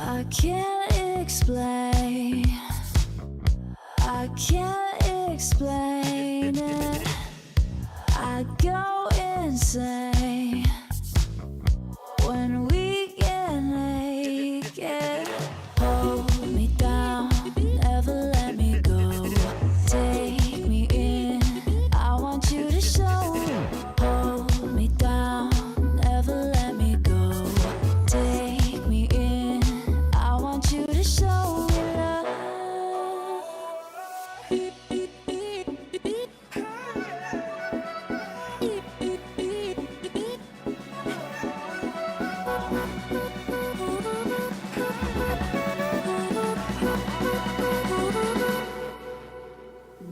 I can't explain. I can't explain it. I go insane when we get naked. Hold me down, never let me go. Take me in, I want you to show. Hold me down, never let me go. Take me in, I want you to show me love.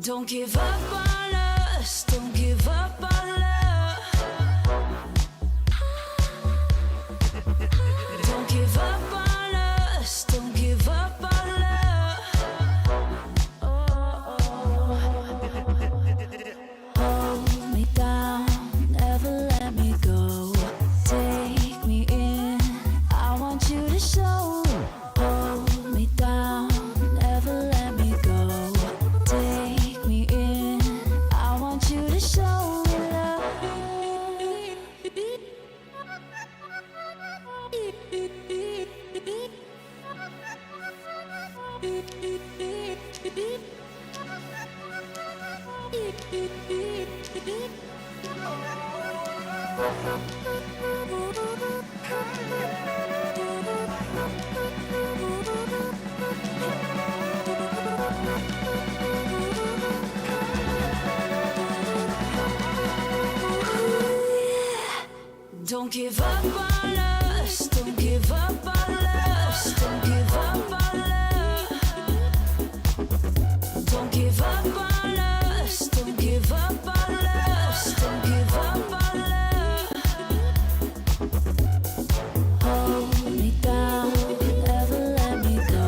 Don't give up on us, don't give up on love. Don't give up on us, don't give up on love. Hold me down, never let me go. Take me in, I want you to show. Hold me down, never let me go. Take me in, I want you to show me love. Don't give up on us, don't give up on us, don't give up on love. Don't give up on us, don't give up on us, don't give up on love. Hold me down, never let me go.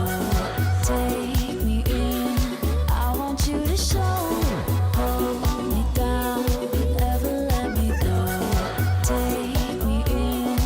Take me in, I want you to show. Hold me down, never let me go. Take me in,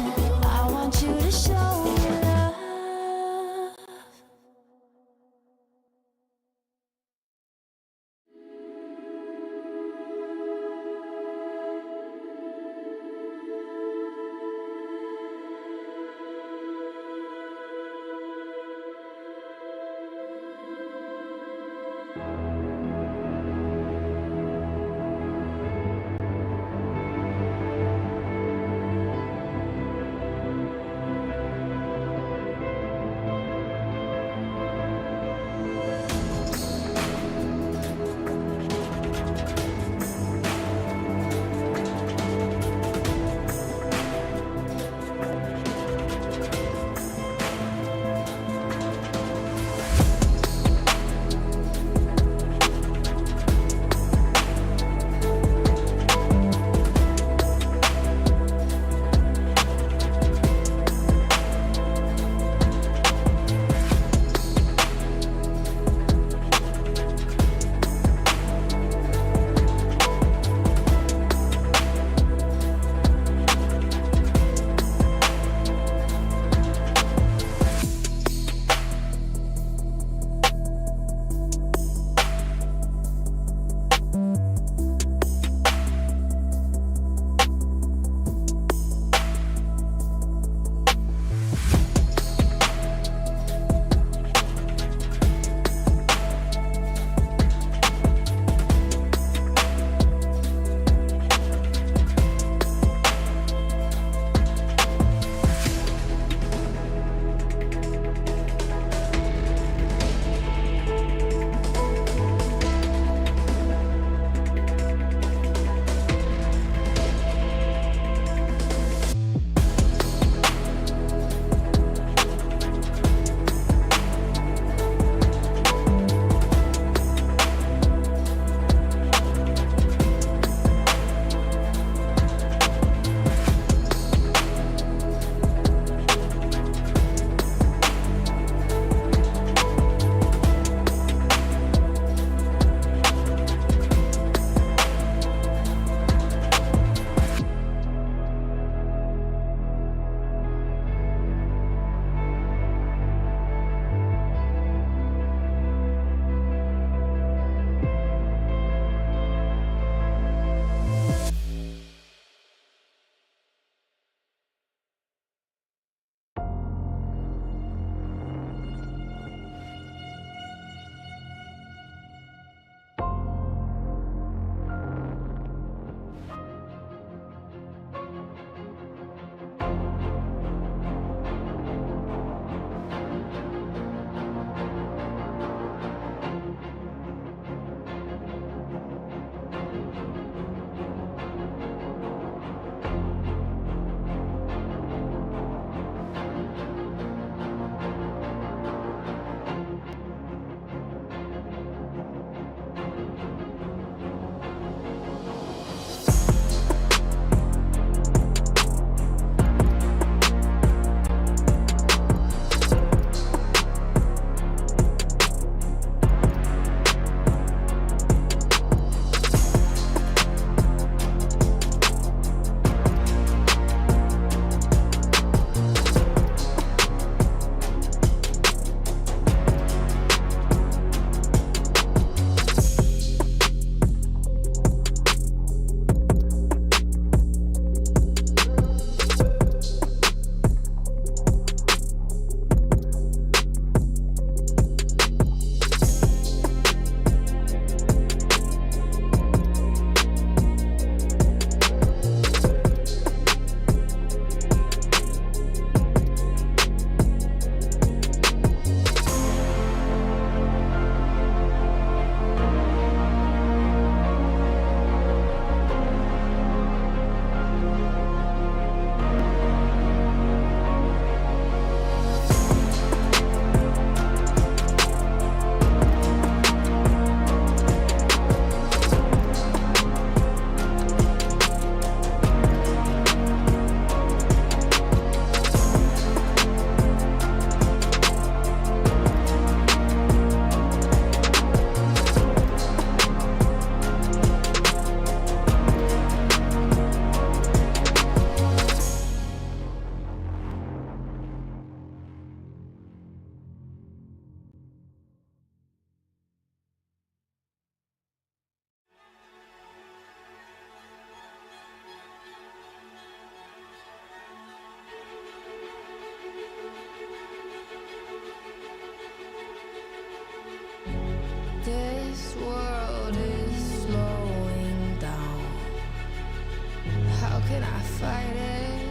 can I fight it?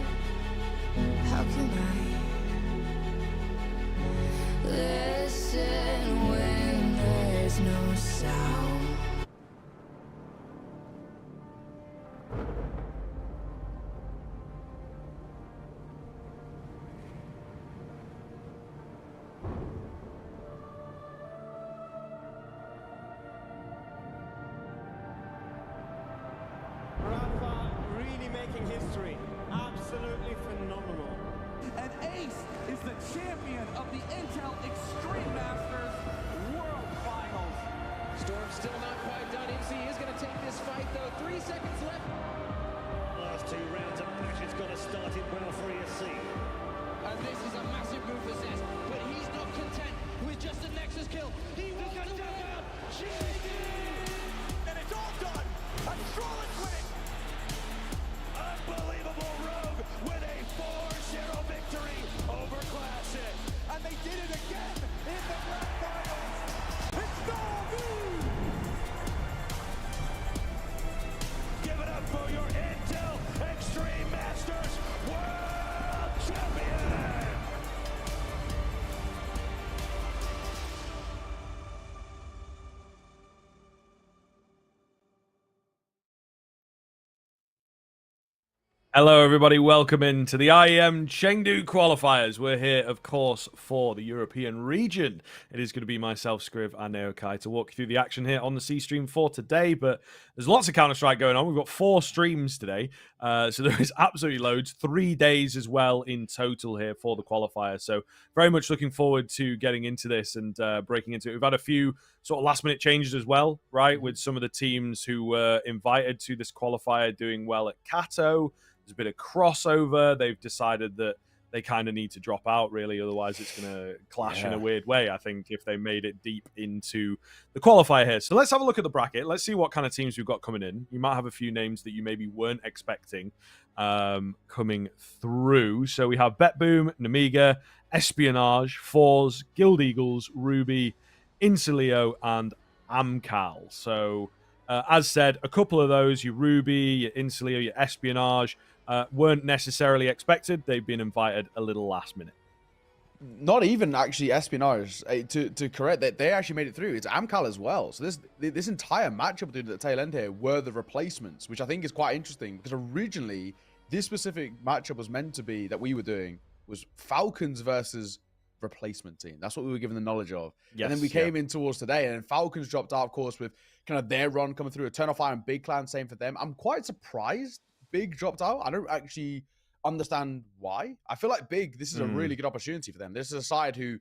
How can I listen when there's no sound? Making history. Absolutely phenomenal. And Ace is the champion of the Intel Extreme Masters World Finals. Storm's still not quite done. MC is going to take this fight, though. 3 seconds left. Last 2 rounds of passion's got to start it well for ESC. And this is a massive move for Zez, but he's not content with just a Nexus kill. He wants to win out. And it's all done. And Strollin's winning. Unbelievable Rogue with a 4-0 victory over Classic. And they did it again in the grand finals. It's Chengdu. Give it up for your Intel Extreme Masters World Champion. Hello, everybody. Welcome into the IEM Chengdu qualifiers. We're here, of course, for the European region. It is going to be myself, Scriv, and Naokai to walk you through the action here on the C stream for today. But there's lots of Counter-Strike going on. We've got 4 streams today, so there is absolutely loads. 3 days as well in total here for the qualifier. So very much looking forward to getting into this and breaking into it. We've had a few sort of last-minute changes as well, right, with some of the teams who were invited to this qualifier doing well at Kato. There's a bit of crossover. They've decided that they kind of need to drop out, really. Otherwise, it's going to clash in a weird way, I think, if they made it deep into the qualifier here. So let's have a look at the bracket. Let's see what kind of teams we've got coming in. You might have a few names that you maybe weren't expecting coming through. So we have BetBoom, Namiga, Espionage, Fours, Guild Eagles, Ruby, Insilio, and Amcal. So as said, a couple of those, your Ruby, your Insilio, your Espionage, weren't necessarily expected. They've been invited a little last minute. Not even actually Espionage. To correct that, they actually made it through. It's Amcal as well. So this entire matchup during the tail end here were the replacements, which I think is quite interesting because originally this specific matchup was meant to be that we were doing was Falcons versus replacement team. That's what we were given the knowledge of. Yes, and then we came in towards today, and then Falcons dropped out, of course, with kind of their run coming through. Eternal Fire and Big Clan, same for them. I'm quite surprised Big dropped out. I don't actually understand why. I feel like Big, this is a really good opportunity for them. This is a side who,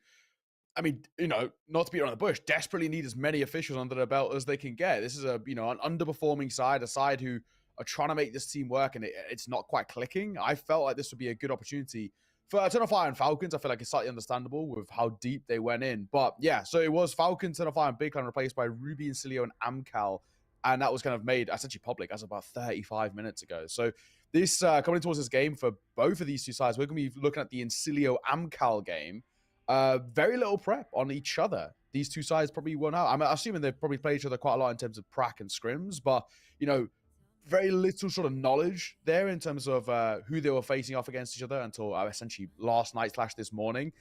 I mean, you know, not to beat around the bush, desperately need as many officials under their belt as they can get. This is a, you know, an underperforming side, a side who are trying to make this team work, and it's not quite clicking. I felt like this would be a good opportunity for Eternal Fire and Falcons. I feel like it's slightly understandable with how deep they went in. But yeah, so it was Falcons, Eternal Fire, and Big Clan replaced by Ruby, Insilio, and Amcal. And that was kind of made essentially public as about 35 minutes ago. So this, coming towards this game for both of these two sides, we're going to be looking at the Insilio Amcal game. Very little prep on each other. These two sides probably won out. I'm assuming they've probably played each other quite a lot in terms of prac and scrims, but, you know, very little sort of knowledge there in terms of who they were facing off against each other until essentially last night / this morning.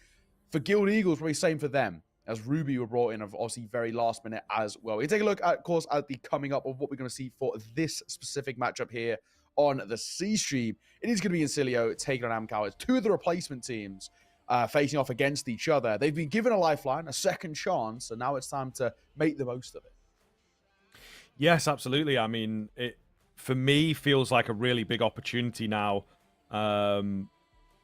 For Guild Eagles, probably same for them, as Ruby were brought in, obviously very last minute as well. We take a look, at, of course, at the coming up of what we're going to see for this specific matchup here on the C stream. It is going to be Insilio taking on Amcal. It's two of the replacement teams facing off against each other. They've been given a lifeline, a second chance, and now it's time to make the most of it. Yes, absolutely. I mean, it, for me, feels like a really big opportunity now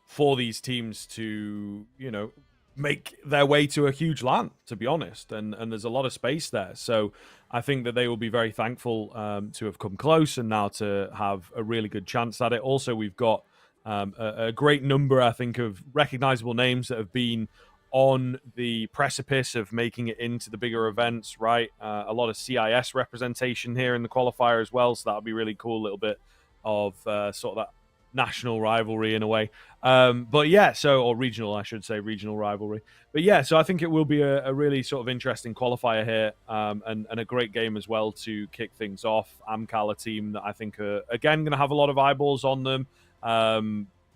for these teams to, you know, make their way to a huge LAN, to be honest. And there's a lot of space there. So I think that they will be very thankful to have come close and now to have a really good chance at it. Also, we've got a great number, I think, of recognizable names that have been on the precipice of making it into the bigger events, right? A lot of CIS representation here in the qualifier as well, so that'll be really cool. A little bit of sort of that national rivalry in a way. But yeah, or regional, I should say, regional rivalry. But yeah, so I think it will be a really sort of interesting qualifier here, and a great game as well to kick things off. Amcal, a team that I think are, again, going to have a lot of eyeballs on them.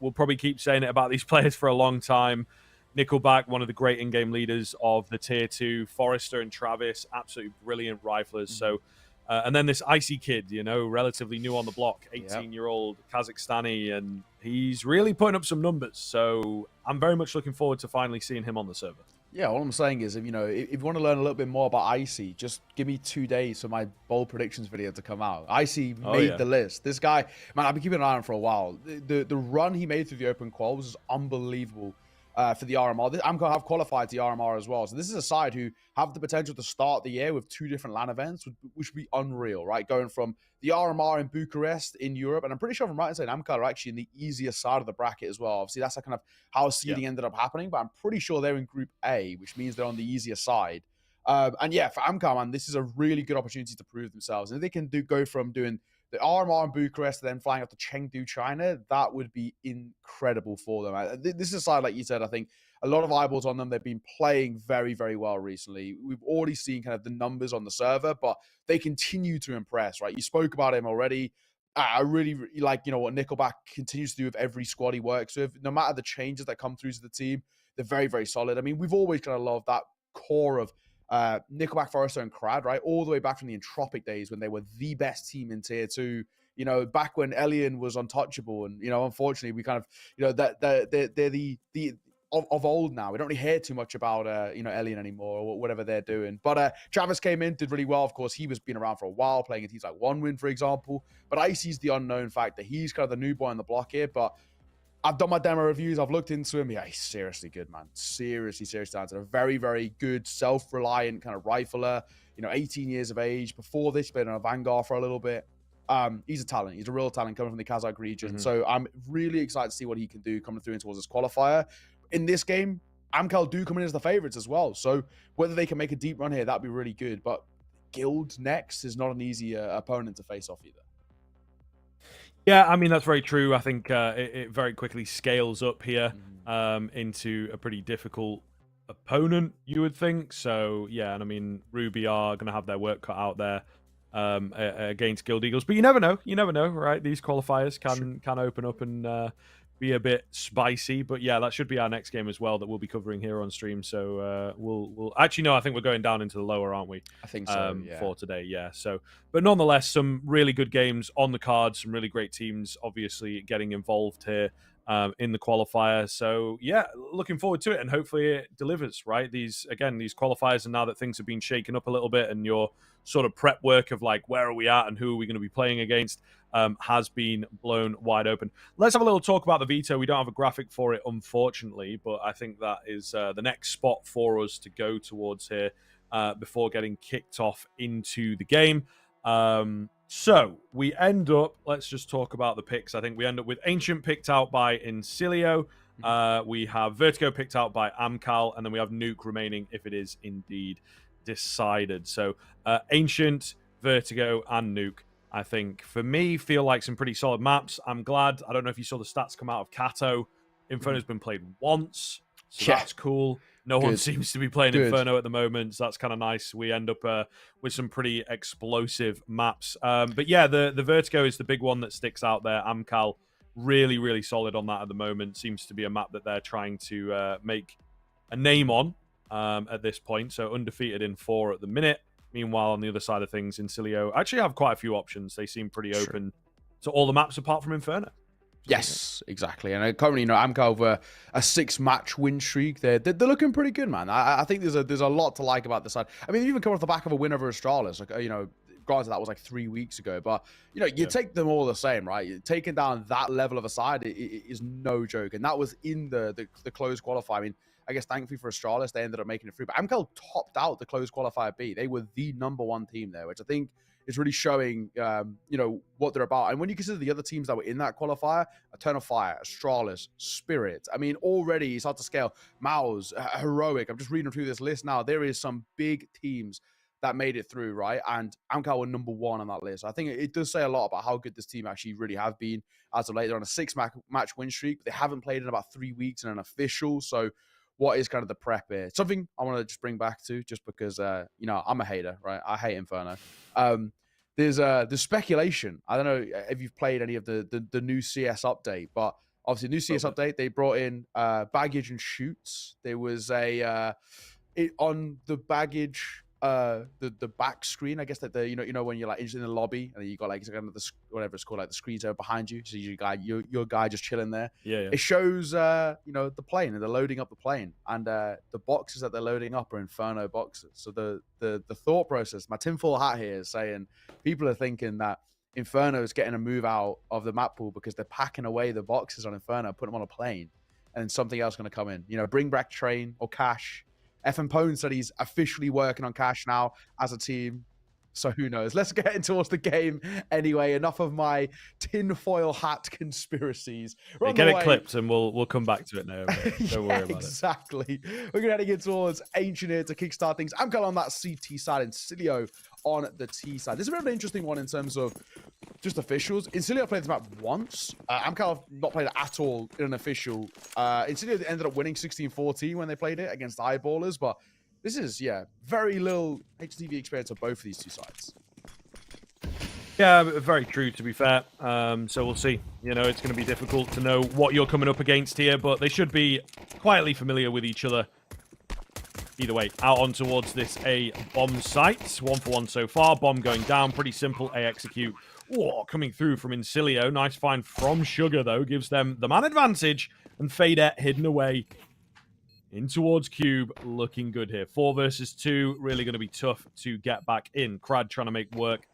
We'll probably keep saying it about these players for a long time. Nickelback, one of the great in-game leaders of the Tier 2. Forrester and Travis, absolutely brilliant riflers. So, and then this Icy kid, relatively new on the block, 18-year-old Kazakhstani, and he's really putting up some numbers. So I'm very much looking forward to finally seeing him on the server. Yeah, all I'm saying is, if you want to learn a little bit more about Icy, just give me 2 days for my bold predictions video to come out. Icy made the list. This guy, man, I've been keeping an eye on him for a while. The run he made through the open qual was unbelievable. For the RMR. I'm going to have qualified to the RMR as well. So this is a side who have the potential to start the year with 2 different LAN events, which would be unreal, right? Going from the RMR in Bucharest in Europe, and I'm pretty sure I'm right in saying Amcal are actually in the easier side of the bracket as well. Obviously, that's kind of how seeding ended up happening, but I'm pretty sure they're in Group A, which means they're on the easier side. And yeah, for Amcal, man, this is a really good opportunity to prove themselves. And if they can go from doing the RMR in Bucharest, then flying up to Chengdu, China, that would be incredible for them. This is a side, like you said, I think a lot of eyeballs on them. They've been playing very, very well recently. We've already seen kind of the numbers on the server, but they continue to impress, right? You spoke about him already. I really like, what Nickelback continues to do with every squad he works with. No matter the changes that come through to the team, they're very, very solid. I mean, we've always kind of loved that core of Nickelback, Forrester, and Crad, right? All the way back from the Entropic days when they were the best team in Tier 2, back when Elian was untouchable. And, unfortunately, we kind of, they're the of old now. We don't really hear too much about, Elian anymore or whatever they're doing. But Travis came in, did really well. Of course, he was been around for a while, playing in teams like OneWin, for example. But Icy's the unknown factor. He's kind of the new boy on the block here, but I've done my demo reviews. I've looked into him. Yeah, he's seriously good, man. Seriously talented. A very, very good, self-reliant kind of rifler. 18 years of age. Before this, he's been on a Vanguard for a little bit. He's a talent. He's a real talent coming from the Kazakh region. So I'm really excited to see what he can do coming through towards this qualifier. In this game, Amcal do come in as the favorites as well. So whether they can make a deep run here, that'd be really good. But Guild next is not an easy opponent to face off either. Yeah, I mean, that's very true. I think it very quickly scales up here into a pretty difficult opponent, you would think. So, yeah, and I mean, Ruby are going to have their work cut out there against Guild Eagles. But you never know. You never know, right? These qualifiers can open up and be a bit spicy. But yeah, that should be our next game as well that we'll be covering here on stream. So we'll actually, no, I think we're going down into the lower, aren't we? I think so, yeah. For today, yeah. So, but nonetheless, some really good games on the card, some really great teams obviously getting involved here in the qualifier. So yeah, looking forward to it, and hopefully it delivers, right? These qualifiers, and now that things have been shaken up a little bit and your sort of prep work of like, where are we at and who are we going to be playing against, has been blown wide open. Let's have a little talk about the veto. We don't have a graphic for it, unfortunately, but I think that is the next spot for us to go towards here before getting kicked off into the game. So we end up, let's just talk about the picks. I think we end up with Ancient picked out by Incilio. We have Vertigo picked out by Amcal, and then we have Nuke remaining if it is indeed decided. So Ancient, Vertigo, and Nuke, I think, for me, feel like some pretty solid maps. I'm glad. I don't know if you saw the stats come out of Kato. Inferno's been played once, so that's cool. No one seems to be playing Inferno at the moment, so that's kind of nice. We end up with some pretty explosive maps. But yeah, the Vertigo is the big one that sticks out there. Amcal, really, really solid on that at the moment. Seems to be a map that they're trying to make a name on at this point. So undefeated in 4 at the minute. Meanwhile, on the other side of things, Incilio actually have quite a few options. They seem pretty open to all the maps apart from Inferno. Yes, exactly. And currently, Amcal have a 6-match win streak. They're looking pretty good, man. I think there's a lot to like about this side. I mean, they've even come off the back of a win over Astralis. Like, granted, that was like 3 weeks ago, but you take them all the same, right? Taking down that level of a side is no joke, and that was in the closed qualifier. I mean, I guess thankfully for Astralis, they ended up making it through. But Amcal topped out the closed qualifier B. They were the #1 team there, which I think is really showing, what they're about. And when you consider the other teams that were in that qualifier, Eternal Fire, Astralis, Spirit, I mean, already it's hard to scale. Maus, Heroic, I'm just reading through this list now. There is some big teams that made it through, right? And Amcal were number 1 on that list. I think it does say a lot about how good this team actually really have been as of late. They're on a 6-match win streak, but they haven't played in about 3 weeks in an official. So what is kind of the prep here? Something I want to just bring back to, just because, you know, I'm a hater, right? I hate Inferno. There's speculation. I don't know if you've played any of the new CS update, but obviously new CS update, they brought in baggage and shoots. There was on the baggage, the back screen, I guess, that the you know when you're like in the lobby and you got like kind of the whatever it's called, like the screens over behind you, so your guy just chilling there. Yeah. It shows you know, the plane, and they're loading up the plane, and the boxes that they're loading up are Inferno boxes. So the thought process, my tinfoil hat here is saying people are thinking that Inferno is getting a move out of the map pool because they're packing away the boxes on Inferno, putting them on a plane, and then something else going to come in. You know, bring back Train or Cash. FM Pone said he's officially working on Cash now as a team. So who knows? Let's get into the game anyway. Enough of my tinfoil hat conspiracies. Get it clipped and we'll come back to it now. Don't worry about it. Exactly. We're going to get towards Ancient here to kickstart things. I'm going on that CT side and Incilio on the T side. This is a bit of an interesting one in terms of just officials. Incilio played this map once. I'm kind of not played it at all in an official. Incilio ended up winning 16-14 when they played it against the Eyeballers, but this is, yeah, very little HTV experience of both of these two sides. Yeah, very true, to be fair. So we'll see. You know, it's going to be difficult to know what you're coming up against here, but they should be quietly familiar with each other. Either way, out on towards this A bomb site. 1-for-1 so far. Bomb going down. Pretty simple. A execute. Oh, coming through from Incilio. Nice find from Sugar, though. Gives them the man advantage. And Fadet hidden away in towards Cube. Looking good here. 4 versus 2. Really going to be tough to get back in. Crad trying to make work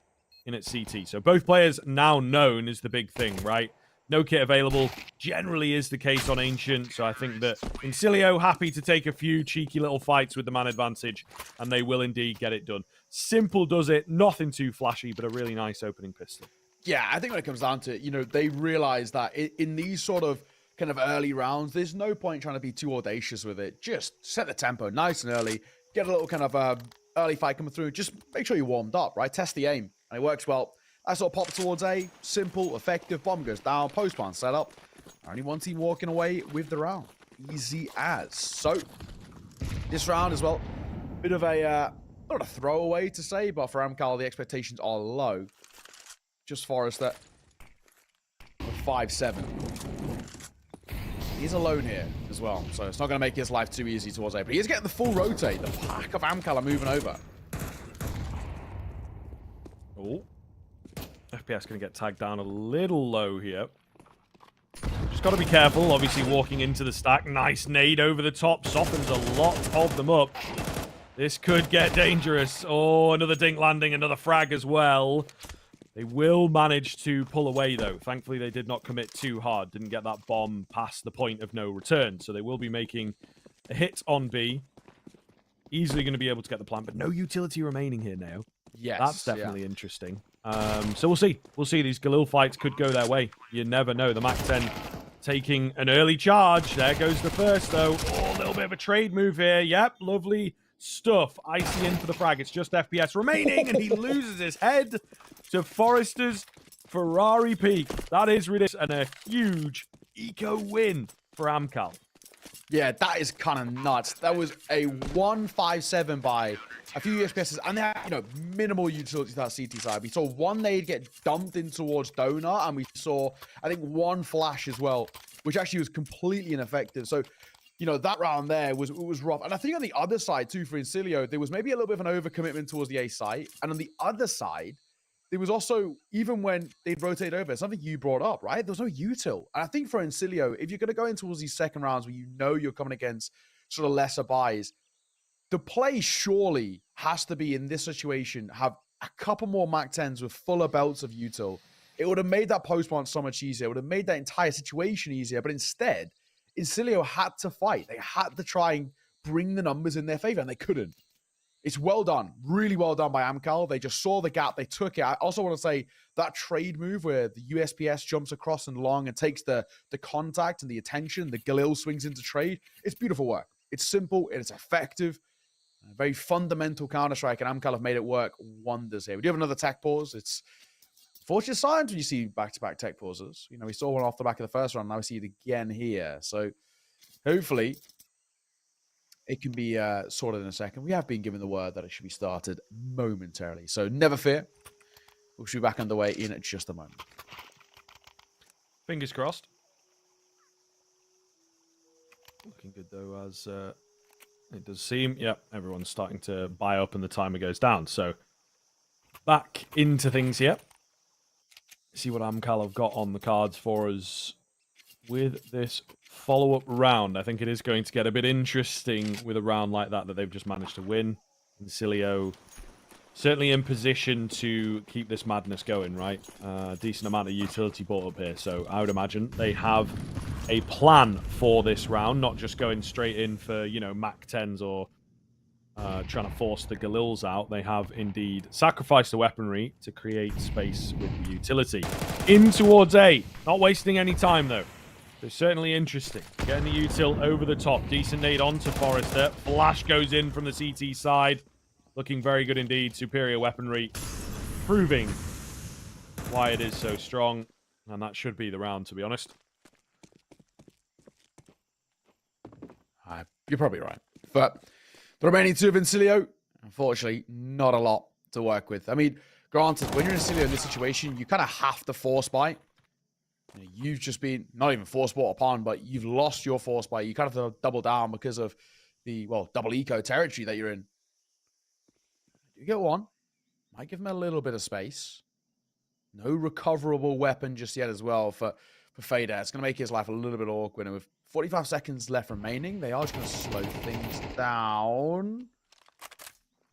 in at CT. So both players now known is the big thing, right? No kit available. Generally is the case on Ancient. So I think that Incilio happy to take a few cheeky little fights with the man advantage. And they will indeed get it done. Simple does it. Nothing too flashy, but a really nice opening pistol. Yeah, I think when it comes down to it, you know, they realize that in these sort of kind of early rounds, there's no point trying to be too audacious with it. Just set the tempo nice and early. Get a little kind of early fight coming through. Just make sure you're warmed up, right? Test the aim. And it works well. I sort of pop towards A. Simple, effective. Bomb goes down. Post-spawn set up. Only one team walking away with the round. Easy as. So, this round as well, bit of a, not a throwaway to say, but for Amcal, the expectations are low. Just Forrester. 5-7. He's alone here as well, so it's not going to make his life too easy towards A. But he is getting the full rotate. The pack of Amcal are moving over. Oh. FPS going to get tagged down a little low here. Just got to be careful. Obviously walking into the stack. Nice nade over the top. Softens a lot of them up. This could get dangerous. Oh, another dink landing. Another frag as well. They will manage to pull away, though. Thankfully, they did not commit too hard. Didn't get that bomb past the point of no return. So they will be making a hit on B. Easily going to be able to get the plant, but no utility remaining here now. Yes. That's definitely interesting. So we'll see. We'll see. These Galil fights could go their way. You never know. The MAC-10 taking an early charge. There goes the first, though. Oh, a little bit of a trade move here. Yep, lovely stuff. Icy in for the frag. It's just FPS remaining, and he loses his head to Forrester's Ferrari Peak. That is ridiculous, and a huge eco win for Amcal. Yeah, that is kind of nuts. That was a 1-5-7 by a few USPSs, and they had, you know, minimal utility to that CT side. We saw one nade get dumped in towards Donut, and we saw, I think, one flash as well, which actually was completely ineffective. So, you know, that round there was rough. And I think on the other side, too, for Incilio, there was maybe a little bit of an overcommitment towards the A site. And on the other side, there was also, even when they'd rotate over, something you brought up, right? There was no util. And I think for Incilio, if you're going to go in towards these second rounds where you know you're coming against sort of lesser buys, the play surely has to be, in this situation, have a couple more MAC-10s with fuller belts of util. It would have made that post-spawn so much easier. It would have made that entire situation easier. But instead, Incilio had to fight. They had to try and bring the numbers in their favor, and they couldn't. It's well done. Really well done by Amcal. They just saw the gap. They took it. I also want to say that trade move where the USPS jumps across and long and takes the contact and the attention. The Galil swings into trade. It's beautiful work. It's simple. It's effective. Very fundamental Counter-Strike, and Amcal have made it work wonders here. We do have another tech pause. It's fortunate signs when you see back-to-back tech pauses. You know, we saw one off the back of the first round. Now we see it again here. So hopefully it can be sorted in a second. We have been given the word that it should be started momentarily. So never fear. We should be back underway in just a moment. Fingers crossed. Looking good, though, as it does seem. Yep, everyone's starting to buy up and the timer goes down. So back into things here. See what Amcal have got on the cards for us with this follow-up round. I think it is going to get a bit interesting with a round like that they've just managed to win. Incilio certainly in position to keep this madness going, right? Decent amount of utility brought up here, so I would imagine they have a plan for this round, not just going straight in for, you know, Mac 10s or trying to force the Galils out. They have indeed sacrificed the weaponry to create space with the utility. In towards A. Not wasting any time, though. They're certainly interesting. Getting the util over the top. Decent nade onto Forrester. Flash goes in from the CT side. Looking very good indeed. Superior weaponry. Proving why it is so strong. And that should be the round, to be honest. You're probably right. But the remaining two of Incilio, unfortunately, not a lot to work with. I mean, granted, when you're Incilio in this situation, you kind of have to force buy. You know, you've just been, not even force bought upon, but you've lost your force buy. You kind of have to double down because of the, well, double eco territory that you're in. You get one. Might give him a little bit of space. No recoverable weapon just yet as well for Fader. It's going to make his life a little bit awkward. And with 45 seconds left remaining, they are just going to slow things down.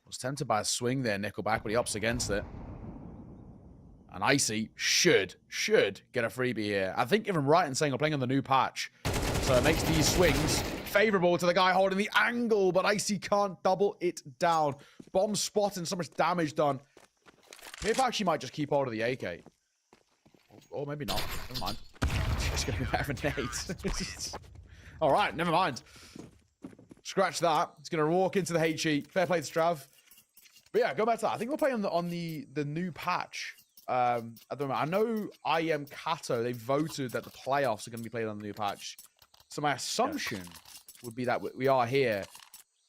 Was tempted by a swing there, Nickelback, but he opts against it. And Icy should get a freebie here. I think if I'm right in saying we're playing on the new patch. So it makes these swings favorable to the guy holding the angle, but Icy can't double it down. Bomb spot and so much damage done. Pip actually might just keep hold of the AK. Or maybe not. Never mind. Just going to be better than Nate. All right, never mind. Scratch that. It's going to walk into the HE. Fair play to Strav. But yeah, go back to that. I think we're playing on the new patch. At the moment, I know IEM Kato, they voted that the playoffs are going to be played on the new patch. So my assumption would be that we are here,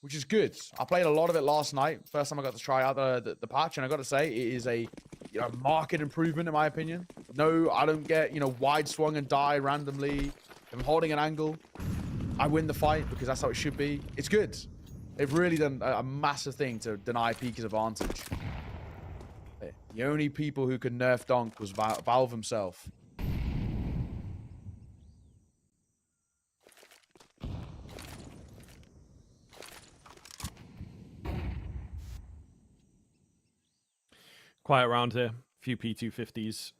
which is good. I played a lot of it last night. First time I got to try out the patch, and I got to say, it is a market improvement in my opinion. No, I don't get wide swung and die randomly. If I'm holding an angle, I win the fight because that's how it should be. It's good. They've really done a massive thing to deny Pika's advantage. The only people who could nerf Donk was Valve himself. Quiet round here. A few P250s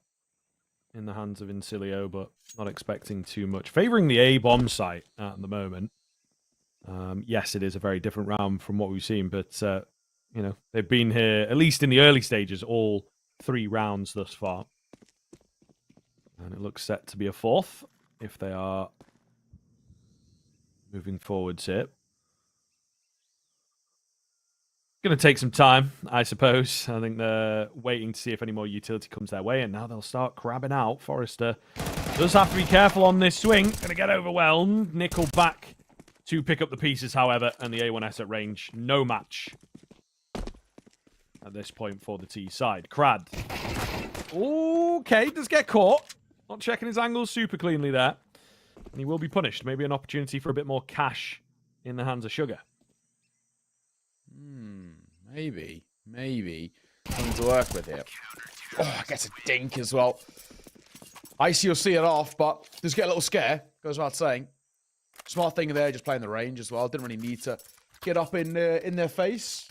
in the hands of Incilio, but not expecting too much. Favoring the A bomb site at the moment. Yes, it is a very different round from what we've seen, but they've been here, at least in the early stages, all 3 rounds thus far. And it looks set to be a 4th if they are moving forwards here. Going to take some time, I suppose. I think they're waiting to see if any more utility comes their way, and now they'll start crabbing out. Forrester does have to be careful on this swing. Going to get overwhelmed. Nickel back to pick up the pieces, however, and the A1S at range. No match at this point for the T side. Crad. Okay, does get caught. Not checking his angles super cleanly there. And he will be punished. Maybe an opportunity for a bit more cash in the hands of Sugar. Maybe. Something to work with here. Oh, gets a dink as well. Icy will see it off, but does get a little scare. Goes without saying. Smart thing there, just playing the range as well. Didn't really need to get up in their face.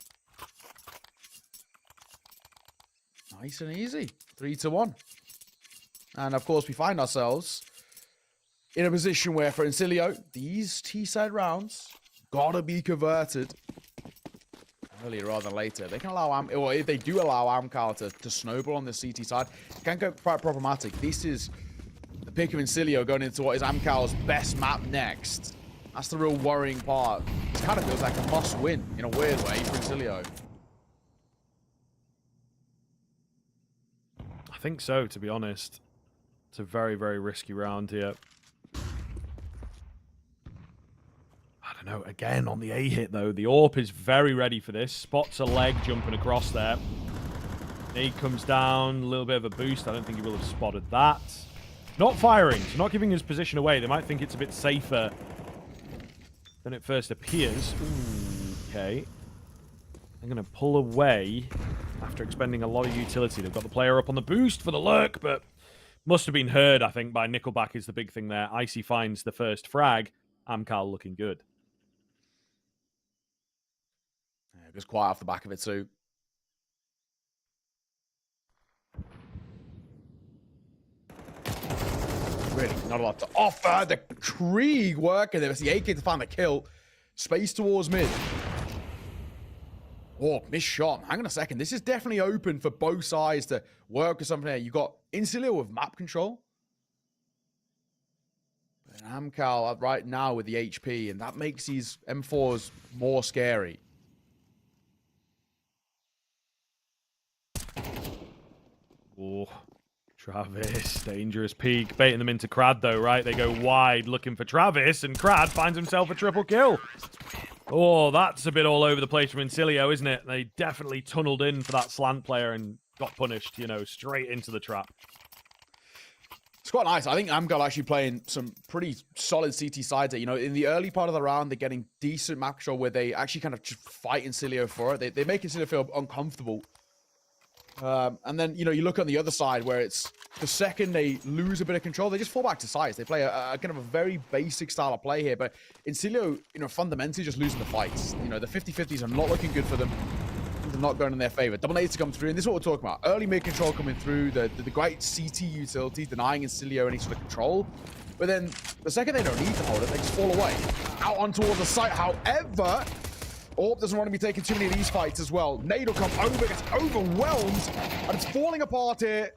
Nice and easy. 3-1. And of course, we find ourselves in a position where for Incilio, these T-side rounds gotta be converted earlier rather than later. They can allow or if they do allow Amcal to snowball on the CT side, it can go quite problematic. This is the pick of Incilio going into what is Amcal's best map next. That's the real worrying part. It kind of feels like a must-win in a weird way for Incilio. I think so, to be honest. It's a very, very risky round here. I don't know. Again, on the A hit, though, the AWP is very ready for this. Spots a leg jumping across there. Nade comes down, a little bit of a boost. I don't think he will have spotted that. Not firing, so not giving his position away. They might think it's a bit safer than it first appears. Ooh, okay. I'm going to pull away after expending a lot of utility. They've got the player up on the boost for the lurk, but must have been heard, I think, by Nickelback is the big thing there. Icy finds the first frag. Amcal looking good. Yeah, just quiet off the back of it, too. Really not a lot to offer. The Krieg working there. It's the AK to find the kill. Space towards mid. Oh, missed shot. Hang on a second. This is definitely open for both sides to work with something there. You got Incilio with map control. And Amcal right now with the HP, and that makes these M4s more scary. Oh, Travis, dangerous peek. Baiting them into Crad, though, right? They go wide looking for Travis, and Crad finds himself a triple kill. Oh, that's a bit all over the place from Incilio, isn't it? They definitely tunneled in for that slant player and got punished, you know, straight into the trap. It's quite nice. I think Amcal actually playing some pretty solid CT sides there. You know, in the early part of the round, they're getting decent map control where they actually kind of just fight Incilio for it. They make Incilio feel uncomfortable. And then, you know, you look on the other side where it's the second they lose a bit of control, they just fall back to sides. They play a kind of a very basic style of play here. But Incilio, you know, fundamentally just losing the fights. You know, the 50-50s are not looking good for them. They're not going in their favor. Double nades to come through, and this is what we're talking about. Early mid control coming through, the great CT utility, denying Incilio any sort of control. But then the second they don't need to hold it, they just fall away. Out on towards the site, however, Orb doesn't want to be taking too many of these fights as well. Nade will come over, gets overwhelmed, and it's falling apart here.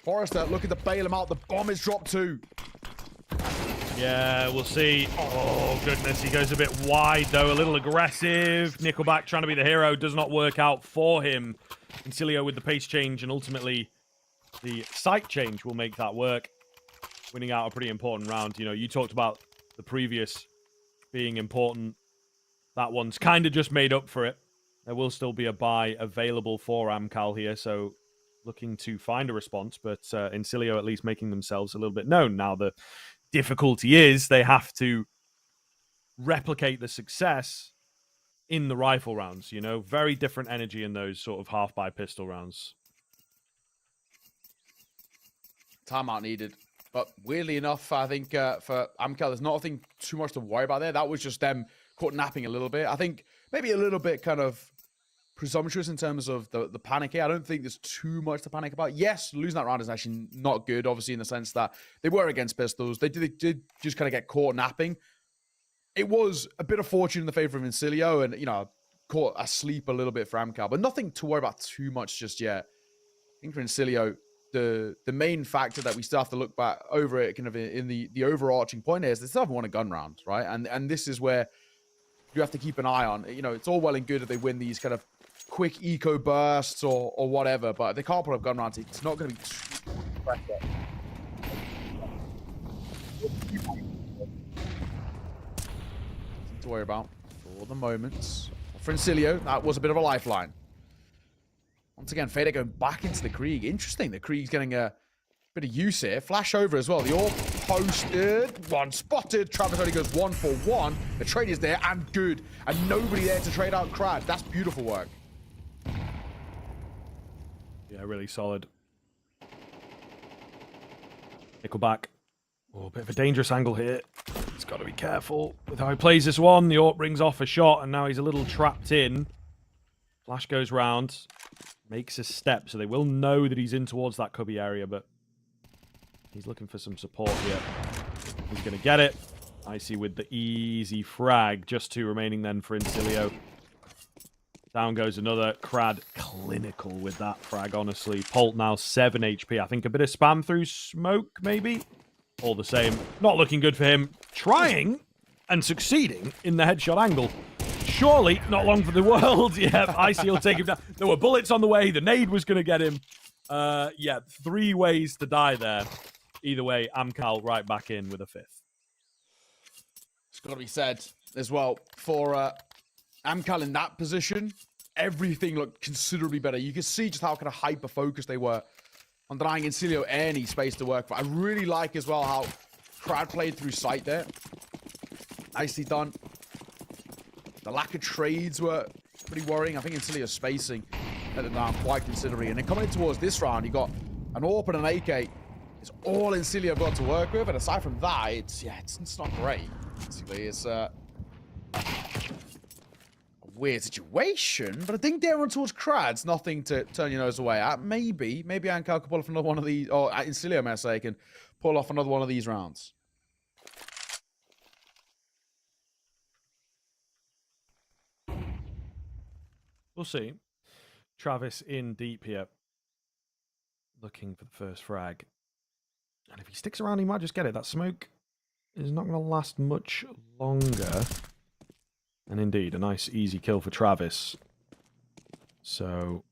Forrester looking to bail him out. The bomb is dropped too. Yeah, we'll see. Oh, goodness. He goes a bit wide, though. A little aggressive. Nickelback trying to be the hero. Does not work out for him. Incilio with the pace change, and ultimately the sight change will make that work. Winning out a pretty important round. You know, you talked about the previous being important. That one's kind of just made up for it. There will still be a buy available for Amcal here, so looking to find a response, but Incilio at least making themselves a little bit known. Now, the difficulty is they have to replicate the success in the rifle rounds, you know? Very different energy in those sort of half-by pistol rounds. Timeout needed. But weirdly enough, I think for Amcal, there's nothing too much to worry about there. That was just them caught napping a little bit. I think maybe a little bit kind of presumptuous in terms of the panic here. I don't think there's too much to panic about. Yes, losing that round is actually not good, obviously, in the sense that they were against pistols. They did just kind of get caught napping. It was a bit of fortune in the favor of Incilio and, you know, caught asleep a little bit for Amcal, but nothing to worry about too much just yet. I think for Incilio, the main factor that we still have to look back over it kind of in the overarching point is they still haven't won a gun round, right? And this is where you have to keep an eye on. You know, it's all well and good if they win these kind of quick eco bursts or whatever, but if they can't put up gun rounds, it's not going to be too pressure. To worry about for the moment. For Incilio, that was a bit of a lifeline. Once again, Fader going back into the Krieg. Interesting. The Krieg's getting a bit of use here. Flash over as well. The AWP posted. One spotted. Travis only goes 1 for 1. The trade is there and good. And nobody there to trade out Crad. That's beautiful work. Yeah, really solid. Nickelback. Oh, a bit of a dangerous angle here. He's got to be careful with how he plays this one. The AWP brings off a shot, and now he's a little trapped in. Flash goes round. Makes a step, so they will know that he's in towards that cubby area, but he's looking for some support here. He's going to get it. Icy with the easy frag. Just 2 remaining then for Incilio. Down goes another. Crad clinical with that frag, honestly. Polt now 7 HP. I think a bit of spam through smoke, maybe? All the same. Not looking good for him. Trying. and succeeding in the headshot angle. Surely not long for the world. Yeah, Icy will take him down. There were bullets on the way. The nade was going to get him. Yeah, 3 ways to die there. Either way, Amcal right back in with a 5th. It's got to be said as well, for Amcal in that position, everything looked considerably better. You could see just how kind of hyper-focused they were on denying Incilio any space to work for. I really like as well how Crowd played through sight there. Nicely done. The lack of trades were pretty worrying. I think Incilio's spacing let them down quite considerably. And then coming in towards this round, you got an AWP and an AK. It's all Incilio got to work with. And aside from that, it's not great. Basically, it's a weird situation. But I think they're on towards Crad's nothing to turn your nose away at. Maybe Amcal can pull off another one of these, or Incilio, may I say, can pull off another one of these rounds. We'll see. Travis in deep here. Looking for the first frag. And if he sticks around, he might just get it. That smoke is not going to last much longer. And indeed, a nice, easy kill for Travis. So,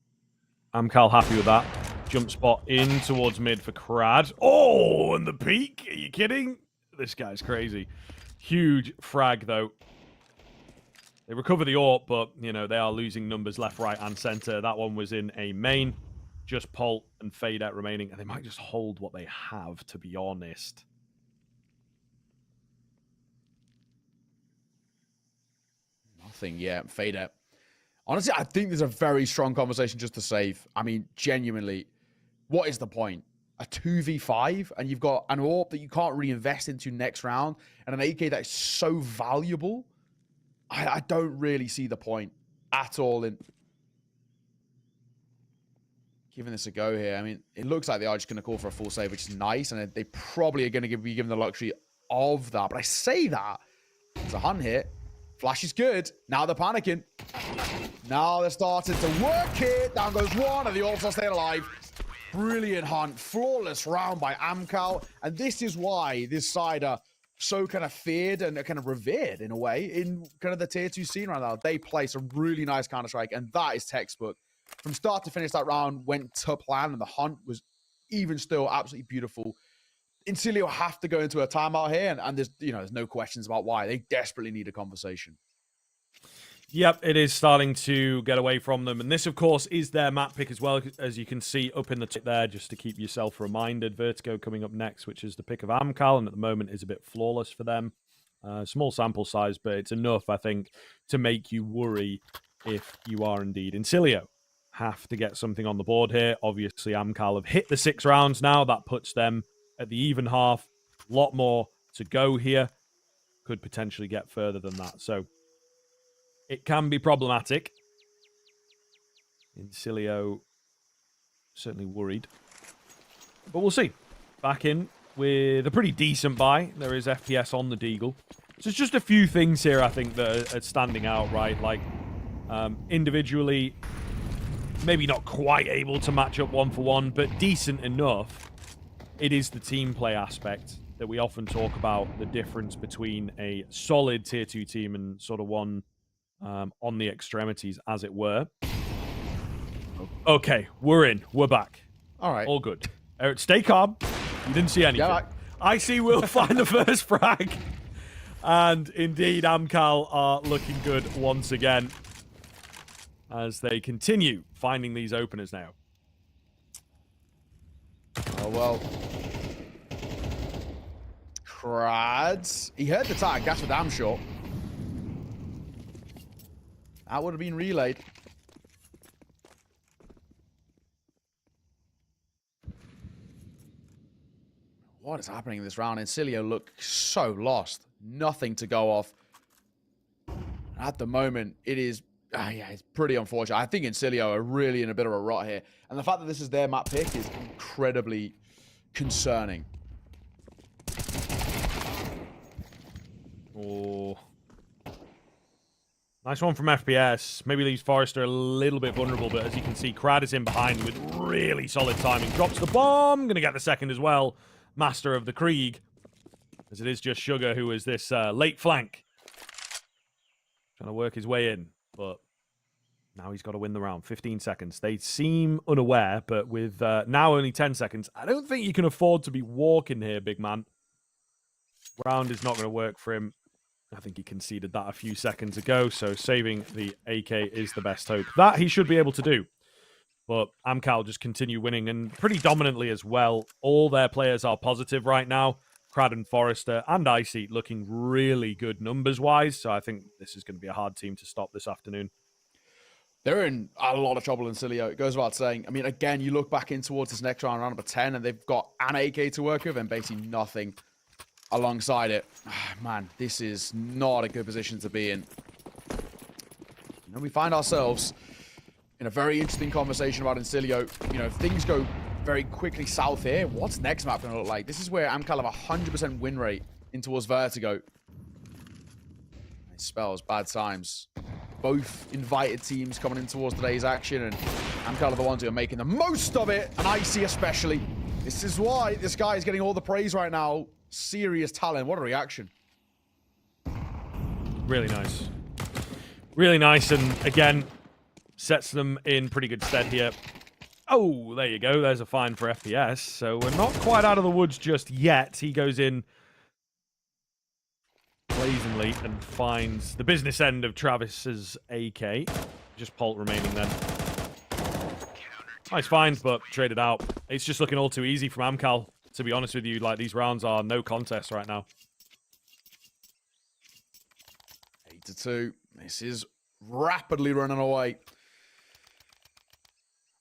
Amcal happy with that. Jump spot in towards mid for Crad. Oh, and the peak. Are you kidding? This guy's crazy. Huge frag, though. They recover the AWP, but, you know, they are losing numbers left, right, and center. That one was in a main. Just Pult and Fade out remaining. And they might just hold what they have, to be honest. Nothing yet. Fade out. Honestly, I think there's a very strong conversation just to save. I mean, genuinely, what is the point? A 2v5, and you've got an AWP that you can't really invest into next round, and an AK that is so valuable. I don't really see the point at all in giving this a go here. I mean, it looks like they are just going to call for a full save, which is nice, and they probably are going to be given the luxury of that. But I say that. There's a hunt here. Flash is good. Now they're panicking. Now they're starting to work it. Down goes one, and the AWP's staying alive. Brilliant hunt. Flawless round by Amcal. And this is why this side are so kind of feared and kind of revered in a way in kind of the tier 2 scene right now. They play some really nice Counter-Strike, and that is textbook. From start to finish, that round went to plan, and the hunt was even still absolutely beautiful. Incilio have to go into a timeout here, and there's no questions about why. They desperately need a conversation. Yep, it is starting to get away from them. And this, of course, is their map pick as well, as you can see up in the top there, just to keep yourself reminded. Vertigo coming up next, which is the pick of Amcal, and at the moment is a bit flawless for them. Small sample size, but it's enough, I think, to make you worry if you are indeed Incilio. Have to get something on the board here. Obviously, Amcal have hit the 6 rounds now. That puts them at the even half. A lot more to go here. Could potentially get further than that. So it can be problematic. Incilio certainly worried. But we'll see. Back in with a pretty decent buy. There is FPS on the Deagle. So it's just a few things here, I think, that are standing out, right? Like, individually, maybe not quite able to match up 1-for-1, but decent enough. It is the team play aspect that we often talk about, the difference between a solid tier 2 team and sort of one on the extremities, as it were. Okay, we're in. We're back. All right. All good. Eric, stay calm. You didn't see anything. Yeah, I see we'll find the first frag. And indeed, Amcal are looking good once again as they continue finding these openers now. Oh, well. Crads. He heard the tag. That's for damn sure. That would have been relayed. What is happening in this round? Incilio look so lost. Nothing to go off. At the moment, it is... yeah, it's pretty unfortunate. I think Incilio are really in a bit of a rot here. And the fact that this is their map pick is incredibly concerning. Oh. Nice one from FPS. Maybe leaves Forrester a little bit vulnerable, but as you can see, Crad is in behind with really solid timing. Drops the bomb. Going to get the second as well. Master of the Krieg. As it is just Sugar who is this late flank Trying to work his way in, but now he's got to win the round. 15 seconds. They seem unaware, but with now only 10 seconds, I don't think you can afford to be walking here, big man. Round is not going to work for him. I think he conceded that a few seconds ago, so saving the AK is the best hope. That he should be able to do. But Amcal just continue winning, and pretty dominantly as well. All their players are positive right now. Crad and Forrester and Icy looking really good numbers-wise, so I think this is going to be a hard team to stop this afternoon. They're in a lot of trouble in Cilio. It goes without saying. I mean, again, you look back in towards this next round number 10, and they've got an AK to work with and basically nothing alongside it. Man, this is not a good position to be in. And we find ourselves in a very interesting conversation about Incilio. You know, if things go very quickly south here, what's next map going to look like? This is where Amcal have a 100% win rate in towards Vertigo. It spells bad times. Both invited teams coming in towards today's action, and Amcal are the ones who are making the most of it, and Icy especially. This is why this guy is getting all the praise right now. Serious talent. What a reaction. Really nice. Really nice, and again, sets them in pretty good stead here. Oh, there you go. There's a fine for FPS. So we're not quite out of the woods just yet. He goes in blazingly and finds the business end of Travis's AK. Just Polt remaining then. Nice find, but traded out. It's just looking all too easy from Amcal. To be honest with you, like, these rounds are no contest right now. 8-2. This is rapidly running away.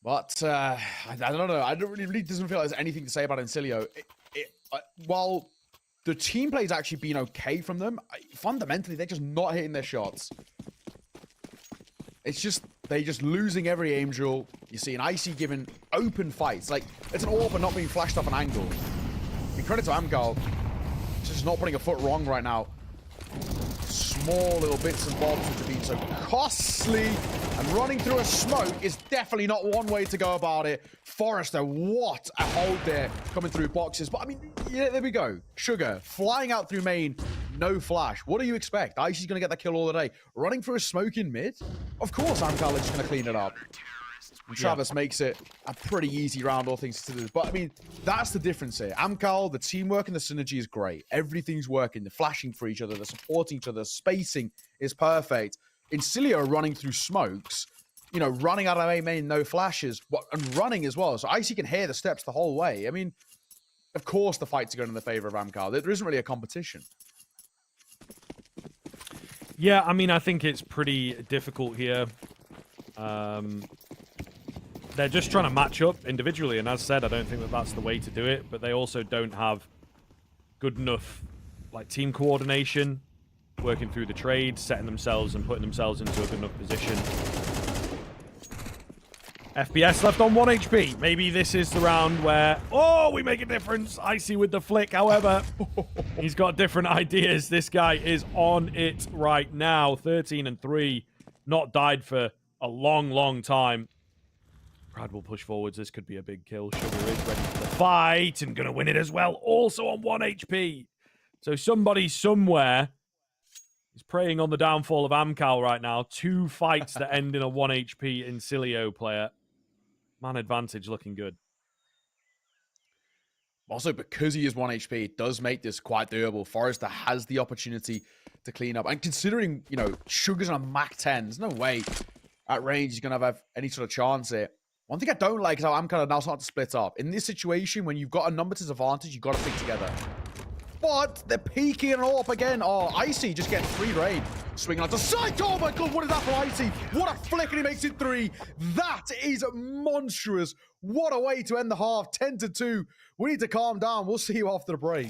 But I don't know. I don't really doesn't feel like there's anything to say about Incilio. While the team play's actually been okay from them, fundamentally they're just not hitting their shots. It's just they're just losing every aim duel. You see an Icy given open fights. Like, it's an AWP not being flashed off an angle. I mean, credit to Amcal, just not putting a foot wrong right now. Small little bits and bobs which have been so costly, and running through a smoke is definitely not one way to go about it. Forrester, what a hold there, coming through boxes. But I mean, yeah, there we go. Sugar flying out through main, no flash. What do you expect? Icy's gonna get that kill all the day. Running through a smoke in mid? Of course Amcal is just gonna clean it up. And Travis makes it a pretty easy round, all things considered. But I mean, that's the difference here. Amcal, the teamwork and the synergy is great. Everything's working. They're flashing for each other. They're supporting each other. Spacing is perfect. Incilio running through smokes, you know, running out of A main, no flashes, and running as well. So Icy can hear the steps the whole way. I mean, of course the fights are going in the favor of Amcal. There isn't really a competition. Yeah, I mean, I think it's pretty difficult here. They're just trying to match up individually, and as said, I don't think that that's the way to do it, but they also don't have good enough, like, team coordination, working through the trades, setting themselves and putting themselves into a good enough position. FPS left on 1 HP. Maybe this is the round where, oh, we make a difference. Icy with the flick, however, he's got different ideas. This guy is on it right now. 13-3, not died for a long, long time. Brad will push forwards. This could be a big kill. Sugar is ready for the fight and going to win it as well. Also on 1 HP. So somebody somewhere is preying on the downfall of Amcal right now. 2 fights that end in a 1 HP Incilio player. Man advantage looking good. Also, because he is 1 HP, it does make this quite doable. Forrester has the opportunity to clean up. And considering, you know, Sugar's on a Mach 10, there's no way at range he's going to have any sort of chance here. One thing I don't like is how I'm kind of now starting to split up. In this situation, when you've got a numbers disadvantage, you've got to stick together. But they're peeking it all up again. Oh, Icy just getting free raid. Swinging onto sight. Oh my god, what is that for Icy? What a flick, and he makes it 3. That is monstrous. What a way to end the half. 10-2. We need to calm down. We'll see you after the break.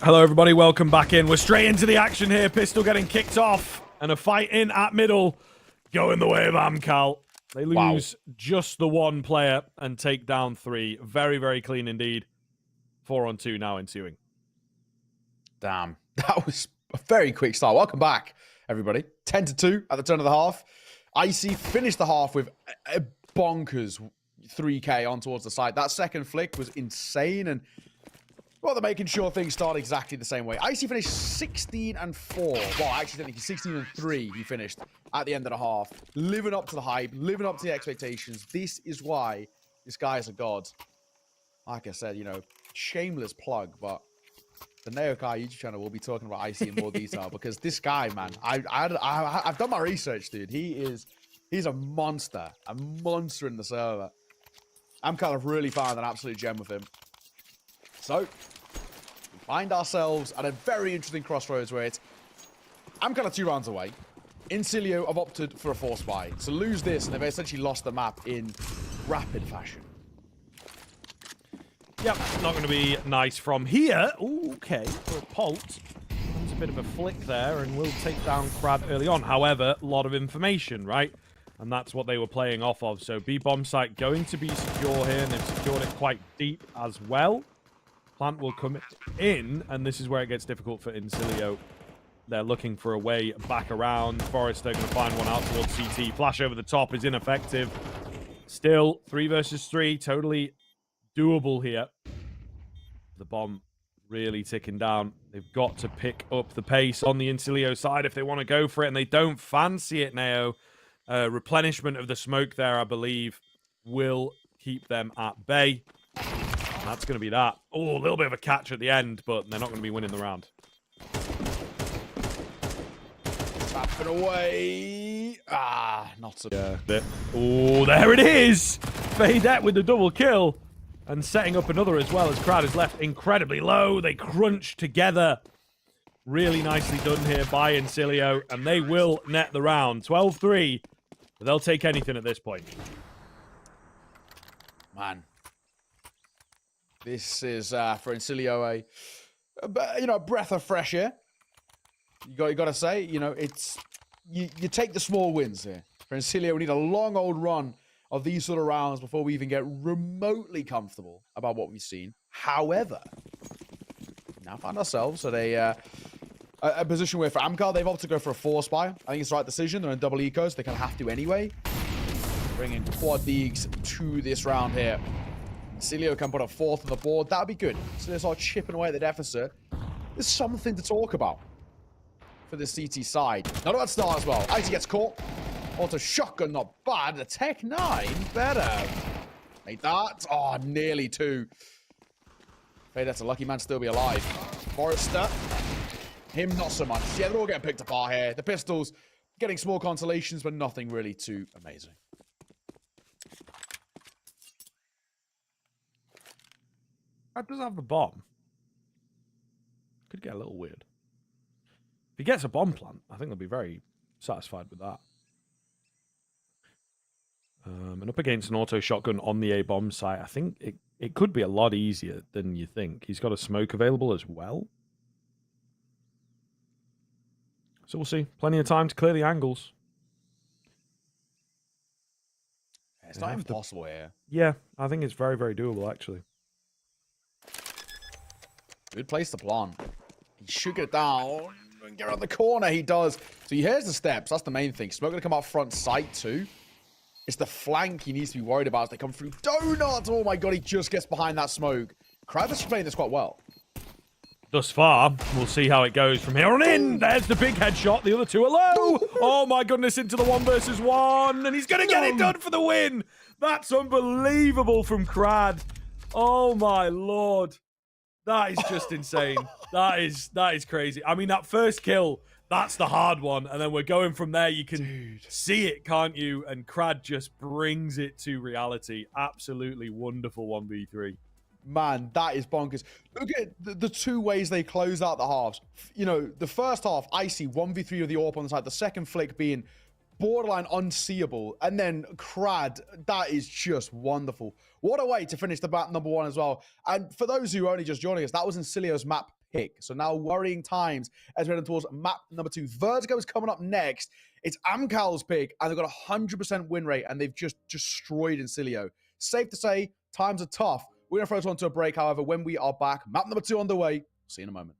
Hello, everybody. Welcome back in. We're straight into the action here. Pistol getting kicked off. And a fight in at middle. Going the way of Amcal. They lose just the one player and take down 3. Very, very clean indeed. 4-on-2 now ensuing. Damn. That was a very quick start. Welcome back, everybody. 10-2 at the turn of the half. Icy finished the half with a bonkers 3K on towards the side. That second flick was insane, and well, they're making sure things start exactly the same way. Icy finished 16-4. Well, actually, technically 16-3 he finished at the end of the half. Living up to the hype, living up to the expectations. This is why this guy is a god. Like I said, you know, shameless plug, but the Neokai YouTube channel will be talking about Icy in more detail because this guy, man, I've done my research, dude. He's a monster in the server. I'm kind of really found an absolute gem with him. So, we find ourselves at a very interesting crossroads where I'm kind of 2 rounds away. Incilio have opted for a force buy. So lose this, and they've essentially lost the map in rapid fashion. Yep, not going to be nice from here. Ooh, okay, for a Pult. There's a bit of a flick there, and we'll take down Crad early on. However, a lot of information, right? And that's what they were playing off of. So B-bomb site going to be secure here, and they've secured it quite deep as well. Plant will come in, and this is where it gets difficult for Incilio. They're looking for a way back around. Forrester going to find one out towards CT. Flash over the top is ineffective. Still, 3 versus 3, totally doable here. The bomb really ticking down. They've got to pick up the pace on the Incilio side if they want to go for it, and they don't fancy it now. Replenishment of the smoke there, I believe, will keep them at bay. That's going to be that. Oh, a little bit of a catch at the end, but they're not going to be winning the round. Tapping away. Ah, not so. Yeah. Oh, there it is. Fadette with the double kill. And setting up another as well as Crowd is left incredibly low. They crunch together. Really nicely done here by Incilio. And they will net the round. 12-3. They'll take anything at this point. Man. This is, for Incilio, a breath of fresh air. You got to say, you know, it's... You take the small wins here. For Incilio, we need a long old run of these sort of rounds before we even get remotely comfortable about what we've seen. However, we now find ourselves at a position where for Amcar, they've opted to go for a force buy. I think it's the right decision. They're in double eco, so they kind of have to anyway. Bringing quad leagues to this round here. Cilio can put a 4th on the board. That would be good. So they start chipping away at the deficit. There's something to talk about for the CT side. Not a bad start as well. Icy gets caught. Also, shotgun, not bad. The Tech 9, better. Made that. Oh, nearly 2. Hey, that's a lucky man to still be alive. Forrester. Him, not so much. Yeah, they're all getting picked apart here. The pistols getting small consolations, but nothing really too amazing. That does have the bomb. Could get a little weird. If he gets a bomb plant, I think they'll be very satisfied with that. And up against an auto shotgun on the A-bomb site, I think it could be a lot easier than you think. He's got a smoke available as well. So we'll see. Plenty of time to clear the angles. It's not impossible here. Yeah, I think it's very, very doable, actually. Good place to plant. He should get down and get around the corner. He does. So he hears the steps. That's the main thing. Smoke going to come out front sight too. It's the flank he needs to be worried about as they come through. Donut! Oh my god, he just gets behind that smoke. Crowder's playing this quite well. Thus far, we'll see how it goes from here on in. There's the big headshot. The other two are low. Oh my goodness, into the 1 versus 1. And he's going to get it done for the win. That's unbelievable from Crad. Oh my lord. That is just insane. That is crazy. I mean, that first kill, that's the hard one. And then we're going from there. You can see it, can't you? And Crad just brings it to reality. Absolutely wonderful 1v3. Man, that is bonkers. Look at the 2 ways they close out the halves. You know, the first half, Icy, 1v3 with the AWP on the side. The second flick being borderline unseeable. And then Crad, that is just wonderful. What a way to finish the map number 1 as well. And for those who are only just joining us, that was Incilio's map pick. So now worrying times as we're heading towards map number 2. Vertigo is coming up next. It's Amcal's pick, and they've got a 100% win rate, and they've just destroyed Incilio. Safe to say, times are tough. We're going to throw this one to a break, however, when we are back. Map number 2 on the way. See you in a moment.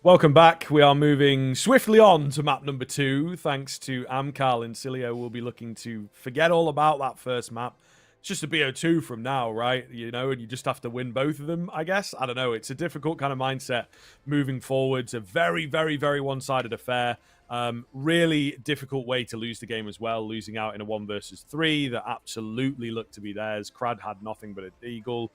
Welcome back. We are moving swiftly on to map number 2. Thanks to Amcal and Cilio, we'll be looking to forget all about that first map. It's just a BO2 from now, right? You know, and you just have to win both of them, I guess. I don't know. It's a difficult kind of mindset moving forward. It's a very, very, very one-sided affair. Really difficult way to lose the game as well, losing out in a 1 versus 3 that absolutely looked to be theirs. Crad had nothing but a deagle.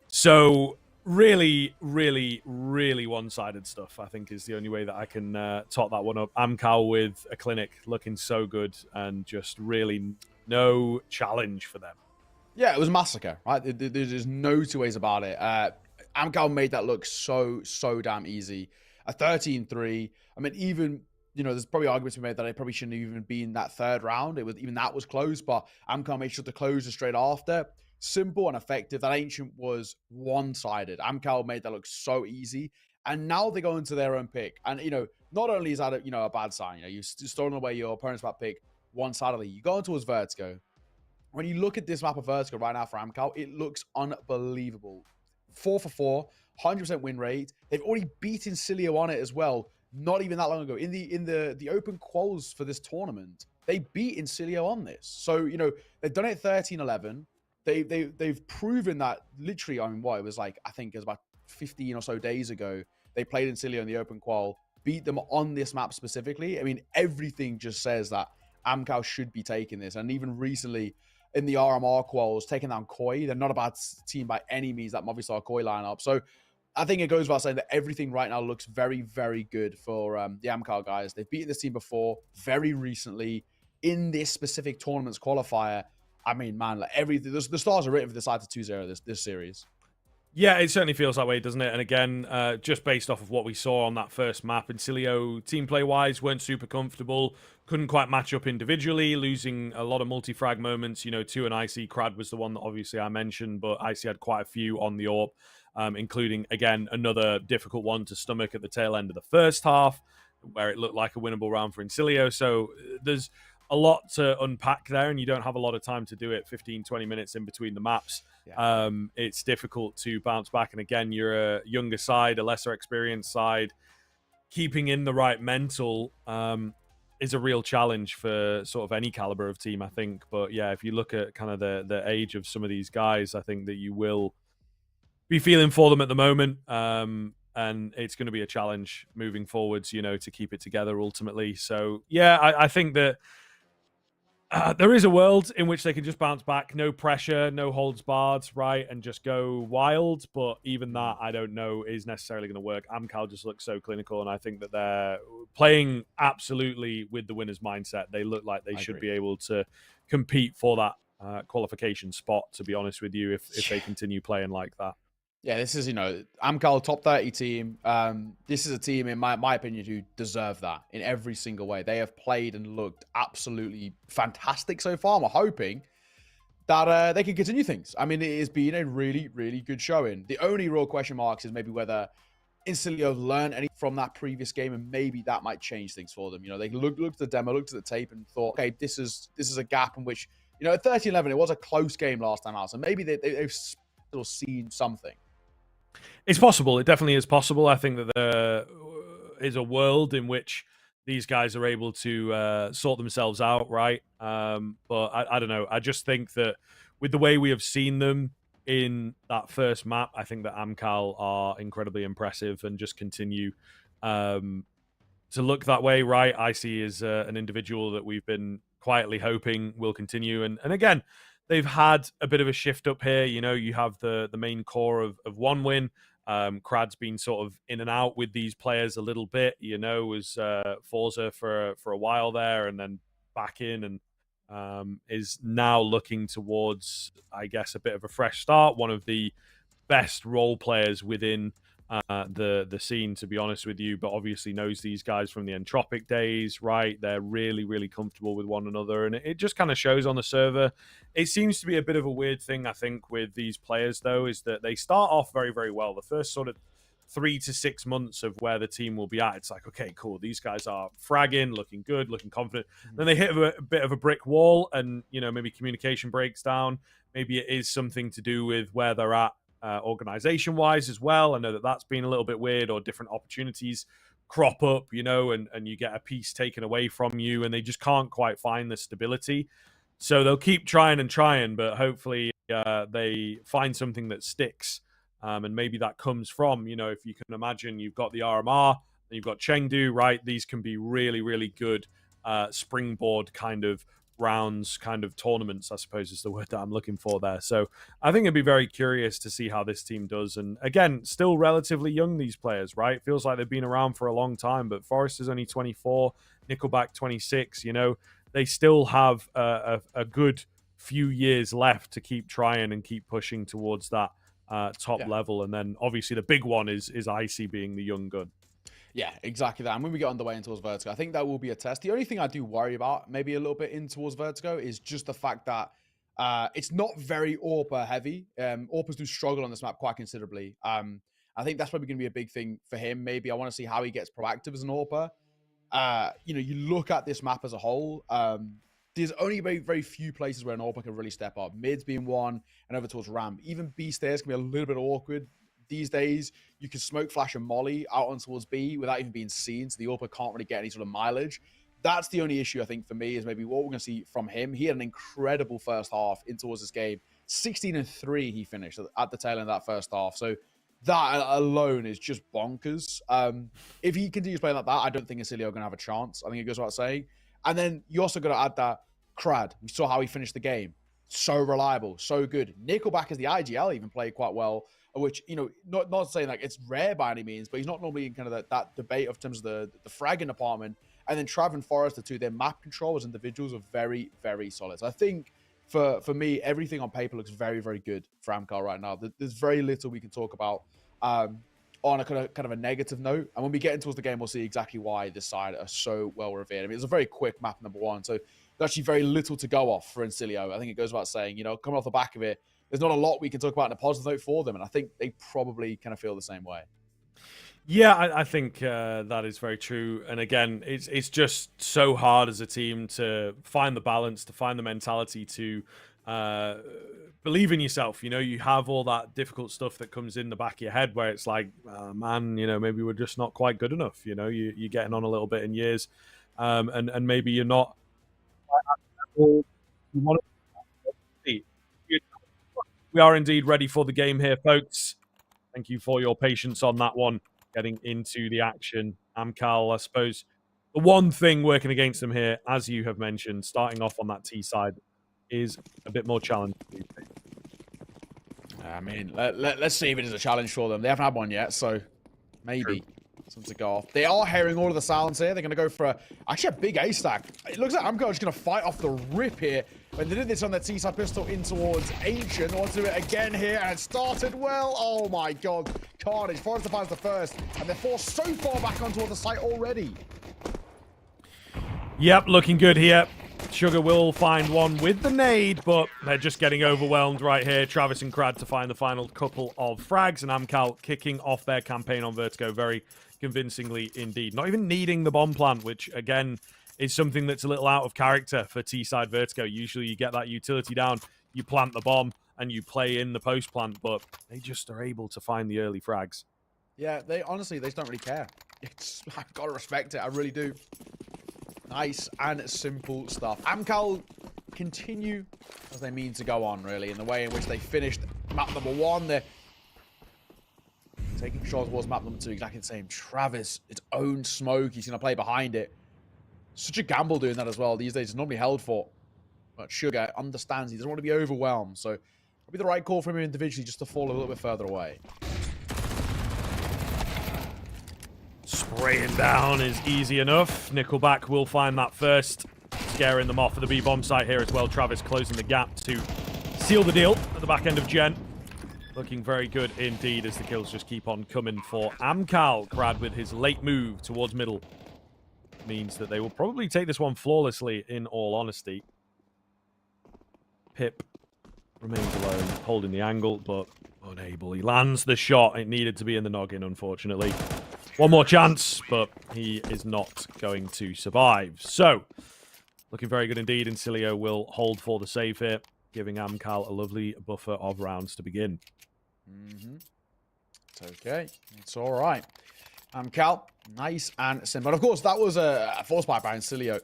So really, really, really one-sided stuff, I think, is the only way that I can top that one up. Amcal with a clinic looking so good and just really no challenge for them. Yeah, it was a massacre, right? There's no two ways about it. Amcal made that look so damn easy. A 13-3. I mean, even, you know, there's probably arguments to be made that it probably shouldn't have even been that third round. Even that was close, but Amcal made sure to close it straight after. Simple and effective. That Ancient was one-sided. Amcal made that look so easy. And now they go into their own pick. And, you know, not only is that, a bad sign, you know, you've stolen away your opponent's map pick one-sidedly. You go into his Vertigo. When you look at this map of Vertigo right now for Amcal, it looks unbelievable. 4 for 4, 100% win rate. They've already beaten Cilio on it as well, not even that long ago. In the open quals for this tournament, they beat Cilio on this. So, you know, they've done it 13-11. They've proven that literally, I mean, what it was like, I think it was about 15 or so days ago, they played Cilio in the open qual, beat them on this map specifically. I mean, everything just says that Amcal should be taking this. And even recently in the RMR quals, taking down Koi, they're not a bad team by any means, that Movistar Koi lineup. So I think it goes without saying that everything right now looks very, very good for the Amcal guys. They've beaten this team before, very recently, in this specific tournament's qualifier. I mean, man, like everything, the stars are written for the side to 2-0 this series. Yeah, it certainly feels that way, doesn't it? And again, just based off of what we saw on that first map, Cilio, team play-wise, weren't super comfortable, couldn't quite match up individually, losing a lot of multi-frag moments. You know, 2 and IC. Crad was the one that obviously I mentioned, but IC had quite a few on the AWP, including, again, another difficult one to stomach at the tail end of the first half, where it looked like a winnable round for Cilio. So there's a lot to unpack there, and you don't have a lot of time to do it 15, 20 minutes in between the maps. Yeah. It's difficult to bounce back. And again, you're a younger side, a lesser experienced side. Keeping in the right mental is a real challenge for sort of any caliber of team, I think. But yeah, if you look at kind of the age of some of these guys, I think that you will be feeling for them at the moment. And it's going to be a challenge moving forwards, you know, to keep it together ultimately. So yeah, I think that there is a world in which they can just bounce back, no pressure, no holds barred, right, and just go wild. But even that, I don't know, is necessarily going to work. Amcal just looks so clinical, and I think that they're playing absolutely with the winner's mindset. They look like they should be able to compete for that qualification spot, to be honest with you, if they continue playing like that. Yeah, this is, you know, Amcal top 30 team. This is a team, in my opinion, who deserve that in every single way. They have played and looked absolutely fantastic so far. I'm hoping that they can continue things. I mean, it has been a really, really good showing. The only real question marks is maybe whether Cilio have learned anything from that previous game, and maybe that might change things for them. You know, they looked at the demo, looked at the tape, and thought, okay, this is a gap in which, you know, at 13-11, it was a close game last time out, so maybe they've still seen something. It's possible. It definitely is possible. I think that there is a world in which these guys are able to sort themselves out, right? But I don't know. I just think that with the way we have seen them in that first map, I think that Amcal are incredibly impressive and just continue to look that way, right? IC is an individual that we've been quietly hoping will continue. And again, they've had a bit of a shift up here. You know, you have the main core of one win. Crad's been sort of in and out with these players a little bit, you know, was Forza for a while there and then back in, and is now looking towards, I guess, a bit of a fresh start. One of the best role players within the scene, to be honest with you, but obviously knows these guys from the Entropic days, right? They're really, really comfortable with one another, and it just kind of shows on the server. It seems to be a bit of a weird thing, I think, with these players, though, is that they start off very, very well. The first sort of 3 to 6 months of where the team will be at, it's like, okay, cool, these guys are fragging, looking good, looking confident. Then they hit a bit of a brick wall, and, you know, maybe communication breaks down. Maybe it is something to do with where they're at organization-wise as well. I know that that's been a little bit weird, or different opportunities crop up, and you get a piece taken away from you, and they just can't quite find the stability. So they'll keep trying, but hopefully they find something that sticks. And maybe that comes from, if you can imagine, you've got the RMR, and you've got Chengdu, right? These can be really, really good springboard kind of rounds, kind of tournaments, I suppose is the word that I'm looking for there. So I think I'd be very curious to see how this team does. And again, still relatively young, these players, right? Feels like they've been around for a long time, but Forrest is only 24, Nickelback 26, they still have a good few years left to keep trying and keep pushing towards that top level. And then obviously the big one is Icy being the young gun. Yeah, exactly that. And when we get on the way in towards Vertigo, I think that will be a test. The only thing I do worry about, maybe a little bit in towards Vertigo, is just the fact that it's not very AWPer heavy. AWPers do struggle on this map quite considerably. I think that's probably going to be a big thing for him. Maybe I want to see how he gets proactive as an AWPer. You look at this map as a whole. There's only very, very few places where an AWPer can really step up. Mids being one, and over towards ramp. Even B stairs can be a little bit awkward. These days, you can smoke, flash, and molly out on towards B without even being seen, so the AWPer can't really get any sort of mileage. That's the only issue, I think, for me, is maybe what we're going to see from him. He had an incredible first half in towards this game. 16-3 he finished at the tail end of that first half. So that alone is just bonkers. If he continues playing like that, I don't think Acilio are going to have a chance. I think it goes without saying. And then you also got to add that Crad. We saw how he finished the game. So reliable, so good. Nickelback as the IGL even played quite well, which, not saying like it's rare by any means, but he's not normally in kind of that debate of terms of the fragging department. And then Trav and Forrester too, their map control as individuals are very, very solid. So I think for me, everything on paper looks very, very good for Amcal right now. There's very little we can talk about on a kind of a negative note. And when we get into the game, we'll see exactly why this side are so well revered. I mean, it's a very quick map, number one. So there's actually very little to go off for Encilio. I think it goes without saying, coming off the back of it, there's not a lot we can talk about in a positive note for them. And I think they probably kind of feel the same way. Yeah, I think that is very true. And again, it's just so hard as a team to find the balance, to find the mentality to believe in yourself. You have all that difficult stuff that comes in the back of your head where it's like, man, maybe we're just not quite good enough. You're getting on a little bit in years, and maybe you're not. You want to see. We are indeed ready for the game here, folks. Thank you for your patience on that one. Getting into the action. Amcal, I suppose, the one thing working against them here, as you have mentioned, starting off on that T side, is a bit more challenging. I mean, let's see if it is a challenge for them. They haven't had one yet, so maybe something to go off. They are hearing all of the sounds here. They're going to go for actually a big A stack. It looks like Amcal is going to fight off the rip here. When they did this on their T-side pistol in towards Ancient, they want to do it again here, and it started well. Oh my god. Carnage. Forrester finds the first, and they're forced so far back onto the site already. Yep, looking good here. Sugar will find one with the nade, but they're just getting overwhelmed right here. Travis and Crad to find the final couple of frags, and Amcal kicking off their campaign on Vertigo very convincingly indeed. Not even needing the bomb plant, which again is something that's a little out of character for T-side Vertigo. Usually you get that utility down, you plant the bomb, and you play in the post plant, but they just are able to find the early frags. Yeah, they honestly, they just don't really care. I've got to respect it, I really do. Nice and simple stuff. Amcal continue as they mean to go on, really, in the way in which they finished map number one. They're taking control towards map number two, exactly the same. Travis, its own smoke, he's going to play behind it. Such a gamble doing that as well. These days, it's normally held for. But Sugar understands he doesn't want to be overwhelmed, so it'll be the right call for him individually just to fall a little bit further away. Spraying down is easy enough. Nickelback will find that first, scaring them off at the B-bomb site here as well. Travis closing the gap to seal the deal at the back end of Gen. Looking very good indeed as the kills just keep on coming for Amcal. Crad with his late move towards middle means that they will probably take this one flawlessly, in all honesty. Pip remains alone, holding the angle, but unable. He lands the shot. It needed to be in the noggin, unfortunately. One more chance, but he is not going to survive. So, looking very good indeed. Encilio will hold for the save here, giving Amcal a lovely buffer of rounds to begin. It's okay. It's all right. Cal, nice and simple. But of course, that was a force pipe by Ancilio.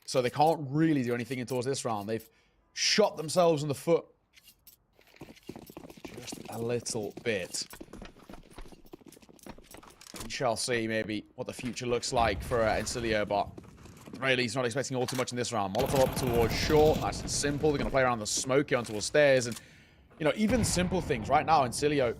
So they can't really do anything towards this round. They've shot themselves in the foot. Just a little bit. We shall see maybe what the future looks like for Ancilio, but really he's not expecting all too much in this round. Molotov up towards short. Nice and simple. They're going to play around the smoke here towards stairs. And, you know, even simple things right now, Ancilio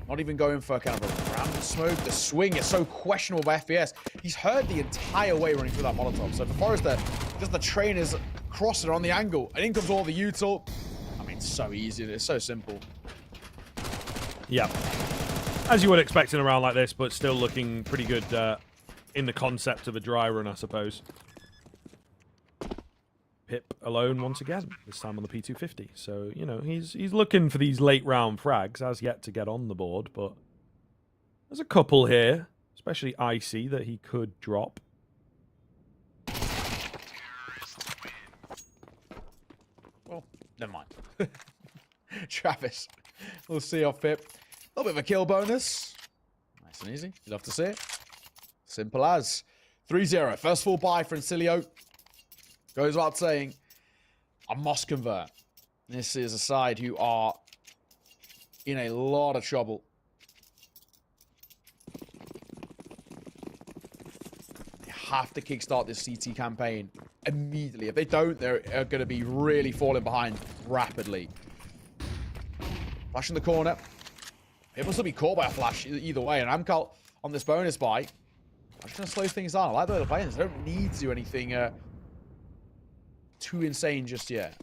not even going for kind of a random smoke. The swing is so questionable by FPS. He's heard the entire way running through that Molotov. So for Forrester, just the train is crossing on the angle. And in comes all the util. I mean, it's so easy. It's so simple. Yeah. As you would expect in a round like this, but still looking pretty good in the concept of a dry run, I suppose. Pip alone once again, this time on the P250. So, you know, he's looking for these late round frags, has yet to get on the board, but there's a couple here, especially Icy, that he could drop. Well, never mind. Travis, we'll see off Pip. A little bit of a kill bonus. Nice and easy. You'd love to see it. Simple as. 3-0. First full buy for Ancilio. Goes without saying, I must convert. This is a side who are in a lot of trouble. They have to kickstart this CT campaign immediately. If they don't, they're going to be really falling behind rapidly. Flash in the corner. It must still be caught by a flash either way. And Amcal on this bonus buy. I'm just going to slow things down. I like the way they're playing this. They don't need to do anything too insane just yet.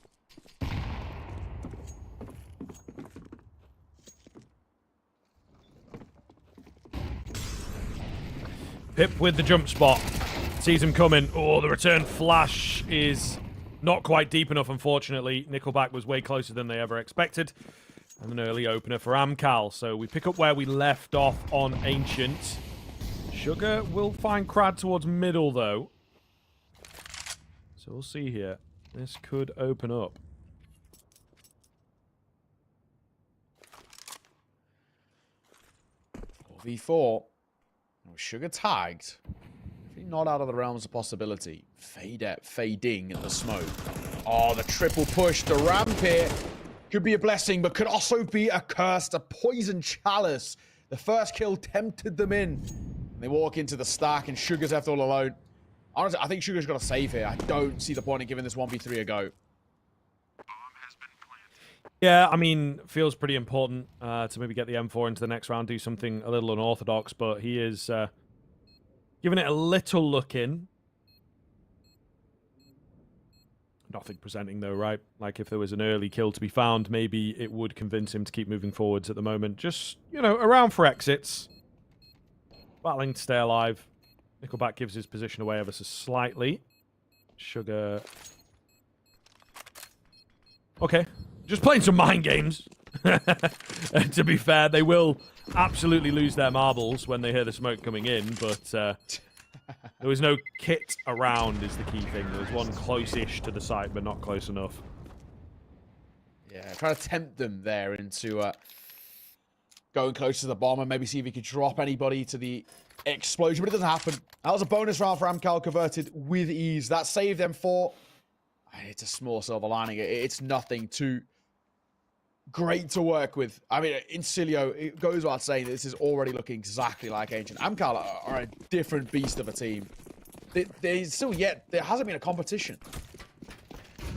Pip with the jump spot. Sees him coming. Oh, the return flash is not quite deep enough, unfortunately. Nickelback was way closer than they ever expected. And an early opener for Amcal. So we pick up where we left off on Ancient. Sugar will find Crad towards middle, though. So we'll see here. This could open up. 4v4. Sugar tagged. Not out of the realms of possibility. Fading at the smoke. Oh, the triple push. The ramp here could be a blessing, but could also be a curse. A poison chalice. The first kill tempted them in. They walk into the stack, and Sugar's left all alone. Honestly, I think Sugar's got to save here. I don't see the point in giving this 1v3 a go. Yeah, I mean, feels pretty important to maybe get the M4 into the next round, do something a little unorthodox, but he is giving it a little look in. Nothing presenting, though, right? Like, if there was an early kill to be found, maybe it would convince him to keep moving forwards at the moment. Just, you know, around for exits. Battling to stay alive. Nickelback gives his position away ever so slightly. Sugar. Okay. Just playing some mind games. To be fair, they will absolutely lose their marbles when they hear the smoke coming in, but there was no kit around is the key thing. There was one close-ish to the site, but not close enough. Yeah, trying to tempt them there into going close to the bomb and maybe see if he could drop anybody to the explosion, but it doesn't happen. That was a bonus round for Amcal, converted with ease. That saved them for... It's a small silver lining. It's nothing too great to work with. I mean, Ancilio, it goes without saying that this is already looking exactly like Ancient. Amcal are a different beast of a team. There's still yet... There hasn't been a competition.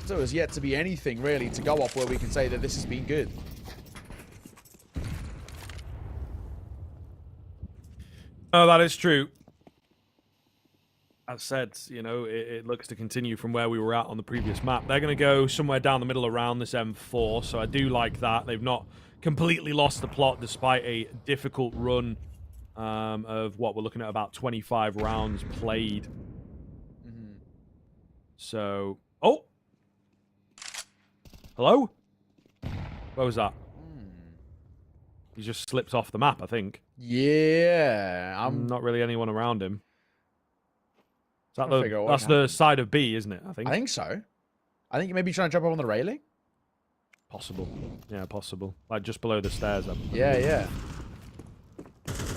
So there's yet to be anything, really, to go off where we can say that this has been good. Oh, that is true. As said, you know, it looks to continue from where we were at on the previous map. They're going to go somewhere down the middle around this M4, so I do like that. They've not completely lost the plot despite a difficult run of what we're looking at about 25 rounds played. So, oh! Hello? Where was that? He just slipped off the map, I think. Yeah, I'm not really anyone around him. Is that that's the side of B, isn't it? I think. I think so. I think maybe trying to jump up on the railing. Possible. Yeah, possible. Like just below the stairs. Yeah, yeah.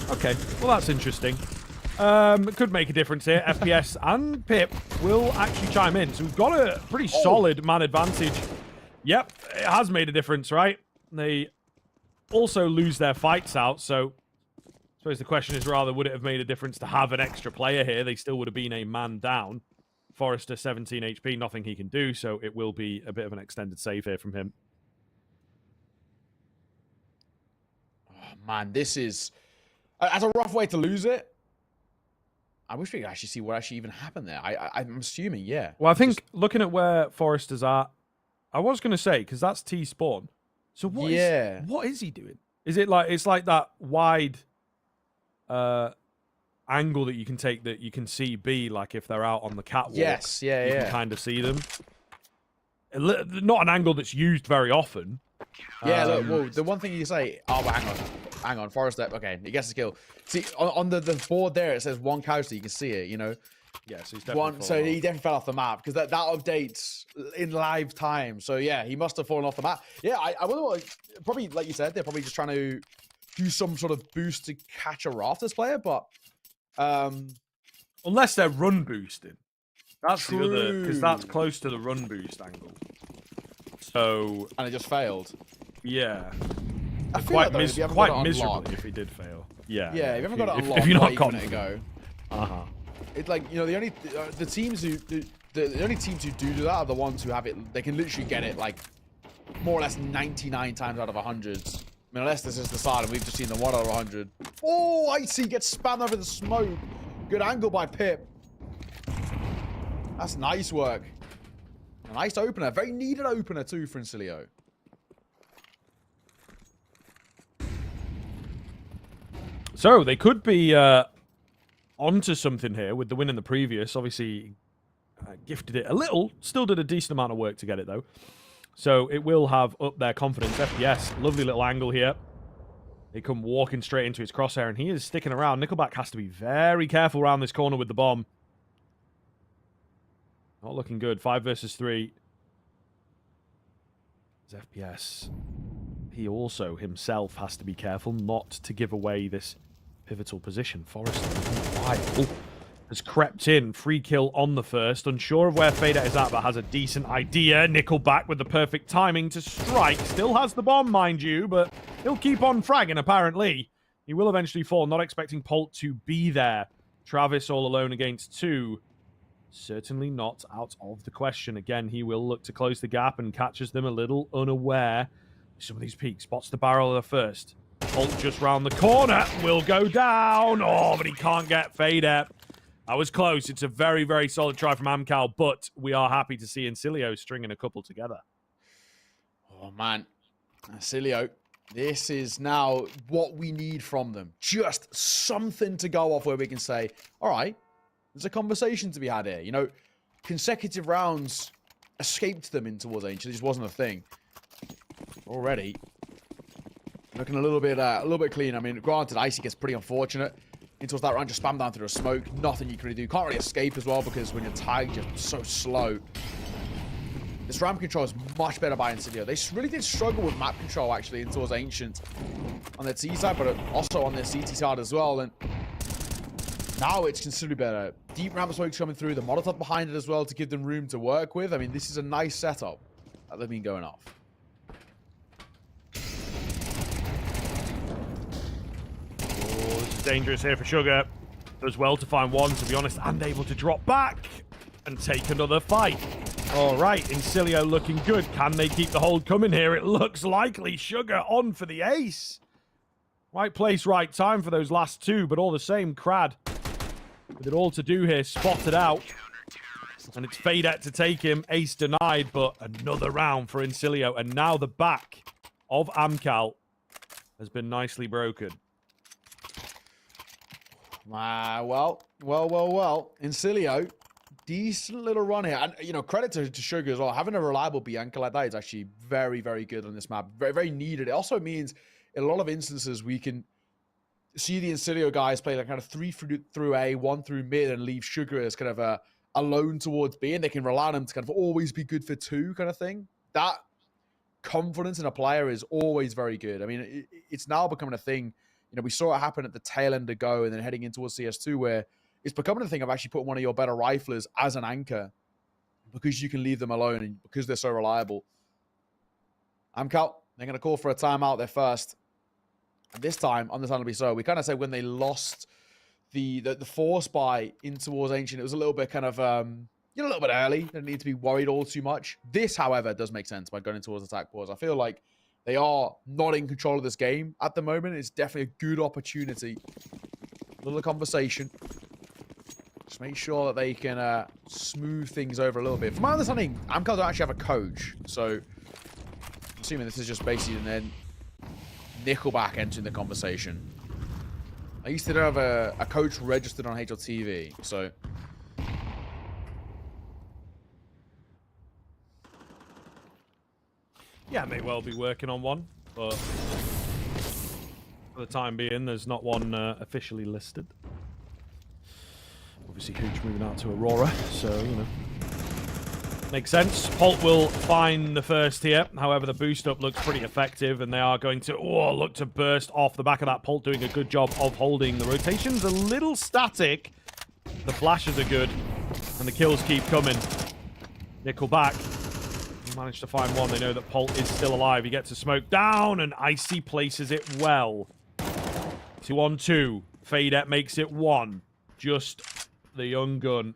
Okay, well that's interesting. Could make a difference here. FPS and Pip will actually chime in. So we've got a pretty solid man advantage. Yep, it has made a difference, right? They also lose their fights out, so I suppose the question is rather, would it have made a difference to have an extra player here? They still would have been a man down. Forrester, 17 HP, nothing he can do, so it will be a bit of an extended save here from him. Oh, man, this is... That's a rough way to lose it. I wish we could actually see what actually even happened there. I'm assuming, yeah. Well, I think looking at where Forrester's at, I was going to say, because that's T-spawn. So what is he doing? Is it like, it's like that wide angle that you can take that you can see B, like if they're out on the catwalk. Yes, yeah, you can kind of see them. Not an angle that's used very often. Yeah, look, well, the one thing you say, oh, well, hang on, Forrester, okay, he gets the kill. See, on the board there, it says one couch, so you can see it, you know? Yeah, so he's definitely he definitely fell off the map, because that updates in live time, so yeah, he must have fallen off the map. Yeah, I wonder what, probably, like you said, they're probably just trying to do some sort of boost to catch a Rafters player, but... unless they're run boosting. That's True. the other, because that's close to the run boost angle. So... And it just failed. Yeah. I feel like, though, if you haven't got Quite it miserably unlocked, if he did fail. Yeah. Yeah, if you haven't got it unlocked, if you're not giving confident. it a go. Uh-huh. It's like, you know, the only teams who do that are the ones who have it. They can literally get it like more or less 99 times out of 100. I mean, unless this is the side and we've just seen the 1 out of 100. Oh, Icy gets spammed over the smoke. Good angle by Pip. That's nice work. A nice opener. Very needed opener too for Incilio. So they could be onto something here with the win in the previous. Obviously, gifted it a little. Still did a decent amount of work to get it, though. So it will have up their confidence. FPS, lovely little angle here. They come walking straight into his crosshair, and he is sticking around. Nickelback has to be very careful around this corner with the bomb. Not looking good. 5 versus 3. His FPS. He also himself has to be careful not to give away this pivotal position. Forrester has crept in. Free kill on the first. Unsure of where Fader is at, but has a decent idea. Nickelback with the perfect timing to strike. Still has the bomb, mind you, but he'll keep on fragging, apparently. He will eventually fall, not expecting Polt to be there. Travis all alone against 2. Certainly not out of the question. Again, he will look to close the gap and catches them a little unaware. Some of these peaks. Spots the barrel of the first. Polt just round the corner. Will go down. Oh, but he can't get Fader. I was close. It's a very, very solid try from Amcal, but we are happy to see Incilio stringing a couple together. Oh, man. Incilio, this is now what we need from them. Just something to go off where we can say, all right, there's a conversation to be had here. You know, consecutive rounds escaped them in towards Ancient. It just wasn't a thing. Already looking a little bit clean. I mean, granted, Icy gets pretty unfortunate. Into that round, just spam down through the smoke. Nothing you can really do. Can't really escape as well because when you're tagged, you're so slow. This ramp control is much better by Incilio. They really did struggle with map control actually in towards Ancient on their T side, but also on their CT side as well. And now it's considerably better. Deep ramp smokes coming through. The Molotov behind it as well to give them room to work with. I mean, this is a nice setup that they've been going off. Dangerous here for Sugar. Does well to find one, to be honest, and able to drop back and take another fight. All right, Incilio looking good. Can they keep the hold coming here? It looks likely. Sugar on for the ace. Right place, right time for those last 2, but all the same, Crad with it all to do here, spotted out. And it's Fadet to take him. Ace denied, but another round for Incilio. And now the back of Amcal has been nicely broken. Well. Incilio, decent little run here. And, you know, credit to Sugar as well. Having a reliable Bianca like that is actually very, very good on this map. Very, very needed. It also means in a lot of instances we can see the Incilio guys play like kind of 3 through A, 1 through mid, and leave Sugar as kind of alone towards B, and they can rely on him to kind of always be good for 2 kind of thing. That confidence in a player is always very good. I mean, it's now becoming a thing. You know, we saw it happen at the tail end of Go and then heading into CS2 where it's becoming a thing of actually putting one of your better riflers as an anchor because you can leave them alone and because they're so reliable. Amcal, they're going to call for a timeout there first. And this time, understandably so, we kind of said when they lost the force buy in towards Ancient, it was a little bit kind of, a little bit early. Didn't need to be worried all too much. This, however, does make sense by going towards attack pause. I feel like they are not in control of this game at the moment. It's definitely a good opportunity. A little conversation. Just make sure that they can smooth things over a little bit. From my understanding, Amcal don't actually have a coach. So, I'm assuming this is just basically then Nickelback entering the conversation. I used to have a coach registered on HLTV, so... Yeah, may well be working on one, but for the time being, there's not one officially listed. Obviously, Hooch moving out to Aurora, so, you know. Makes sense. Polt will find the first here. However, the boost up looks pretty effective, and they are going to look to burst off the back of that. Polt doing a good job of holding. The rotation's a little static. The flashes are good, and the kills keep coming. Nickelback managed to find one. They know that Polt is still alive. He gets a smoke down, and Icy places it well. 2-on-2. Fadette makes it 1. Just the young gun.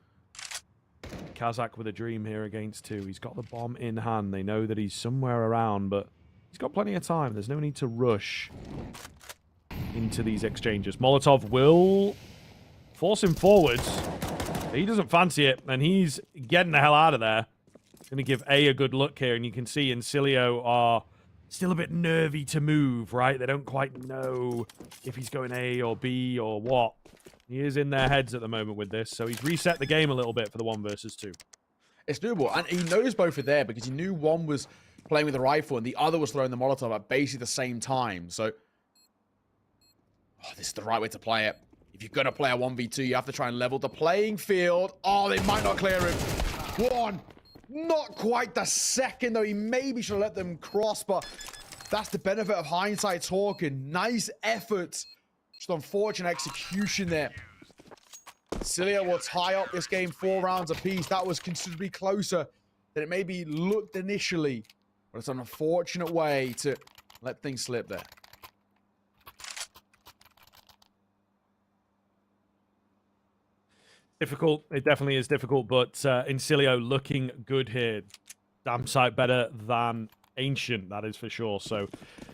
Kazakh with a dream here against 2. He's got the bomb in hand. They know that he's somewhere around, but he's got plenty of time. There's no need to rush into these exchanges. Molotov will force him forwards. He doesn't fancy it, and he's getting the hell out of there. Going to give A good look here, and you can see Incilio are still a bit nervy to move, right? They don't quite know if he's going A or B or what. He is in their heads at the moment with this, so he's reset the game a little bit for the 1 versus 2. It's doable, and he knows both are there because he knew one was playing with the rifle and the other was throwing the Molotov at basically the same time. So, this is the right way to play it. If you're going to play a 1v2, you have to try and level the playing field. Oh, they might not clear him. 1. Not quite the second, though. He maybe should have let them cross, but that's the benefit of hindsight talking. Nice effort. Just unfortunate execution there. Cilia will tie up this game 4 rounds apiece. That was considerably closer than it maybe looked initially. But it's an unfortunate way to let things slip there. Difficult. It definitely is difficult, but Incilio looking good here. Damn sight better than Ancient, that is for sure. So,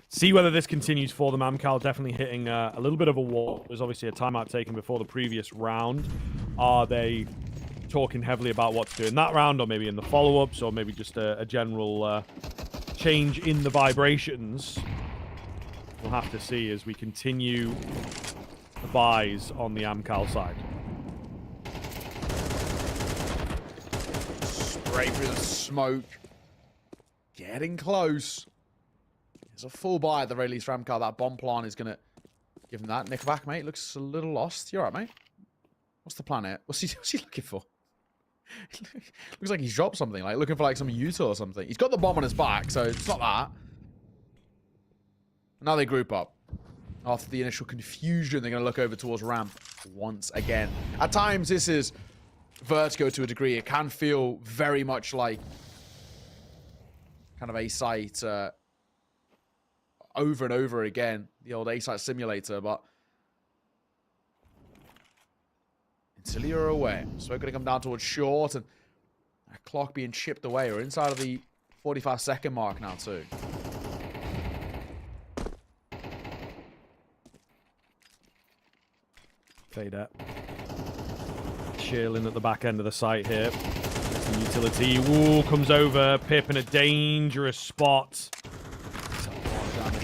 see whether this continues for them. Amcal definitely hitting a little bit of a wall. There's obviously a timeout taken before the previous round. Are they talking heavily about what to do in that round, or maybe in the follow-ups, or maybe just a general change in the vibrations? We'll have to see as we continue the buys on the Amcal side. Spray through the smoke. Getting close. There's a full buy at the very least for Amcal. That bomb plant is going to give him that. Nickelback, mate, looks a little lost. You all right, mate? What's the plan here? What's he looking for? Looks like he's dropped something, like looking for like some util or something. He's got the bomb on his back, so it's not that. Now they group up. After the initial confusion, they're going to look over towards ramp once again. At times, this is vertigo to a degree. It can feel very much like kind of a site over and over again, the old A-site simulator, but Cilia are away. So we're going to come down towards short, and that clock being chipped away. We're inside of the 45-second mark now, too. Fadette. Chilling at the back end of the site here. The utility. Ooh, comes over. Pip in a dangerous spot.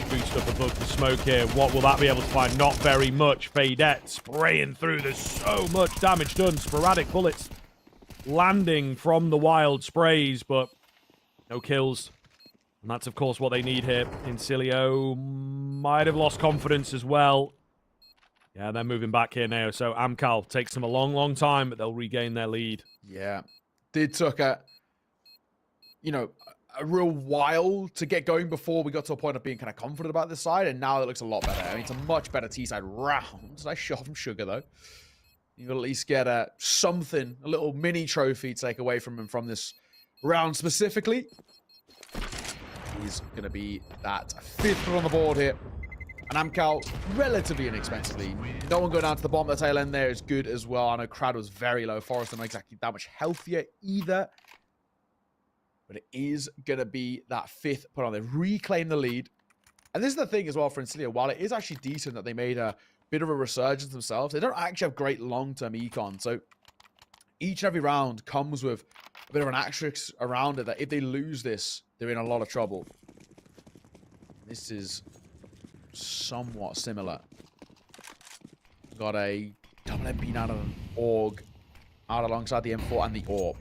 Boost up above the smoke here. What will that be able to find? Not very much. Fadette spraying through. There's so much damage done. Sporadic bullets landing from the wild sprays, but no kills. And that's, of course, what they need here. Incilio might have lost confidence as well. Yeah, they're moving back here now. So Amcal takes them a long, long time, but they'll regain their lead. Yeah. Did took a, a real while to get going before we got to a point of being kind of confident about this side, and now it looks a lot better. I mean, it's a much better T-side round. Nice shot from Sugar, though. You'll at least get something, a little mini trophy to take away from him from this round specifically. He's going to be that 5th put on the board here. And Amcal, relatively inexpensively. No one going down to the bottom of the tail end there is good as well. I know crowd was very low. Forrester not exactly that much healthier either. But it is going to be that 5th put on. They reclaim the lead. And this is the thing as well for Incilio. While it is actually decent that they made a bit of a resurgence themselves, they don't actually have great long-term econ. So each and every round comes with a bit of an asterisk around it that if they lose this, they're in a lot of trouble. This is somewhat similar. Got a double MP out of an AUG out alongside the M4 and the AWP.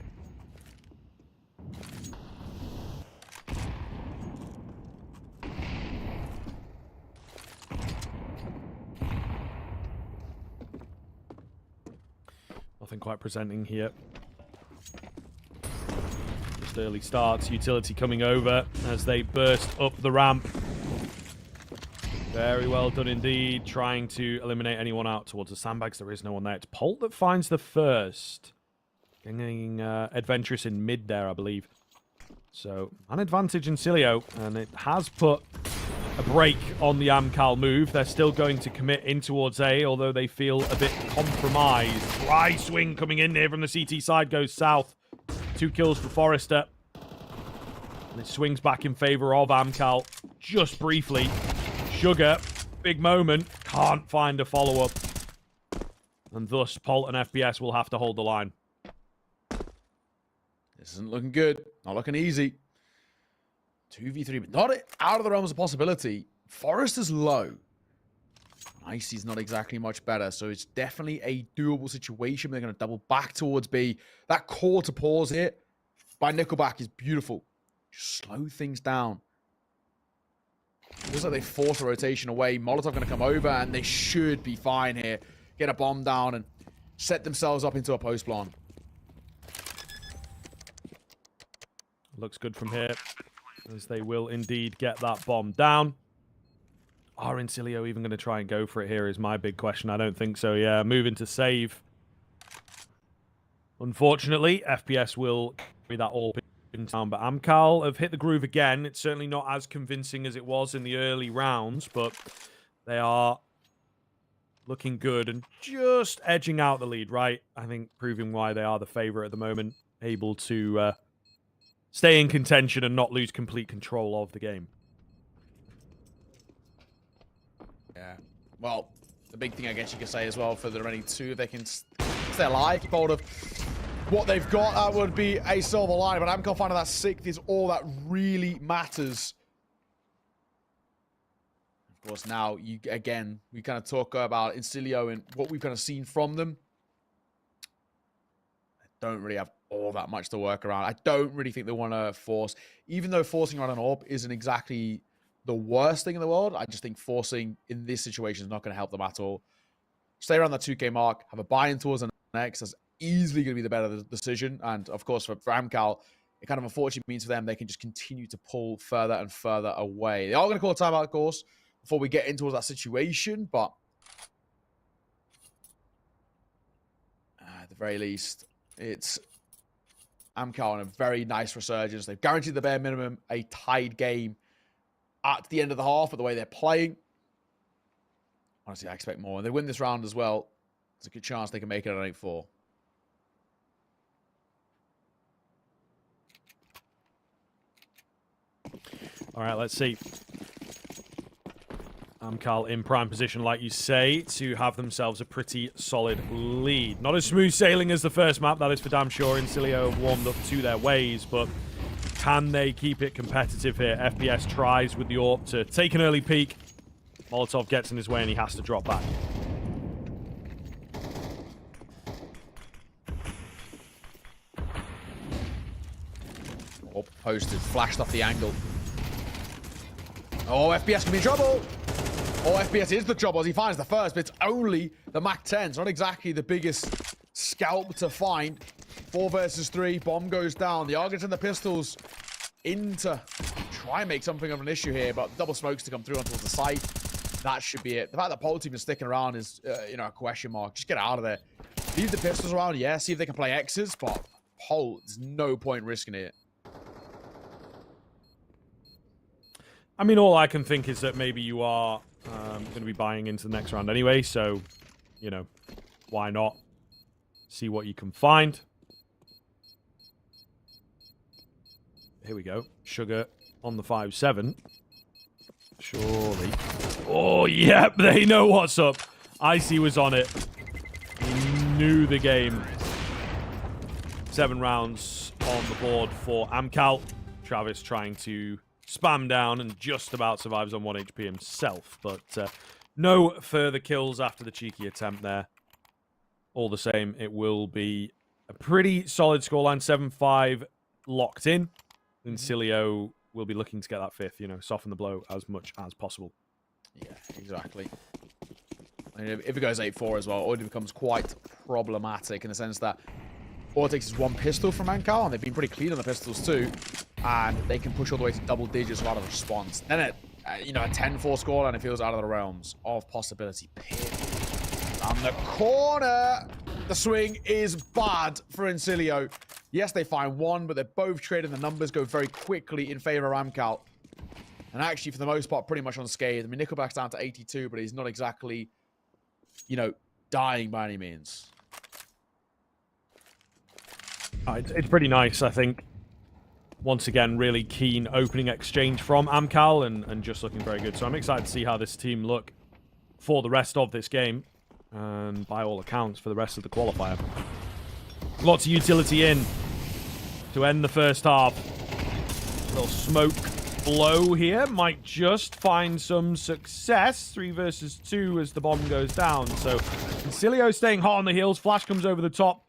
Nothing quite presenting here. Just early starts. Utility coming over as they burst up the ramp. Very well done indeed. Trying to eliminate anyone out towards the sandbags. There is no one there. It's Polt that finds the first. Getting adventurous in mid there, I believe. So, an advantage in Cilio. And it has put a break on the Amcal move. They're still going to commit in towards A, although they feel a bit compromised. Dry swing coming in here from the CT side. Goes south. 2 kills for Forrester. And it swings back in favor of Amcal. Just briefly. Sugar, big moment, can't find a follow-up. And thus, Polt and FPS will have to hold the line. This isn't looking good. Not looking easy. 2v3, but not out of the realms of possibility. Forrester's low. Icy's not exactly much better, so it's definitely a doable situation. They're going to double back towards B. That call to pause here by Nickelback is beautiful. Just slow things down. Looks like they force a rotation away. Molotov going to come over, and they should be fine here. Get a bomb down and set themselves up into a post blonde. Looks good from here, as they will indeed get that bomb down. Are Incilio even going to try and go for it here is my big question. I don't think so, yeah. Moving to save. Unfortunately, FPS will carry that all in town, but Amcal have hit the groove again. It's certainly not as convincing as it was in the early rounds, but they are looking good and just edging out the lead, right? I think proving why they are the favorite at the moment, able to stay in contention and not lose complete control of the game. Yeah. Well, the big thing I guess you could say as well for the remaining 2, if they can stay alive, keep hold of what they've got, that would be a silver line. But Amcal finding that 6th is all that really matters. Of course, now, we kind of talk about Incilio and what we've kind of seen from them. I don't really have all that much to work around. I don't really think they want to force, even though forcing around an AWP isn't exactly the worst thing in the world. I just think forcing in this situation is not going to help them at all. Stay around that 2K mark, have a buy-in towards the next. That's easily going to be the better decision. And of course, for Amcal, it kind of unfortunately means for them they can just continue to pull further and further away. They are going to call a timeout, of course, before we get into that situation. But at the very least, it's Amcal on a very nice resurgence. They've guaranteed the bare minimum a tied game at the end of the half, but the way they're playing, honestly, I expect more. And they win this round as well. There's a good chance they can make it an 8-4. All right, let's see. Amcal in prime position, like you say, to have themselves a pretty solid lead. Not as smooth sailing as the first map, that is for damn sure. Incilio have warmed up to their ways, but can they keep it competitive here? FPS tries with the AWP to take an early peek. Molotov gets in his way and he has to drop back. AWP posted, flashed off the angle. Oh, FPS can be in trouble. Oh, FPS is the trouble as he finds the first, but it's only the MAC-10. It's not exactly the biggest scalp to find. 4 versus 3. Bomb goes down. The Argents and the pistols into try and make something of an issue here, but double smokes to come through on towards the site. That should be it. The fact that Pole team is sticking around is, you know, a question mark. Just get out of there. Leave the pistols around, yeah. See if they can play X's, but Pole, there's no point risking it. I mean, all I can think is that maybe you are going to be buying into the next round anyway, so, you know, why not? See what you can find. Here we go. Sugar on the 5-7. Surely. Oh, yep, they know what's up. Icy was on it. He knew the game. 7 rounds on the board for Amcal. Travis trying to spam down and just about survives on 1 HP himself, but no further kills after the cheeky attempt there. All the same, it will be a pretty solid scoreline, 7-5 locked in. And Cilio will be looking to get that 5th, you know, soften the blow as much as possible. Yeah, exactly. And if it goes 8-4 as well, it already becomes quite problematic in the sense that all it takes is 1 pistol from Amcal, and they've been pretty clean on the pistols too. And they can push all the way to double digits without a response. Then it, you know, a 10-4 score, and it feels out of the realms of possibility. Down the corner. The swing is bad for Incilio. Yes, they find 1, but they're both trading. The numbers go very quickly in favor of Amcal. And actually, for the most part, pretty much unscathed. I mean, Nickelback's down to 82, but he's not exactly, you know, dying by any means. It's pretty nice, I think. Once again, really keen opening exchange from Amcal and just looking very good. So I'm excited to see how this team look for the rest of this game. And by all accounts, for the rest of the qualifier. Lots of utility in to end the first half. Little smoke blow here. Might just find some success. 3 versus 2 as the bomb goes down. So Cilio staying hot on the heels. Flash comes over the top.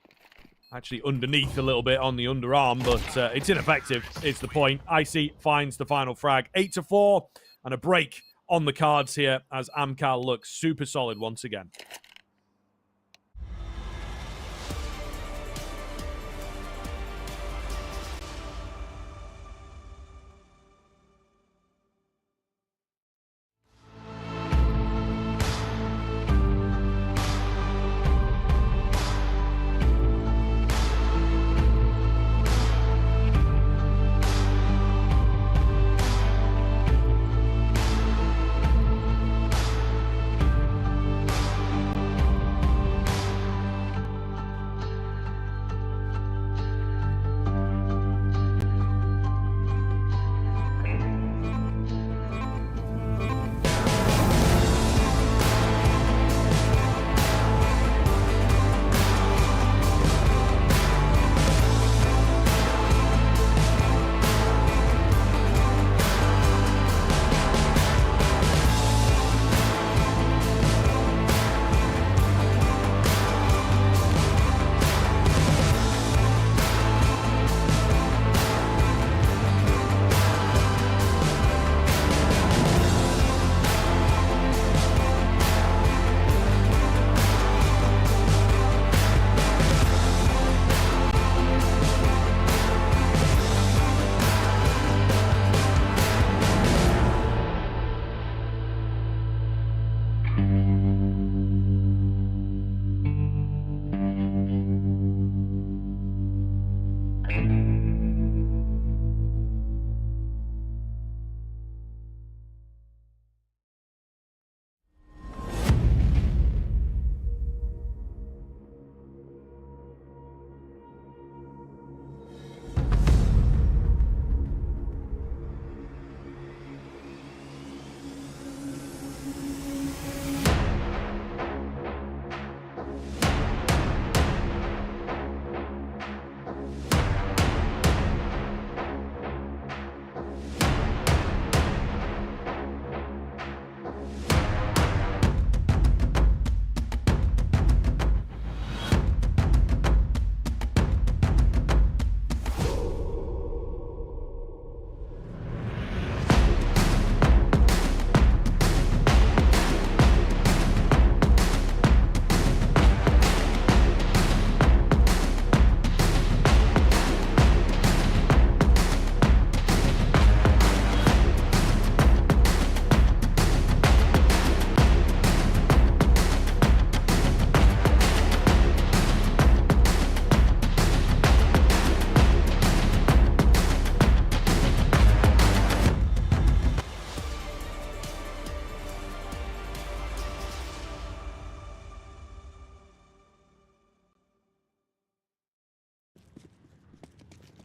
Actually underneath a little bit on the underarm, but it's ineffective, is the point. Icy finds the final frag. 8-4, and a break on the cards here as Amcal looks super solid once again.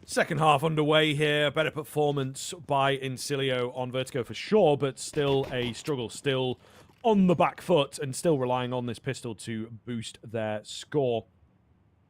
Second half underway here. Better performance by Incilio on Vertigo for sure, but still a struggle. Still on the back foot and still relying on this pistol to boost their score.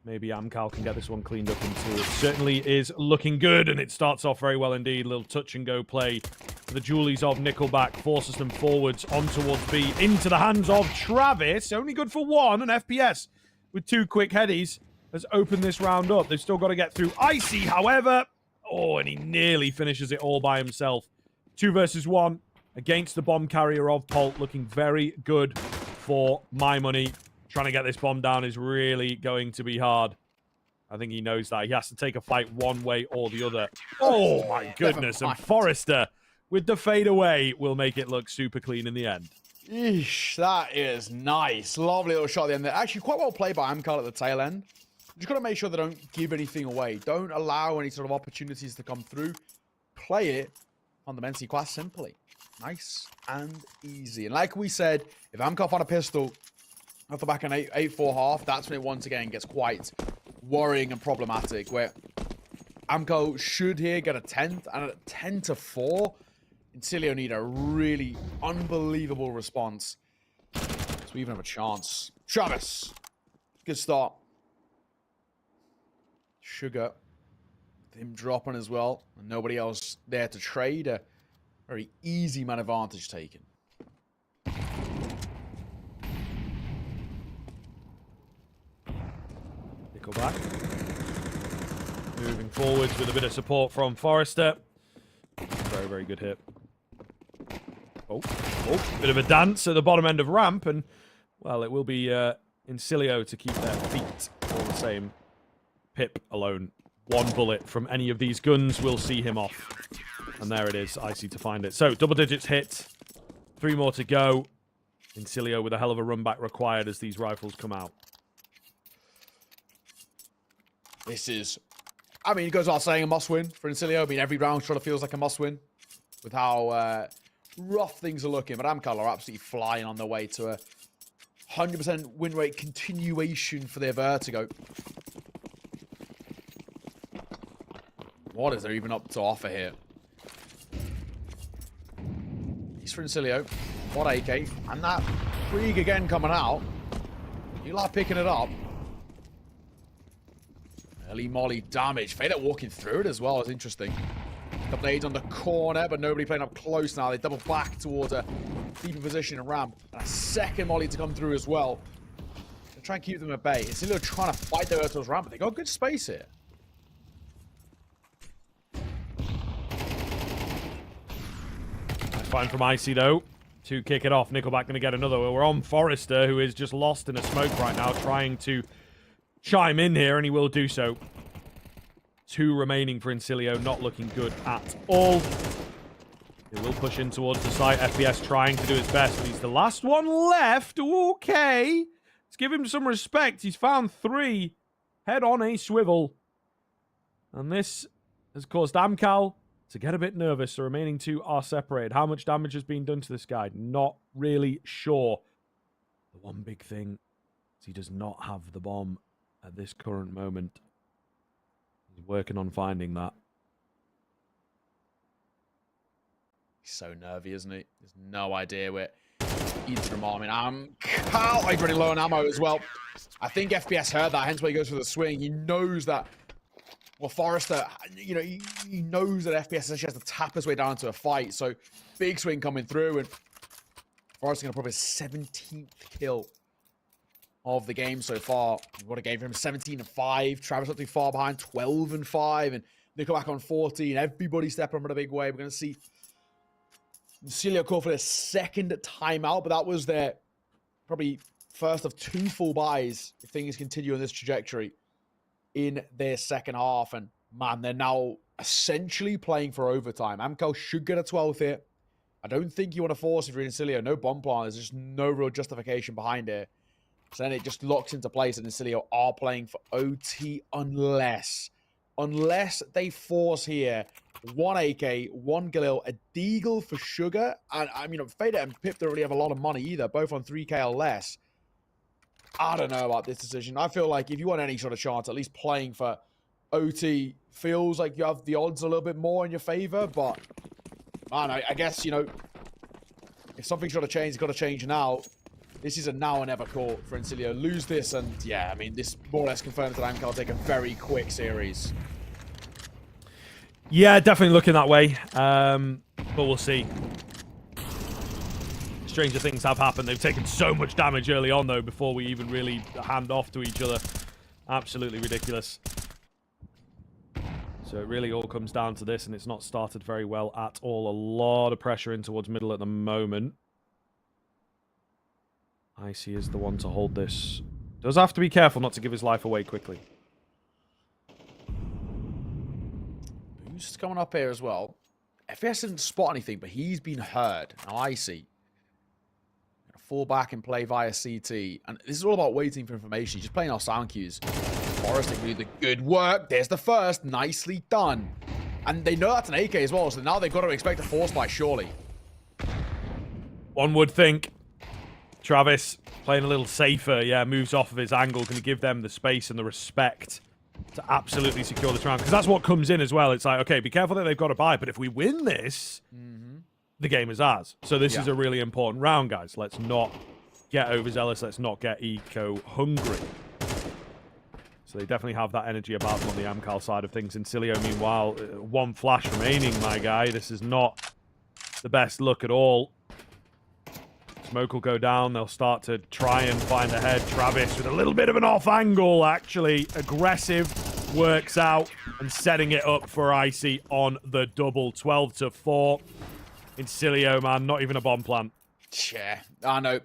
Maybe Amcal can get this one cleaned up into it. Certainly is looking good, and it starts off very well indeed. Little touch and go play for the Julies of Nickelback. Forces them forwards on towards B. Into the hands of Travis. Only good for one, and FPS with 2 quick headies has opened this round up. They've still got to get through Icy, however. Oh, and he nearly finishes it all by himself. 2 versus 1 against the bomb carrier of Polt. Looking very good for my money. Trying to get this bomb down is really going to be hard. I think he knows that. He has to take a fight one way or the other. Oh, my goodness. And Forrester, with the fadeaway, will make it look super clean in the end. Eesh, that is nice. Lovely little shot at the end there. Actually, quite well played by Amcal at the tail end. Just got to make sure they don't give anything away. Don't allow any sort of opportunities to come through. Play it fundamentally quite simply. Nice and easy. And like we said, if Amcal find a pistol off the back of an 8-4 half, that's when it once again gets quite worrying and problematic, where Amcal should here get a 10th, and at 10-4, Incilio need a really unbelievable response to even have a chance. Travis, good start. Sugar, him dropping as well, and nobody else there to trade. A very easy man advantage taken. Back. Moving forwards with a bit of support from Forrester. Very, very good hit. Oh, bit of a dance at the bottom end of ramp, and, well, it will be Incilio to keep their feet all the same. Pip alone. 1 bullet from any of these guns will see him off. And there it is. Icy to find it. So, double digits hit. 3 more to go. Incilio with a hell of a run back required as these rifles come out. This is, I mean, it goes without saying, a must-win for Incilio. I mean, every round sort of feels like a must-win with how rough things are looking. But Amcal are absolutely flying on their way to a 100% win rate continuation for their Vertigo. What is there even up to offer here? He's for Incilio. What AK? And that Krieg again coming out. You like picking it up. Early molly damage. Fader walking through it as well is interesting. A couple of aids on the corner, but nobody playing up close now. They double back towards a deeper position and ramp. And a second molly to come through as well. They're trying to keep them at bay. It's still trying to fight their way towards ramp, but they got good space here. Fine from Icy, though, to kick it off. Nickelback going to get another. We're on Forrester, who is just lost in a smoke right now, trying to chime in here, and he will do so. 2 remaining for Incilio, not looking good at all. He will push in towards the site. FPS trying to do his best, but he's the last one left. Okay. Let's give him some respect. He's found 3. Head on a swivel. And this has caused Amcal to get a bit nervous. The remaining 2 are separated. How much damage has been done to this guy? Not really sure. The one big thing is he does not have the bomb at this current moment. He's working on finding that. He's so nervy, isn't he? There's no idea where he's from arm. Amcal, he's running low on ammo as well. I think FPS heard that, hence why he goes for the swing. He knows that. Well, Forrester, you know, he knows that FPS actually has to tap his way down to a fight. So, big swing coming through, and Forrester going to probably 17th kill of the game so far. What a game for him. 17-5. Travis not too far behind. 12-5. And Nickelback on 14. Everybody stepping up in a big way. We're going to see Incilio call for their 2nd timeout, but that was their probably first of 2 full buys if things continue on this trajectory in their second half. And man, they're now essentially playing for overtime. Amcal should get a 12th here. I don't think you want to force if you're in Incilio. No bomb plan. There's just no real justification behind it. So then it just locks into place, and Incilio are playing for OT unless they force here 1 AK, 1 Galil, a Deagle for Sugar. And I mean, Fader and Pip don't really have a lot of money either, both on 3K or less. I don't know about this decision. I feel like if you want any sort of chance, at least playing for OT feels like you have the odds a little bit more in your favor, but man, I guess, you know, if something's got to change, it's got to change now. This is a now or never call for Incilio. Lose this, and yeah, I mean, this more or less confirms that Amcal take a very quick series. Yeah, definitely looking that way. But we'll see. Stranger things have happened. They've taken so much damage early on, though, before we even really hand off to each other. Absolutely ridiculous. So it really all comes down to this, and it's not started very well at all. A lot of pressure in towards middle at the moment. Icy is the one to hold this. Does have to be careful not to give his life away quickly. Boost coming up here as well. FPS didn't spot anything, but he's been heard. Now Icy gonna fall back and play via CT. And this is all about waiting for information. He's just playing our sound cues. Forrest, they do the good work. There's the first. Nicely done. And they know that's an AK as well, so now they've got to expect a force fight, surely. One would think. Travis playing a little safer. Yeah, moves off of his angle. Going to give them the space and the respect to absolutely secure this round. Because that's what comes in as well. It's like, okay, be careful that they've got to buy. But if we win this, the game is ours. So this is a really important round, guys. Let's not get overzealous. Let's not get eco-hungry. So they definitely have that energy about them on the Amcal side of things. And Cilio, meanwhile, one flash remaining, my guy. This is not the best look at all. Smoke will go down. They'll start to try and find the head. Travis with a little bit of an off angle, actually. Aggressive. Works out. And setting it up for Icy on the double. 12-4. Incilio, man. Not even a bomb plant. Yeah, I know.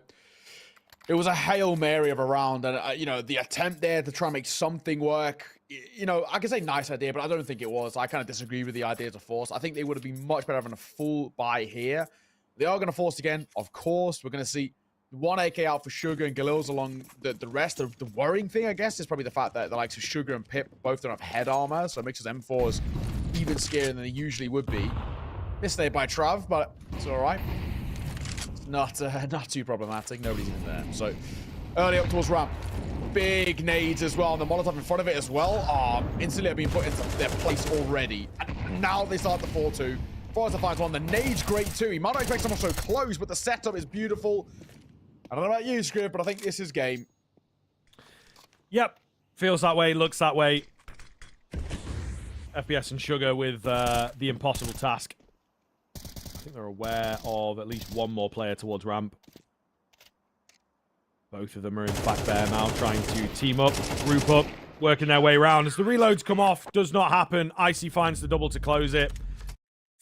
It was a Hail Mary of a round, and, you know, the attempt there to try and make something work, you know, I can say nice idea, but I don't think it was. I kind of disagree with the idea of force. I think they would have been much better having a full buy here. They are going to force again, of course. We're going to see one AK out for Sugar and Galil's along the rest. The worrying thing, I guess, is probably the fact that the likes of Sugar and Pip both don't have head armor, so it makes his M4s even scarier than they usually would be. Missed there by Trav, but it's all right. Not too problematic. Nobody's in there. So early up towards ramp. Big nades as well. And the Molotov in front of it as well. Instantly have been put into their place already. And now they start the 4-2. Forrester finds one. The nade's great too. He might not expect someone so close, but the setup is beautiful. I don't know about you, Scrib, but I think this is game. Yep. Feels that way. Looks that way. FPS and Sugar with the impossible task. I think they're aware of at least one more player towards ramp. Both of them are in fact there now, trying to team up, group up, working their way around. As the reloads come off, does not happen. Icy finds the double to close it.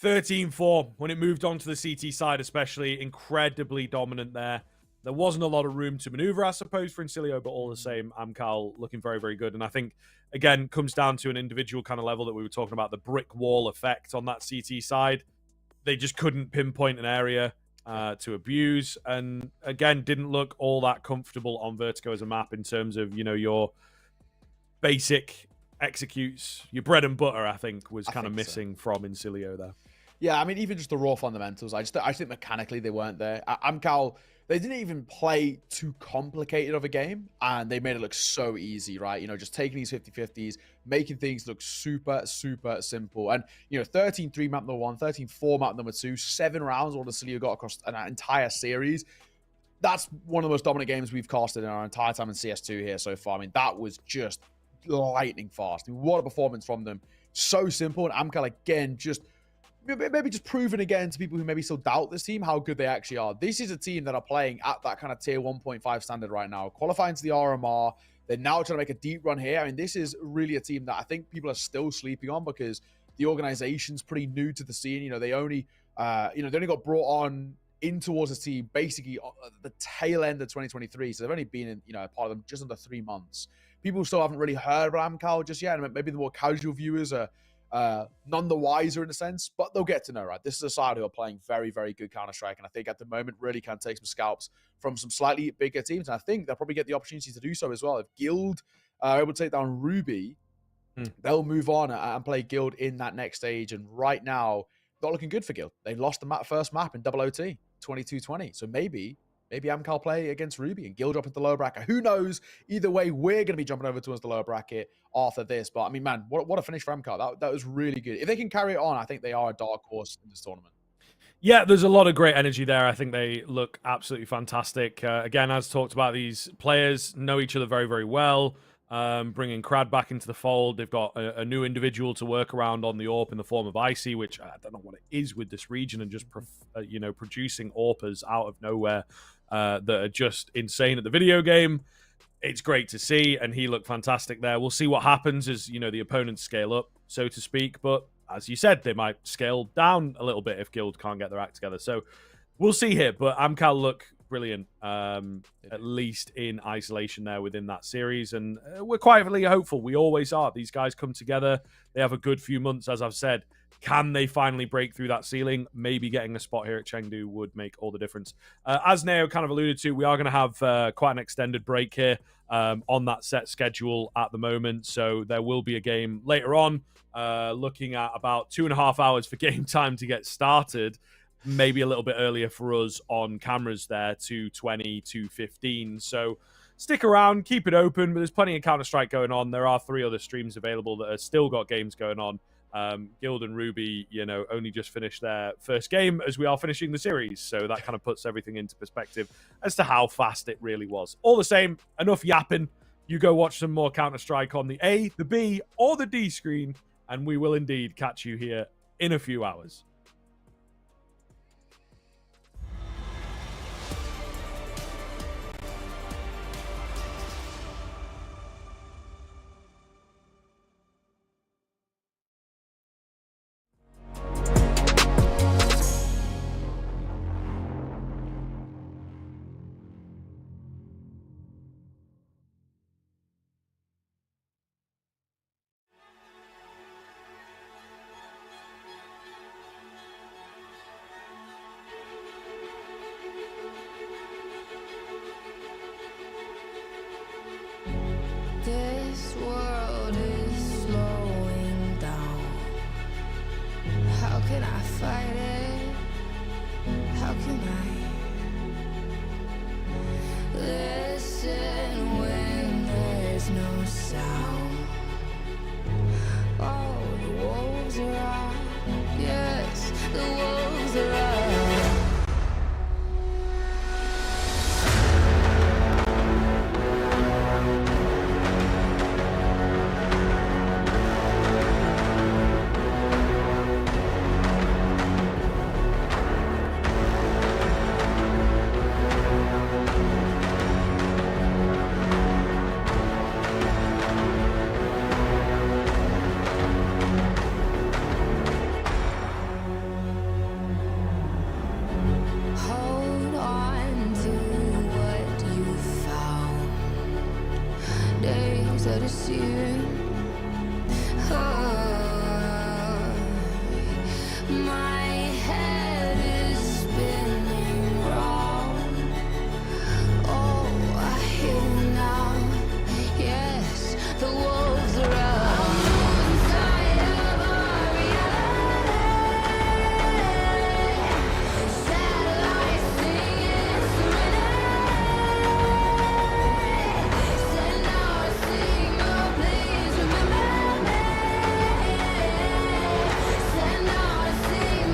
13-4 when it moved on to the CT side, especially. Incredibly dominant there. There wasn't a lot of room to maneuver, I suppose, for Incilio, but all the same, Amcal looking very, very good. And I think, again, comes down to an individual kind of level that we were talking about, the brick wall effect on that CT side. They just couldn't pinpoint an area to abuse. And again, didn't look all that comfortable on Vertigo as a map in terms of, you know, your basic executes. Your bread and butter, I think, was kind of missing from Incilio there. Yeah, I mean, even just the raw fundamentals. I think mechanically they weren't there. Amcal, they didn't even play too complicated of a game, and they made it look so easy, right? You know, just taking these 50-50s, making things look super, super simple. And, you know, 13-3 map number 1, 13-4 map number 2, 7 rounds all the Cilio got across an entire series. That's one of the most dominant games we've casted in our entire time in CS2 here so far. I mean, that was just lightning fast. I mean, what a performance from them. So simple, and Amcal, again, just maybe just proving again to people who maybe still doubt this team how good they actually are. This is a team that are playing at that kind of tier 1.5 standard right now, qualifying to the RMR. They're now trying to make a deep run here. I mean, this is really a team that I think people are still sleeping on because the organization's pretty new to the scene. You know, they only got brought on in towards the team basically the tail end of 2023. So they've only been in, you know, part of them just under 3 months. People still haven't really heard about Amcal just yet. And maybe the more casual viewers are none the wiser in a sense, but they'll get to know, right? This is a side who are playing very, very good Counter-Strike, and I think at the moment really can take some scalps from some slightly bigger teams, and I think they'll probably get the opportunity to do so as well. If Guild are able to take down Ruby, they'll move on and play Guild in that next stage, and right now, not looking good for Guild. They lost the first map in double OT, 22-20, so maybe maybe Amcal play against Ruby and Guild up at the lower bracket. Who knows? Either way, we're going to be jumping over towards the lower bracket after this. But I mean, man, what a finish for Amcal. That was really good. If they can carry it on, I think they are a dark horse in this tournament. Yeah, there's a lot of great energy there. I think they look absolutely fantastic. Again, as talked about, these players know each other very, very well. Bringing Crad back into the fold. They've got a new individual to work around on the AWP in the form of Icy, which I don't know what it is with this region and just, producing AWPers out of nowhere that are just insane at the video game. It's great to see, and he looked fantastic there. We'll see what happens as, the opponents scale up, so to speak. But as you said, they might scale down a little bit if Guild can't get their act together. So we'll see here. But Amcal look brilliant, at least in isolation there within that series. And we're quietly hopeful. We always are. These guys come together. They have a good few months, as I've said. Can they finally break through that ceiling? Maybe getting a spot here at Chengdu would make all the difference. As Neo kind of alluded to, we are going to have quite an extended break here on that set schedule at the moment. So there will be a game later on, looking at about 2.5 hours for game time to get started. Maybe a little bit earlier for us on cameras there, 2:20, 2:15. So stick around, keep it open. But there's plenty of Counter-Strike going on. There are 3 other streams available that have still got games going on. Guild and Ruby, only just finished their first game as we are finishing the series. So that kind of puts everything into perspective as to how fast it really was. All the same, enough yapping. You go watch some more Counter-Strike on the A, the B, or the D screen, and we will indeed catch you here in a few hours. This world is slowing down. How can I fight it? How can I listen when there's no sound? Oh, the wolves are out. Yes, the wolves are out. Hold on to what you found. Days are deceiving. My head is spinning round. Oh, I hear you now. Yes, the wolves are out. Inside of our reality. Satellites singing serenade. Send out a signal, please remember me. Send out a signal.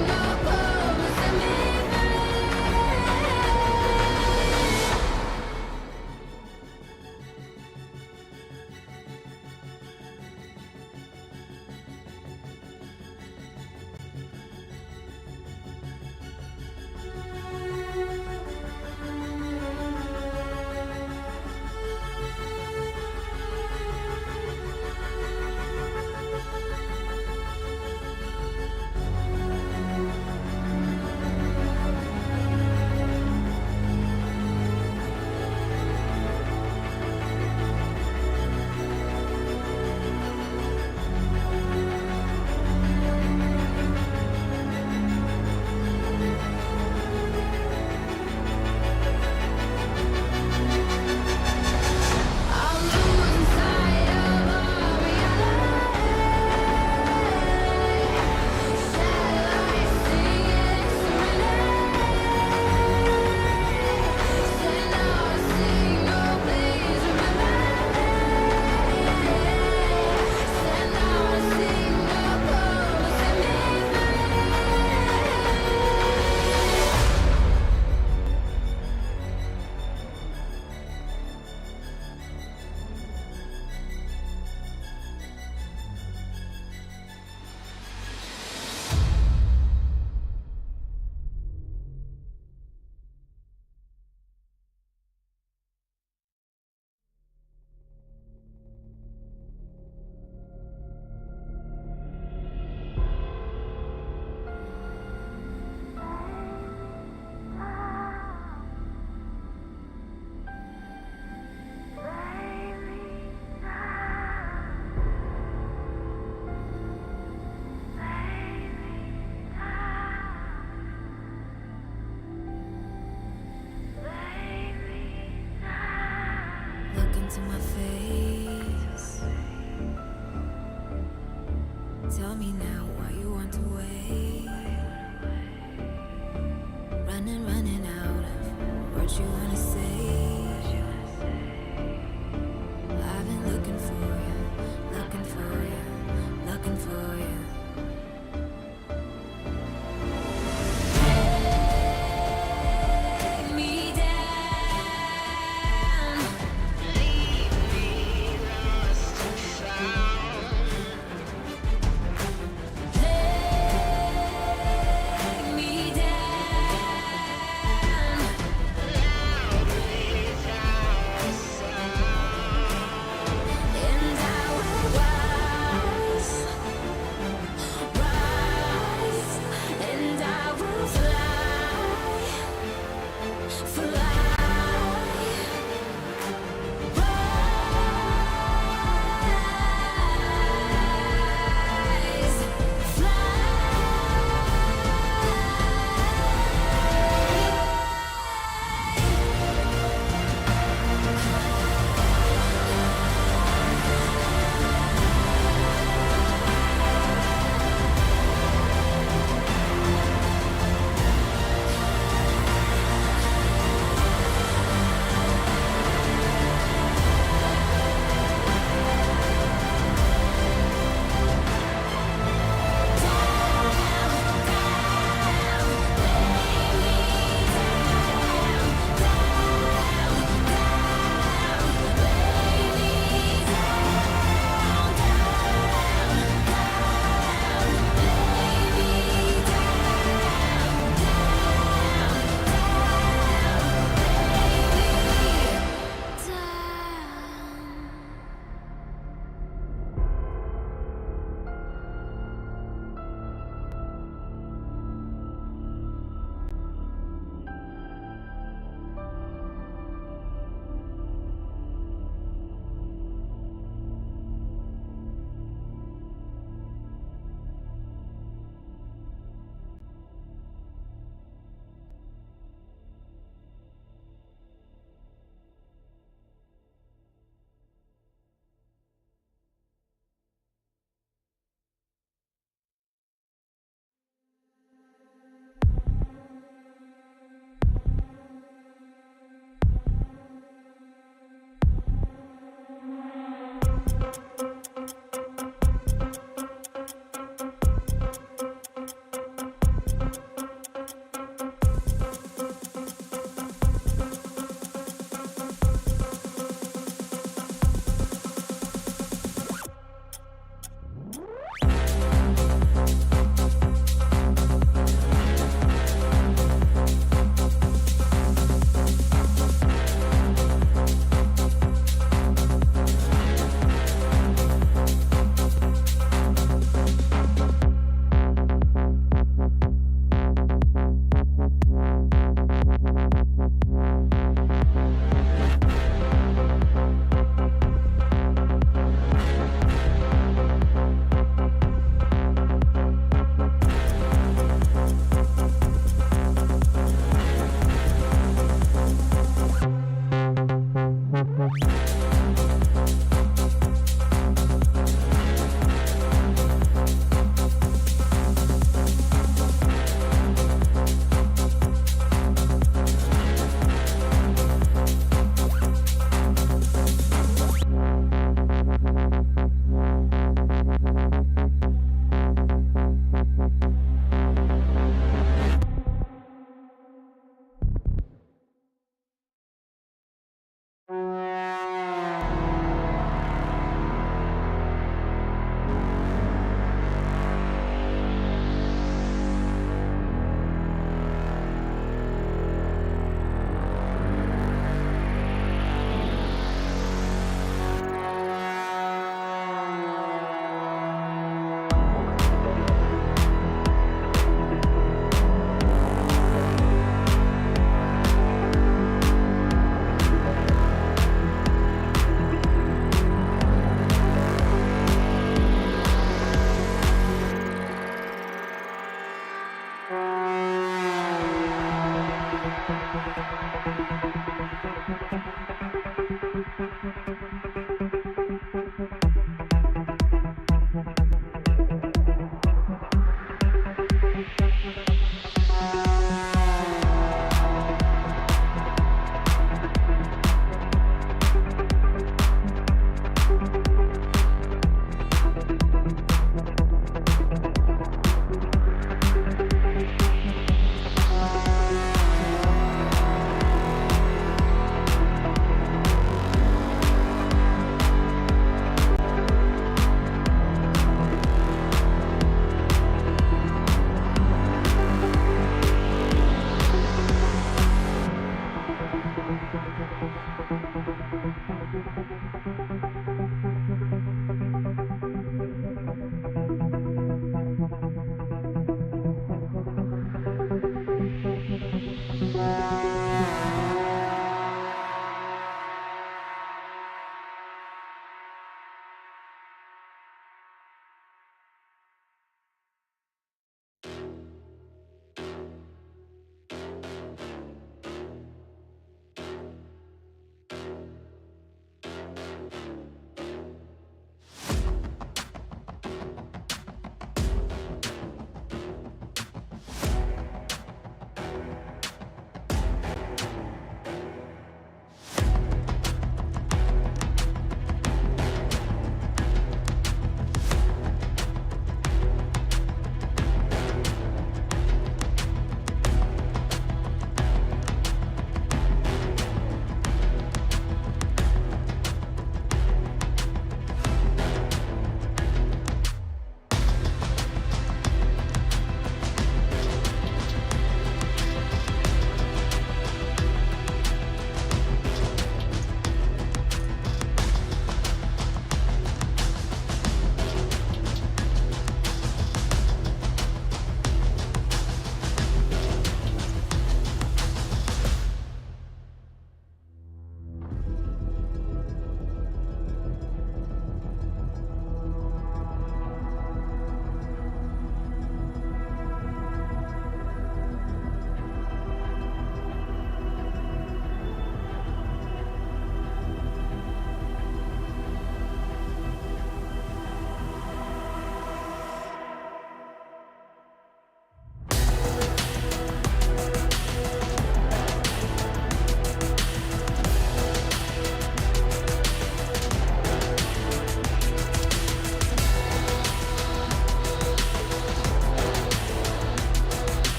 What you wanna say? I've been looking for you, looking for you, looking for you. Take me down, leave me lost and found. Take me down, loudly without a sound, and I will rise, rise, and I will fly, fly, rise,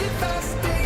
If I stay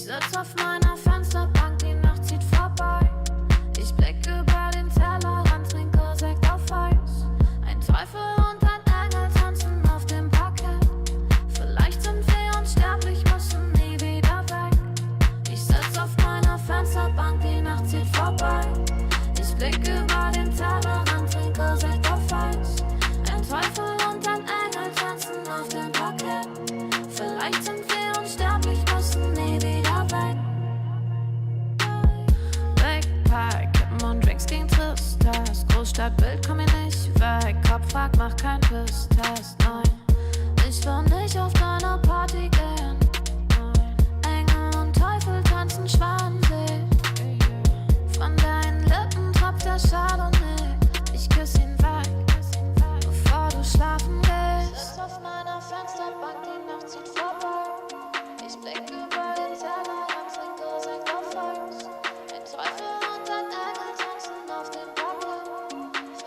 Ich sitz auf meiner Fensterbank, die Nacht zieht vorbei. Ich blick über den Tellerrand, trinke Sekt auf Eis. Ein Teufel und ein Engel tanzen auf dem Parkett. Vielleicht sind wir unsterblich, müssen nie wieder weg. Ich sitz auf meiner Fensterbank, die Nacht zieht vorbei. Ich blick über den Tellerrand, trinke Sekt auf Eis. Ein Teufel und ein Engel tanzen auf dem Parkett. Vielleicht sind wir unsterblich, müssen nie wieder weg. Big Pie, Kippen und Drinks gegen Tristesse. Großstadtbild, komm ich nicht weg. Kopf fragt, mach kein Pisstest, nein. Ich will nicht auf deiner Party gehen. Engel und Teufel tanzen Schwanensee. Von deinen Lippen tropft der Chardonnay. Ich küss ihn weg, bevor du schlafen gehst. Ich sitz auf meiner Fensterbank, die Nacht zieht vorbei. Ich blick über den Tellerrand, trinke Sekt auf Eis. Ein Teufel und ein Engel tanzen auf dem Parkett.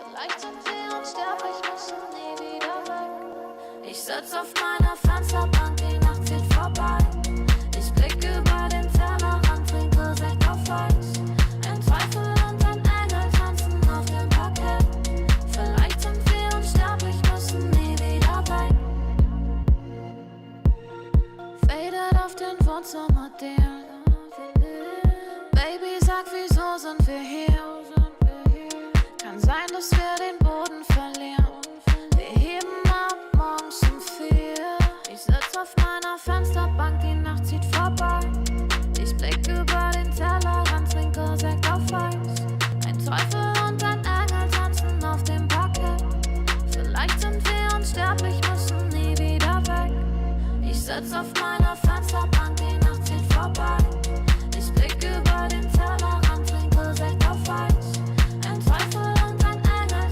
Vielleicht sind wir unsterblich, müssen nie wieder weg. Ich sitz auf meiner Fensterbank, die Nacht zieht vorbei. Ich blick über den Tellerrand, trinke Sekt auf Eis. Ein Teufel und ein Engel tanzen auf dem Parkett. Vielleicht sind wir unsterblich, müssen nie wieder weg. Faded auf den Wohnzimmerdielen. Baby, sag, wieso sind wir hier? Kann sein, dass wir den Boden verlieren. Wir heben ab morgens um 4. Ich sitz auf meiner Fensterbank, die Nacht zieht vorbei. Ich blick über den Tellerrand, trinke Sekt auf Eis. Ein Teufel und ein Engel tanzen auf dem Parkett. Vielleicht sind wir unsterblich, müssen nie wieder weg. Ich sitz auf meiner Fensterbank, die Nacht zieht vorbei. Ich blick über den Tellerrand, trinke Sekt auf Eis. Ein Teufel und ein Engel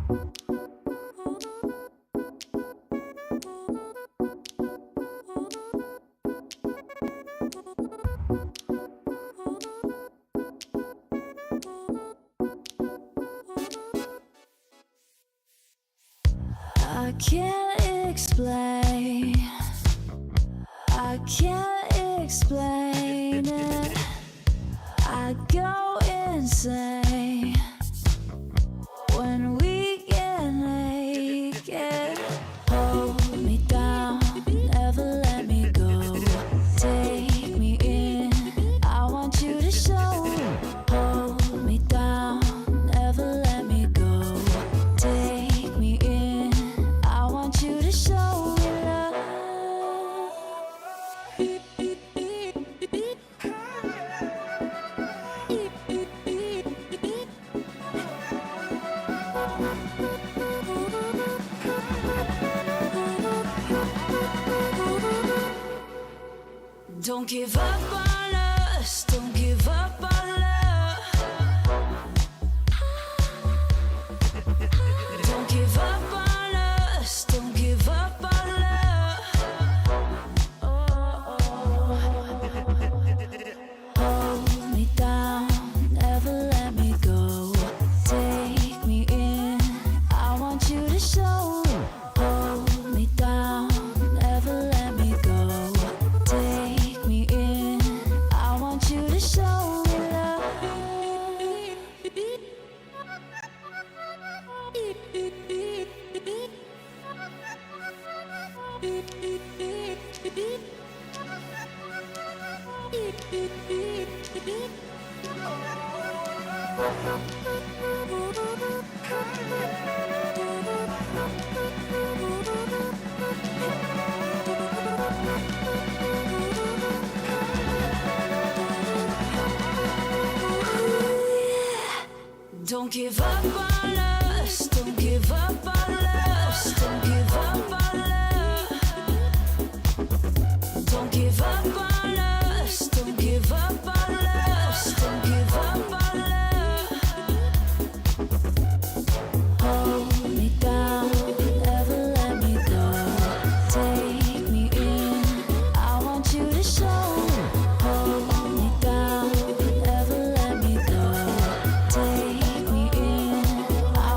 I can't explain. I can't explain it. I go insane when we get naked. Hold me down, never let me go. Take me in, I want you to show. Hold me down, never let me go. Take me in, I want you to show me love. Don't give up on us, don't give up on love. Don't give up on us, don't give up on love. Hold me down, never let me go. Take me in, I want you to show. Hold me down, never let me go. Take me in, I want you to show me love. Don't give up on us, don't give up on us, don't give up on love. Don't give up on us, don't give up on us, don't give up on love. Hold me down, never let me go. Take me in, I want you to show. Hold me down, never let me go. Take me in, I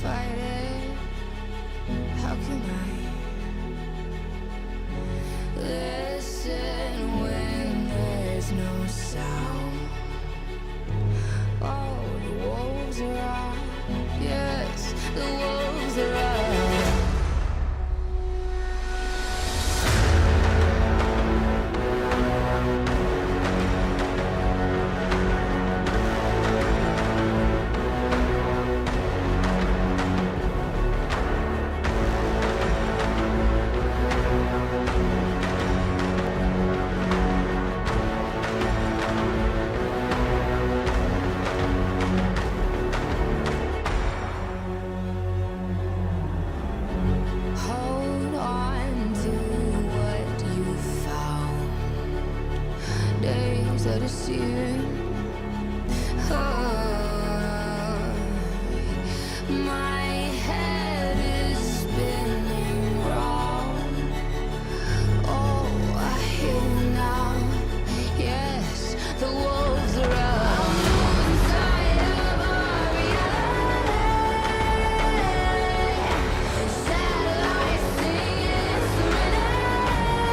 fight it? How can I listen when there's no sound? Oh, the wolves are out. Yes, the wolves are out. Hold on to what you found. Days that are searing. My head is spinning round. Oh, I hear now. Yes, the wolves are out. Inside of our reality. Satellites singing serenade.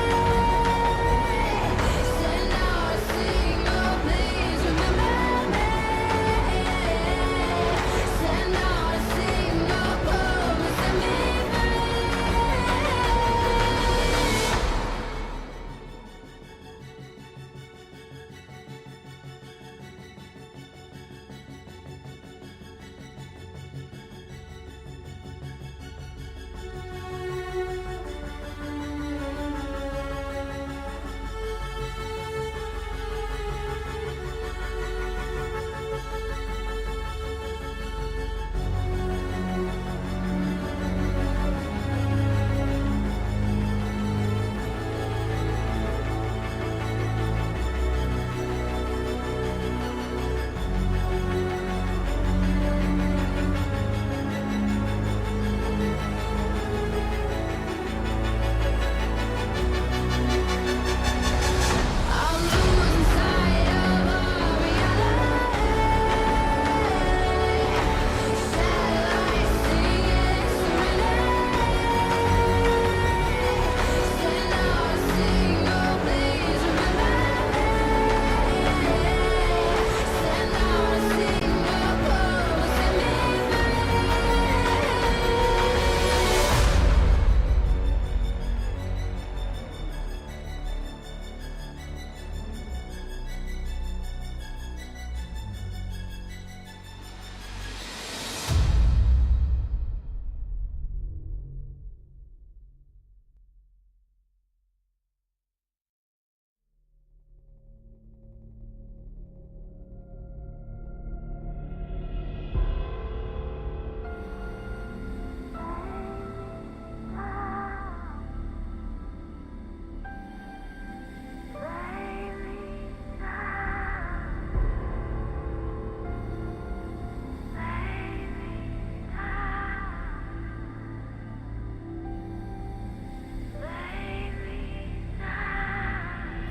Send out a signal, please remember me. Send out a signal, promise me free. I'm losing sight of our reality. Satellites singing serenade. Send out a signal, please remember me. Send out a signal, promise me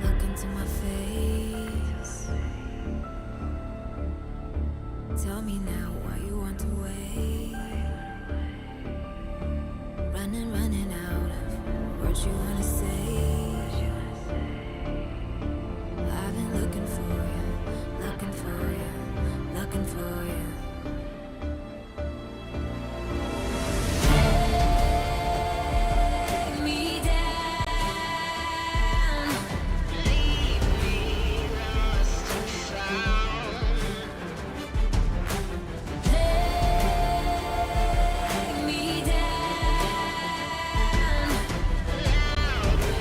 look into my face. Tell me now why you want to wait. Running out of words you wanna say. I've been looking for you, looking for you, looking for you. Take me down, leave me lost and found. Take me down, loud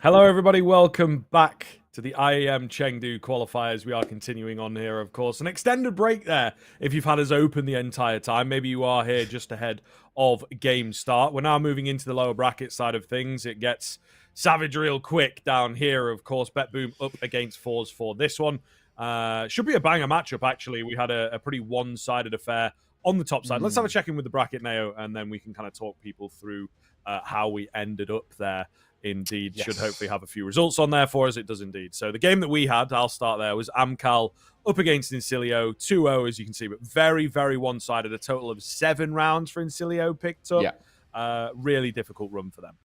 Hello, everybody. Welcome back to the IEM Chengdu qualifiers. We are continuing on here, of course. An extended break there if you've had us open the entire time. Maybe you are here just ahead of game start. We're now moving into the lower bracket side of things. It gets savage real quick down here, of course. BetBoom up against Fours for this one. Should be a banger matchup, actually. We had a pretty one-sided affair on the top side. Let's have a check-in with the bracket, Nao, and then we can kind of talk people through how we ended up there. Indeed, should hopefully have a few results on there for us. It does indeed. So the game that we had, I'll start there, was Amcal up against Incilio, 2-0, as you can see, but very, very one-sided. A total of 7 rounds for Incilio picked up. Yeah. Really difficult run for them.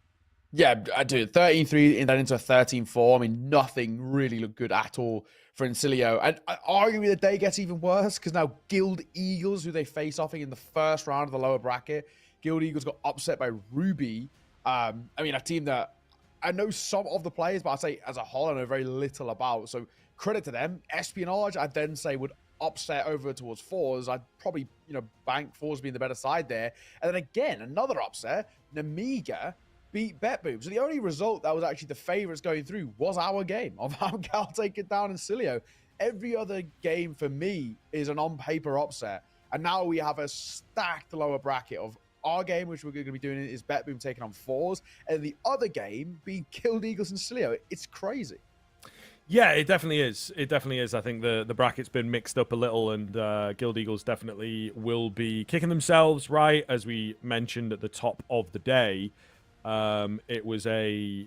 Yeah, I do. 13-3 and then into a 13-4. I mean, nothing really looked good at all for Incilio. And arguably the day gets even worse because now Guild Eagles, who they face off in the first round of the lower bracket, Guild Eagles got upset by Ruby. I mean, a team that I know some of the players, but I'd say as a whole, I know very little about. So credit to them. Espionage, I'd then say would upset over towards Fours. I'd probably, bank Fours being the better side there. And then again, another upset. Namiga beat BetBoom. So the only result that was actually the favorites going through was our game of Amcal taking down Incilio. Every other game for me is an on-paper upset. And now we have a stacked lower bracket of our game, which we're going to be doing, is BetBoom taking on Fours, and the other game being Guild Eagles and Cilio. It's crazy. Yeah, it definitely is. It definitely is. I think the bracket's been mixed up a little, and Guild Eagles definitely will be kicking themselves, right? As we mentioned at the top of the day, it was a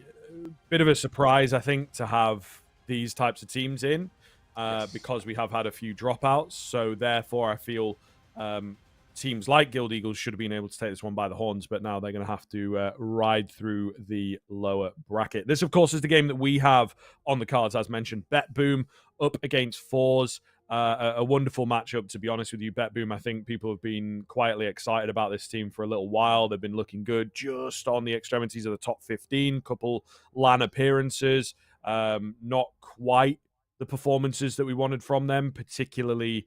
bit of a surprise, I think, to have these types of teams in because we have had a few dropouts. So therefore, I feel teams like Guild Eagles should have been able to take this one by the horns, but now they're going to have to ride through the lower bracket. This, of course, is the game that we have on the cards, as mentioned. BetBoom up against Fours. A wonderful matchup, to be honest with you. BetBoom, I think people have been quietly excited about this team for a little while. They've been looking good, just on the extremities of the top 15. Couple LAN appearances. Not quite the performances that we wanted from them, particularly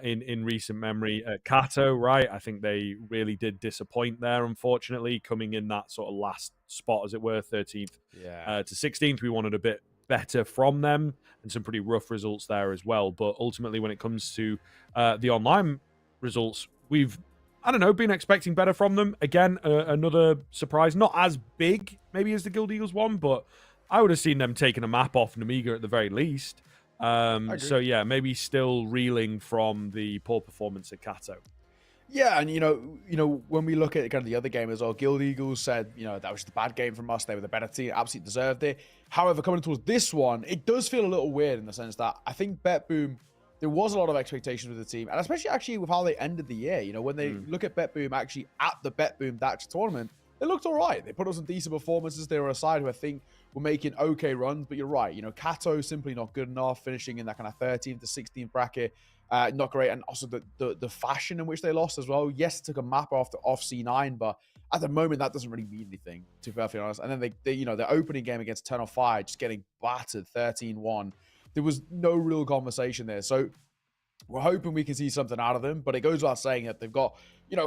in recent memory at Kato, right? I think they really did disappoint there, unfortunately, coming in that sort of last spot, as it were, 13th to 16th. We wanted a bit better from them and some pretty rough results there as well. But ultimately, when it comes to the online results, we've, been expecting better from them. Again, another surprise, not as big maybe as the Guild Eagles one, but I would have seen them taking a map off Namiga at the very least. So yeah, maybe still reeling from the poor performance at Kato. Yeah, and when we look at kind of the other game as well, Guild Eagles said, that was just a bad game from us. They were the better team, absolutely deserved it. However, coming towards this one, it does feel a little weird in the sense that I think BetBoom, there was a lot of expectations with the team, and especially actually with how they ended the year. When they look at BetBoom actually at the BetBoom Dutch tournament, they looked all right. They put up some decent performances. They were a side who I think were making okay runs, but you're right. Kato simply not good enough, finishing in that kind of 13th to 16th bracket. Not great. And also the fashion in which they lost as well. Yes, it took a map off C9, but at the moment, that doesn't really mean anything, to be perfectly honest. And then their opening game against Turn of Fire, just getting battered 13-1. There was no real conversation there. So we're hoping we can see something out of them, but it goes without saying that they've got,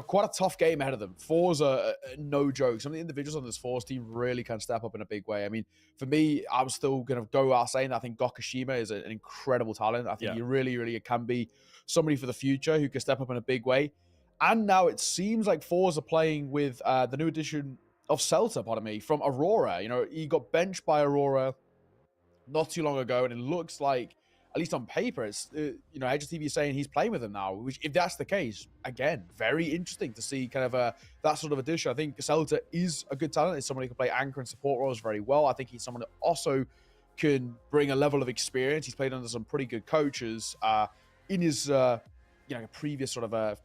quite a tough game ahead of them. Fours are no joke. Some of the individuals on this Fours team really can step up in a big way. I mean, for me, I'm still going to go out saying that I think Gokashima is an incredible talent. I think he really, really can be somebody for the future who can step up in a big way. And now it seems like Fours are playing with the new addition of Celta, from Aurora. He got benched by Aurora not too long ago, and it looks like, at least on paper, it's, Edge TV is saying he's playing with them now, which, if that's the case, again, very interesting to see kind of that sort of addition. I think Celta is a good talent. He's someone who can play anchor and support roles very well. I think he's someone that also can bring a level of experience. He's played under some pretty good coaches in his, previous sort of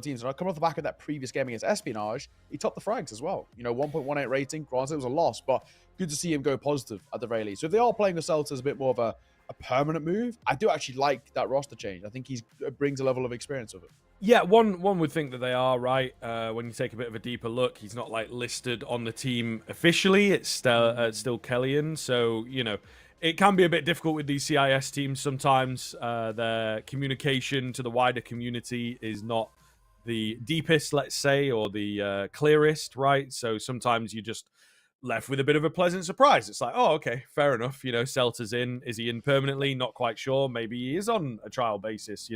teams. And I come off the back of that previous game against Espionage, he topped the frags as well. 1.18 rating. Granted, it was a loss, but good to see him go positive at the very least. So if they are playing the Celta as a bit more of a permanent move, I do actually like that roster change. I think he brings a level of experience of it. Yeah, one would think that they are, right? When you take a bit of a deeper look, he's not listed on the team officially. It's still Kellyan, so it can be a bit difficult with these CIS teams sometimes. Their communication to the wider community is not the deepest, let's say, or the clearest, right? So sometimes you just left with a bit of a pleasant surprise. It's like, oh, okay, fair enough. Celta's in. Is he in permanently? Not quite sure. Maybe he is on a trial basis.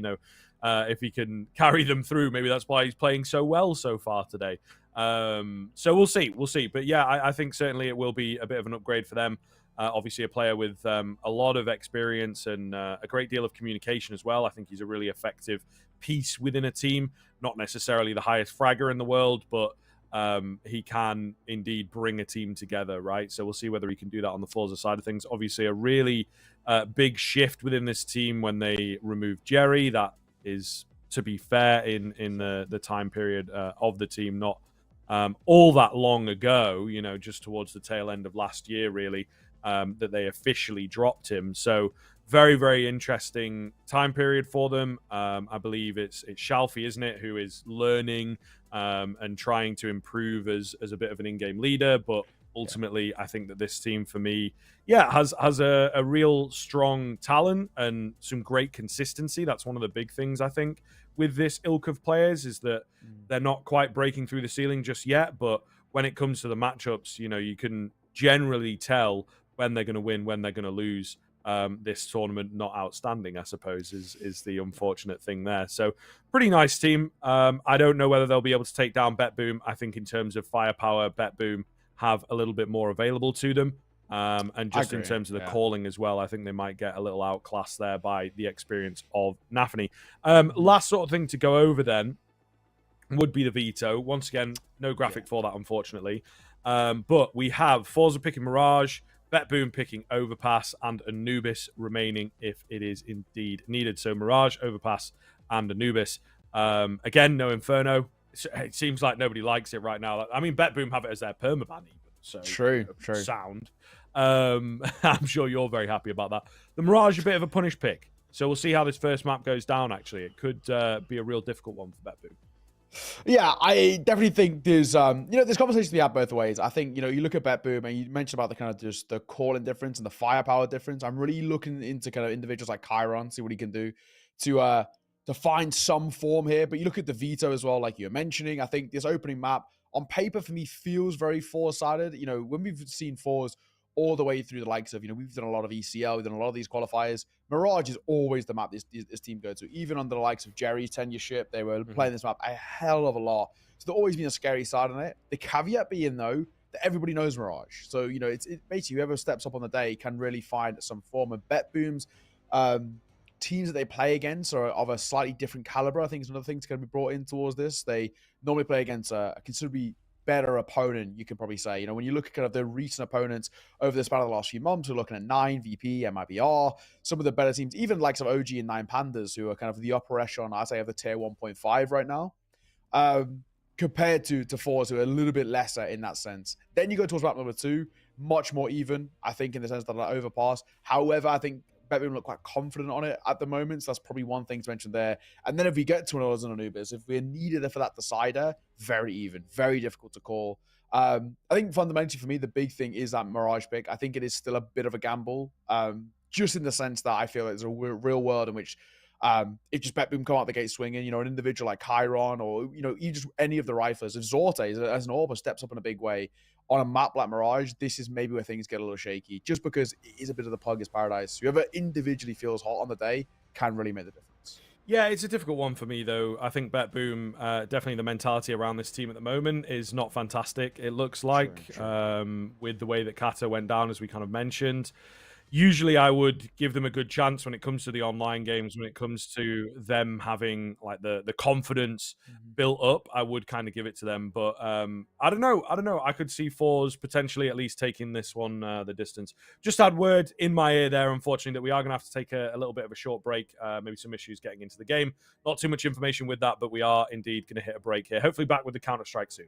If he can carry them through, maybe that's why he's playing so well so far today. So we'll see. We'll see. But yeah, I think certainly it will be a bit of an upgrade for them. Obviously, a player with a lot of experience and a great deal of communication as well. I think he's a really effective piece within a team. Not necessarily the highest fragger in the world, but he can indeed bring a team together, right? So we'll see whether he can do that on the Forza side of things. Obviously, a really big shift within this team when they removed Jerry. That is, to be fair, in the time period of the team, not all that long ago, just towards the tail end of last year, really, that they officially dropped him. So very, very interesting time period for them. I believe it's Shalfie, isn't it, who is learning and trying to improve as a bit of an in-game leader. But ultimately, I think that this team, for me, has a real strong talent and some great consistency. That's one of the big things, I think, with this ilk of players, is that they're not quite breaking through the ceiling just yet. But when it comes to the matchups, you can generally tell when they're going to win, when they're going to lose. This tournament not outstanding, I suppose, is the unfortunate thing there. So pretty nice team. I don't know whether they'll be able to take down BetBoom. I think in terms of firepower, BetBoom have a little bit more available to them. And just in terms of the calling as well, I think they might get a little outclassed there by the experience of Nafany. Last sort of thing to go over then would be the veto. Once again, no graphic for that, unfortunately. But we have Forza picking Mirage, BetBoom picking Overpass, and Anubis remaining if it is indeed needed. So Mirage, Overpass, and Anubis. Again, no Inferno. It seems like nobody likes it right now. I mean, BetBoom have it as their permaban even. So true. Sound. I'm sure you're very happy about that. The Mirage, a bit of a punish pick. So we'll see how this first map goes down, actually. It could be a real difficult one for BetBoom. Yeah, I definitely think there's, there's conversations to be had both ways. I think, you look at BetBoom and you mentioned about the kind of just the calling difference and the firepower difference. I'm really looking into kind of individuals like Chiron, see what he can do to find some form here. But you look at the veto as well, like you're mentioning. I think this opening map on paper for me feels very four-sided. When we've seen fours all the way through the likes of, we've done a lot of ECL, we've done a lot of these qualifiers. Mirage is always the map this team go to. Even under the likes of Jerry's tenureship, they were playing this map a hell of a lot. So there's always been a scary side on it. The caveat being, though, that everybody knows Mirage. So, it's basically whoever steps up on the day can really find some form of BetBoom's. Teams that they play against are of a slightly different caliber. I think it's another thing to kind of be brought in towards this. They normally play against a considerably better opponent, you could probably say. When you look at kind of the recent opponents over the span of the last few months, we're looking at 9, VP, MIBR, some of the better teams, even like some OG and 9 Pandas, who are kind of the upper echelon, I'd say, of the tier 1.5 right now, compared to fours who are a little bit lesser in that sense. Then you go towards map number 2, much more even, I think, in the sense that I overpass. However, I think BetBoom look quite confident on it at the moment, so that's probably one thing to mention there. And then if we get to an Anubis, if we're needed for that decider, very even, very difficult to call. I think fundamentally for me, the big thing is that Mirage pick. I think it is still a bit of a gamble, just in the sense that I feel it's a real world in which if just BetBoom come out the gate swinging, an individual like Chiron or, even just any of the riflers, if Zorte as an Orba steps up in a big way, on a map like Mirage, this is maybe where things get a little shaky, just because it is a bit of the Pugger's paradise. Whoever individually feels hot on the day can really make the difference. Yeah, it's a difficult one for me, though. I think BetBoom, definitely the mentality around this team at the moment is not fantastic. It looks like, with the way that Kata went down, as we kind of mentioned. Usually I would give them a good chance when it comes to the online games, when it comes to them having like the confidence built up, I would kind of give it to them. But I don't know. I could see fours potentially at least taking this one the distance. Just had word in my ear there, unfortunately, that we are going to have to take a little bit of a short break. Maybe some issues getting into the game. Not too much information with that, but we are indeed going to hit a break here. Hopefully back with the Counter-Strike soon.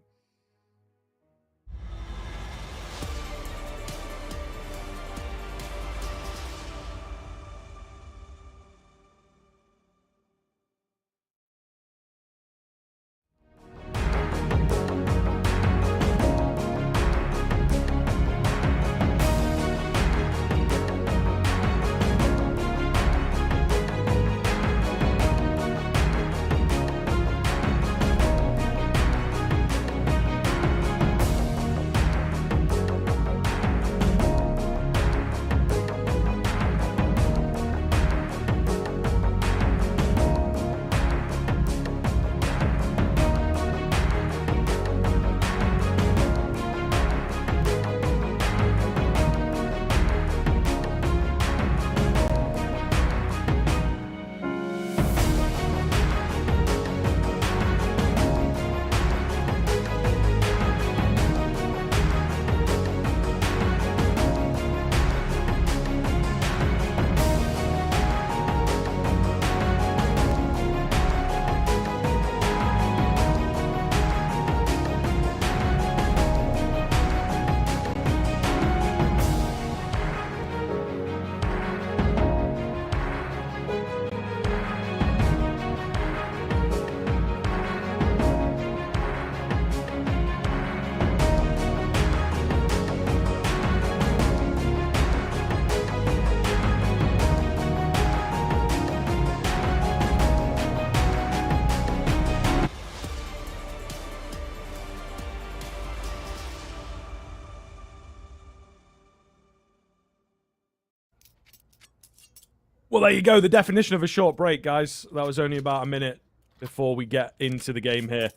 Well, there you go. The definition of a short break, guys. That was only about a minute before we get into the game here.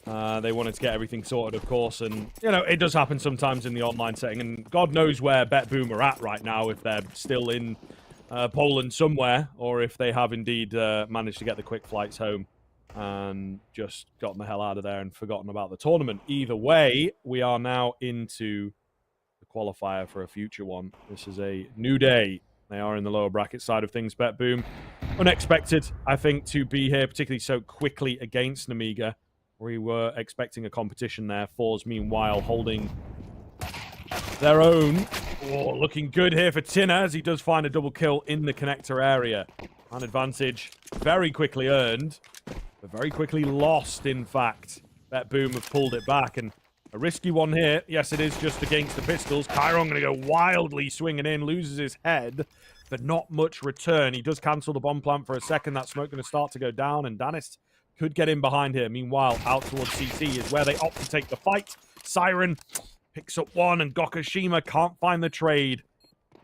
They wanted to get everything sorted, of course, and, you know, it does happen sometimes in the online setting, and God knows where BetBoom are at right now, if they're still in Poland somewhere, or if they have indeed managed to get the quick flights home and just gotten the hell out of there and forgotten about the tournament. Either way, we are now into the qualifier for a future one. This is a new day. They are in the lower bracket side of things. BetBoom, unexpected, I think, to be here, particularly so quickly against Namiga. We were expecting a competition there. Fours, meanwhile, holding their own. Oh, looking good here for Tinner as he does find a double kill in the connector area. An advantage very quickly earned, but very quickly lost, in fact. BetBoom have pulled it back, and a risky one here. Yes, it is just against the pistols. Chiron going to go wildly swinging in, loses his head, but not much return. He does cancel the bomb plant for a second. That smoke going to start to go down, and Danis could get in behind here. Meanwhile, out towards CT is where they opt to take the fight. Siren picks up one, and Gokashima can't find the trade.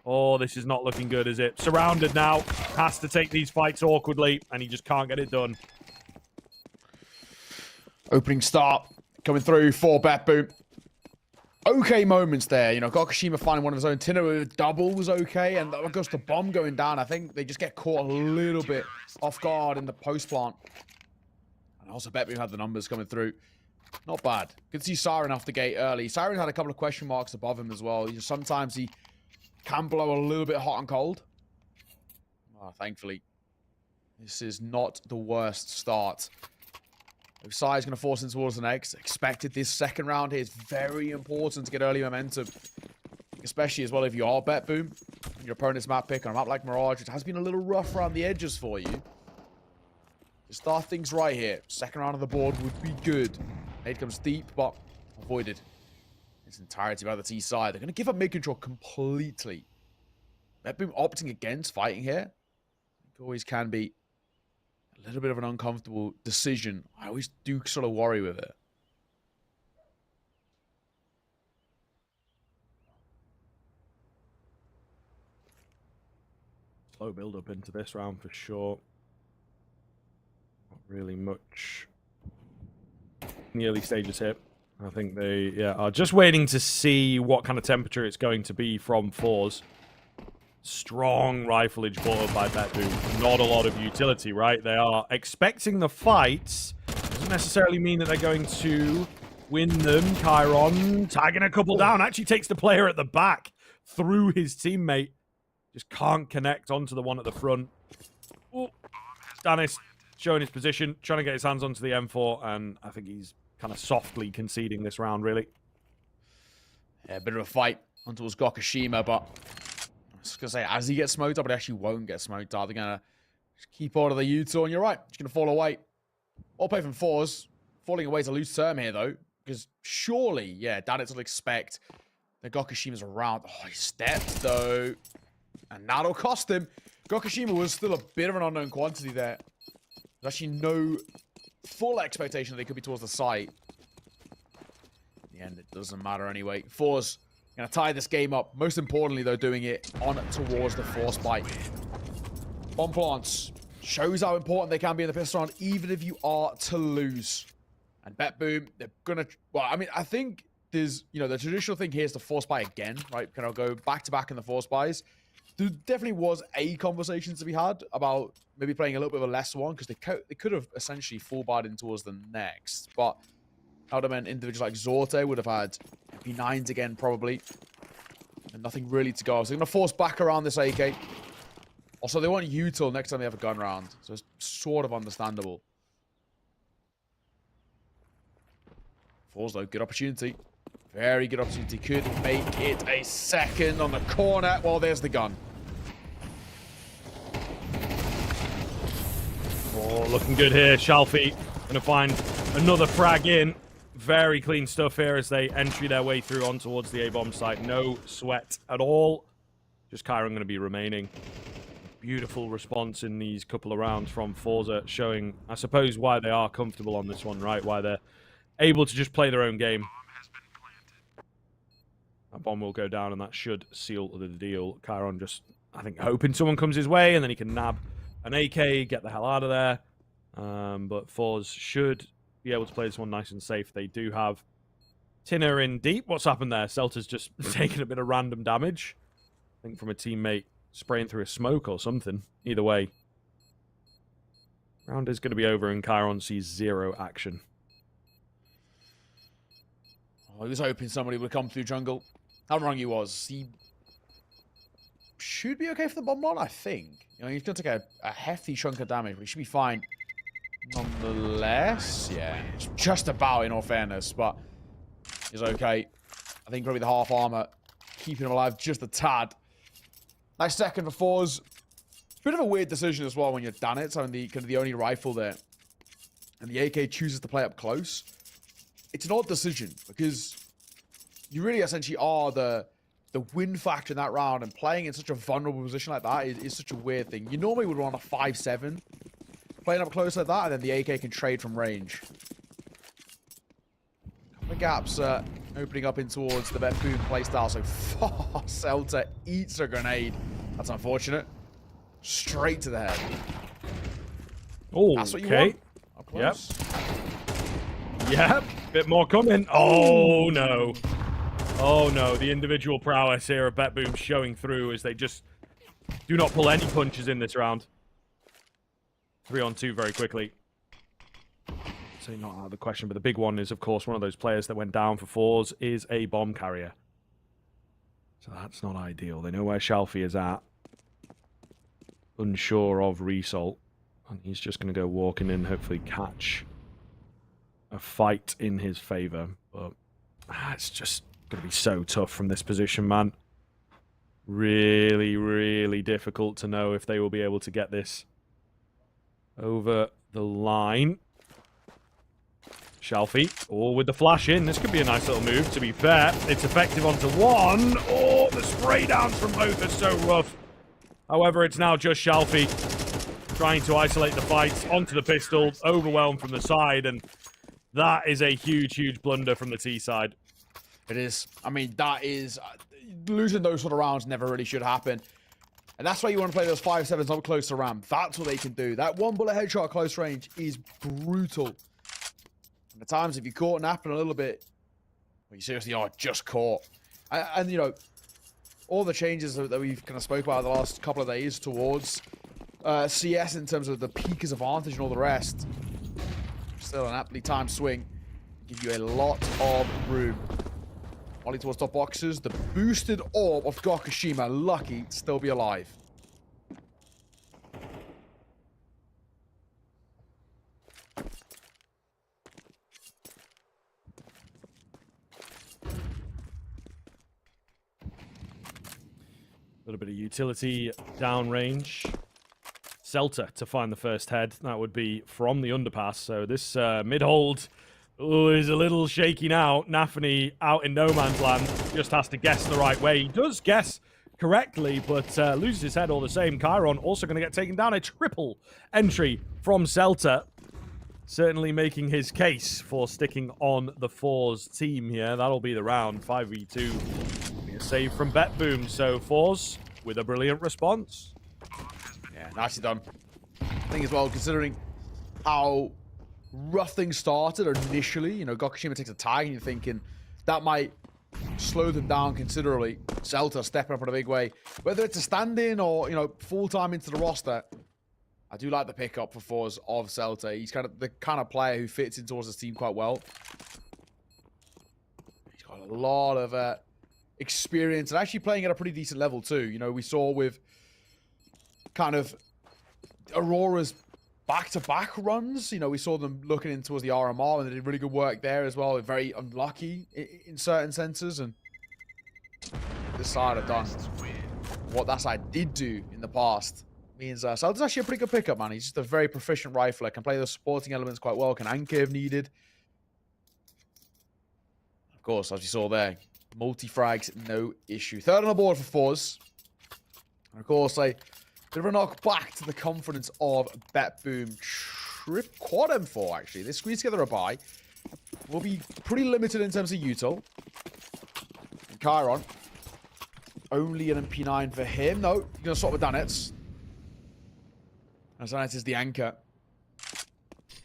Oh, this is not looking good, is it? Surrounded now. Has to take these fights awkwardly, and he just can't get it done. Opening start coming through for BetBoom. Okay moments there. You know, Gokashima finding one of his own. Tinner with a double was okay, and that goes to bomb going down. I think they just get caught a little bit off guard in the post plant. And also, BetBoom had the numbers coming through. Not bad. Good to see Siren off the gate early. Siren had a couple of question marks above him as well. Sometimes he can blow a little bit hot and cold. Oh, thankfully, this is not the worst start. If Sai is going to force him towards the next, expected this second round here is very important to get early momentum. Especially as well if you are BetBoom and your opponent's map pick on a map like Mirage, which has been a little rough around the edges for you. To start things right here, second round of the board would be good. Nade comes deep, but avoided its entirety by the T side. They're going to give up mid control completely. BetBoom opting against fighting here. It always can be a little bit of an uncomfortable decision. I always do sort of worry with it. Slow build up into this round for sure. Not really much in the early stages here. I think they are just waiting to see what kind of temperature it's going to be from fours. Strong rifleage brought up by BetBoom. Not a lot of utility, right? They are expecting the fights. Doesn't necessarily mean that they're going to win them. Chiron tagging a couple down. Actually takes the player at the back through his teammate. Just can't connect onto the one at the front. Oh, Danis showing his position, trying to get his hands onto the M4, and I think he's kind of softly conceding this round, really. Yeah, a bit of a fight on towards Gokashima, but I was going to say, as he gets smoked up, it actually won't get smoked up. They're going to keep hold of the U-turn, and you're right. It's going to fall away. All play from fours. Falling away to lose term here, though, because surely, yeah, Danis will expect that Gokashima's around. Oh, he stepped, though, and that'll cost him. Gokashima was still a bit of an unknown quantity there. There's actually no full expectation that they could be towards the site. In the end, it doesn't matter anyway. Fours going to tie this game up. Most importantly, though, doing it on towards the force bite. Bomb plants shows how important they can be in the pistol round, even if you are to lose. And BetBoom, they're going to... Well, I mean, I think there's... You know, the traditional thing here is to force buy again, right? Kind of go back-to-back in the force buys. There definitely was a conversation to be had about maybe playing a little bit of a lesser one, because they could have essentially full barred in towards the next. But I would have meant individuals like Zorte would have had P9s again, probably. And nothing really to go. So they're going to force back around this AK. Also, they want util next time they have a gun round. So it's sort of understandable. Fours, though, good opportunity. Very good opportunity. Could make it a second on the corner. Well, there's the gun. Oh, looking good here. Shalfie going to find another frag in. Very clean stuff here as they entry their way through on towards the A-bomb site. No sweat at all. Just Chiron going to be remaining. Beautiful response in these couple of rounds from Forza, showing, I suppose, why they are comfortable on this one, right? Why they're able to just play their own game. That bomb will go down, and that should seal the deal. Chiron just I think, hoping someone comes his way, and then he can nab an AK, get the hell out of there. But Fours should be able to play this one nice and safe. They do have Tinner in deep. What's happened there? Celta's just taken a bit of random damage. I think from a teammate spraying through a smoke or something. Either way. Round is going to be over and Chiron sees 0 action. I was hoping somebody would come through jungle. How wrong he was. He should be okay for the bomb run, I think. You know, he's going to take a hefty chunk of damage, but he should be fine. Nonetheless, yeah, it's just about, in all fairness, but he's okay. I think probably the half armor keeping him alive just a tad. Nice second for Fours. Bit of a weird decision as well when you're done it. So kind of the only rifle there, and the AK chooses to play up close. It's an odd decision because you really essentially are the win factor in that round, and playing in such a vulnerable position like that is such a weird thing. You normally would want a 5-7 playing up close like that, and then the AK can trade from range. Couple of gaps opening up in towards the Bet Boom playstyle so far. Celta eats a grenade. That's unfortunate. Straight to the head. Oh, that's what you okay. want. Up close. Yep. Bit more coming. Oh, no. Oh, no. The individual prowess here of Bet Boom showing through as they just do not pull any punches in this round. 3-on-2 very quickly. So not out of the question, but the big one is, of course, one of those players that went down for Fours is a bomb carrier. So that's not ideal. They know where Shalfie is at. Unsure of Result. And he's just going to go walking in, hopefully catch a fight in his favor. But it's just going to be so tough from this position, man. Really, really difficult to know if they will be able to get this over the line. Shalfie, with the flash in. This could be a nice little move, to be fair. It's effective onto one. Oh, the spray downs from both are so rough. However, it's now just Shalfie trying to isolate the fight onto the pistol, overwhelmed from the side, and that is a huge, huge blunder from the T side. It is. I mean, that is... losing those sort of rounds never really should happen. And that's why you want to play those 5-7s up close to Ram. That's what they can do. That one bullet headshot at close range is brutal. And at times, if you're caught napping a little bit, well, you seriously are just caught. And you know, all the changes that we've kind of spoke about the last couple of days towards CS in terms of the peakers advantage and all the rest. Still an aptly timed swing. Give you a lot of room. Ollie towards top boxes. The boosted orb of Gokushima. Lucky to still be alive. A little bit of utility downrange. Celta to find the first head. That would be from the underpass. So this mid-hold is a little shaky now. Nafany out in no man's land. Just has to guess the right way. He does guess correctly, but loses his head all the same. Chiron also going to get taken down. A triple entry from Celta. Certainly making his case for sticking on the Fours team here. That'll be the round. 5v2. Be a save from Bet Boom. So Fours with a brilliant response. Yeah, nicely done. I think as well, considering how rough things started initially, you know, Gokushima takes a tag and you're thinking that might slow them down considerably. Celta stepping up in a big way. Whether it's a stand-in or, you know, full-time into the roster, I do like the pickup for Fours of Celta. He's kind of the kind of player who fits in towards his team quite well. He's got a lot of experience and actually playing at a pretty decent level too. You know, we saw with kind of Aurora's back-to-back runs. You know, we saw them looking in towards the RMR and they did really good work there as well. Very unlucky in certain senses, and this side have done what that side did do in the past. Means Celta's actually a pretty good pickup, man. He's just a very proficient rifler. Can play those supporting elements quite well. Can anchor if needed. Of course, as you saw there, multi-frags, no issue. Third on the board for Fours. And of course, a bit of a knock back to the confidence of Bet Boom. Quad M4, actually. They squeeze together a buy. Will be pretty limited in terms of util. And Chiron only an MP9 for him. No, you're going to swap with Danetz. And Danetz is the anchor.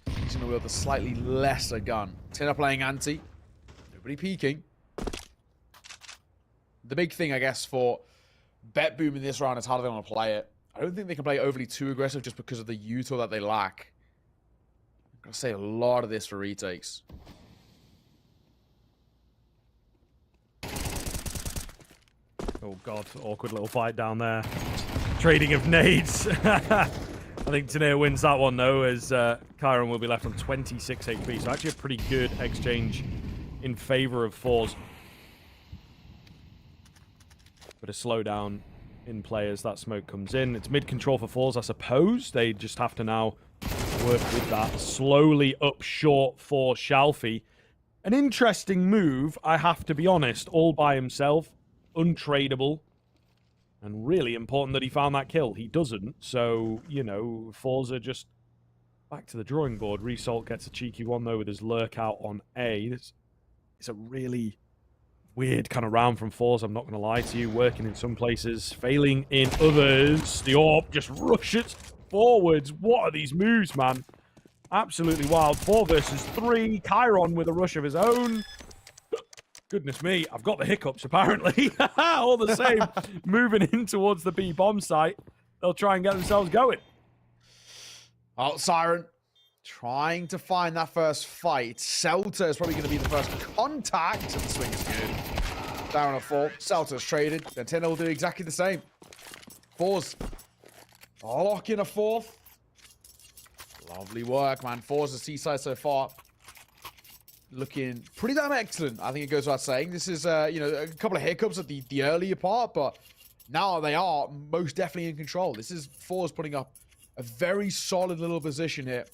He's going to wield the slightly lesser gun. Tina playing anti. Nobody peeking. The big thing, I guess, for BetBoom in this round is how they want to play it. I don't think they can play overly too aggressive just because of the util that they lack. I'm going to say a lot of this for retakes. Oh, God. Awkward little fight down there. Trading of nades. I think Tanea wins that one, though, as Chiron will be left on 26 HP. So actually a pretty good exchange in favor of Fours. But a slowdown in play as that smoke comes in. It's mid-control for Fours, I suppose. They just have to now work with that. Slowly up short for Shalfie. An interesting move, I have to be honest. All by himself. Untradeable. And really important that he found that kill. He doesn't. So, you know, Fours are just back to the drawing board. Resalt gets a cheeky one, though, with his lurk out on A. It's a really weird kind of round from Fours, I'm not going to lie to you. Working in some places, failing in others. The AWP just rushes forwards. What are these moves, man? Absolutely wild. 4 versus 3. Chiron with a rush of his own. Goodness me, I've got the hiccups, apparently. All the same, moving in towards the B bomb site. They'll try and get themselves going. Oh, Siren. Trying to find that first fight. Celta is probably going to be the first contact. And the swing is good. Down a 4. Celta's traded. Then Tina will do exactly the same. Fours. Lock in a 4th. Lovely work, man. Fours the Seaside so far. Looking pretty damn excellent, I think it goes without saying. This is, you know, a couple of hiccups at the earlier part, but now they are most definitely in control. This is Fours putting up a very solid little position here.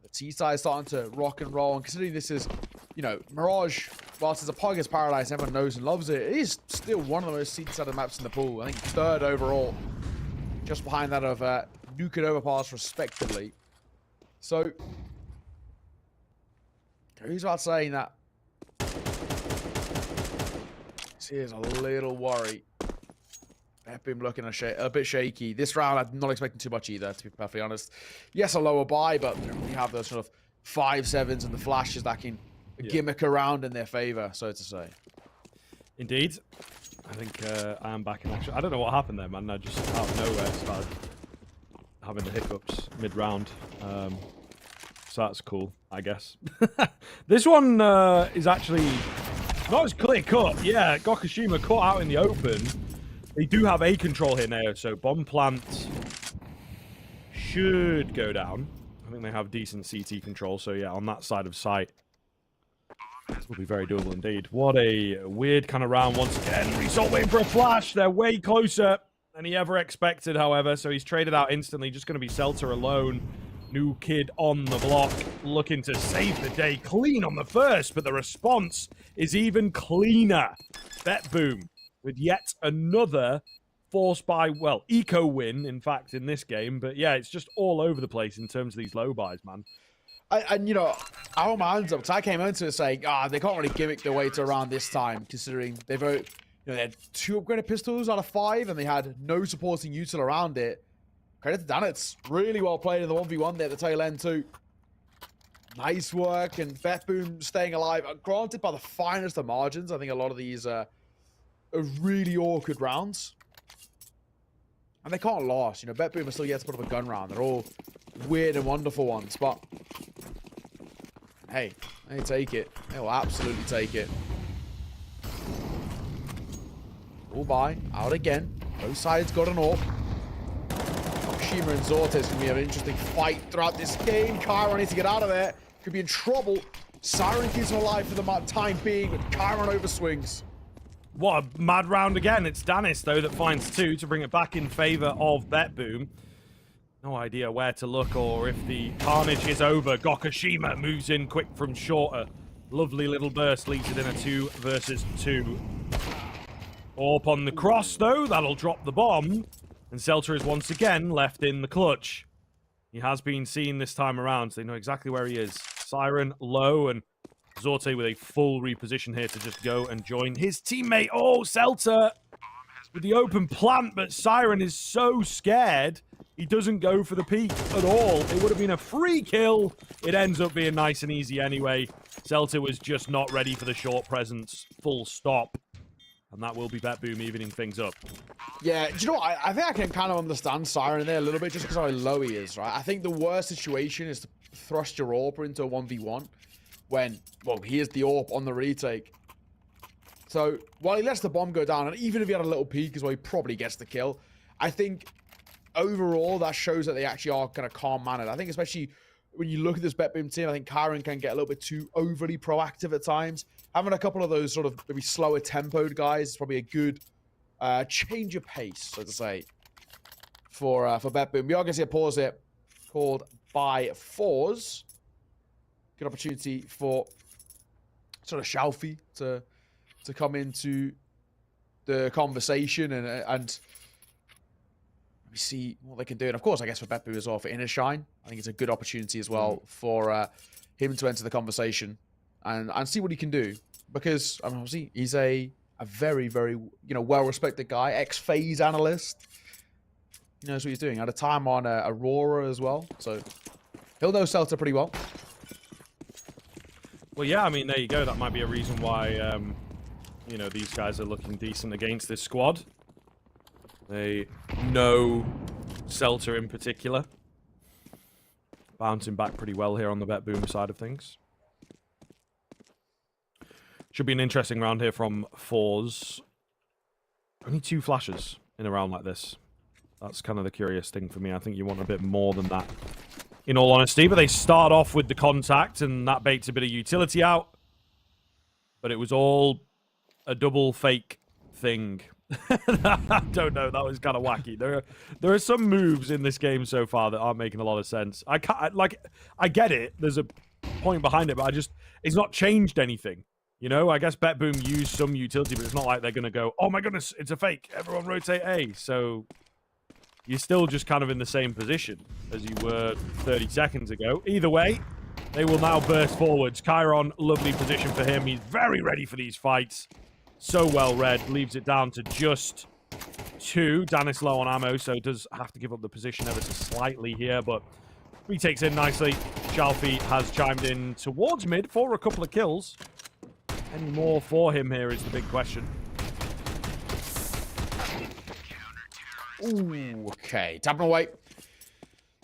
The T-side is starting to rock and roll, and considering this is, you know, Mirage, whilst it's a Pog as Paradise, everyone knows and loves it, it is still one of the most seed-sided maps in the pool. I think 3rd overall, just behind that of Nuke and Overpass, respectively. So, who's about saying that? This is a little worry. I've been looking a bit shaky. This round, I'm not expecting too much either, to be perfectly honest. Yes, a lower buy, but we have those sort of 5-7s and the flashes that can gimmick around in their favor, so to say. Indeed. I think I am back in action. I don't know what happened there, man. I just out of nowhere started having the hiccups mid-round. So that's cool, I guess. This one is actually not as clear-cut. Yeah, Gokushima caught out in the open. They do have A control here now, so bomb plant should go down. I think they have decent CT control, so yeah, on that side of sight, this will be very doable indeed. What a weird kind of round once again. Result waiting for a flash. They're way closer than he ever expected, however, so he's traded out instantly. Just going to be Celta alone. New kid on the block, looking to save the day. Clean on the first, but the response is even cleaner. BetBoom with yet another forced by, well, eco win, in fact, in this game. But yeah, it's just all over the place in terms of these low buys, man. And, you know, our man's up, because I came into it saying, they can't really gimmick their way to around this time, considering they had 2 upgraded pistols out of 5, and they had no supporting util around it. Credit to Danetz. Really well played in the 1v1 there at the tail end, too. Nice work, and BetBoom staying alive. Granted, by the finest of margins, I think a lot of these are really awkward rounds. And they can't last. You know, BetBoom is still yet to put up a gun round. They're all weird and wonderful ones, but hey, they take it. They will absolutely take it. All by, out again. Both sides got an AWP. Shima and Zorta is going to be an interesting fight throughout this game. Chiron needs to get out of there. Could be in trouble. Siren keeps him alive for the time being, but Chiron overswings. What a mad round again. It's Danis, though, that finds 2 to bring it back in favor of BetBoom. No idea where to look or if the carnage is over. Gokushima moves in quick from shorter. Lovely little burst leads it in a 2 versus 2. Up on the cross, though. That'll drop the bomb. And Celta is once again left in the clutch. He has been seen this time around, so they know exactly where he is. Siren low, and Zorte with a full reposition here to just go and join his teammate. Oh, Celta with the open plant, but Siren is so scared, he doesn't go for the peek at all. It would have been a free kill. It ends up being nice and easy anyway. Celta was just not ready for the short presence, full stop. And that will be BetBoom evening things up. Yeah, do you know what? I think I can kind of understand Siren there a little bit just because of how low he is, right? I think the worst situation is to thrust your AWP into a 1v1 when, well, he is the AWP on the retake. So, while he lets the bomb go down, and even if he had a little peek as well, he probably gets the kill. I think, overall, that shows that they actually are kind of calm-mannered. I think especially when you look at this BetBoom team, I think Kyron can get a little bit too overly proactive at times. Having a couple of those sort of maybe slower tempoed guys is probably a good change of pace, so to say, for BetBoom. We are going to see a pause here called by Fours. Good opportunity for sort of Shalfie to come into the conversation and we see what they can do. And of course, I guess for BetBoom as well, for Inner Shine, I think it's a good opportunity as well for him to enter the conversation and see what he can do. Because obviously he's a very, very well-respected guy, ex-phase analyst. He knows what he's doing. Had a time on Aurora as well, so he'll know Celta pretty well. Well, yeah, I mean, there you go. That might be a reason why these guys are looking decent against this squad. They know Celta in particular. Bouncing back pretty well here on the BetBoom side of things. Should be an interesting round here from Fours. Only 2 flashes in a round like this. That's kind of the curious thing for me. I think you want a bit more than that, in all honesty. But they start off with the contact, and that baits a bit of utility out. But it was all a double fake thing. I don't know. That was kind of wacky. There are some moves in this game so far that aren't making a lot of sense. I get it. There's a point behind it, but it's not changed anything. You know, I guess BetBoom used some utility, but it's not like they're going to go, oh my goodness, it's a fake. Everyone rotate A. So you're still just kind of in the same position as you were 30 seconds ago. Either way, they will now burst forwards. Chiron, lovely position for him. He's very ready for these fights. So well read. Leaves it down to just 2. Danis low on ammo, so does have to give up the position ever so slightly here, but retakes in nicely. Shalfie has chimed in towards mid for a couple of kills. Any more for him here is the big question. Ooh, okay. Tapping away.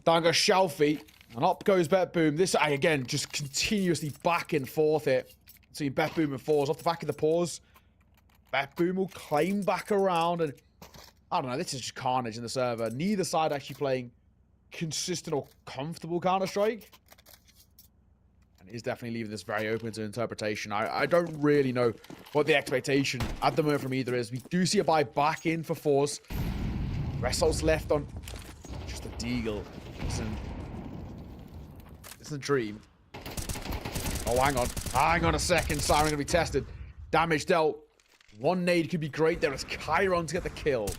Down goes Shalfie. And up goes BetBoom. This, again, just continuously back and forth here. Seeing BetBoom and Fours off the back of the pause. BetBoom will claim back around. And I don't know, this is just carnage in the server. Neither side actually playing consistent or comfortable Counter-Strike. Is definitely leaving this very open to interpretation. I don't really know what the expectation at the moment from either is. We do see a buy back in for Fours. Results left on just a deagle. It's a dream. Oh, hang on. Hang on a second. Siren going to be tested. Damage dealt. 1 nade could be great. There is Chiron to get the kill.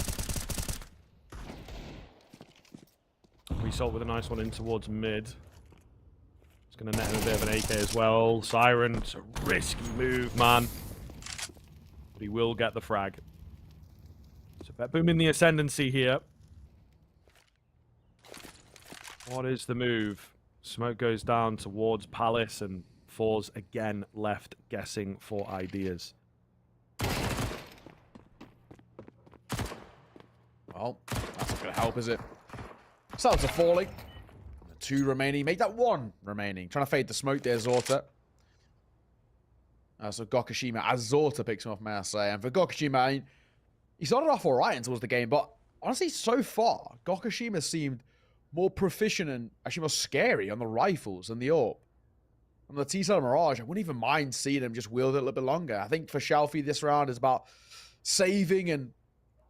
Result with a nice one in towards mid. Going to net him a bit of an AK as well. Siren, it's a risky move, man. But he will get the frag. So BetBoom in the ascendancy here. What is the move? Smoke goes down towards Palace, and Fours again left guessing for ideas. Well, that's not going to help, is it? Cells are falling. 2 remaining. Make that 1 remaining. Trying to fade the smoke there, Zorta. So Gokashima, as Zorta picks him off, may I say. And for Gokashima, I mean, he started off alright towards the game, but honestly, so far, Gokashima seemed more proficient and actually more scary on the rifles than the AWP. On the T-Cell Mirage, I wouldn't even mind seeing him just wield it a little bit longer. I think for Shalfie this round is about saving and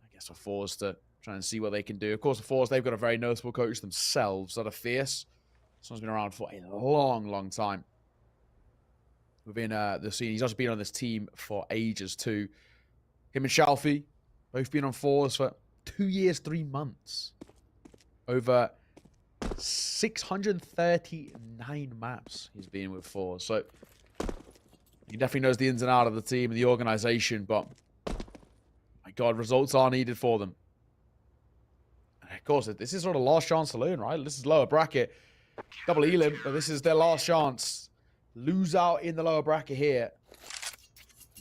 I guess for Fours to try and see what they can do. Of course, the Fours, they've got a very noticeable coach themselves that are fierce. Someone's been around for a long, long time within the scene. He's also been on this team for ages too. Him and Shalfie, both been on Fours for 2 years, 3 months. Over 639 maps he's been with Fours. So he definitely knows the ins and outs of the team and the organization, but My God, results are needed for them. And of course, this is sort of last chance saloon, right? This is lower bracket. Double elim, but this is their last chance. Lose out in the lower bracket here.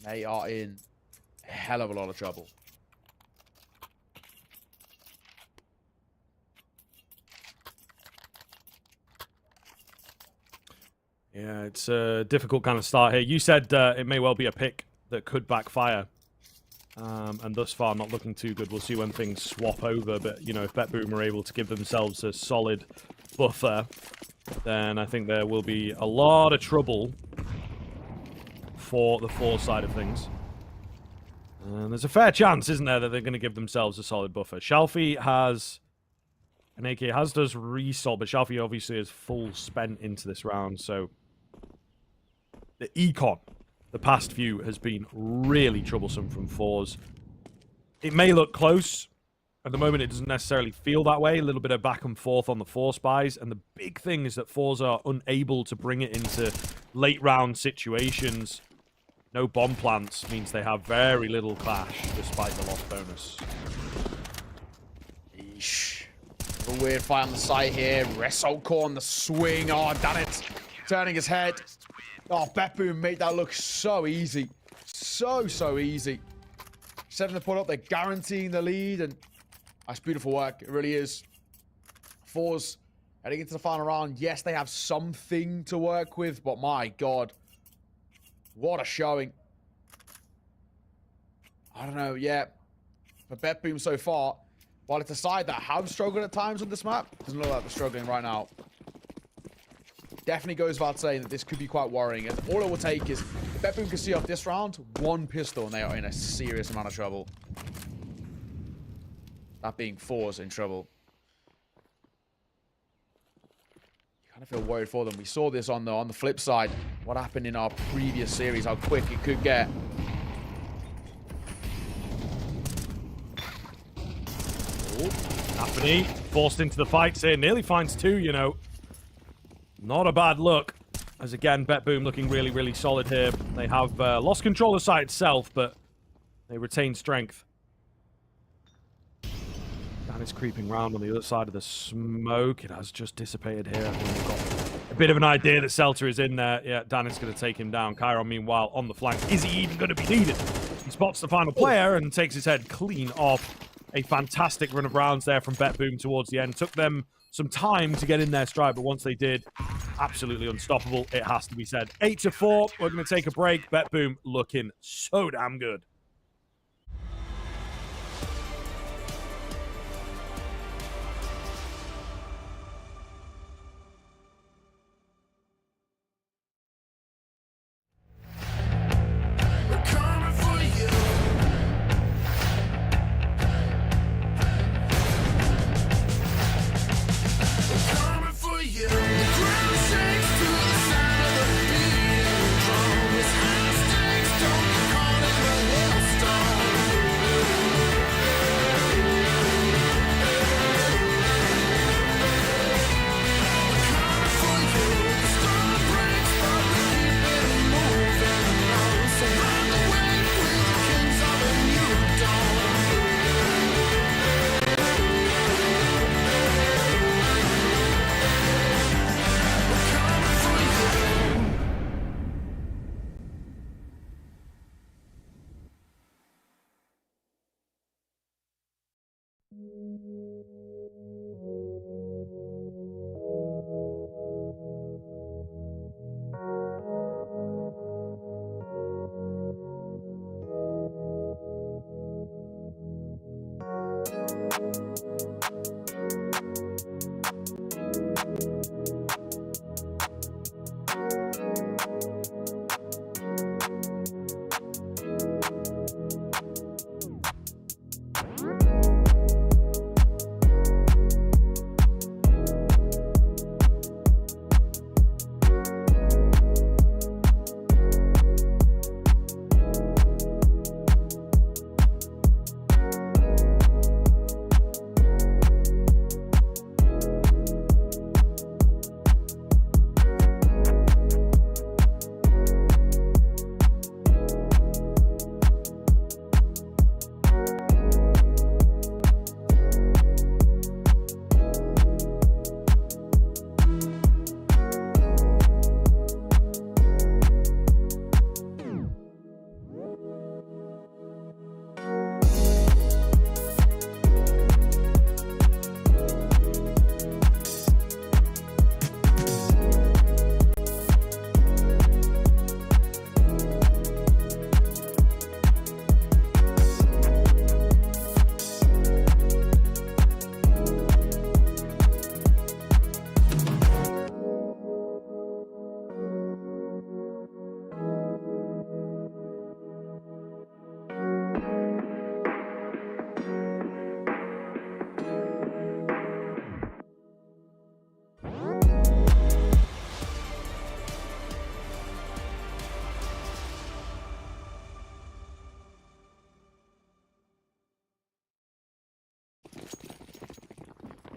They are in a hell of a lot of trouble. Yeah, it's a difficult kind of start here. You said it may well be a pick that could backfire. And thus far, not looking too good. We'll see when things swap over. But, you know, if BetBoom are able to give themselves a solid buffer, then I think there will be a lot of trouble for the Force side of things. And there's a fair chance, isn't there, that they're going to give themselves a solid buffer. Shalfie has an AK, does Resol, but Shalfie obviously is full spent into this round, so the econ, the past few, has been really troublesome from Fours. It may look close. At the moment, it doesn't necessarily feel that way. A little bit of back and forth on the Force buys. And the big thing is that Fours are unable to bring it into late round situations. No bomb plants means they have very little clash, despite the lost bonus. Eesh. A weird fight on the side here. Resolcore on the swing. Oh, damn it. Turning his head. Oh, BetBoom made that look so easy. So easy. 7 to put up. They're guaranteeing the lead. And that's beautiful work. It really is. Fours heading into the final round. Yes, they have something to work with. But my God. What a showing. I don't know. Yeah. For BetBoom so far, while it's a side that have struggled at times on this map, doesn't look like they're struggling right now. Definitely goes without saying that this could be quite worrying. And all it will take is, if BetBoom can see off this round, one pistol and they are in a serious amount of trouble. That being Fours in trouble. You kind of feel worried for them. We saw this on the flip side. What happened in our previous series, how quick it could get. Anthony forced into the fights here. Nearly finds 2, you know. Not a bad look. As again, BetBoom looking really, really solid here. They have lost control of the site itself, but they retain strength. Dan is creeping around on the other side of the smoke. It has just dissipated here. I think we've got a bit of an idea that Selter is in there. Yeah, Dan is going to take him down. Chiron, meanwhile, on the flank. Is he even going to be needed? He spots the final player and takes his head clean off. A fantastic run of rounds there from BetBoom towards the end. Took them some time to get in their stride, but once they did, absolutely unstoppable, it has to be said. 8-4, we're going to take a break. BetBoom looking so damn good.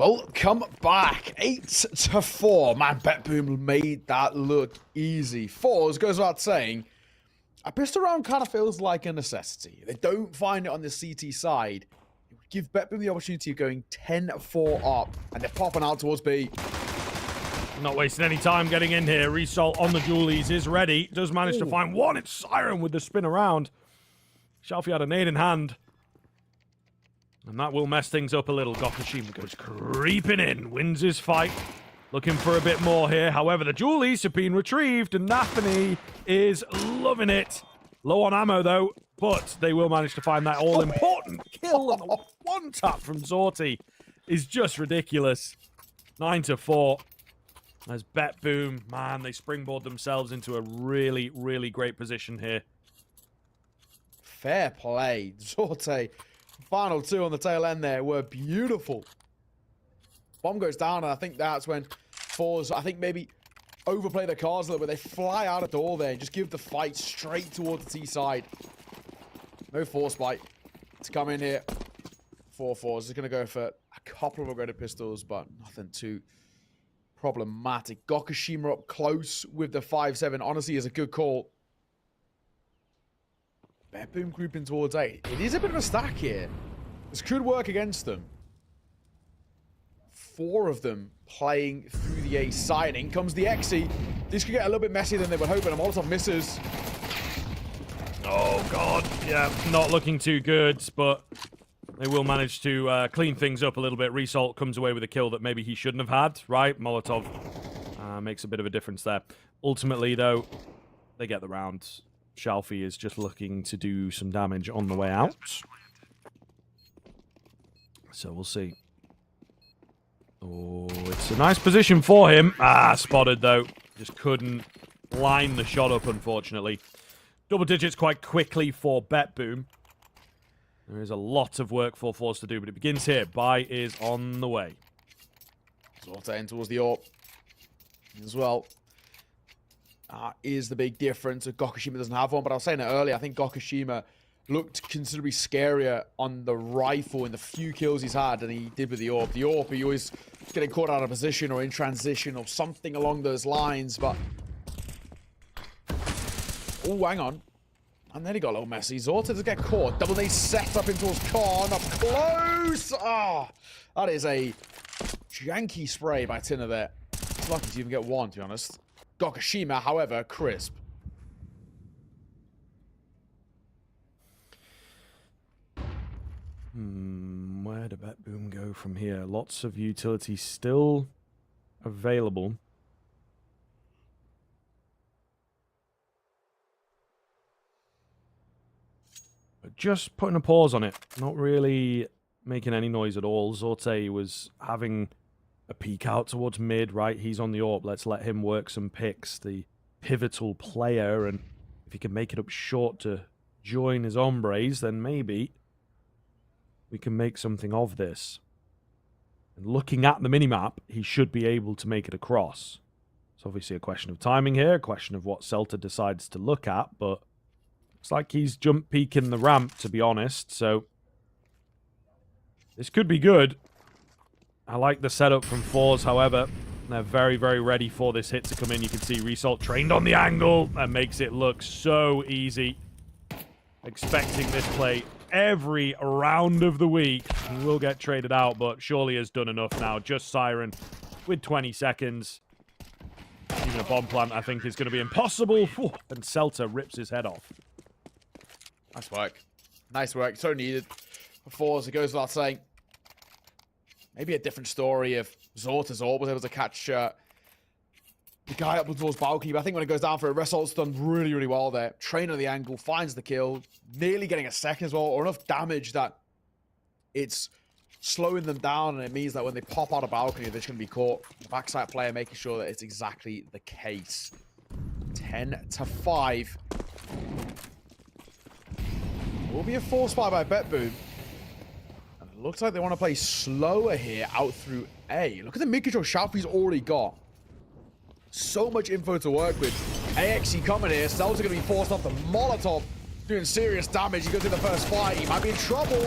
Welcome back. 8-4. Man, BetBoom made that look easy. Fours goes without saying, a pistol round kind of feels like a necessity. They don't find it on the CT side. It would give BetBoom the opportunity of going 10-4 up, and they're popping out towards B. Not wasting any time getting in here. Result on the dualies is ready. Does manage to find one. It's Siren with the spin around. Shelfie had a nade in hand. And that will mess things up a little. Gokushima goes creeping in. Wins his fight. Looking for a bit more here. However, the dualies have been retrieved. And Nathani is loving it. Low on ammo, though. But they will manage to find that all-important kill. And the one tap from Zorti is just ridiculous. 9-4. As BetBoom, man, they springboard themselves into a really, really great position here. Fair play. Zorte, final two on the tail end there were beautiful. Bomb goes down, and I think that's when Fours, I think maybe overplay their cards a little bit. They fly out of door there and just give the fight straight towards the T side. No force bite to come in here. 4-4s is going to go for a couple of upgraded pistols, but nothing too problematic. Gokushima up close with the 5-7. Honestly, is a good call. BetBoom grouping towards 8. It is a bit of a stack here. This could work against them. 4 of them playing through the A side. In comes the XE. This could get a little bit messier than they were hoping. A Molotov misses. Oh, God. Yeah, not looking too good, but they will manage to clean things up a little bit. Result comes away with a kill that maybe he shouldn't have had, right? Molotov makes a bit of a difference there. Ultimately, though, they get the round. Shalfie is just looking to do some damage on the way out. So we'll see. Oh, it's a nice position for him. Spotted, though. Just couldn't line the shot up, unfortunately. Double digits quite quickly for BetBoom. There is a lot of work for Force to do, but it begins here. Buy is on the way. Zorta in towards the AWP as well. Is the big difference. Gokushima doesn't have one, but I was saying it earlier. I think Gokushima looked considerably scarier on the rifle in the few kills he's had than he did with the AWP. The AWP, he always getting caught out of position or in transition or something along those lines, but... Oh, hang on. And then he got a little messy. Zorta does get caught. Double A set up into his Khan. Up close. That is a janky spray by Tina there. It's lucky to even get one, to be honest. Gokushima, however, crisp. Where did BetBoom go from here? Lots of utility still available. But just putting a pause on it. Not really making any noise at all. Zorte was having a peek out towards mid, right? He's on the AWP. Let's let him work some picks. The pivotal player, and if he can make it up short to join his hombres, then maybe we can make something of this. And looking at the minimap, he should be able to make it across. It's obviously a question of timing here, a question of what Celta decides to look at, but looks like he's jump peeking the ramp, to be honest, so this could be good. I like the setup from Fours, however. They're very, very ready for this hit to come in. You can see Result trained on the angle and makes it look so easy. Expecting this play every round of the week. He will get traded out, but surely has done enough now. Just Siren with 20 seconds. Even a bomb plant, I think, is going to be impossible. And Celta rips his head off. Nice work. Nice work. So needed. For Fours, it goes without saying. Maybe a different story if Zorta's AWP was able to catch the guy up towards balcony. But I think when it goes down for it, Result's done really, really well there. Train on the angle, finds the kill, nearly getting a second as well, or enough damage that it's slowing them down, and it means that when they pop out of balcony, they're just going to be caught. The backside player making sure that it's exactly the case. 10-5. Will be a force fire by BetBoom. Looks like they want to play slower here out through A. Look at the mid-control Shalfie's already got. So much info to work with. AXE coming here. Cells are going to be forced off the Molotov. Doing serious damage. He goes in the first fight. He might be in trouble.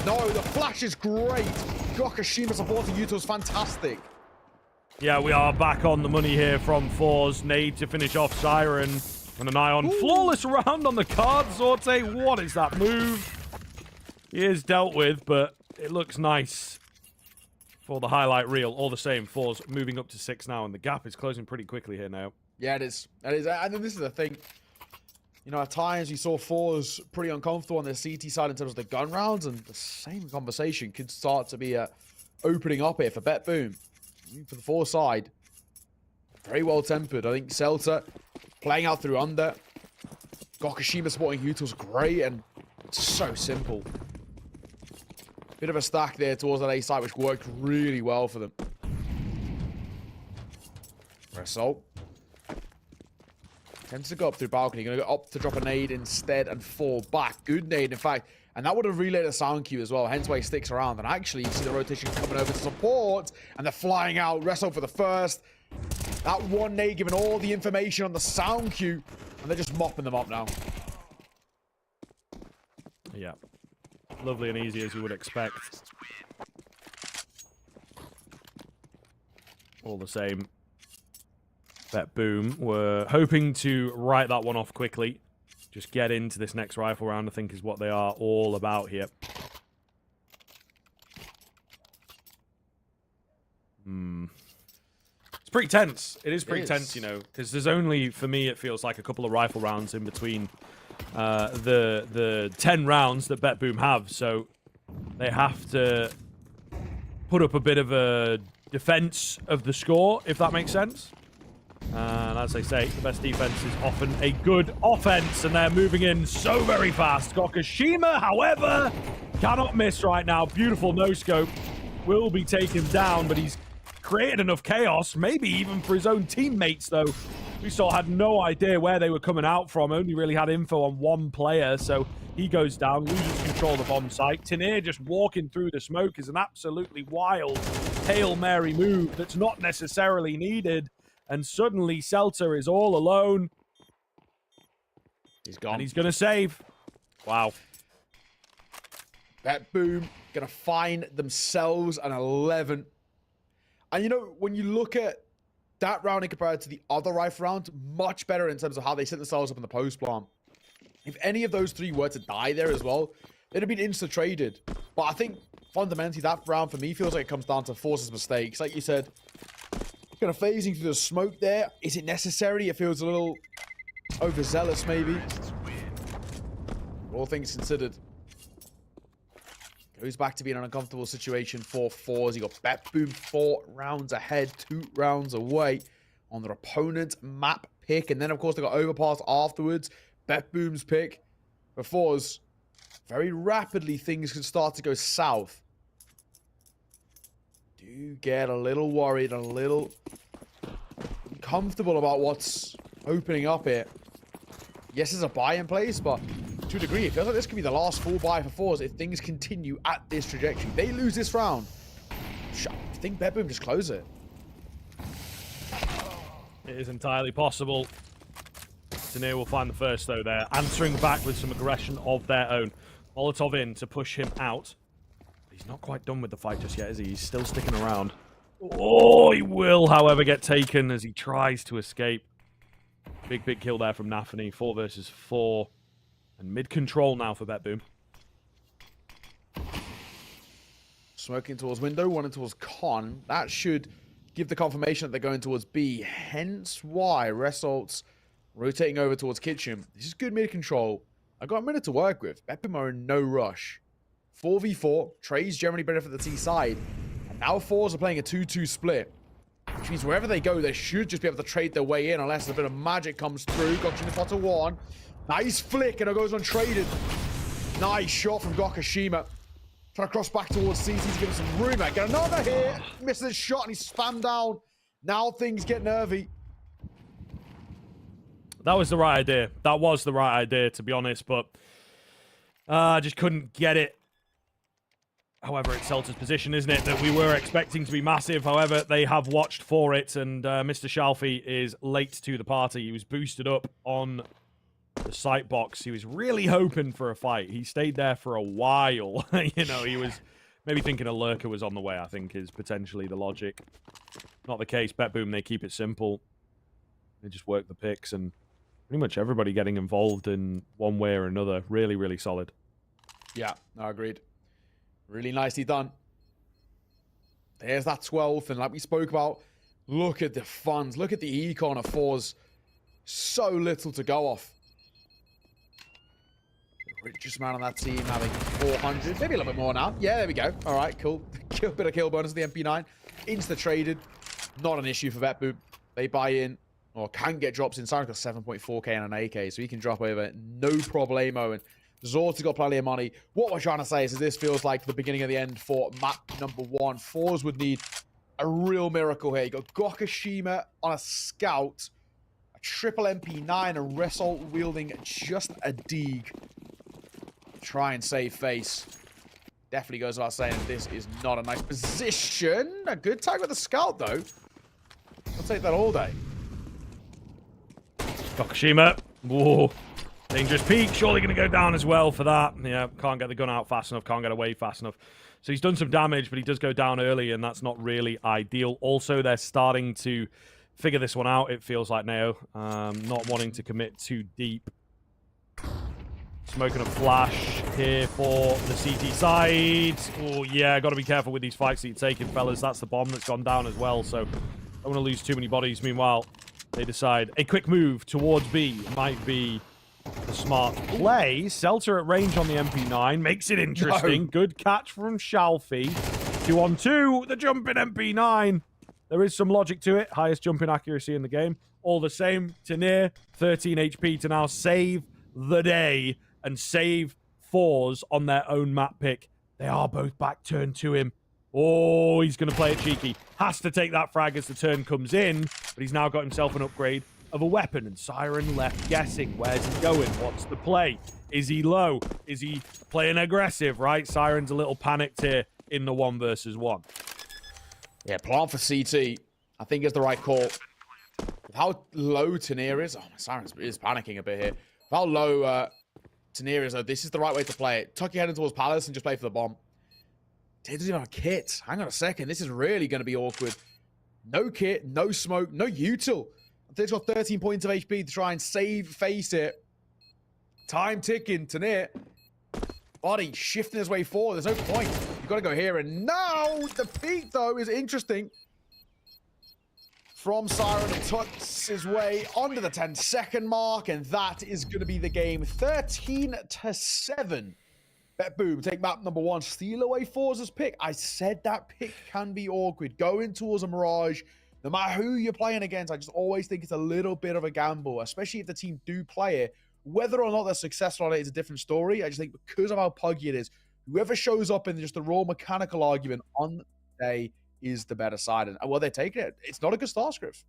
No, the flash is great. Gokashima supporting Yuto's fantastic. Yeah, we are back on the money here from Fours. Nade to finish off Siren. And an eye on flawless round on the card. Sorte, what is that move? He is dealt with, but it looks nice for the highlight reel. All the same, Fours moving up to 6 now, and the gap is closing pretty quickly here now. Yeah, it is. It is. And then this is the thing. You know, at times we saw Fours pretty uncomfortable on the CT side in terms of the gun rounds, and the same conversation could start to be opening up here for Bet Boom. For the Four side, very well tempered. I think Celta playing out through under. Gokashima supporting Yuto's great, and it's so simple. Bit of a stack there towards that A side, which worked really well for them. Result. Tends to go up through balcony. Going to go up to drop a nade instead and fall back. Good nade, in fact. And that would have relayed a sound cue as well, hence why he sticks around. And actually, you see the rotation coming over to support, and they're flying out. Resso for the first. That one nade giving all the information on the sound cue, and they're just mopping them up now. Yeah. Lovely and easy as you would expect. All the same. Bet Boom were hoping to write that one off quickly. Just get into this next rifle round, I think, is what they are all about here. It's pretty tense. It is pretty tense, you know, because there's only, for me, it feels like a couple of rifle rounds in between the 10 rounds that Bet Boom have. So they have to put up a bit of a defense of the score, if that makes sense. And as they say, the best defense is often a good offense, and they're moving in so very fast. Gokashima, however, cannot miss right now. Beautiful no-scope. Will be taken down, but he's created enough chaos, maybe even for his own teammates, though. We saw had no idea where they were coming out from, only really had info on one player, so he goes down, loses control of the bomb site. Tinir just walking through the smoke is an absolutely wild Hail Mary move that's not necessarily needed. And suddenly, Celta is all alone. He's gone. And he's going to save. Wow. Bet Boom going to find themselves an 11. And you know, when you look at that round in compared to the other rifle round, much better in terms of how they set themselves up in the post plant. If any of those three were to die there as well, they'd have been insta-traded. But I think fundamentally that round for me feels like it comes down to Force's mistakes. Like you said, kind of phasing through the smoke there. Is it necessary? It feels a little overzealous, maybe. All things considered. Goes back to being an uncomfortable situation for Fours. You got Bet Boom 4 rounds ahead, 2 rounds away on their opponent's map pick. And then, of course, they got Overpass afterwards. Bet Boom's pick. For Fours, very rapidly things can start to go south. Do get a little worried, a little uncomfortable about what's opening up here. Yes, there's a buy in place, but to a degree, it feels like this could be the last full buy for Fours if things continue at this trajectory. They lose this round. I think Bet Boom just close it. It is entirely possible. Tinir will find the first, though, there. Answering back with some aggression of their own. Molotov in to push him out. He's not quite done with the fight just yet, is he? He's still sticking around. Oh, he will, however, get taken as he tries to escape. Big kill there from Nafany. 4 versus 4. And mid-control now for Bet Boom. Smoking towards window, running towards con. That should give the confirmation that they're going towards B. Hence why Results rotating over towards kitchen. This is good mid-control. I've got a minute to work with. Bet Boom are in no rush. 4v4. Trades generally better for the T side. And now Fours are playing a 2-2 split. Which means wherever they go, they should just be able to trade their way in unless a bit of magic comes through. Got in the pot of 1. Nice flick, and it goes untraded. Nice shot from Gokashima. Trying to cross back towards CT to give him some room. Get another hit. Misses his shot, and he's spammed down. Now things get nervy. That was the right idea. That was the right idea, to be honest, but I just couldn't get it. However, it's Celta's position, isn't it, that we were expecting to be massive. However, they have watched for it, and Mr. Shalfie is late to the party. He was boosted up on the sight box. He was really hoping for a fight. He stayed there for a while. You know, he was Maybe thinking a lurker was on the way, I think, is potentially the logic. Not the case. Bet Boom, they keep it simple. They just work the picks, and pretty much everybody getting involved in one way or another. Really, really solid. Yeah, no, agreed. Really nicely done. There's that 12th, and like we spoke about, look at the funds. Look at the econ of fours. So little to go off. The richest man on that team having 400. Maybe a little bit more now. Yeah, there we go. All right, cool. Bit of kill bonus of the MP9. Insta-traded. Not an issue for Vetboom. They buy in, or can get drops in. Siren's got 7.4k and an AK, so he can drop over no problemo. And Zort's got plenty of money. What we're trying to say is that this feels like the beginning of the end for map number 1. Fours would need a real miracle here. You got Gokashima on a scout, a triple MP9, a Result wielding just a Deeg. Try and save face. Definitely goes without saying this is not a nice position. A good tag with the scout, though. I'll take that all day. Gokashima. Whoa. Dangerous peak. Surely going to go down as well for that. Yeah, can't get the gun out fast enough. Can't get away fast enough. So he's done some damage, but he does go down early, and that's not really ideal. Also, they're starting to figure this one out, it feels like, Neo. Not wanting to commit too deep. Smoking a flash here for the CT side. Oh, yeah, got to be careful with these fights that you're taking, fellas. That's the bomb that's gone down as well, so don't want to lose too many bodies. Meanwhile, they decide a quick move towards B might be a smart play. Seltzer at range on the MP9 makes it interesting. No. Good catch from Shalfie. 2-on-2, the jumping MP9. There is some logic to it. Highest jumping accuracy in the game. All the same, Tanir, 13 HP to now save the day and save fours on their own map pick. They are both back turned to him. Oh, he's going to play it cheeky. Has to take that frag as the turn comes in, but he's now got himself an upgrade of a weapon, and Siren left guessing. Where's he going? What's the play? Is he low? Is he playing aggressive, right? Siren's a little panicked here in the 1 versus 1. Yeah, plant for CT, I think is the right call. With how low Tanir is, oh, my Siren is panicking a bit here. With how low Tanir is, though, this is the right way to play it. Tuck your head in towards Palace and just play for the bomb. He doesn't even have a kit. Hang on a second. This is really going to be awkward. No kit, no smoke, no util. He's got 13 points of HP to try and save face it. Time ticking. Tanir. Body shifting his way forward. There's no point. You've got to go here. And now the feat, though, is interesting. From Siren to tucks his way onto the 10-second mark. And that is going to be the game. 13-7. Bet Boom, take map number 1. Steal away Forza's pick. I said that pick can be awkward. Going towards a Mirage. No matter who you're playing against, I just always think it's a little bit of a gamble, especially if the team do play it. Whether or not they're successful on it is a different story. I just think because of how puggy it is, whoever shows up in just the raw mechanical argument on the day is the better side. And well, they're taking it. It's not a good start, Scripps.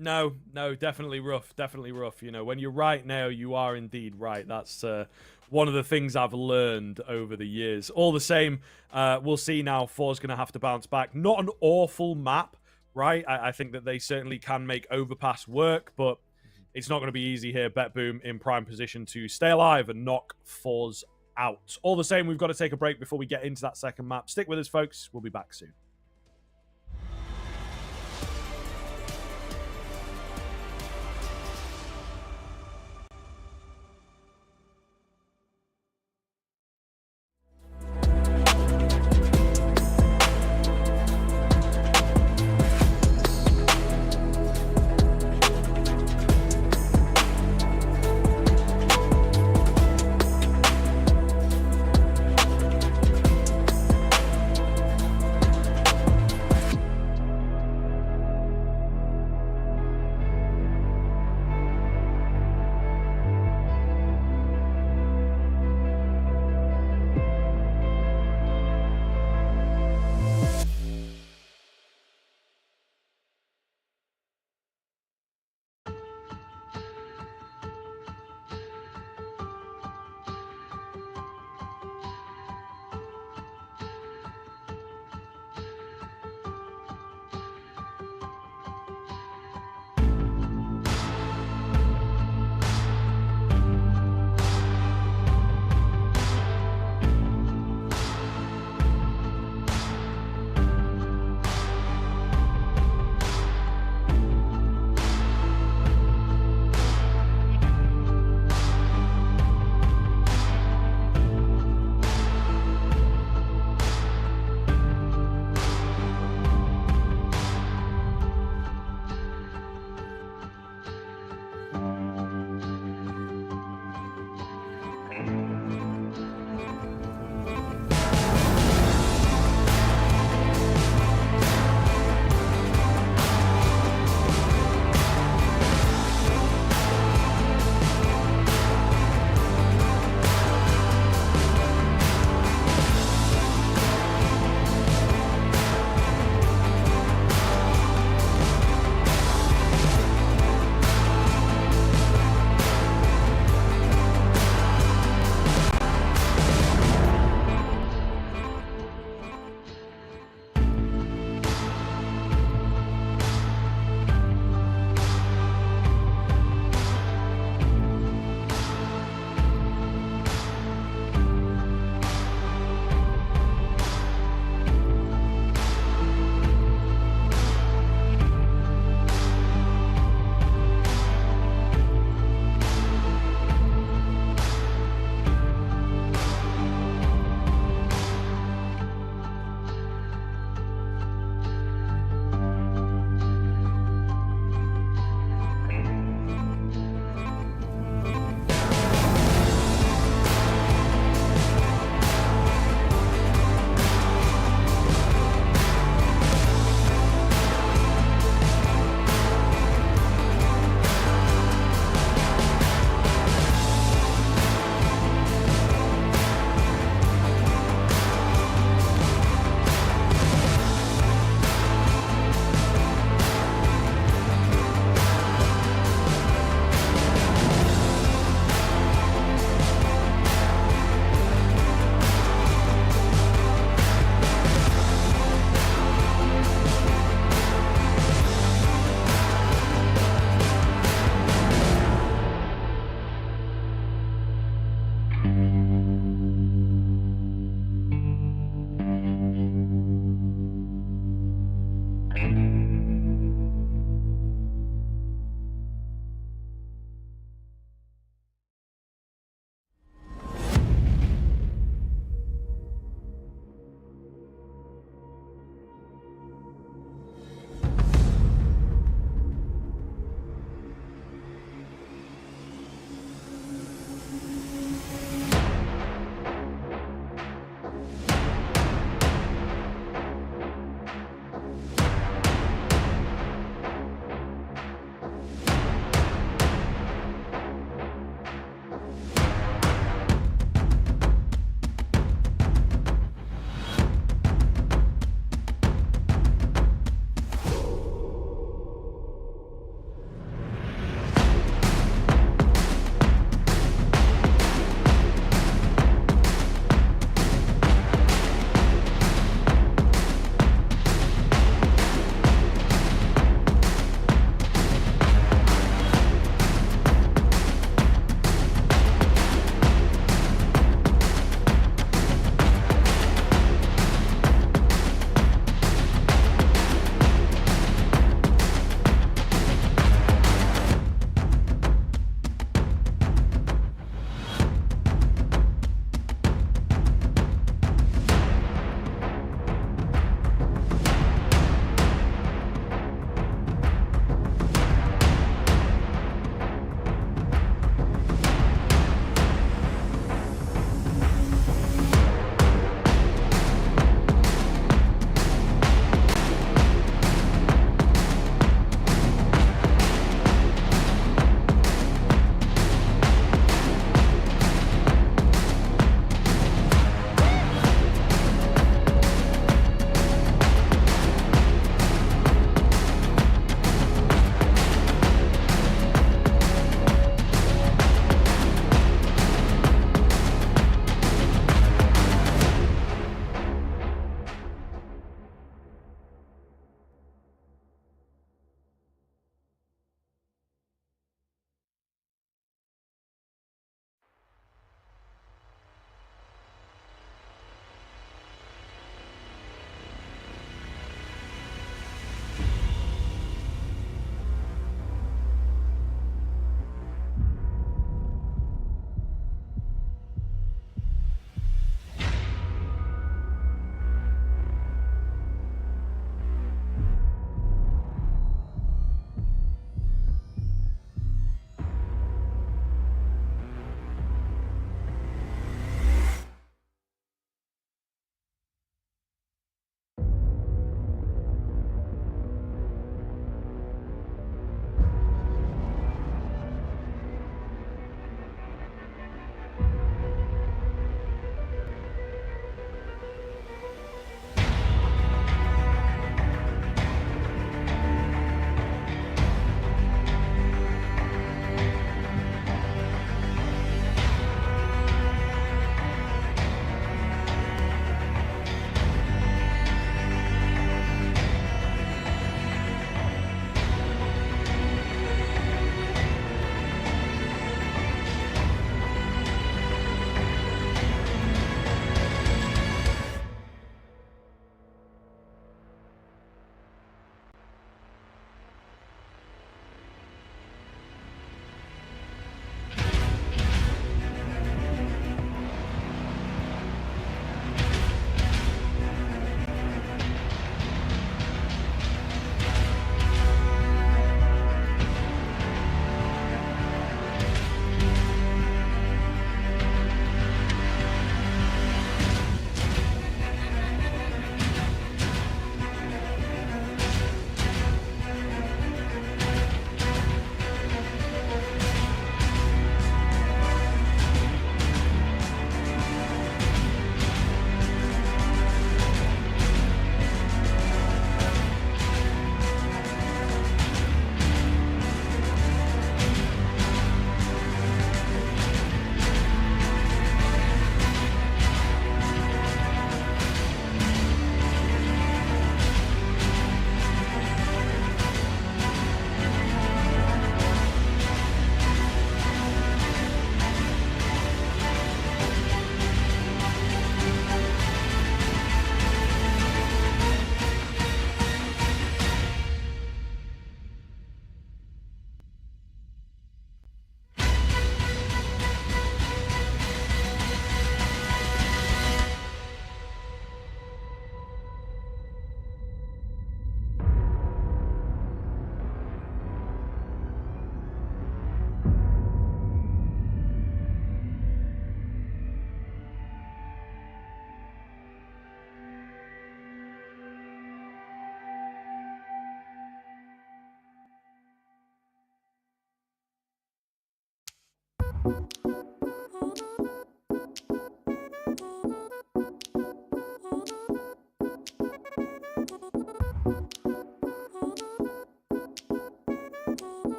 No, definitely rough. Definitely rough. You know, when you're right now, you are indeed right. That's one of the things I've learned over the years. All the same, we'll see now. Four's going to have to bounce back. Not an awful map, right? I think that they certainly can make Overpass work, but it's not going to be easy here. Bet Boom in prime position to stay alive and knock Fours out. All the same, we've got to take a break before we get into that second map. Stick with us, folks. We'll be back soon.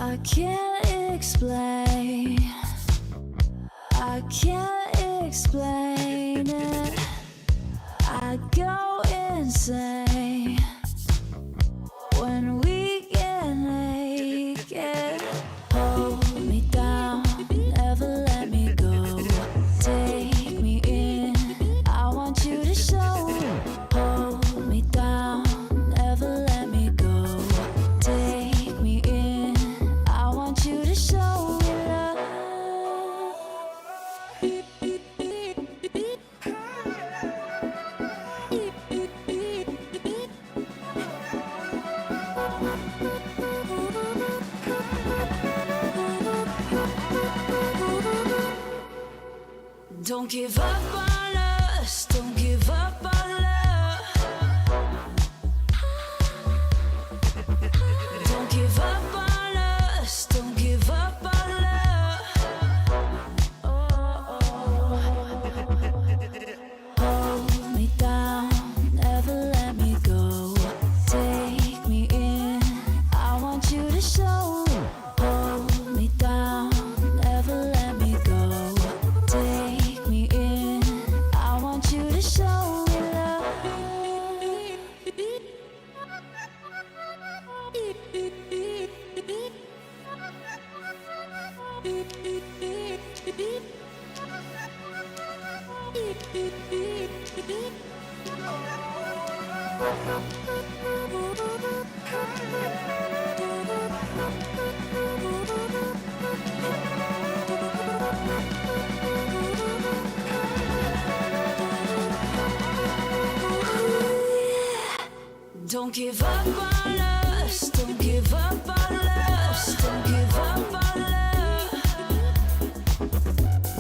I can't explain. I can't explain it. I go insane when we get naked. Hold me down, never let me go. Take me in, I want you to show. Hold me down, never let me go. Take me in, I want you to show me love. Don't give up on us, don't give up on love. Don't give up on us, don't give up on love. Hold me down, never let me go. Take me in, I want you to show. Hold me down, never let me go. Take me in, I want you to show me love. Don't give up on us, don't give up on us, don't give up on love.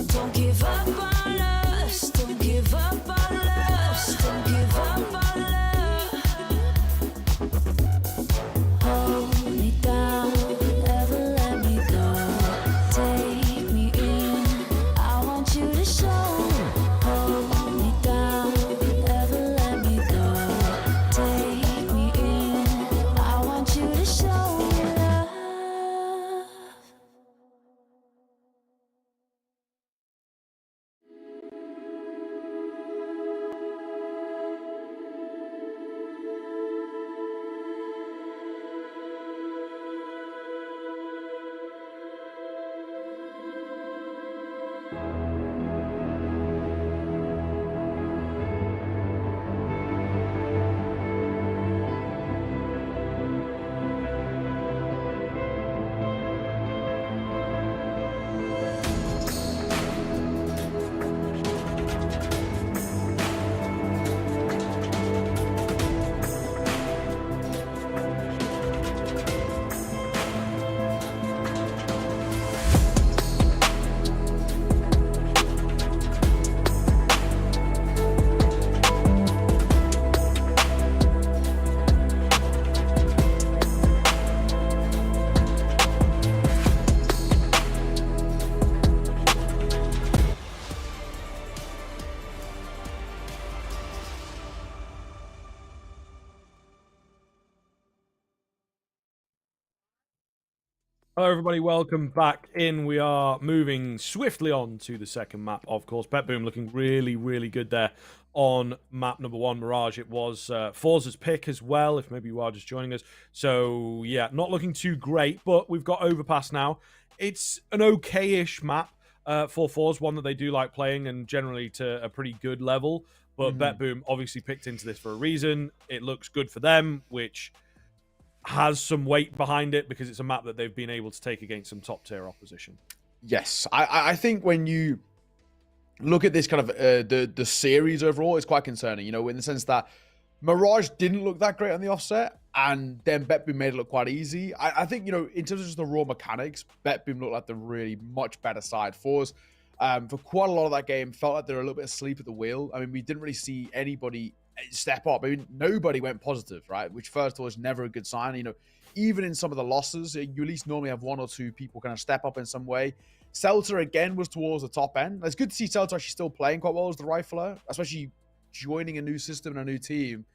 Don't give up on us, don't give up on us, don't give up on love. Hold me down, never let me go. Take me in, I want you to show. Hold me down, never let me go. Take me in, I want you to show me love. Hello, everybody. Welcome back in. We are moving swiftly on to the second map, of course. Pet Boom looking really, really good there on map number 1, Mirage. It was Forza's pick as well, if maybe you are just joining us. So, yeah, not looking too great, but we've got Overpass now. It's an okay-ish map for Forza, one that they do like playing and generally to a pretty good level. But Bet Boom obviously picked into this for a reason. It looks good for them, which has some weight behind it because it's a map that they've been able to take against some top tier opposition. Yes, I think when you look at this kind of the series overall, it's quite concerning, you know, in the sense that Mirage didn't look that great on the offset, and then Bet Boom made it look quite easy. I think, you know, in terms of just the raw mechanics, Bet Boom looked like the really much better side. Force, for quite a lot of that game, felt like they were a little bit asleep at the wheel. I mean, we didn't really see anybody step up. I mean, nobody went positive, right? Which first of all is never a good sign. You know, even in some of the losses, you at least normally have one or two people kind of step up in some way. Seltzer again was towards the top end. It's good to see Seltzer actually still playing quite well as the rifler, especially joining a new system and a new team.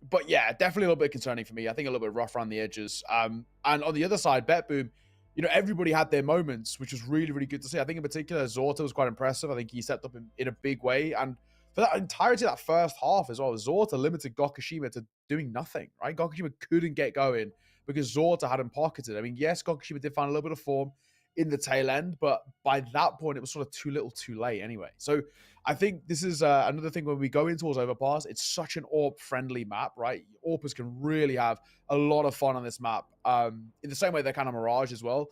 But yeah, definitely a little bit concerning for me. I think a little bit rough around the edges. And on the other side, BetBoom, you know, everybody had their moments, which was really, really good to see. I think in particular, Zorta was quite impressive. I think he stepped up in a big way. And for that entirety of that first half as well, Zorta limited Gokushima to doing nothing, right? Gokushima couldn't get going because Zorta had him pocketed. I mean, yes, Gokushima did find a little bit of form in the tail end, but by that point, it was sort of too little too late anyway. So I think this is another thing when we go in towards Overpass, it's such an AWP-friendly map, right? AWPers can really have a lot of fun on this map in the same way they can on Mirage as well.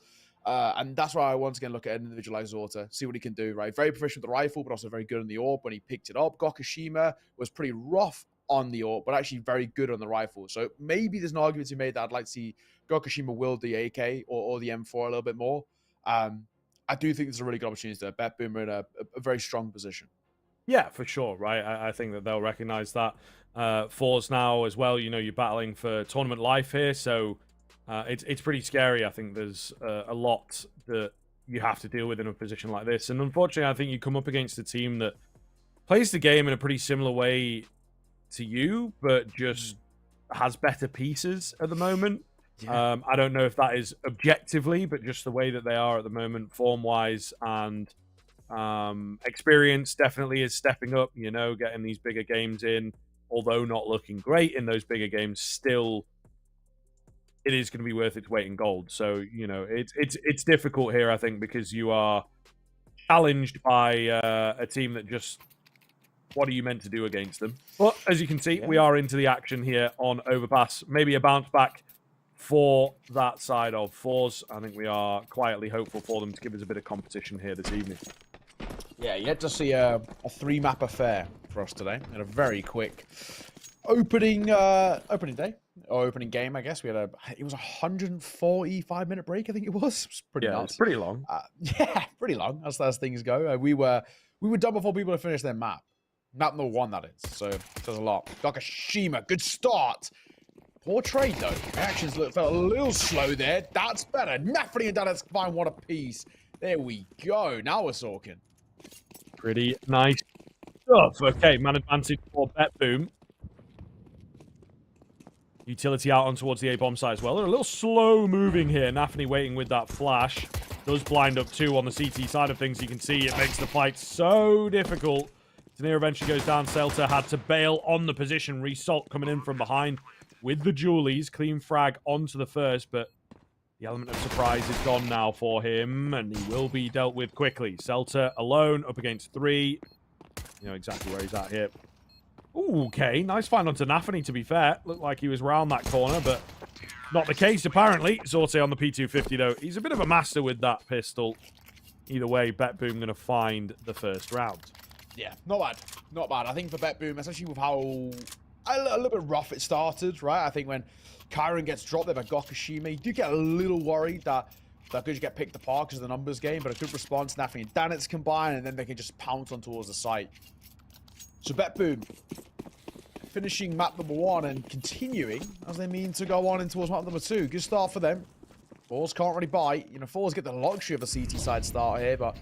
And that's why I once again look at an individualized Zorta, see what he can do, right? Very proficient with the rifle, but also very good on the AWP when he picked it up. Gokushima was pretty rough on the AWP, but actually very good on the rifle. So maybe there's an argument to be made that I'd like to see Gokushima wield the AK or the M4 a little bit more. I do think there's a really good opportunity there. BetBoom are in a very strong position. Yeah, for sure, right? I think that they'll recognize that. Fours now as well, you know, you're battling for tournament life here, so it's pretty scary. I think there's a lot that you have to deal with in a position like this. And unfortunately, I think you come up against a team that plays the game in a pretty similar way to you, but just has better pieces at the moment. Yeah. I don't know if that is objectively, but just the way that they are at the moment, form-wise and experience definitely is stepping up, you know, getting these bigger games in, although not looking great in those bigger games, still it is going to be worth its weight in gold. So, you know, it's difficult here, I think, because you are challenged by a team that just, what are you meant to do against them? But as you can see, we are into the action here on Overpass. Maybe a bounce back for that side of Fours. I think we are quietly hopeful for them to give us a bit of competition here this evening. Yeah, yet to see a three-map affair for us today. And a very quick opening day. Or opening game, I guess. It was a 145-minute break, I think it was. It was pretty nuts. It's pretty long. Yeah, pretty long, as things go. We were done before people had finished their map. Map number 1, that is. So, it says a lot. Gokushima, good start. Poor trade, though. Actions felt a little slow there. That's better. Nafri and Danetsk find one apiece. There we go. Now we're talking. Pretty nice stuff. Okay, man advantage for BetBoom. Utility out on towards the A-bomb side as well. They're a little slow moving here. Nafni waiting with that flash. Does blind up too on the CT side of things. You can see it makes the fight so difficult. Tanir eventually goes down. Celta had to bail on the position. Result coming in from behind with the Julies. Clean frag onto the first, but the element of surprise is gone now for him, and he will be dealt with quickly. Celta alone up against 3. You know exactly where he's at here. Ooh, okay, nice find onto Nafani, to be fair. Looked like he was round that corner, but not the case, apparently. Zorte on the P250, though. He's a bit of a master with that pistol. Either way, BetBoom going to find the first round. Yeah, not bad. Not bad. I think for BetBoom, especially with how a little bit rough it started, right? I think when Kyron gets dropped there by Gokushima, you do get a little worried that they could just get picked apart because of the numbers game, but a good response, Nafani and Danitz combine, and then they can just pounce on towards the site. So BetBoom finishing map number 1 and continuing as they mean to go on in towards map number 2. Good start for them. Fours can't really bite. You know, Fours get the luxury of a CT side start here, but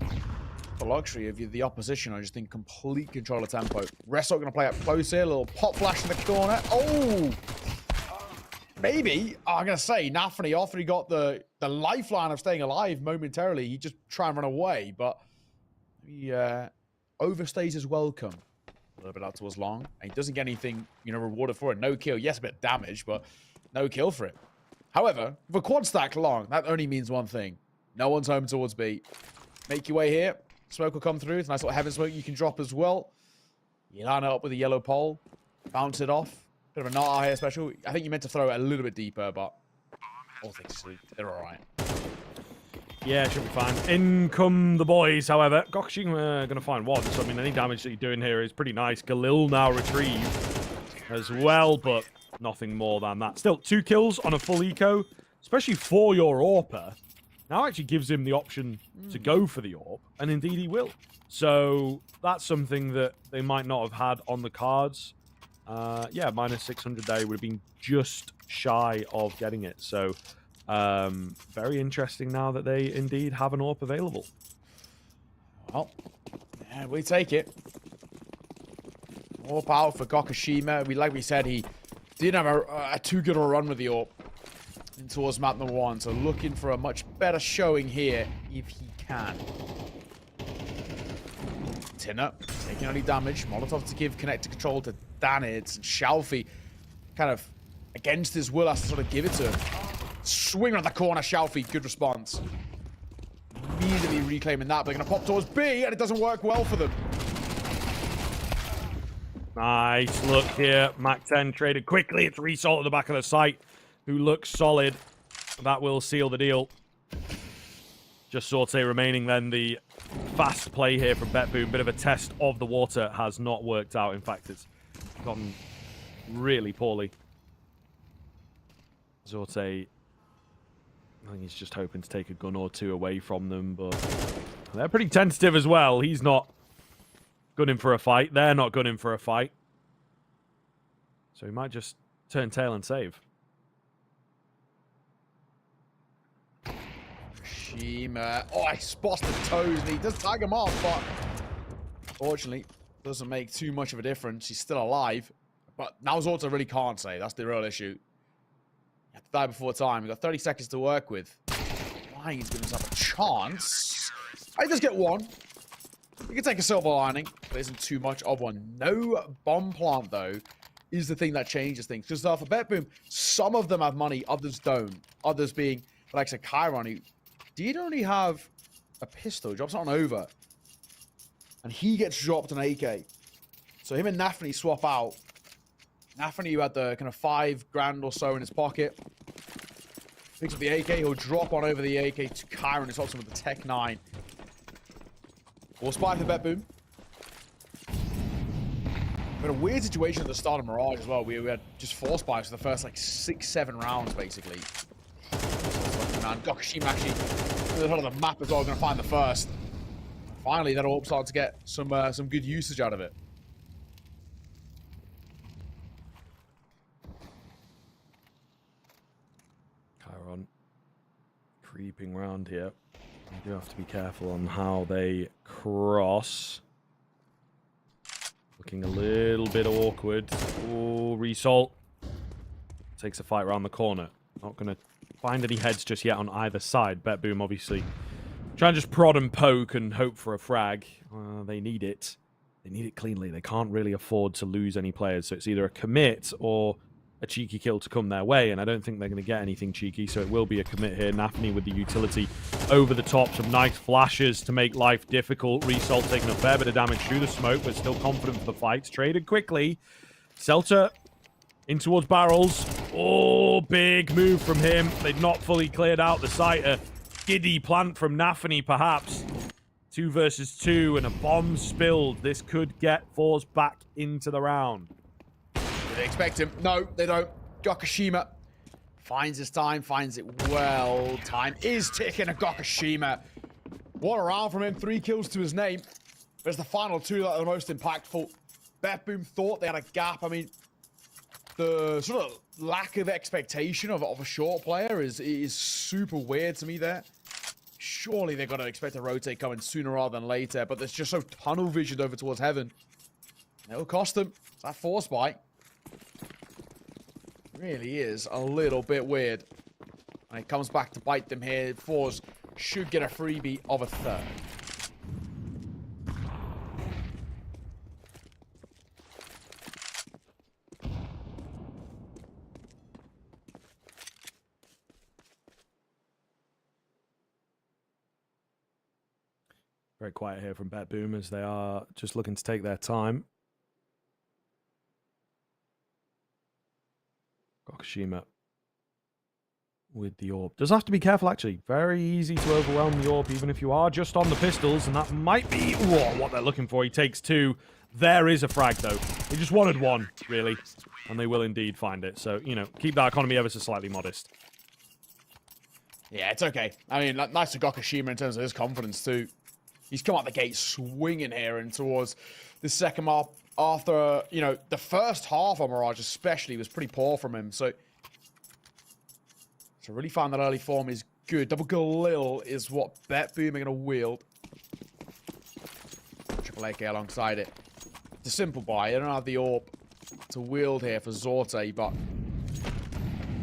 the luxury of the opposition, I just think, complete control of tempo. Resto going to play up close here. A little pop flash in the corner. Oh! Maybe, I'm going to say, Nafani, after he got the lifeline of staying alive momentarily, he just try and run away, but he overstays his welcome. A little bit out towards long, and he doesn't get anything, you know, rewarded for it. No kill. Yes, a bit of damage, but no kill for it. However, with a quad stack long, that only means one thing. No one's home towards B. Make your way here. Smoke will come through. It's a nice little heaven smoke you can drop as well. You line it up with a yellow pole. Bounce it off. Bit of a Nara here special. I think you meant to throw it a little bit deeper, but all things they're all right. Yeah, should be fine. In come the boys, however. Gokushima going to find one. So, I mean, any damage that you're doing here is pretty nice. Galil now retrieved as well, but nothing more than that. Still, 2 kills on a full eco, especially for your AWPer. Now actually gives him the option to go for the AWP, and indeed he will. So, that's something that they might not have had on the cards. Yeah, minus 600 there would have been just shy of getting it. So, very interesting now that they indeed have an AWP available. Well, yeah, we take it. AWP out for Gokushima. Like we said, he Didn't have a too good a run with the AWP in towards map number 1, so looking for a much better showing here if he can. Tinner taking only damage. Molotov to give connector control to Danitz. And Shalfie kind of against his will has to sort of give it to him. Swing around the corner, Shalfie. Good response. Immediately reclaiming that. They're going to pop towards B, and it doesn't work well for them. Nice look here. Mac 10 traded quickly. It's Result at the back of the site, who looks solid. That will seal the deal. Just Sorte remaining then. The fast play here from BetBoom. Bit of a test of the water has not worked out. In fact, it's gone really poorly. Sorte, I think he's just hoping to take a gun or two away from them, but they're pretty tentative as well. He's not gunning for a fight. They're not gunning for a fight. So he might just turn tail and save. Shima. Oh, he spots the toes and he does tag him off, but fortunately doesn't make too much of a difference. He's still alive. But now Zorta really can't save. That's the real issue. You have to die before time. We've got 30 seconds to work with. Why he's giving himself a chance. He does get one. He can take a silver lining, but isn't too much of one. No bomb plant, though, is the thing that changes things. Because for BetBoom, some of them have money, others don't. Others being, like I said, Chiron, who did only have a pistol, drops it on over. And he gets dropped an AK. So him and Nafany swap out. Nafany, who had the kind of $5,000 or so in his pocket, picks up the AK. He'll drop on over the AK to Chiron, who swaps him with the Tech 9. Or spy for BetBoom. We had a weird situation at the start of Mirage as well. We had just 4 spies for the first like 6-7 rounds, basically. Man, Gokushima actually to the front of the map as well, going to find the first. Finally, that'll all start to get some good usage out of it. Chiron creeping around here. You do have to be careful on how they cross. Looking a little bit awkward. Oh, Result takes a fight around the corner. Not going to find any heads just yet on either side. BetBoom obviously trying to just prod and poke and hope for a frag. They need it. They need it cleanly. They can't really afford to lose any players. So it's either a commit or a cheeky kill to come their way, and I don't think they're going to get anything cheeky, so it will be a commit here. Nafany with the utility over the top. Some nice flashes to make life difficult. Result taking a fair bit of damage through the smoke, but still confident for the fights. Traded quickly. Celta in towards barrels. Oh, big move from him. They'd not fully cleared out the site. A giddy plant from Nafany, perhaps. 2 versus 2, and a bomb spilled. This could get forced back into the round. Do they expect him? No, they don't. Gokushima finds his time, finds it well. Time is ticking at Gokushima. What a round from him. 3 kills to his name. But it's the final 2 that are the most impactful. BetBoom thought they had a gap. I mean, the sort of lack of expectation of a short player is super weird to me there. Surely they've got to expect a rotate coming sooner rather than later, but there's just so tunnel visioned over towards heaven. It'll cost them. It's that force bite. Really is a little bit weird. And it comes back to bite them here. Fours should get a freebie of a 3rd. Very quiet here from BetBoom as they are just looking to take their time. Gokushima with the AWP. Does have to be careful, actually. Very easy to overwhelm the AWP, even if you are just on the pistols, and that might be what they're looking for. He takes 2. There is a frag, though. They just wanted 1, really, and they will indeed find it. So, you know, keep that economy ever so slightly modest. Yeah, it's okay. I mean, nice to Gokushima in terms of his confidence, too. He's come out the gate swinging here and towards the second half. After, you know, the first half of Mirage especially was pretty poor from him. So really find that early form is good. Double Galil is what BetBoom are going to wield. Triple AK alongside it. It's a simple buy. They don't have the AWP. to wield here for Zorte, but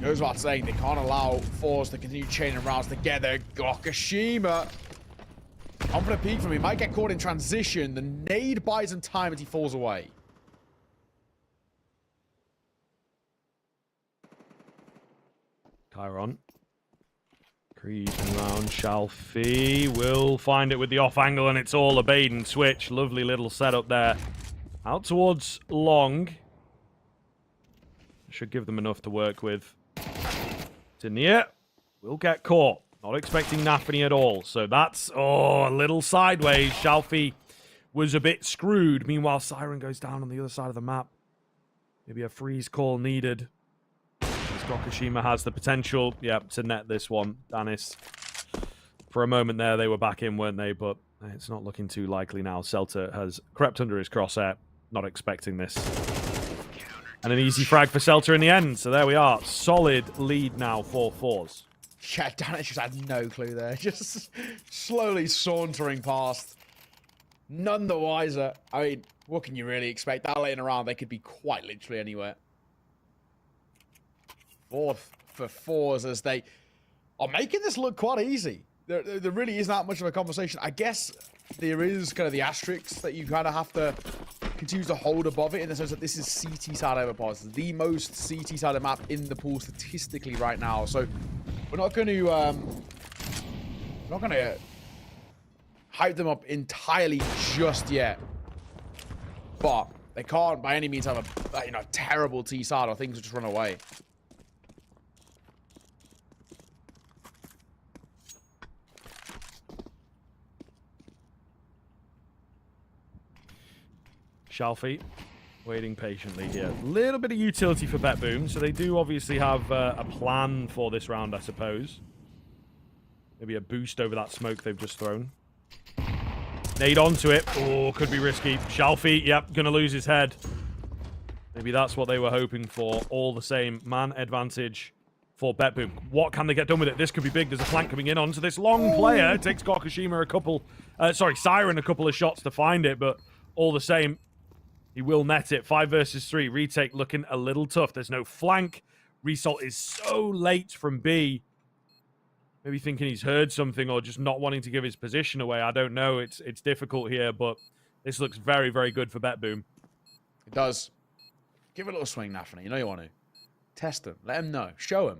goes without saying, they can't allow Force to continue chaining rounds together. Gokashima, confident peek from him, might get caught in transition. The nade buys him time as he falls away. Chiron. Creeping around. Shalfie will find it with the off angle, and it's all a bait and switch. Lovely little setup there. Out towards Long. Should give them enough to work with. Tania will get caught. Not expecting Nafany at all. So that's, a little sideways. Shalfie was a bit screwed. Meanwhile, Siren goes down on the other side of the map. Maybe a freeze call needed. Gokashima has the potential, to net this one. Danis. For a moment there, they were back in, weren't they? But it's not looking too likely now. Celta has crept under his crosshair. Not expecting this. And an easy frag for Celta in the end. So there we are. Solid lead now for Fours. Yeah, Danis just had no clue there. Just slowly sauntering past. None the wiser. I mean, what can you really expect? That lane around, they could be quite literally anywhere. Fourth for Fours as they are making this look quite easy. There really isn't that much of a conversation. I guess there is kind of the asterisks that you kind of have to continue to hold above it in the sense that this is CT side overpass, the most CT sided map in the pool statistically right now. So we're not going to hype them up entirely just yet, but they can't by any means have a terrible T side or things will just run away. Shalfie waiting patiently here. A little bit of utility for Bet Boom, so they do obviously have a plan for this round, I suppose. Maybe a boost over that smoke they've just thrown. Nade onto it. Oh, could be risky. Shalfie, gonna lose his head. Maybe that's what they were hoping for. All the same, man advantage for Bet Boom. What can they get done with it? This could be big. There's a flank coming in onto this long player. It takes Gokashima Siren a couple of shots to find it, but all the same, he will net it. 5 versus 3. Retake looking a little tough. There's no flank. Result is so late from B. Maybe thinking he's heard something or just not wanting to give his position away. I don't know. It's difficult here, but this looks very, very good for Bet Boom. It does. Give it a little swing, Nafany. You know you want to. Test him. Let him know. Show him.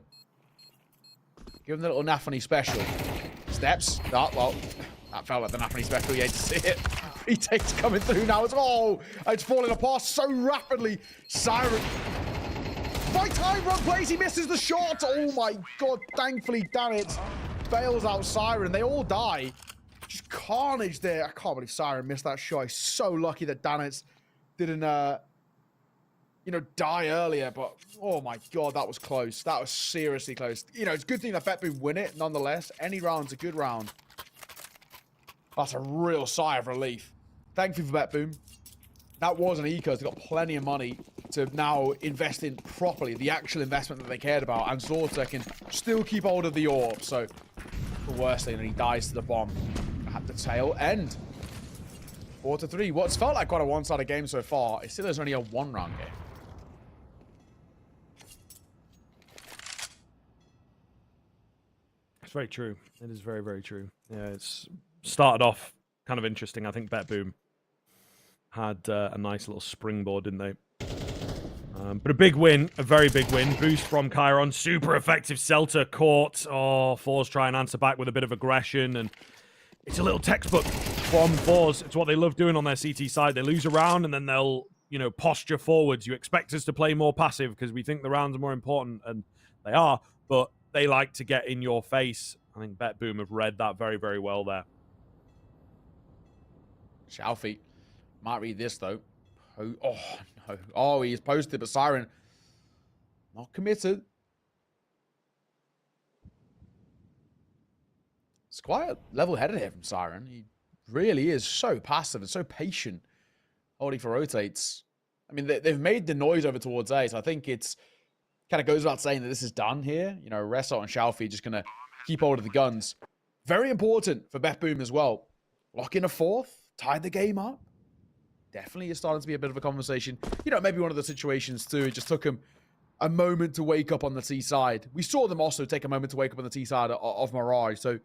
Give him the little Nafany special. Steps. Oh, well, that felt like the Nafany special. You hate to see it. Retake's coming through now as well. It's falling apart so rapidly. Siren. Right time, run plays. He misses the shot. Oh my god. Thankfully, damn it. Bails out Siren. They all die. Just carnage there. I can't believe Siren missed that shot. He's so lucky that Danitz didn't, die earlier. But, oh my god, that was close. That was seriously close. It's a good thing that BetBoom win it, nonetheless. Any round's a good round. That's a real sigh of relief. Thank you for BetBoom. That was an Ecos. They got plenty of money to now invest in properly, the actual investment that they cared about. And Zorta can still keep hold of the orb. So, the worst thing, and he dies to the bomb at the tail end. 4-3. What's felt like quite a one-sided game so far. It still is only a one-round game. It's very true. It is very, very true. Yeah, it's started off kind of interesting. I think BetBoom had a nice little springboard, didn't they? But a big win, a very big win. Boost from Chiron, super effective. Celta caught. Oh, Fours try and answer back with a bit of aggression, and it's a little textbook from Fours. It's what they love doing on their CT side. They lose a round, and then they'll, posture forwards. You expect us to play more passive because we think the rounds are more important, and they are, but they like to get in your face. I think BetBoom have read that very, very well there. Shalfie might read this, though. Oh, no. Oh, he's posted, but Siren not committed. It's quite level-headed here from Siren. He really is so passive and so patient holding for rotates. I mean, they've made the noise over towards A, so I think it's kind of goes without saying that this is done here. Resot and Shalfie just going to keep hold of the guns. Very important for BetBoom as well. Lock in a fourth. Tied the game up. definitely is starting to be a bit of a conversation. You know, maybe one of the situations too, it just took them a moment to wake up on the T side. We saw them also take a moment to wake up on the T side of Mirage, so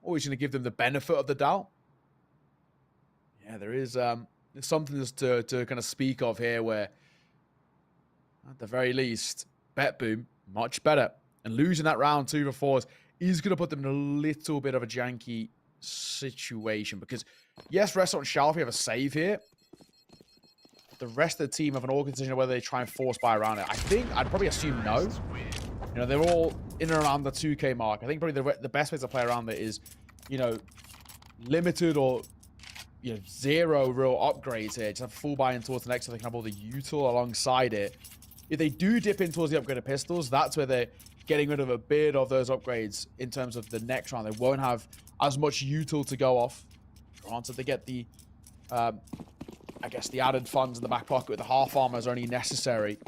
always going to give them the benefit of the doubt. Yeah, there is there's something to kind of speak of here where, at the very least, BetBoom, much better. And losing that round 2 for 4s is going to put them in a little bit of a janky situation. Because, yes, Restaurant and Shalfie have a save here. The rest of the team have an awkward decision of whether they try and force buy around it. I think I'd probably assume no. You know, they're all in and around the 2K mark. I think probably the best way to play around it is, you know, limited or, you know, 0 real upgrades here. Just have full buy-in towards the next so they can have all the util alongside it. If they do dip in towards the upgraded pistols, that's where they're getting rid of a bit of those upgrades in terms of the next round. They won't have as much util to go off. Granted, they get the, I guess, the added funds in the back pocket with the half armor is only necessary.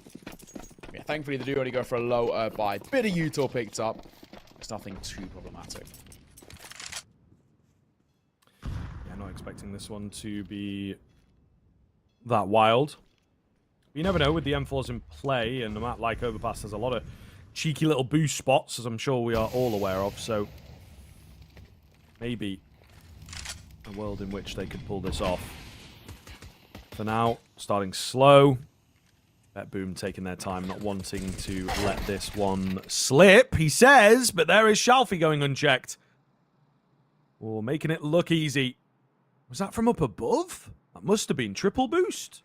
Yeah, thankfully, they do only go for a low buy. Bit of util picked up. It's nothing too problematic. Yeah, not expecting this one to be that wild. You never know with the M4s in play, and a map like Overpass has a lot of cheeky little boost spots, as I'm sure we are all aware of, so maybe a world in which they could pull this off. For now, starting slow. BetBoom taking their time, not wanting to let this one slip, he says, but there is Shalfie going unchecked. Oh, making it look easy. Was that from up above? That must have been triple boost.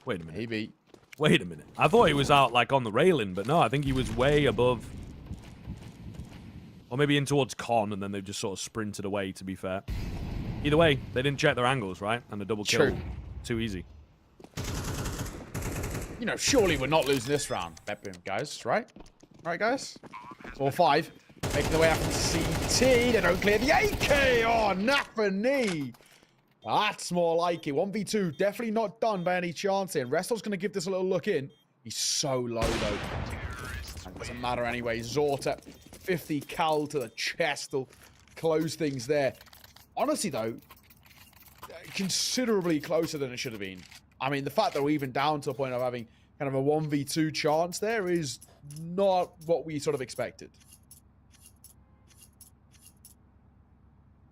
Wait a minute. Maybe. Wait a minute. I thought he was out, like, on the railing, but no, I think he was way above. Or maybe in towards Con, and then they just sort of sprinted away, to be fair. Either way, they didn't check their angles, right? And the double kill. True. Too easy. You know, surely we're not losing this round. BetBoom, guys, right? Right, guys? All 5. Making their way up from CT. They don't clear the AK. Oh, Nafani. That's more like it. 1v2. Definitely not done by any chance here. Restel's going to give this a little look in. He's so low, though. It doesn't matter anyway. Zorta, 50 cal to the chest will close things there. Honestly, though, considerably closer than it should have been. I mean, the fact that we're even down to a point of having kind of a 1v2 chance there is not what we sort of expected.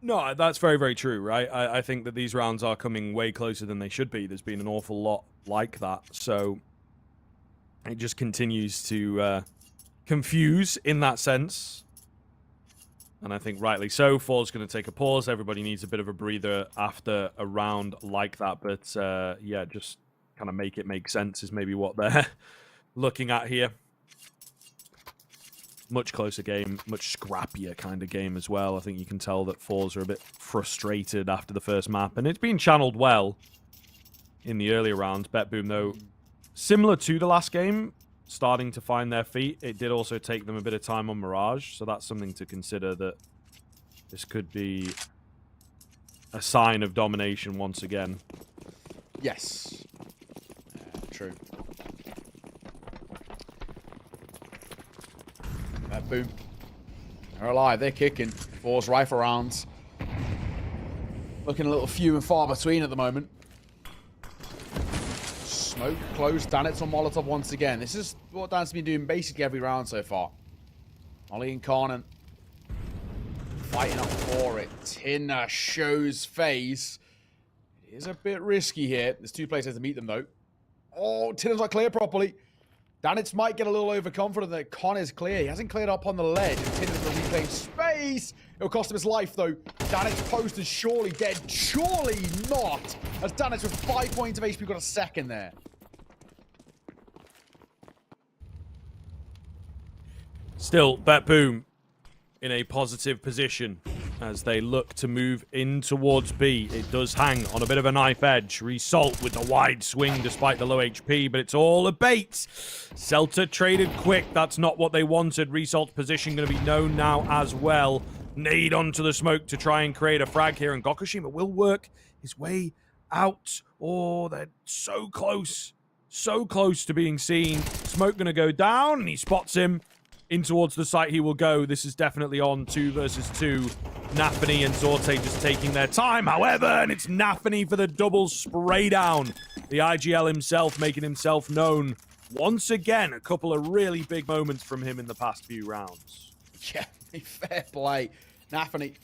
No, that's very, very true, right? I think that these rounds are coming way closer than they should be. There's been an awful lot like that. So it just continues to confuse in that sense. And I think rightly so. 4's going to take a pause. Everybody needs a bit of a breather after a round like that. But yeah, just kind of make it make sense is maybe what they're looking at here. Much closer game, much scrappier kind of game as well. I think you can tell that 4s are a bit frustrated after the first map. And it's been channeled well in the earlier rounds. BetBoom, though, similar to the last game, starting to find their feet. It did also take them a bit of time on Mirage. So that's something to consider, that this could be a sign of domination once again. Yes. True. Boom. They're alive. They're kicking. 4's rifle rounds. Looking a little few and far between at the moment. Smoke close. Danitz on Molotov once again. This is what Danitz has been doing basically every round so far. Ollie and Carnan fighting up for it. Tina shows face. It is a bit risky here. There's 2 places to meet them, though. Oh, Tina's not clear properly. Danitz might get a little overconfident that Con is clear. He hasn't cleared up on the ledge. Tinner's going to reclaim space. It'll cost him his life, though. Danitz posted surely dead. Surely not. As Danitz with 5 points of HP got a second there. Still, BetBoom in a positive position as they look to move in towards B. It does hang on a bit of a knife edge. Result with the wide swing despite the low HP, but it's all a bait. Celta traded quick. That's not what they wanted. Resalt's position going to be known now as well. Nade onto the smoke to try and create a frag here, and Gokushima will work his way out. Oh, they're so close. So close to being seen. Smoke going to go down, and he spots him In towards the site he will go. This is definitely on 2 versus 2. Nafany and Zorte just taking their time. However, and it's Nafany for the double spray down. The IGL himself making himself known. Once again, a couple of really big moments from him in the past few rounds. Yeah, fair play. Nafany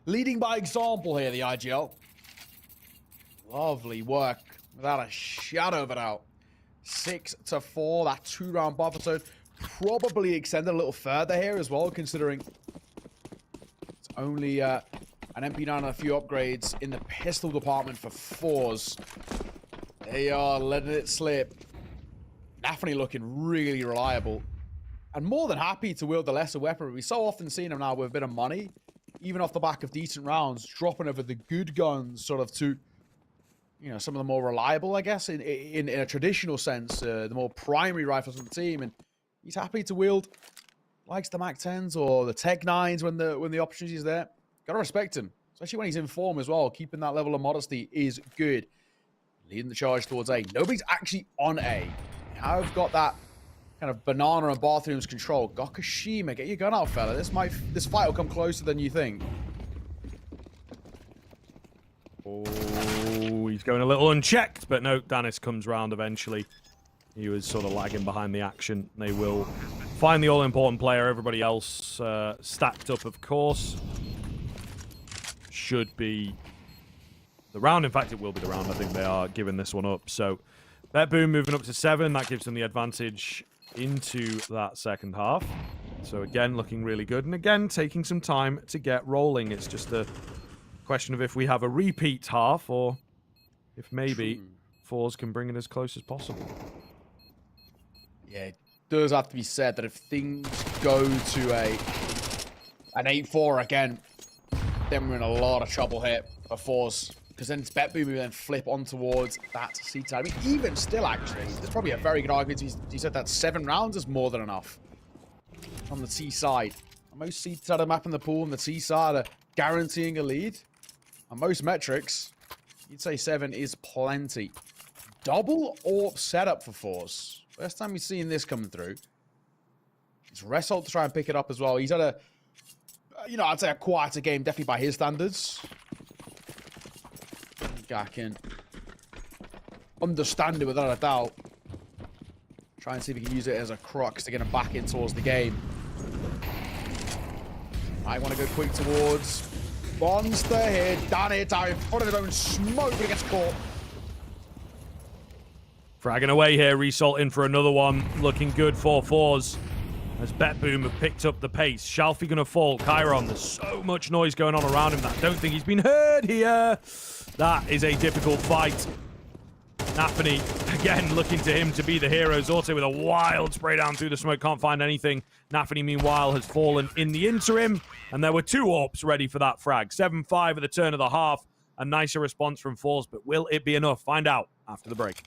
leading by example here, the IGL. Lovely work, without a shadow of a doubt. 6-4, that 2-round buffer zone. Probably extended a little further here as well, considering it's only an MP9 and a few upgrades in the pistol department for Force. They are letting it slip. Nafany looking really reliable. And more than happy to wield the lesser weapon. We've so often seen him now with a bit of money, even off the back of decent rounds, dropping over the good guns sort of to, you know, some of the more reliable, I guess, in a traditional sense, the more primary rifles on the team. And he's happy to wield likes the MAC-10s or the Tech 9s when the opportunity is there. Gotta respect him, especially when he's in form as well. Keeping that level of modesty is good. Leading the charge towards A. Nobody's actually on A. I've got that kind of banana and bathrooms control. Gokashima, get your gun out, fella. This fight will come closer than you think. Oh, he's going a little unchecked, but no, Danis comes round eventually. He was sort of lagging behind the action. They will find the all-important player. Everybody else stacked up, of course. Should be the round. In fact, it will be the round. I think they are giving this one up. So, BetBoom moving up to 7. That gives them the advantage into that second half. So, again, looking really good. And again, taking some time to get rolling. It's just a question of if we have a repeat half or if maybe Fours can bring it as close as possible. Yeah, it does have to be said that if things go to an 8-4 again, then we're in a lot of trouble here for Force. Because then it's BetBoom who then flip on towards that seed side. I mean, even still, actually, there's probably a very good argument. He said that 7 rounds is more than enough on the T side. Most seed side of map in the pool and the T side are guaranteeing a lead. On most metrics, you'd say 7 is plenty. Double AWP setup for Force. First time we've seen this coming through. It's Result to try and pick it up as well. He's had a, you know, I'd say a quieter game, definitely by his standards. I can understand it without a doubt. Try and see if he can use it as a crux to get him back in towards the game. I want to go quick towards Monster here. Danny down in front of his own smoke, but he gets caught. Fragging away here, Result in for another one. Looking good for Fours. As BetBoom have picked up the pace. Shalfie gonna fall. Chiron, there's so much noise going on around him that I don't think he's been heard here. That is a difficult fight. Nafany, again, looking to him to be the hero. Zorte with a wild spray down through the smoke. Can't find anything. Nafany, meanwhile, has fallen in the interim. And there were 2 AWPs ready for that frag. 7-5 at the turn of the half. A nicer response from Force, but will it be enough? Find out after the break.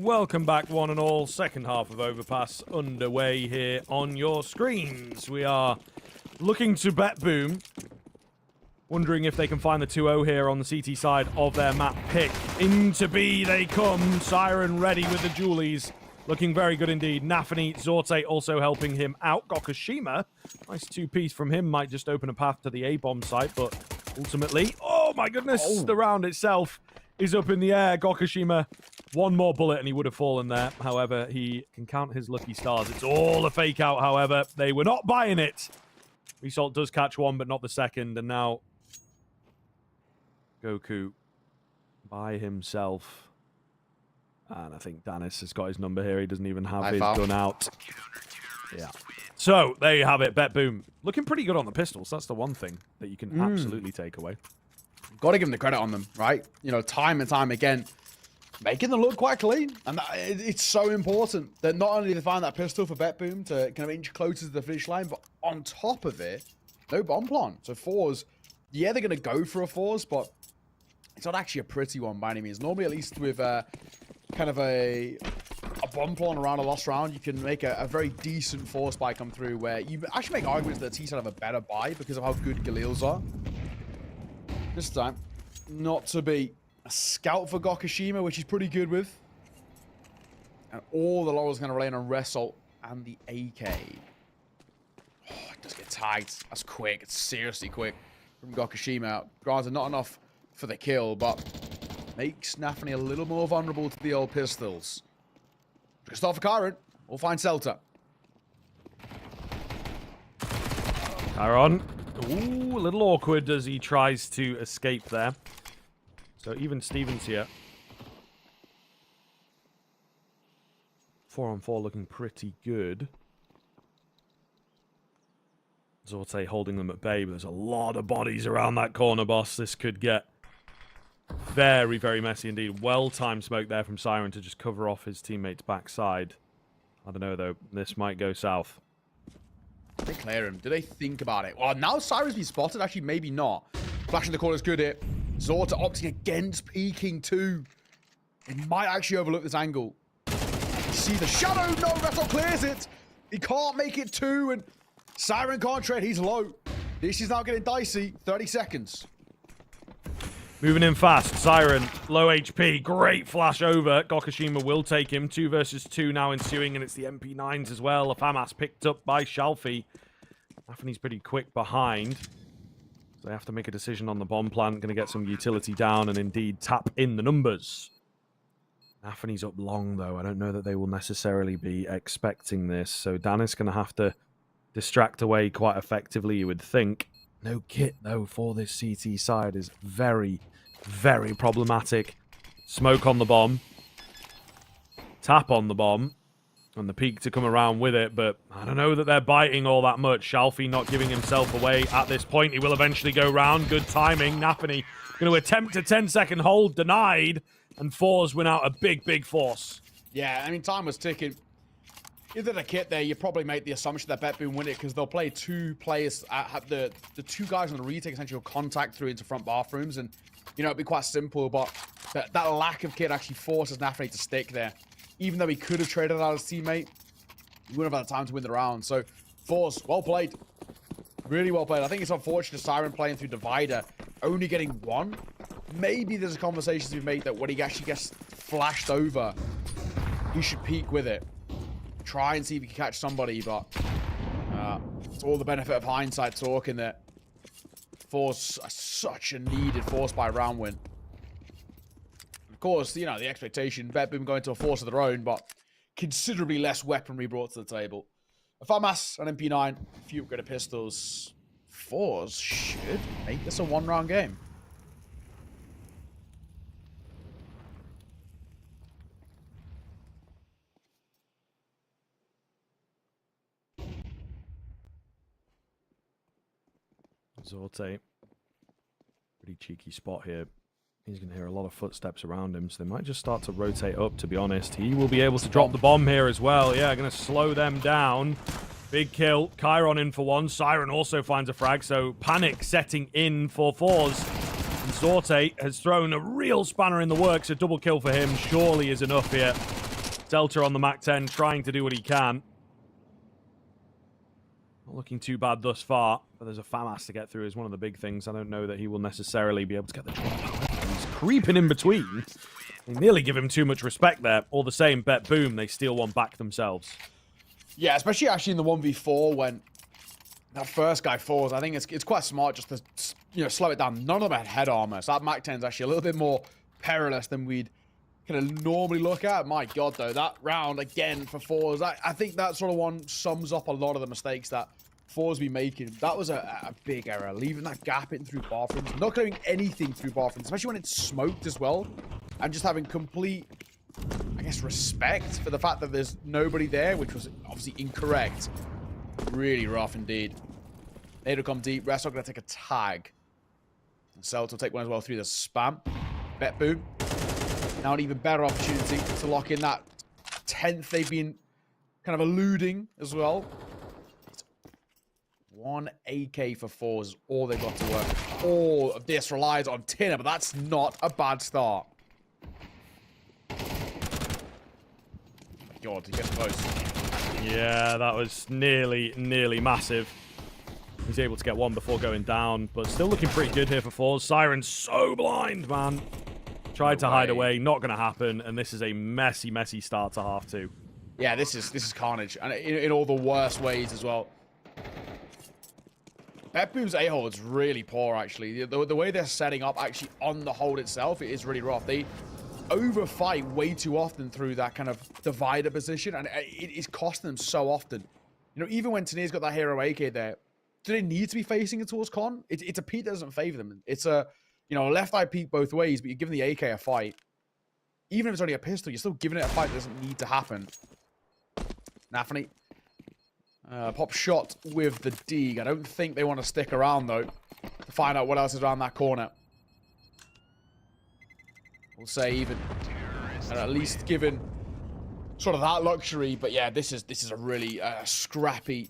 Welcome back, one and all. Second half of Overpass underway here on your screens. We are looking to bet boom. Wondering if they can find the 2-0 here on the CT side of their map pick. Into B they come. Siren ready with the Julies. Looking very good indeed. Nafany, Zorte also helping him out. Gokushima, nice 2-piece from him. Might just open a path to the A-bomb site, but ultimately... Oh my goodness, the round itself is up in the air. Gokushima, one more bullet and he would have fallen there. However, he can count his lucky stars. It's all a fake out, however. They were not buying it. Result does catch one, but not the second. And now Goku by himself. And I think Danis has got his number here. He doesn't even have his gun out. Yeah. So, there you have it. Bet boom. Looking pretty good on the pistols. That's the one thing that you can absolutely take away. Got to give them the credit on them, right? You know, time and time again, making them look quite clean. And it's so important that not only they find that pistol for Bet Boom to kind of inch closer to the finish line, but on top of it, no bomb plan. So fours, yeah, they're going to go for a fours, but it's not actually a pretty one by any means. Normally, at least with kind of a bomb plan around a lost round, you can make a very decent force buy come through where you actually make arguments that T-side have a better buy because of how good Galils are. This time, not to be. A scout for Gokushima, which he's pretty good with. And all the laurels going to rely on Result and the AK. Oh, it does get tagged. That's quick. It's seriously quick from Gokushima. Granted, not enough for the kill, but makes Nafany a little more vulnerable to the old pistols. Just off for Kyron. We'll find Celta. Kyron. Ooh, a little awkward as he tries to escape there. So even Stevens here. 4-on-4 looking pretty good. Zorte holding them at bay, but there's a lot of bodies around that corner, boss. This could get very, very messy indeed. Well-timed smoke there from Siren to just cover off his teammate's backside. I don't know, though. This might go south. They clear him. Do they think about it? Well, now Siren's been spotted. Actually, maybe not. Flashing the corner is good here. Zorta opting against peeking too. It might actually overlook this angle. See the shadow. No, Reto clears it. He can't make it two, and Siren can't trade. He's low. This is now getting dicey. 30 seconds. Moving in fast. Siren, low HP. Great flash over. Gokushima will take him. 2 versus 2 now ensuing, and it's the MP9s as well. A FAMAS picked up by Shalfie. Nafany's pretty quick behind. So they have to make a decision on the bomb plant. Going to get some utility down and indeed tap in the numbers. Nafany's up long, though. I don't know that they will necessarily be expecting this. So Danis going to have to distract away quite effectively, you would think. No kit, though, for this CT side is very, very problematic. Smoke on the bomb. Tap on the bomb. And the peak to come around with it, but I don't know that they're biting all that much. Shalfie not giving himself away at this point. He will eventually go round. Good timing. Nafany going to attempt a 10-second hold. Denied. And fours win out a big, big force. Yeah, I mean, time was ticking. If there's a kit there, you probably make the assumption that Bet Boom win it because they'll play 2 players. The 2 guys on the retake essentially will contact through into front bathrooms, and you know it'd be quite simple. But that lack of kit actually forces Nafany to stick there. Even though he could have traded out his teammate, he wouldn't have had time to win the round. So, Force, well played. Really well played. I think it's unfortunate Siren playing through Divider, only getting 1. Maybe there's a conversation to be made that when he actually gets flashed over, he should peek with it. Try and see if he can catch somebody, but it's all the benefit of hindsight talking that Force such a needed Force by round win. Of course, you know, the expectation, Bet Boom going to a force of their own, but considerably less weaponry brought to the table. A FAMAS, an MP9, a few upgraded pistols. Fours should make this a 1-round game. Zorte. Pretty cheeky spot here. He's going to hear a lot of footsteps around him, so they might just start to rotate up, to be honest. He will be able to drop the bomb here as well. Yeah, going to slow them down. Big kill. Chiron in for 1. Siren also finds a frag, so panic setting in for fours. And Zorte has thrown a real spanner in the works. A double kill for him surely is enough here. Delta on the Mac-10 trying to do what he can. Not looking too bad thus far, but there's a FAMAS to get through is one of the big things. I don't know that he will necessarily be able to get the drop. He's creeping in between. They nearly give him too much respect there. All the same, bet boom, they steal one back themselves. Yeah, especially actually in the 1v4 when that first guy falls. I think it's quite smart just to slow it down. None of them had head armor, so that Mac-10 is actually a little bit more perilous than we'd kind of normally look at. My God, though, that round again for Fours, I think that sort of one sums up a lot of the mistakes that Fours be making. That was a big error, leaving that gap in through bathrooms, not doing anything through bathrooms, especially when it's smoked as well, and just having complete, I guess, respect for the fact that there's nobody there, which was obviously incorrect. Really rough indeed. They'd come deep. Rest are going to take a tag. And Celt will take one as well through the spam. Bet boom. Now an even better opportunity to lock in that 10th they've been kind of eluding as well. One AK for Fours is all they've got to work with. All of this relies on Tinner, but that's not a bad start. Oh my God, he gets close. Yeah, that was nearly massive. He's able to get one before going down, but still looking pretty good here for Fours. Siren's so blind, man. Tried to hide away, not going to happen, and this is a messy start to half two. Yeah, this is carnage, and in all the worst ways as well. Betboom's A-hole is really poor, actually. The way they're setting up, actually, on the hold itself, it is really rough. They overfight way too often through that kind of divider position, and it is costing them so often. You know, even when Tanir's got that hero AK there, do they need to be facing it towards Con? It's a peek that doesn't favor them. It's a, left eye peek both ways, but you're giving the AK a fight. Even if it's only a pistol, you're still giving it a fight that doesn't need to happen. Nafany. Pop shot with the Deeg. I don't think they want to stick around, though, to find out what else is around that corner. We'll say even, and at least given sort of that luxury. But yeah, this is a really scrappy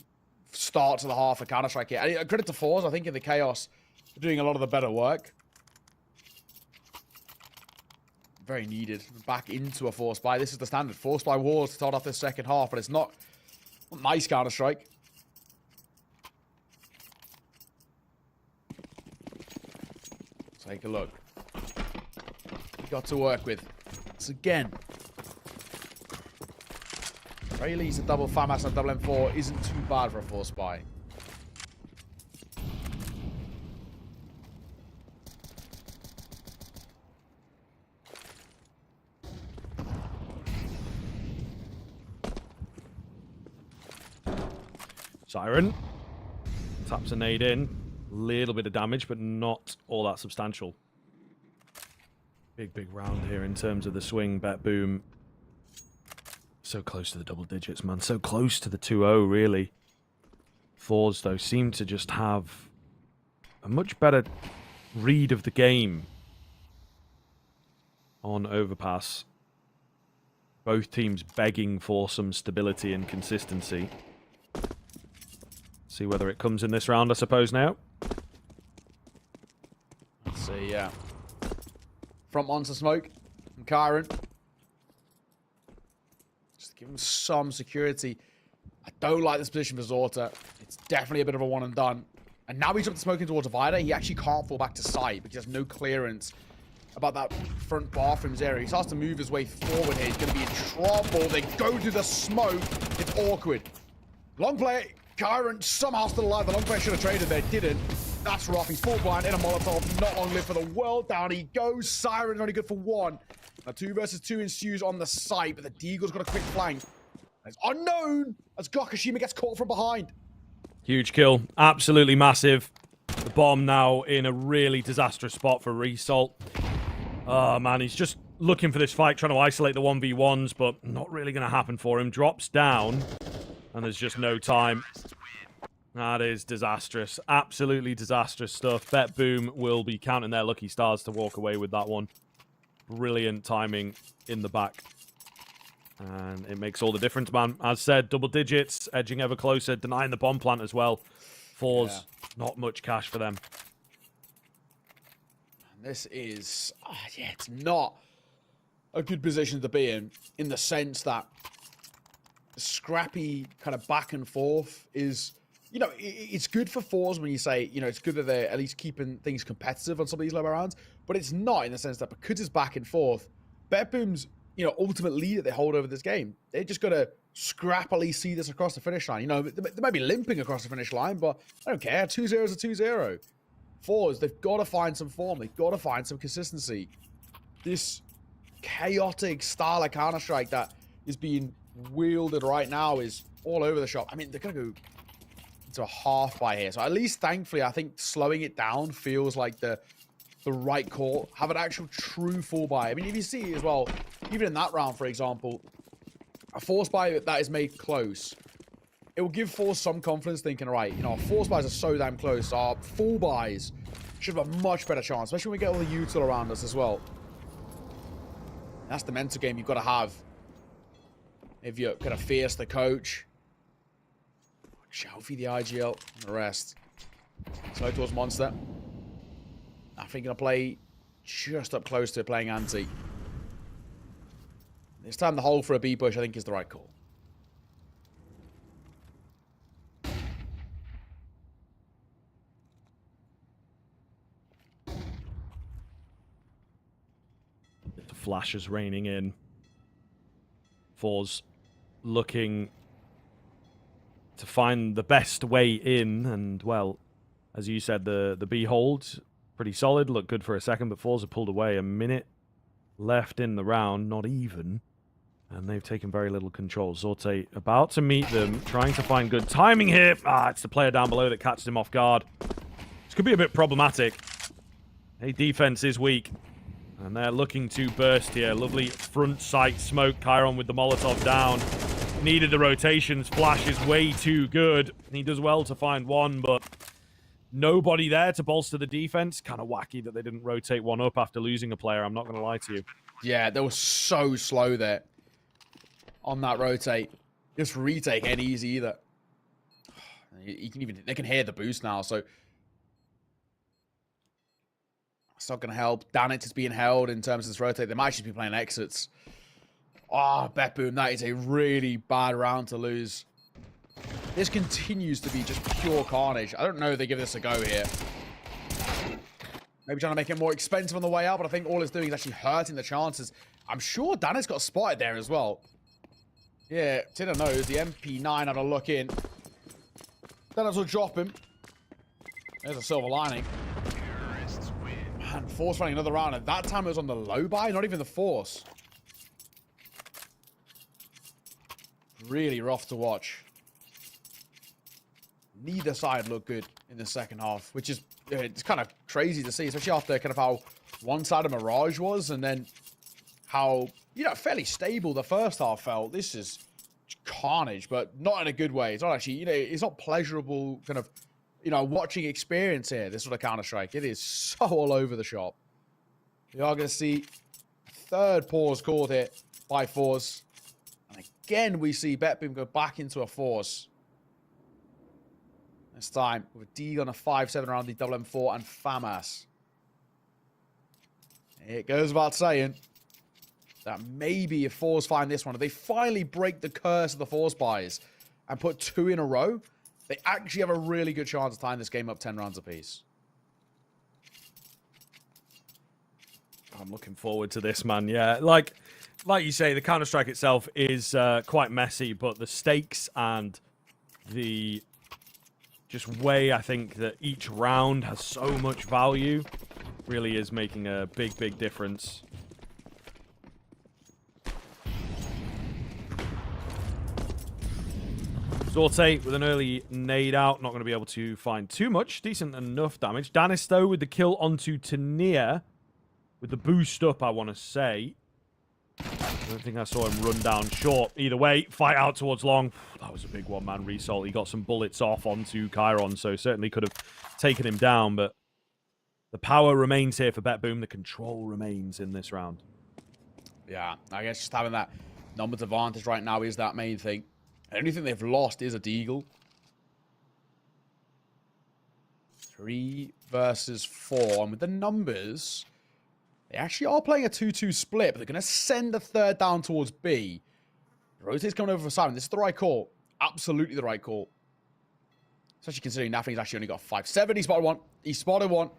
start to the half for Counter-Strike here. And credit to Fours, I think in the chaos, they're doing a lot of the better work. Very needed. Back into a Force Buy. This is the standard. Force Buy Wars to start off this second half, but it's not nice Counter-Strike. Take a look. Got to work with. It's again. Very least a double FAMAS and a double M4 isn't too bad for a Force Buy. Siren taps a nade in. Little bit of damage, but not all that substantial. Big round here in terms of the swing. Bet boom. So close to the double digits, man. So close to the 2-0, really. Fours, though, seem to just have a much better read of the game on Overpass. Both teams begging for some stability and consistency. See whether it comes in this round, I suppose, now. Let's see, yeah. Front monster smoke from Kyron. Just give him some security. I don't like this position for Zorta. It's definitely a bit of a one and done. And now he's up to smoking towards Divider. He actually can't fall back to sight because he has no clearance about that front bathrooms area. He starts to move his way forward here. He's going to be in trouble. They go to the smoke. It's awkward. Long play. Kyron somehow still alive. The long play should have traded there. Didn't. That's rough. He's full blind in a Molotov. Not long lived for the world. Down he goes. Siren's only good for one. Now 2 versus 2 ensues on the site, but the Deagle's got a quick flank. It's unknown as Gokashima gets caught from behind. Huge kill. Absolutely massive. The bomb now in a really disastrous spot for Result. Oh, man. He's just looking for this fight, trying to isolate the 1v1s, but not really going to happen for him. Drops down, and there's just no time. That is disastrous. Absolutely disastrous stuff. Bet Boom will be counting their lucky stars to walk away with that one. Brilliant timing in the back. And it makes all the difference, man. As said, double digits, edging ever closer, denying the bomb plant as well. Fours, not much cash for them. This is... yeah, it's not a good position to be in the sense that scrappy kind of back and forth is, you know, it's good for fours when you say, you know, it's good that they're at least keeping things competitive on some of these lower rounds, but it's not in the sense that because it's back and forth, BetBoom's, you know, ultimate lead that they hold over this game, they're just going to scrappily see this across the finish line. You know, they might be limping across the finish line, but I don't care. 2-0 is a 2-0. Fours, they've got to find some form. They've got to find some consistency. This chaotic style of Counter-Strike that is being wielded right now is all over the shop. I mean, they're going to go into a half by here. So at least, thankfully, I think slowing it down feels like the right call. Have an actual true full buy. I mean, if you see as well, even in that round, for example, a force buy that is made close, it will give Force some confidence thinking, right, you know, our force buys are so damn close. Our full buys should have a much better chance, especially when we get all the util around us as well. That's the mental game you've got to have if you're going to fierce the coach. Shelfie the IGL and the rest. So towards Monster. I think going to play just up close to playing anti. This time the hold for a B push I think is the right call. The flash is raining in. Fours looking to find the best way in, and well, as you said, the B hold pretty solid, looked good for a second, but Fours have pulled away. A minute left in the round, not even, and they've taken very little control. Zorte about to meet them, trying to find good timing here. It's the player down below that catches him off guard. This could be a bit problematic. Hey, defense is weak, and they're looking to burst here. Lovely front sight smoke. Chiron with the Molotov down. Needed the rotations. Flash is way too good. He does well to find one, but nobody there to bolster the defense. Kind of wacky that they didn't rotate one up after losing a player. I'm not going to lie to you. Yeah, they were so slow there on that rotate. Just retake ain't easy either. They can hear the boost now, so it's not going to help. Danit is being held in terms of this rotate. They might actually be playing exits. BetBoom, that is a really bad round to lose. This continues to be just pure carnage. I don't know if they give this a go here. Maybe trying to make it more expensive on the way out, but I think all it's doing is actually hurting the chances. I'm sure Danit's got spotted there as well. Yeah, Tina knows. The MP9 had a look in. Danit will drop him. There's a silver lining. Man, Force running another round, and that time it was on the low buy, not even the Force. Really rough to watch. Neither side looked good in the second half, which is it's kind of crazy to see, especially after kind of how one side of Mirage was, and then how, you know, fairly stable the first half felt. This is carnage, but not in a good way. It's not actually, you know, it's not pleasurable kind of, you know, watching experience here, this sort of Counter-Strike. It is so all over the shop. We are going to see third pause called here by Force. And again, we see BetBoom go back into a Force. This time with a D on a 5-7 around the double M4 and FAMAS. It goes without saying that maybe if Force find this one, if they finally break the curse of the Force buys and put 2 in a row, they actually have a really good chance of tying this game up 10 rounds apiece. I'm looking forward to this, man. Yeah, like you say, the Counter-Strike itself is quite messy, but the stakes and the just way I think that each round has so much value really is making a big, big difference. Zorte with an early nade out. Not going to be able to find too much. Decent enough damage. Danis, though, with the kill onto Tania. With the boost up, I want to say. I don't think I saw him run down short. Either way, fight out towards long. That was a big one-man result. He got some bullets off onto Chiron, so certainly could have taken him down, but the power remains here for BetBoom. The control remains in this round. Yeah, I guess just having that numbers advantage right now is that main thing. The only thing they've lost is a Deagle. 3 versus 4. And with the numbers, They actually are playing a 2-2 split, but they're going to send the third down towards B. Rotate's coming over for Siren. This is the right call. Absolutely the right call. Especially considering Nafany's actually only got 5'7". He spotted one. He spotted one.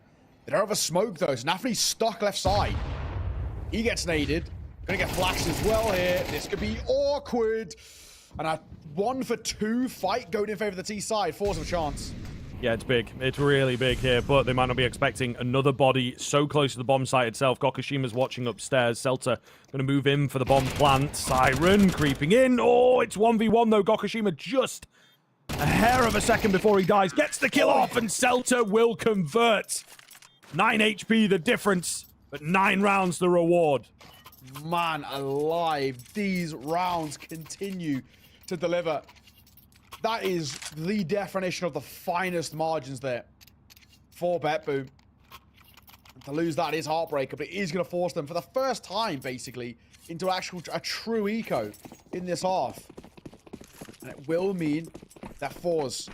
They don't have a smoke, though, so Nafany's stuck left side. He gets naded. Gonna get flashed as well here. This could be awkward. And a 1-for-2 fight going in favor of the T side. Force of a chance. Yeah, it's big. It's really big here, but they might not be expecting another body so close to the bomb site itself. Gokashima's watching upstairs. Celta going to move in for the bomb plant. Siren creeping in. Oh, it's 1v1, though. Gokashima just a hair of a second before he dies. Gets the kill off, and Celta will convert. 9 HP the difference, but 9 rounds the reward. Man alive. These rounds continue to deliver. That is the definition of the finest margins there for BetBoom. To lose that is heartbreaker, but it is going to force them for the first time, basically, into a true eco in this half. And it will mean that fours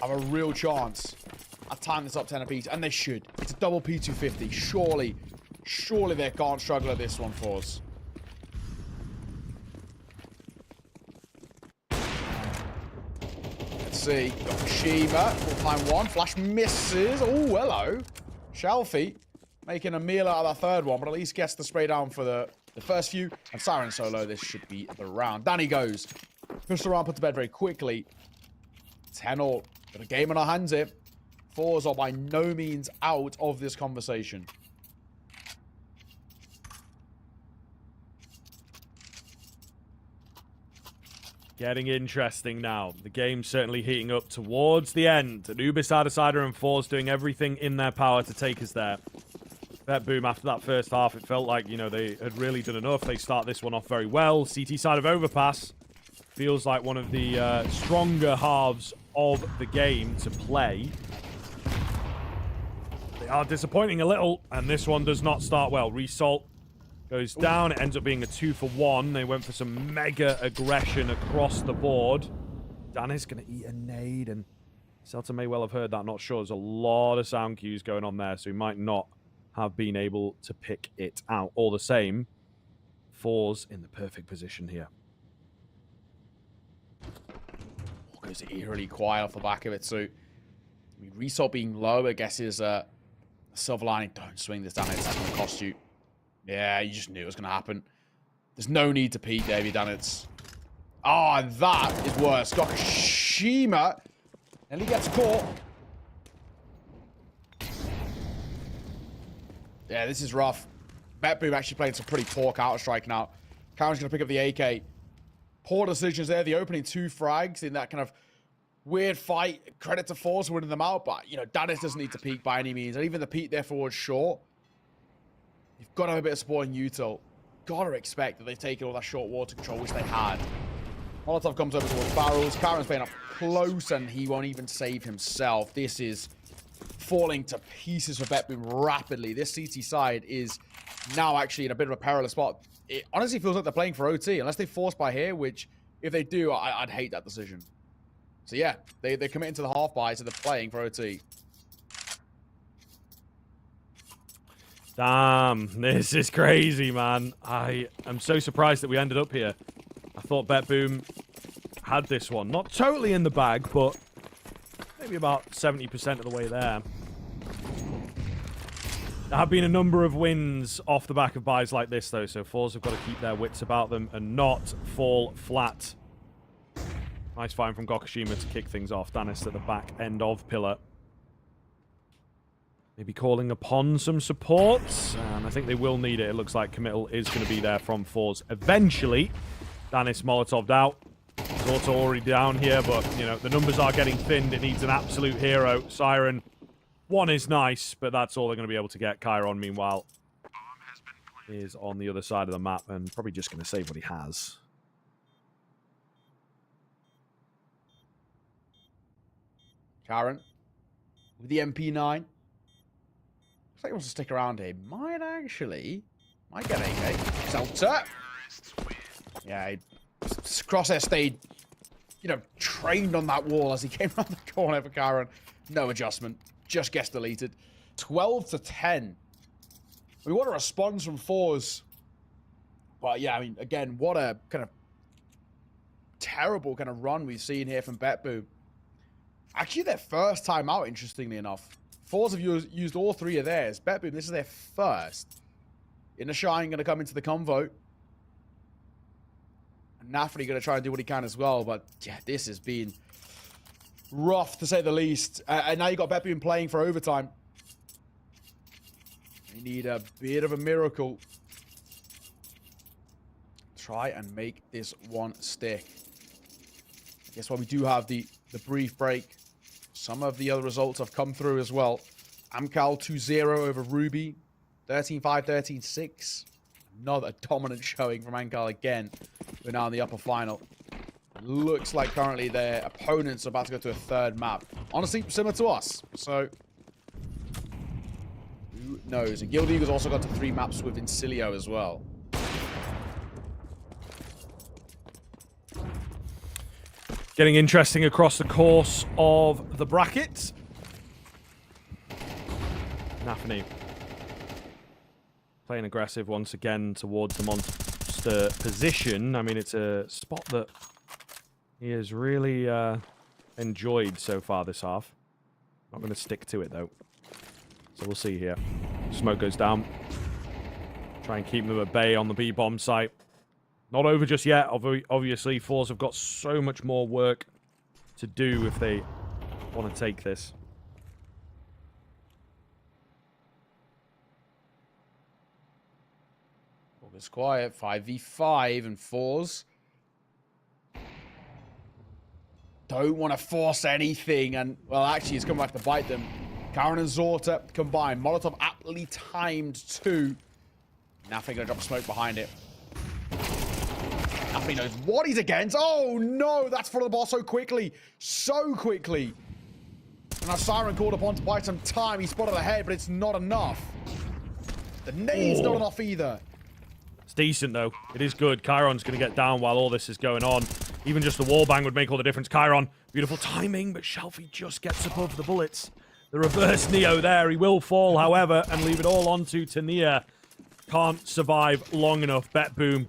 have a real chance at tying this up 10 apiece, and they should. It's a double P250. Surely they can't struggle at this one, fours. See, Gokashima, full-time one. Flash misses. Oh, hello. Shelfie making a meal out of that third one, but at least gets the spray down for the first few. And Siren solo, this should be the round. Danny goes. Pushed around, put to bed very quickly. 10-all. Got a game on our hands here. Fours are by no means out of this conversation. Getting interesting now. The game's certainly heating up towards the end. Anubis, Adesider, and Fours doing everything in their power to take us there. BetBoom, after that first half, it felt like, you know, they had really done enough. They start this one off very well. CT side of Overpass feels like one of the stronger halves of the game to play. They are disappointing a little, and this one does not start well. Resalt goes down. It ends up being a 2-for-1. They went for some mega aggression across the board. Danis going to eat a nade, and Celta may well have heard that. Not sure. There's a lot of sound cues going on there, so he might not have been able to pick it out. All the same, Fours in the perfect position here. Goes eerily quiet off the back of it, so I mean, Result being low, I guess, is a silver lining. Don't swing this, Danitz. That's going to cost you. Yeah, you just knew it was going to happen. There's no need to peek, Davey Danitz. Oh, and that is worse. Gokashima. And he gets caught. Yeah, this is rough. BetBoom actually playing some pretty poor counter-strike now. Karen's going to pick up the AK. Poor decisions there. The opening 2 frags in that kind of weird fight. Credit to Force for winning them out, but, you know, Danis doesn't need to peek by any means. And even the peek there forward short. You've got to have a bit of support in util. Got to expect that they've taken all that short water control, which they had. Molotov comes over towards barrels. Karen's playing up close, and he won't even save himself. This is falling to pieces for BetBoom rapidly. This CT side is now actually in a bit of a perilous spot. It honestly feels like they're playing for OT, unless they force by here, which, if they do, I'd hate that decision. So yeah, they're committing to the half buy, so they're playing for OT. Damn, this is crazy, man. I am so surprised that we ended up here. I thought BetBoom had this one. Not totally in the bag, but maybe about 70% of the way there. There have been a number of wins off the back of buys like this, though, so Fours have got to keep their wits about them and not fall flat. Nice find from Gokashima to kick things off. Danis at the back end of Pillar. Maybe calling upon some support. And I think they will need it. It looks like committal is going to be there from Fours eventually. Danis Molotov'd out. He's also already down here, but, you know, the numbers are getting thinned. It needs an absolute hero. Siren. One is nice, but that's all they're going to be able to get. Chiron, meanwhile, is on the other side of the map and probably just going to save what he has. Chiron with the MP9. Looks like he wants to stick around here. Might get AK. Celta. Yeah, Crosshair stayed, you know, trained on that wall as he came around the corner for Chiron. No adjustment. Just gets deleted. 12-10. We want a response from Fours. But yeah, I mean, again, what a kind of terrible kind of run we've seen here from BetBoom. Actually, their first time out, interestingly enough. Fours have used all 3 of theirs. BetBoom, this is their first. In the Shine, going to come into the convo. And Nafri going to try and do what he can as well. But yeah, this has been rough, to say the least. And now you got BetBoom playing for overtime. They need a bit of a miracle. Try and make this one stick. I guess while we do have the brief break, some of the other results have come through as well. Amcal 2-0 over Ruby. 13-5, 13-6. Another dominant showing from Amcal again. We're now in the upper final. Looks like currently their opponents are about to go to a 3rd map. Honestly, similar to us. So, who knows? And Guild Eagles also got to 3 maps with Incilio as well. Getting interesting across the course of the bracket. Nafani playing aggressive once again towards the monster position. I mean, it's a spot that he has really enjoyed so far this half. Not going to stick to it, though. So we'll see here. Smoke goes down. Try and keep them at bay on the B-bomb site. Not over just yet. Obviously, Fours have got so much more work to do if they want to take this. All is quiet. 5v5 and Fours don't want to force anything. And, well, actually, it's coming back to bite them. Karen and Zorta combined. Molotov aptly timed too. Nothing going to drop a smoke behind it. Nothing knows what he's against. Oh, no. That's for the boss so quickly. So quickly. And now Siren called upon to buy some time. He spotted ahead, but it's not enough. The nade's not enough either. It's decent, though. It is good. Chiron's going to get down while all this is going on. Even just the wall bang would make all the difference. Chiron, beautiful timing, but Shelfie just gets above the bullets. The reverse Neo there. He will fall, however, and leave it all onto Tania. Can't survive long enough. BetBoom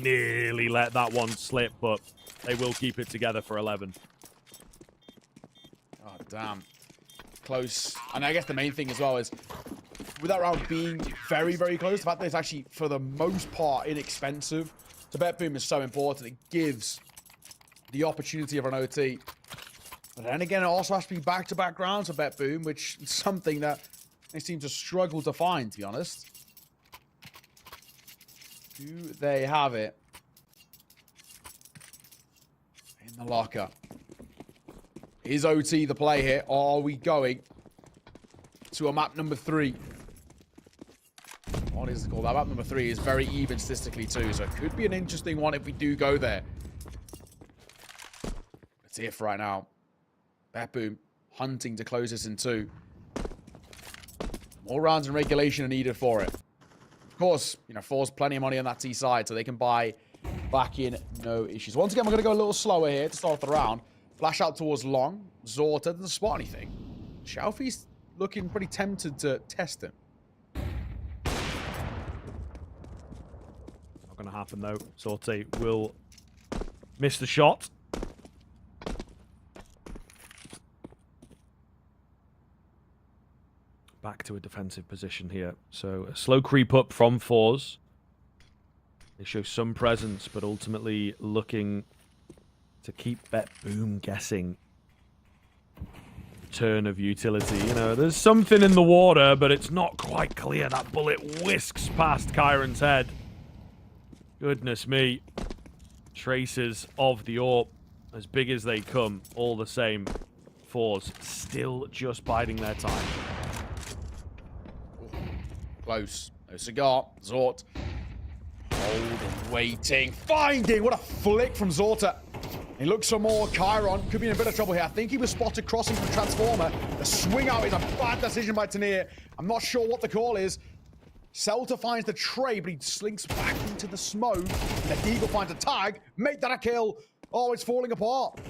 nearly let that one slip, but they will keep it together for 11. Oh, damn. Close. And I guess the main thing as well is, with that round being very, very close, the fact that it's actually, for the most part, inexpensive to BetBoom is so important. It gives the opportunity of an OT. But then again, it also has to be back-to-back rounds for BetBoom, which is something that they seem to struggle to find, to be honest. Do they have it in the locker? Is OT the play here? Or are we going to a map number 3? What is it called? That map number 3 is very even statistically too, so it could be an interesting one if we do go there. It's if right now. BetBoom hunting to close this in 2. More rounds in regulation are needed for it. Of course, you know, Four's plenty of money on that T side, so they can buy back in, no issues. Once again, we're going to go a little slower here to start off the round. Flash out towards Long. Zorta doesn't spot anything. Shelfie's looking pretty tempted to test him. Not going to happen, though. Zorta will miss the shot. Back to a defensive position here. So a slow creep up from Fours. They show some presence, but ultimately looking to keep BetBoom guessing. Turn of utility. You know, there's something in the water, but it's not quite clear. That bullet whisks past Chiron's head. Goodness me. Traces of the AWP, as big as they come, all the same. Fours still just biding their time. Close. No cigar. Zort. Holding, waiting, finding. What a flick from Zorta. He looks for more. Chiron could be in a bit of trouble here. I think he was spotted crossing from Transformer. The swing out is a bad decision by Tania. I'm not sure what the call is. Celta finds the tray, but he slinks back into the smoke. And the Deagle finds a tag. Make that a kill. Oh, it's falling apart.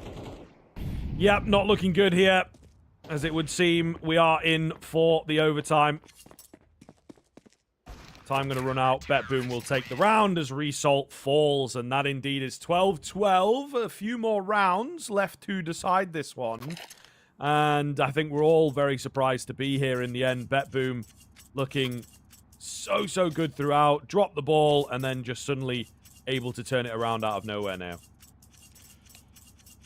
Yep, not looking good here. As it would seem, we are in for the overtime. Time going to run out. BetBoom will take the round as Result falls, and that indeed is 12-12. A few more rounds left to decide this one. And I think we're all very surprised to be here in the end. BetBoom looking so good throughout. Drop the ball, and then just suddenly able to turn it around out of nowhere now.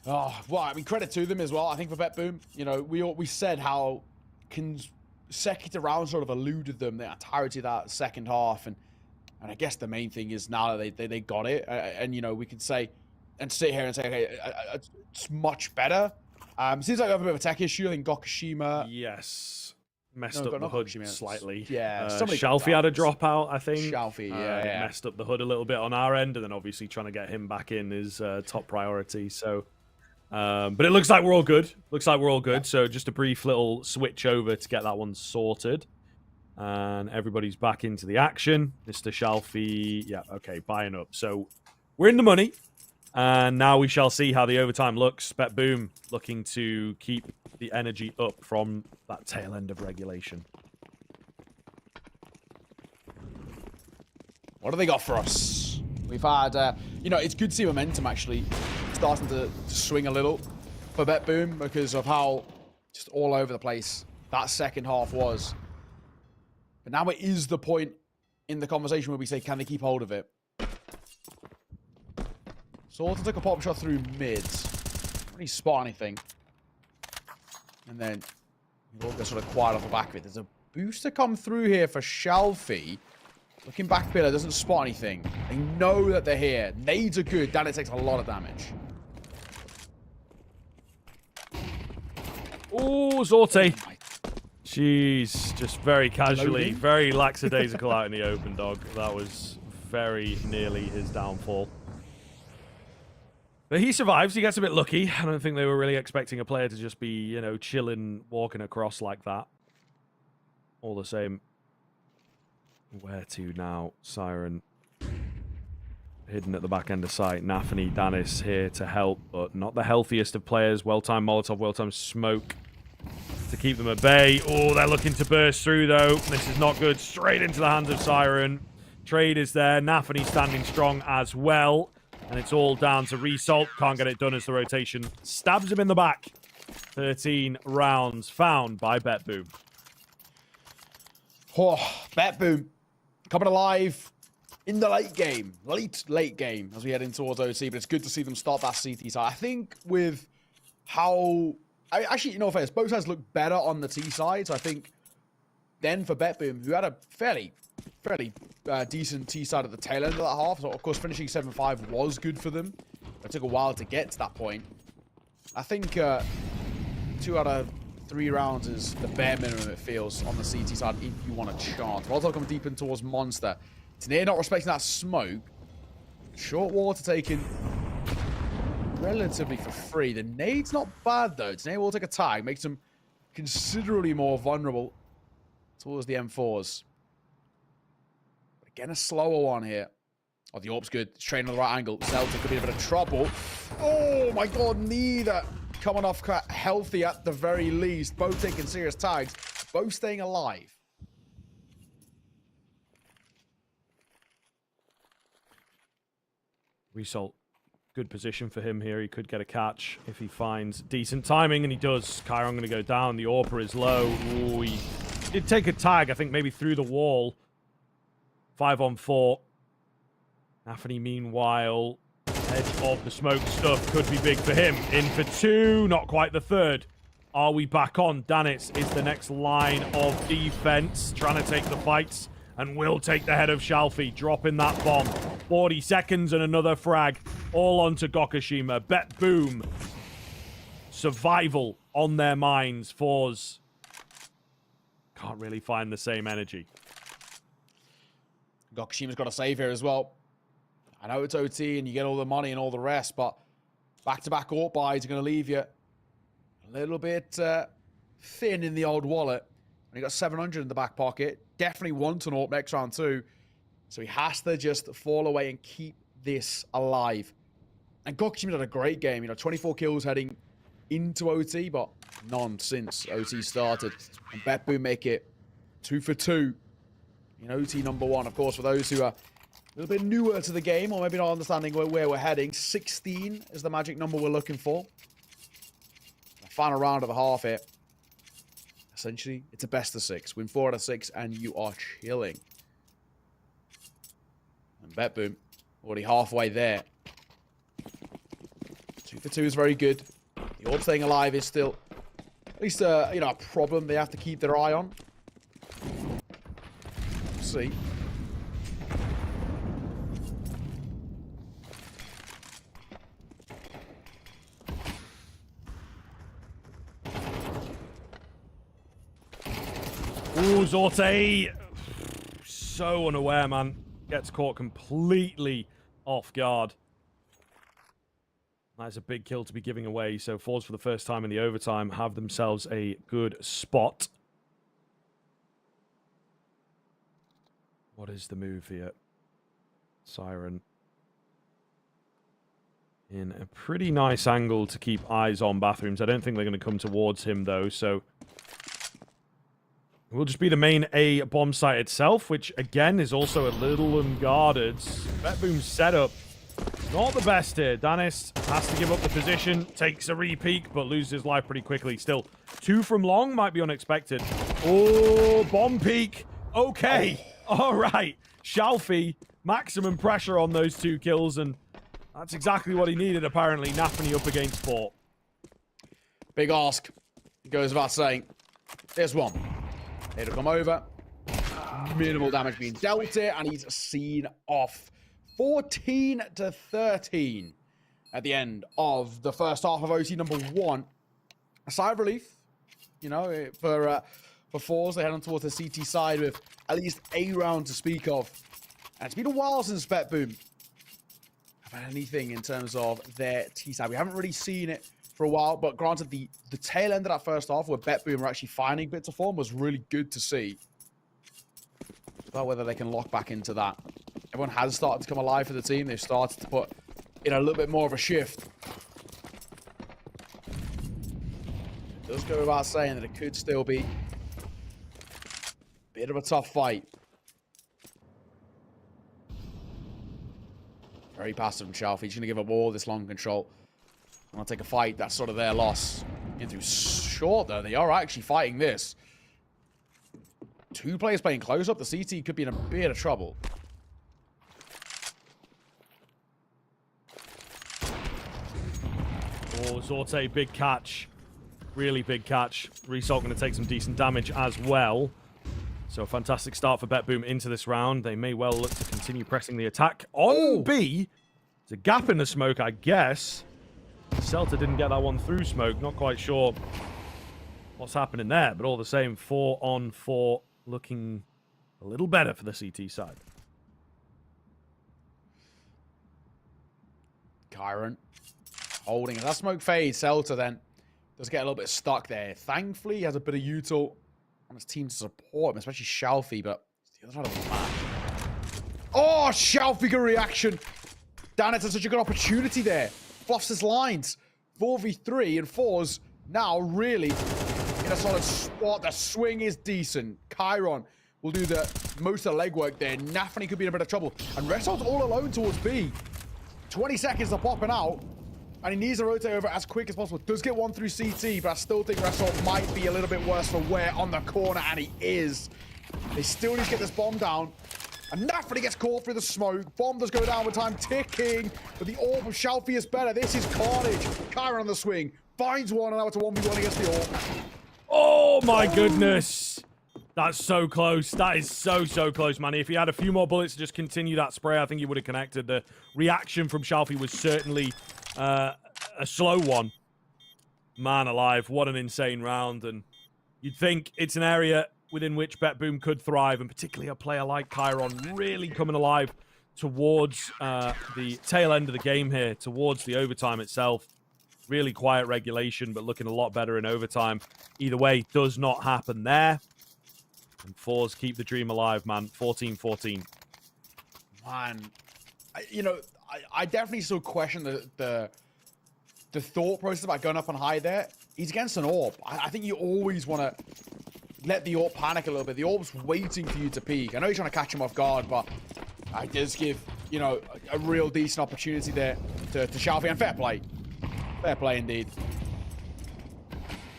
Oh, well, I mean, credit to them as well. I think for BetBoom, you know, we said how consecutive rounds sort of eluded them the entirety of that second half, and I guess the main thing is now that they got it, and you know, we could say and sit here and say, okay, it's much better. Seems like we have a bit of a tech issue. I think Gokushima, yes, messed up the hood slightly. Yeah, Shalfie had a dropout, I think. Shalfie, yeah. Messed up the hood a little bit on our end, and then obviously trying to get him back in is top priority. So. But it looks like we're all good. Yeah. So just a brief little switch over to get that one sorted. And everybody's back into the action. Mr. Shalfie, yeah, okay, buying up. So we're in the money. And now we shall see how the overtime looks. BetBoom looking to keep the energy up from that tail end of regulation. What do they got for us? We've had, you know, it's good to see momentum actually starting to swing a little for BetBoom because of how just all over the place that second half was. But now it is the point in the conversation where we say, can they keep hold of it? Sorta took a pop shot through mid. Didn't really spot anything. And then it all goes sort of quiet off the back of it. There's a booster come through here for Shalfie. Looking back pillar, doesn't spot anything. They know that they're here. Nades are good. Dan, it takes a lot of damage. Oh, Zorte. Jeez, just very casually, very lackadaisical out in the open, dog. That was very nearly his downfall. But he survives. He gets a bit lucky. I don't think they were really expecting a player to just be, you know, chilling, walking across like that. All the same. Where to now? Siren hidden at the back end of sight. Nafany, Danis here to help, but not the healthiest of players. Well-timed Molotov, well-timed smoke to keep them at bay. Oh, they're looking to burst through, though. This is not good. Straight into the hands of Siren. Trade is there. Nafany standing strong as well. And it's all down to Result. Can't get it done as the rotation stabs him in the back. 13 rounds found by BetBoom. Oh, BetBoom coming alive in the late game. Late game as we head in towards OT, but it's good to see them start that CT side. I think with how... actually, you know, fair, both sides look better on the T side, so I think then for BetBoom, who had a fairly decent T side at the tail end of that half, so of course finishing 7-5 was good for them. It took a while to get to that point. I think 2 out of 3 rounds is the bare minimum it feels on the CT side if you want a chance. Molotov coming deep in towards Monster. Tanair not respecting that smoke. Short water taken relatively for free. The nade's not bad though. Tanair will take a tag, makes them considerably more vulnerable towards the M4s. Again, a slower one here. Oh, the AWP's good. It's training on the right angle. Celtic could be in a bit of trouble. Oh my god, neither coming off healthy at the very least. Both taking serious tags. Both staying alive. Result. Good position for him here. He could get a catch if he finds decent timing, and he does. Chiron going to go down. The AWP is low. Ooh, he did take a tag, I think maybe through the wall. 5-on-4. Nafany, meanwhile, edge of the smoke stuff could be big for him. In for 2, not quite the third. Are we back on? Danitz is the next line of defense, trying to take the fights, and will take the head of Shalfie, dropping that bomb. 40 seconds and another frag, all onto Gokushima. BetBoom. Survival on their minds. Fours can't really find the same energy. Gokushima's got a save here as well. I know it's OT and you get all the money and all the rest, but back-to-back AWP buys are going to leave you a little bit thin in the old wallet. And you got 700 in the back pocket. Definitely wants an AWP next round too. So he has to just fall away and keep this alive. And Gokushima had a great game. You know, 24 kills heading into OT, but none since OT started. And BetBoom make it 2 for 2 in OT number 1. Of course, for those who are a little bit newer to the game or maybe not understanding where we're heading, 16 is the magic number we're looking for. The final round of the half here. Essentially, it's a best of 6. Win 4 out of 6 and you are chilling. And Bet Boom, already halfway there. 2 for 2 is very good. The orb staying alive is still at least a problem they have to keep their eye on. We'll see. Ooh, Zorte. So unaware, man. Gets caught completely off guard. That's a big kill to be giving away. So Force, for the first time in the overtime, have themselves a good spot. What is the move here? Siren. In a pretty nice angle to keep eyes on Bathrooms. I don't think they're going to come towards him, though, so it will just be the main A bomb site itself, which, again, is also a little unguarded. Betboom's setup, not the best here. Danis has to give up the position, takes a re-peek, but loses life pretty quickly. Still, 2 from long might be unexpected. Oh, bomb peek. Okay. All right. Shalfie, maximum pressure on those 2 kills, and that's exactly what he needed, apparently. Nafany up against 4. Big ask. Goes without saying. There's one. It'll come over. Minimal damage being dealt here, and he's seen off. 14 to 13 at the end of the first half of OT number 1. A sigh of relief, for Fours. They head on towards the CT side with at least a round to speak of. And it's been a while since Betboom have had anything in terms of their T side. We haven't really seen it for a while, but granted, the tail end of that first half where Betboom were actually finding bits of form was really good to see. About whether they can lock back into that. Everyone has started to come alive for the team. They've started to put in a little bit more of a shift. It does go without saying that it could still be a bit of a tough fight. Very passive from Shalfie. He's going to give up all this long control. I'll take a fight. That's sort of their loss. Into short, though. They are actually fighting this. 2 players playing close up. The CT could be in a bit of trouble. Oh, Zorte, big catch. Really big catch. Result going to take some decent damage as well. So a fantastic start for Betboom into this round. They may well look to continue pressing the attack on B. There's a gap in the smoke, I guess. Celta didn't get that one through smoke. Not quite sure what's happening there, but all the same, 4 on 4 looking a little better for the CT side. Kyron holding it. That smoke fades. Celta then does get a little bit stuck there. Thankfully, he has a bit of util on his team to support him, especially Shalfie, but it's the other side of the map. Oh, Shalfie, good reaction. Danis had such a good opportunity there. Fluffs his lines. 4v3 and Fours now really in a solid spot. The swing is decent. Chiron will do the most of the legwork there. Nafany could be in a bit of trouble. And Resol's all alone towards B. 20 seconds are popping out. And he needs to rotate over as quick as possible. Does get one through CT, but I still think Resol might be a little bit worse for wear on the corner, and he is. They still need to get this bomb down. And Nafany gets caught through the smoke. Bomb does go down with time ticking. But the orb of Shalfie is better. This is carnage. Chiron on the swing. Finds one, and now it's a 1v1 against the orb. Oh, my goodness. That's so close. That is so, so close, man. If he had a few more bullets to just continue that spray, I think he would have connected. The reaction from Shalfie was certainly a slow one. Man alive, what an insane round. And you'd think it's an area within which Betboom could thrive, and particularly a player like Chiron really coming alive towards the tail end of the game here, towards the overtime itself. Really quiet regulation, but looking a lot better in overtime. Either way, does not happen there. And Fours keep the dream alive, man. 14-14. Man, I definitely still question the thought process about going up on high there. He's against an orb. I think you always want to let the AWP panic a little bit. The AWP's waiting for you to peek. I know you're trying to catch him off guard, but I just give, you know, a real decent opportunity there to Xiaofi, and fair play. Fair play indeed.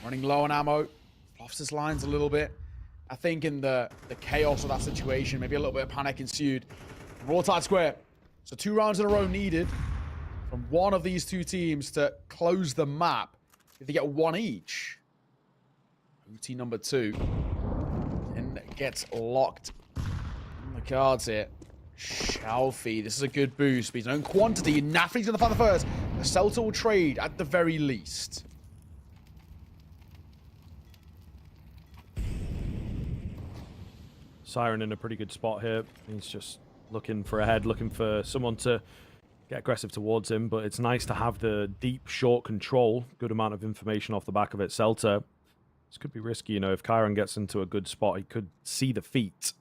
Running low on ammo. Fluffs his lines a little bit. I think in the chaos of that situation, maybe a little bit of panic ensued. Broadside square. So 2 rounds in a row needed from one of these two teams to close the map. If they get 1 each. OT number 2. And gets locked on the cards here. Xiaofi. This is a good boost. But he's known quantity. Nafri's going to find the first. The Celta will trade at the very least. Siren in a pretty good spot here. He's just looking for a head, looking for someone to get aggressive towards him. But it's nice to have the deep, short control. Good amount of information off the back of it. Celta. This could be risky, you know. If Chiron gets into a good spot, he could see the feet.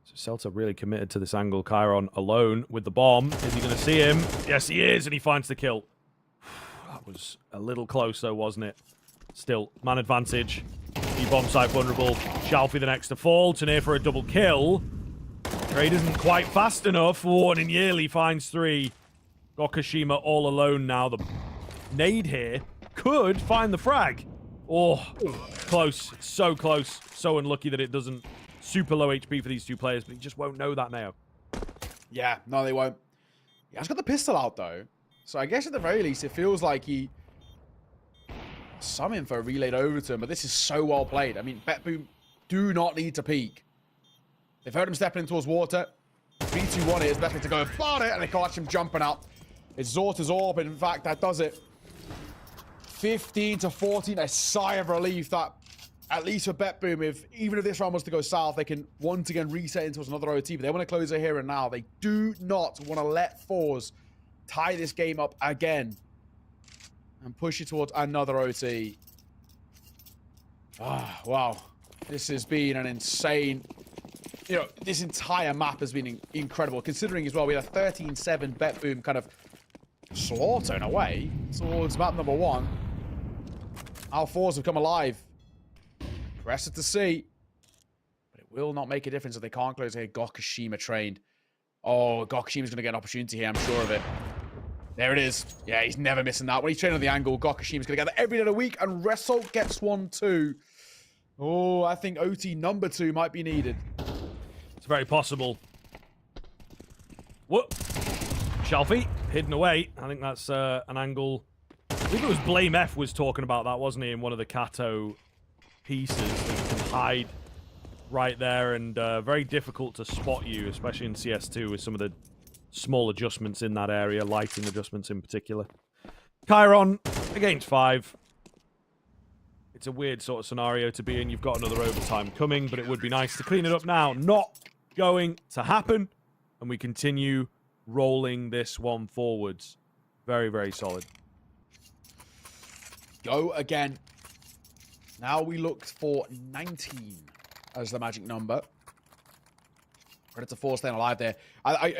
So Celta really committed to this angle. Chiron alone with the bomb. Is he going to see him? Yes, he is, and he finds the kill. That was a little close, though, wasn't it? Still, man advantage. B-bomb site vulnerable. Xiaofi the next to fall. Tanir for a double kill. Trade isn't quite fast enough. Warning Yearly finds 3. Gokashima all alone now. The nade here could find the frag. Oh, close. So close. So unlucky that it doesn't. Super low HP for these two players, but he just won't know that now. Yeah, no, they won't. He has got the pistol out, though. So I guess at the very least, it feels like he... Some info relayed over to him, but this is so well played. I mean, BetBoom do not need to peek. They've heard him stepping in towards water. 3-2-1 is best way to go about it, and they catch him jumping out. It's Zorta's AWP, and in fact, that does it. 15-14, a sigh of relief that, at least for BetBoom, even if this round was to go south, they can once again reset into another OT, but they want to close it here and now. They do not want to let fours tie this game up again and push it towards another OT. Ah, wow. This has been an insane... You know, this entire map has been incredible, considering as well we had a 13-7 BetBoom kind of slaughter in a way towards map number 1. Our fours have come alive. Impressive to see. But it will not make a difference if they can't close here. Gokashima trained. Oh, Gokashima's going to get an opportunity here, I'm sure of it. There it is. Yeah, he's never missing that. When he's training on the angle, Gokashima's going to get that every day of the week, and Result gets 1 too. Oh, I think OT number 2 might be needed. It's very possible. What? Xiaofi, hidden away. I think that's an angle. I think it was Blame F was talking about that, wasn't he, in one of the Kato pieces. That you can hide right there, and very difficult to spot you, especially in CS2 with some of the small adjustments in that area, lighting adjustments in particular. Chiron against 5. It's a weird sort of scenario to be in. You've got another overtime coming, but it would be nice to clean it up now. Not going to happen. And we continue rolling this one forwards. Very, very solid. Go again. Now we look for 19 as the magic number. Predator 4 staying alive there.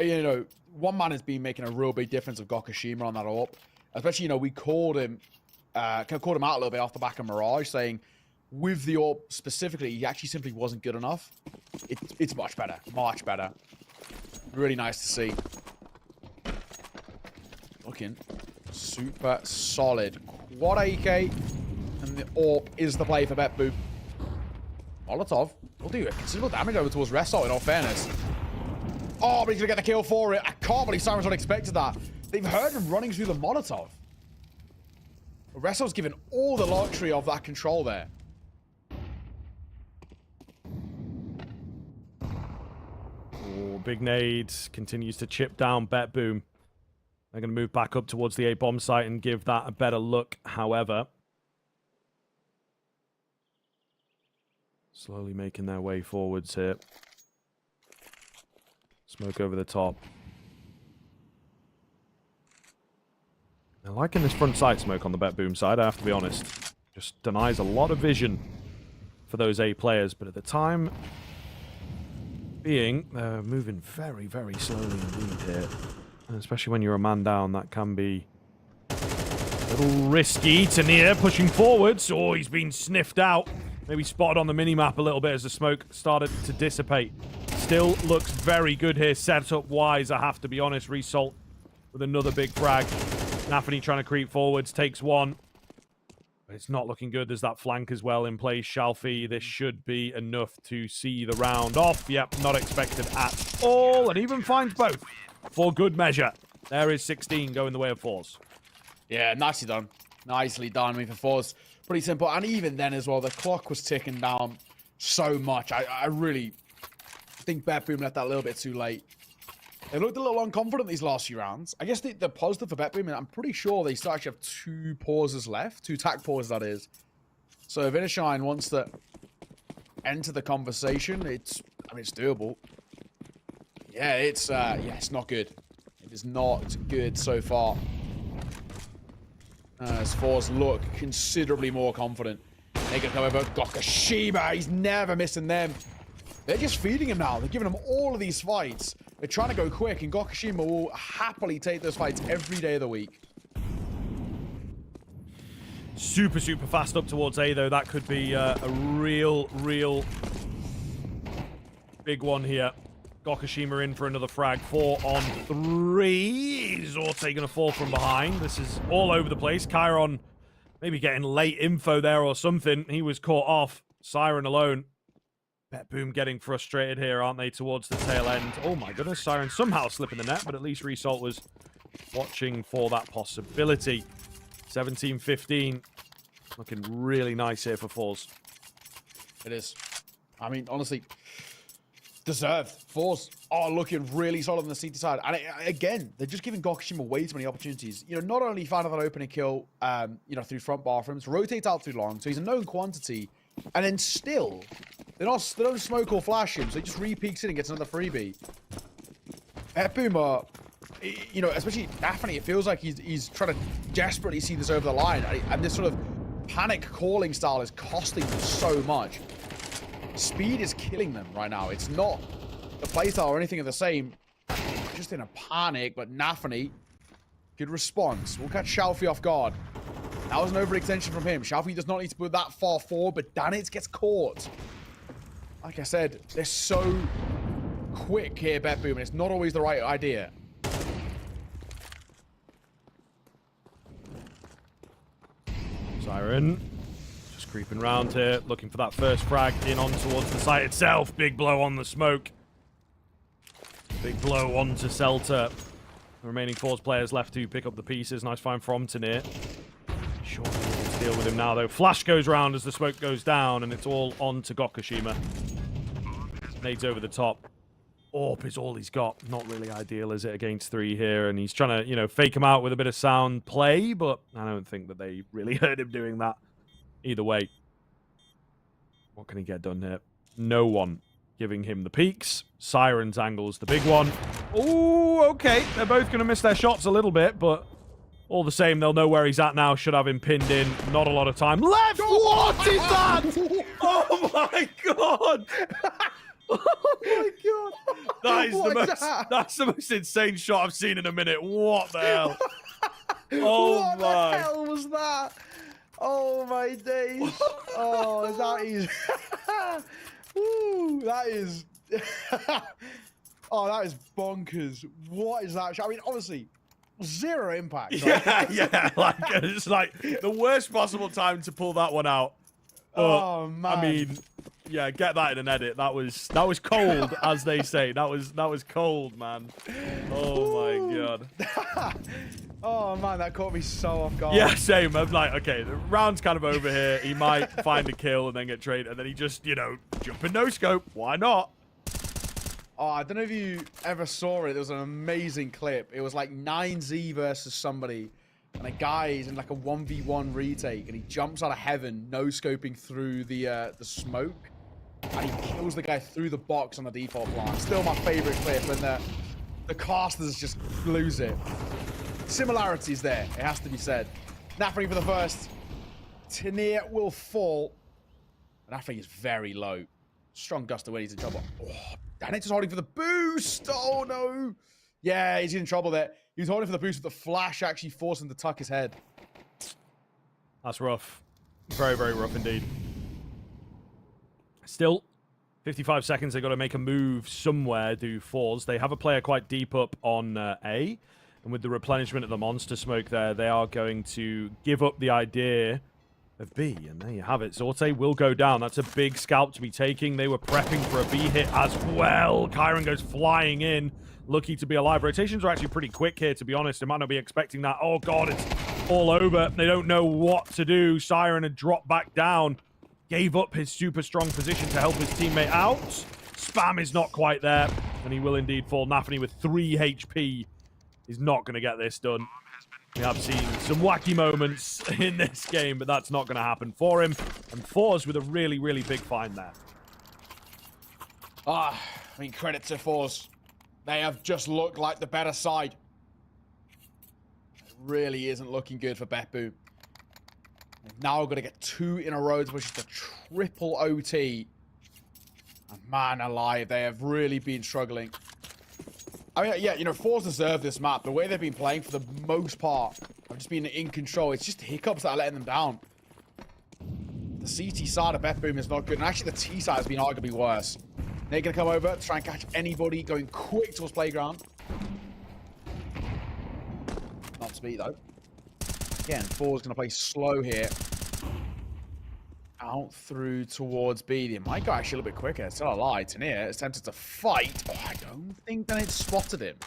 You know, one man has been making a real big difference of Gokashima on that AWP. Especially, you know, we called him out a little bit off the back of Mirage, saying with the AWP specifically, he actually simply wasn't good enough. It's much better. Much better. Really nice to see. Looking super solid. Quad AK, and the AWP is the play for BetBoom. Molotov will do considerable damage over towards Resol, in all fairness. Oh, but he's going to get the kill for it. I can't believe Simon's not expected that. They've heard him running through the Molotov. Resol's given all the luxury of that control there. Oh, big nade continues to chip down BetBoom. They're going to move back up towards the A-bomb site and give that a better look, however. Slowly making their way forwards here. Smoke over the top. They're liking this front side smoke on the BetBoom side, I have to be honest. Just denies a lot of vision for those A players, but at the time being, they're moving very, very slowly indeed here. And especially when you're a man down, that can be a little risky. Tanir pushing forwards. Oh, he's been sniffed out. Maybe spotted on the mini-map a little bit as the smoke started to dissipate. Still looks very good here, setup-wise, I have to be honest. Result with another big frag. Nafany trying to creep forwards, takes one. But it's not looking good. There's that flank as well in place. Shalfie, this should be enough to see the round off. Yep, not expected at all. And even finds both for good measure. There is 16 going the way of fours. Yeah, nicely done. Nicely done. I mean, for fours, pretty simple. And even then as well, the clock was ticking down so much. I really think BetBoom left that a little bit too late. They looked a little unconfident these last few rounds. I guess the positive for BetBoom, and I'm pretty sure they still actually have 2 pauses left. 2 tack pauses, that is. So if Innershine wants to enter the conversation, it's doable. Yeah, it's not good. It is not good so far. As fours look considerably more confident. They can come over. Gokashima, he's never missing them. They're just feeding him now. They're giving him all of these fights. They're trying to go quick, and Gokashima will happily take those fights every day of the week. Super, super fast up towards A, though. That could be a real big one here. Gokashima in for another frag. 4 on 3. Zorte gonna fall from behind. This is all over the place. Chiron maybe getting late info there or something. He was caught off. Siren alone. BetBoom getting frustrated here, aren't they, towards the tail end. Oh my goodness, Siren somehow slipping the net, but at least Result was watching for that possibility. 17-15. Looking really nice here for fours. It is. I mean, honestly, deserved. Fours are looking really solid on the CT side. And again, they're just giving Gokashima way too many opportunities. You know, not only finding that opening kill, you know, through front bathrooms, rotate out too long, so he's a known quantity. And then still, they don't smoke or flash him, so he just re-peeks in and gets another freebie. BetBoom, you know, especially Nafany, it feels like he's trying to desperately see this over the line. And this sort of panic calling style is costing them so much. Speed is killing them right now. It's not the playstyle or anything of the same. Just in a panic, but Nafany, good response. We'll catch Shalfie off guard. That was an overextension from him. Shalfie does not need to put that far forward, but Danitz gets caught. Like I said, they're so quick here, BetBoom, and it's not always the right idea. Siren just creeping around here, looking for that first frag in on towards the site itself. Big blow on the smoke. Big blow onto Celta. The remaining fours players left to pick up the pieces. Nice find from Tanir. Sure, to deal with him now, though. Flash goes round as the smoke goes down, and it's all on to Gokashima. Nades over the top. AWP is all he's got. Not really ideal, is it, against 3 here? And he's trying to, you know, fake him out with a bit of sound play, but I don't think that they really heard him doing that. Either way, what can he get done here? No one giving him the peaks. Siren's angle's the big one. Oh, okay. They're both going to miss their shots a little bit, but all the same, they'll know where he's at now. Should have him pinned in. Not a lot of time left. What is that? Oh, my God. Oh my God! That is that's the most insane shot I've seen in a minute. What the hell? Oh what my! What the hell was that? Oh my days! Oh, that is. Woo! That is. Oh, that is bonkers. What is that? I mean, honestly, 0 impact. Right? Yeah. Like it's like the worst possible time to pull that one out. But, oh man! I mean, yeah, get that in an edit. That was cold, as they say. That was cold, man. Oh my God. Oh man, that caught me so off guard. Yeah, same. I'm like, okay, the round's kind of over here. He might find a kill and then get traded, and then he just, you know, jump in no scope. Why not? Oh, I don't know if you ever saw it. There was an amazing clip. It was like 9Z versus somebody. And a guy is in like a 1v1 retake, and he jumps out of heaven, no-scoping through the smoke, and he kills the guy through the box on the default plant. Still my favorite clip, and the casters just lose it. Similarities there, it has to be said. Nafany for the first. Tanir will fall. Nafany is very low. Strong gust of wind, he's in trouble. Oh, Danitz is holding for the boost. Oh no. Yeah, he's in trouble there. He was holding for the boost, but the flash actually forced him to tuck his head. That's rough. Very, very rough indeed. Still, 55 seconds. They've got to make a move somewhere, do fours. They have a player quite deep up on A. And with the replenishment of the monster smoke there, they are going to give up the idea of B. And there you have it. Zorte will go down. That's a big scalp to be taking. They were prepping for a B hit as well. Kyron goes flying in. Lucky to be alive. Rotations are actually pretty quick here, to be honest. They might not be expecting that. Oh, God, it's all over. They don't know what to do. Siren had dropped back down. Gave up his super strong position to help his teammate out. Spam is not quite there. And he will indeed fall. Nafany with 3 HP is not going to get this done. We have seen some wacky moments in this game, but that's not going to happen for him. And Fours with a really, really big find there. I mean, credit to Fours. They have just looked like the better side. It really isn't looking good for Beppu. They've now got to get 2 in a row, which is the triple OT. And man alive, they have really been struggling. I mean, yeah, you know, Fours deserve this map. The way they've been playing for the most part have just been in control. It's just hiccups that are letting them down. The CT side of Beppu is not good. And actually, the T side has been arguably worse. They're going to come over to try and catch anybody going quick towards playground. Not to beat, though. Again, Fours going to play slow here. Out through towards B. They might go actually a little bit quicker. It's still a lie. Tania is tempted to fight. Oh, I don't think that it spotted him.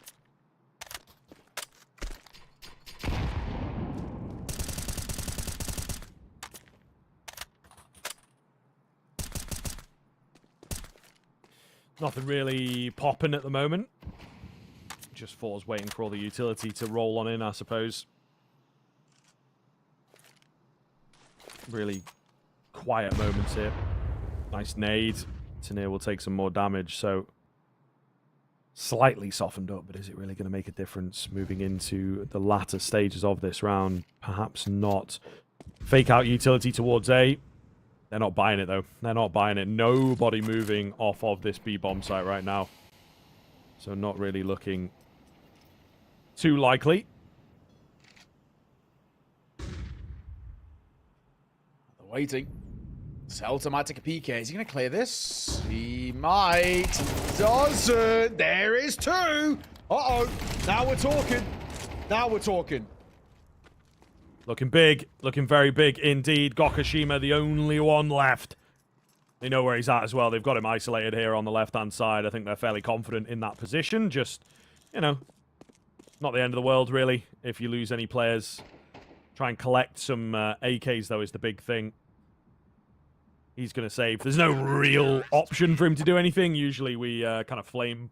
Nothing really popping at the moment. Just Fours waiting for all the utility to roll on in, I suppose. Really quiet moments here. Nice nade. Tania will take some more damage, so slightly softened up, but is it really going to make a difference moving into the latter stages of this round? Perhaps not. Fake out utility towards A. They're not buying it, though. They're not buying it. Nobody moving off of this B-bomb site right now. So not really looking too likely. They're waiting. Celta might take a peek here. Is he going to clear this? He might. Doesn't. There is 2. Uh-oh. Now we're talking. Now we're talking. Looking big. Looking very big indeed. Gokashima, the only one left. They know where he's at as well. They've got him isolated here on the left-hand side. I think they're fairly confident in that position. Just, you know, not the end of the world, really, if you lose any players. Try and collect some AKs, though, is the big thing. He's going to save. There's no real option for him to do anything. Usually we kind of flame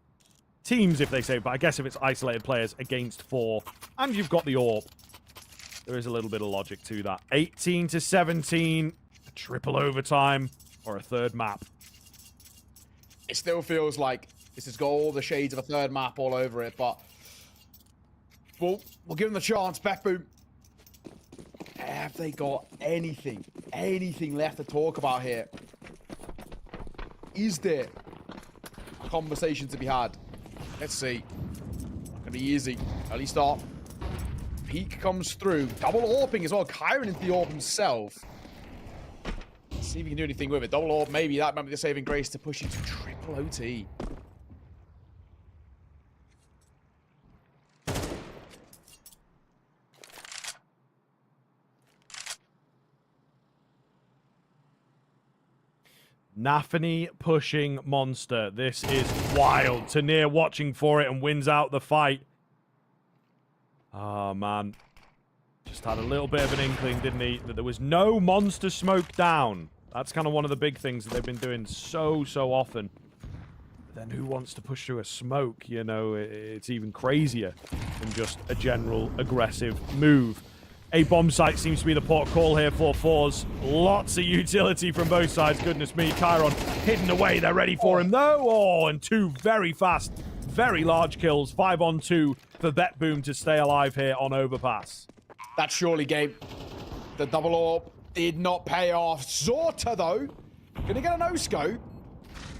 teams if they save, but I guess if it's isolated players against 4, and you've got the AWP, there is a little bit of logic to that. 18 to 17, a triple overtime, or a third map. It still feels like this has got all the shades of a third map all over it, but we'll give them the chance. Beppu. Have they got anything left to talk about here? Is there a conversation to be had? Let's see. Not gonna be easy. Early start. Peak comes through. Double AWPing as well. Kyron into the AWP himself. Let's see if he can do anything with it. Double AWP, maybe that might be the saving grace to push into triple OT. Nafany pushing Monster. This is wild. Tania watching for it and wins out the fight. Oh, man. Just had a little bit of an inkling, didn't he? That there was no Monster smoke down. That's kind of one of the big things that they've been doing so often. But then who wants to push through a smoke? You know, it's even crazier than just a general aggressive move. A bomb site seems to be the port call here for Fours. Lots of utility from both sides. Goodness me, Kyron hidden away. They're ready for him, though. Oh, and 2 very fast, very large kills. 5 on 2 for Betboom to stay alive here on Overpass. That's surely game. The double AWP did not pay off. Zorta, though, gonna get a no-scope.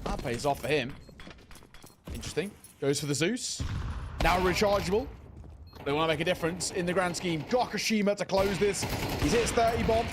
That pays off for him. Interesting. Goes for the Zeus. Now rechargeable. They want to make a difference in the grand scheme. Gokashima to close this. He's hit his 30 bomb.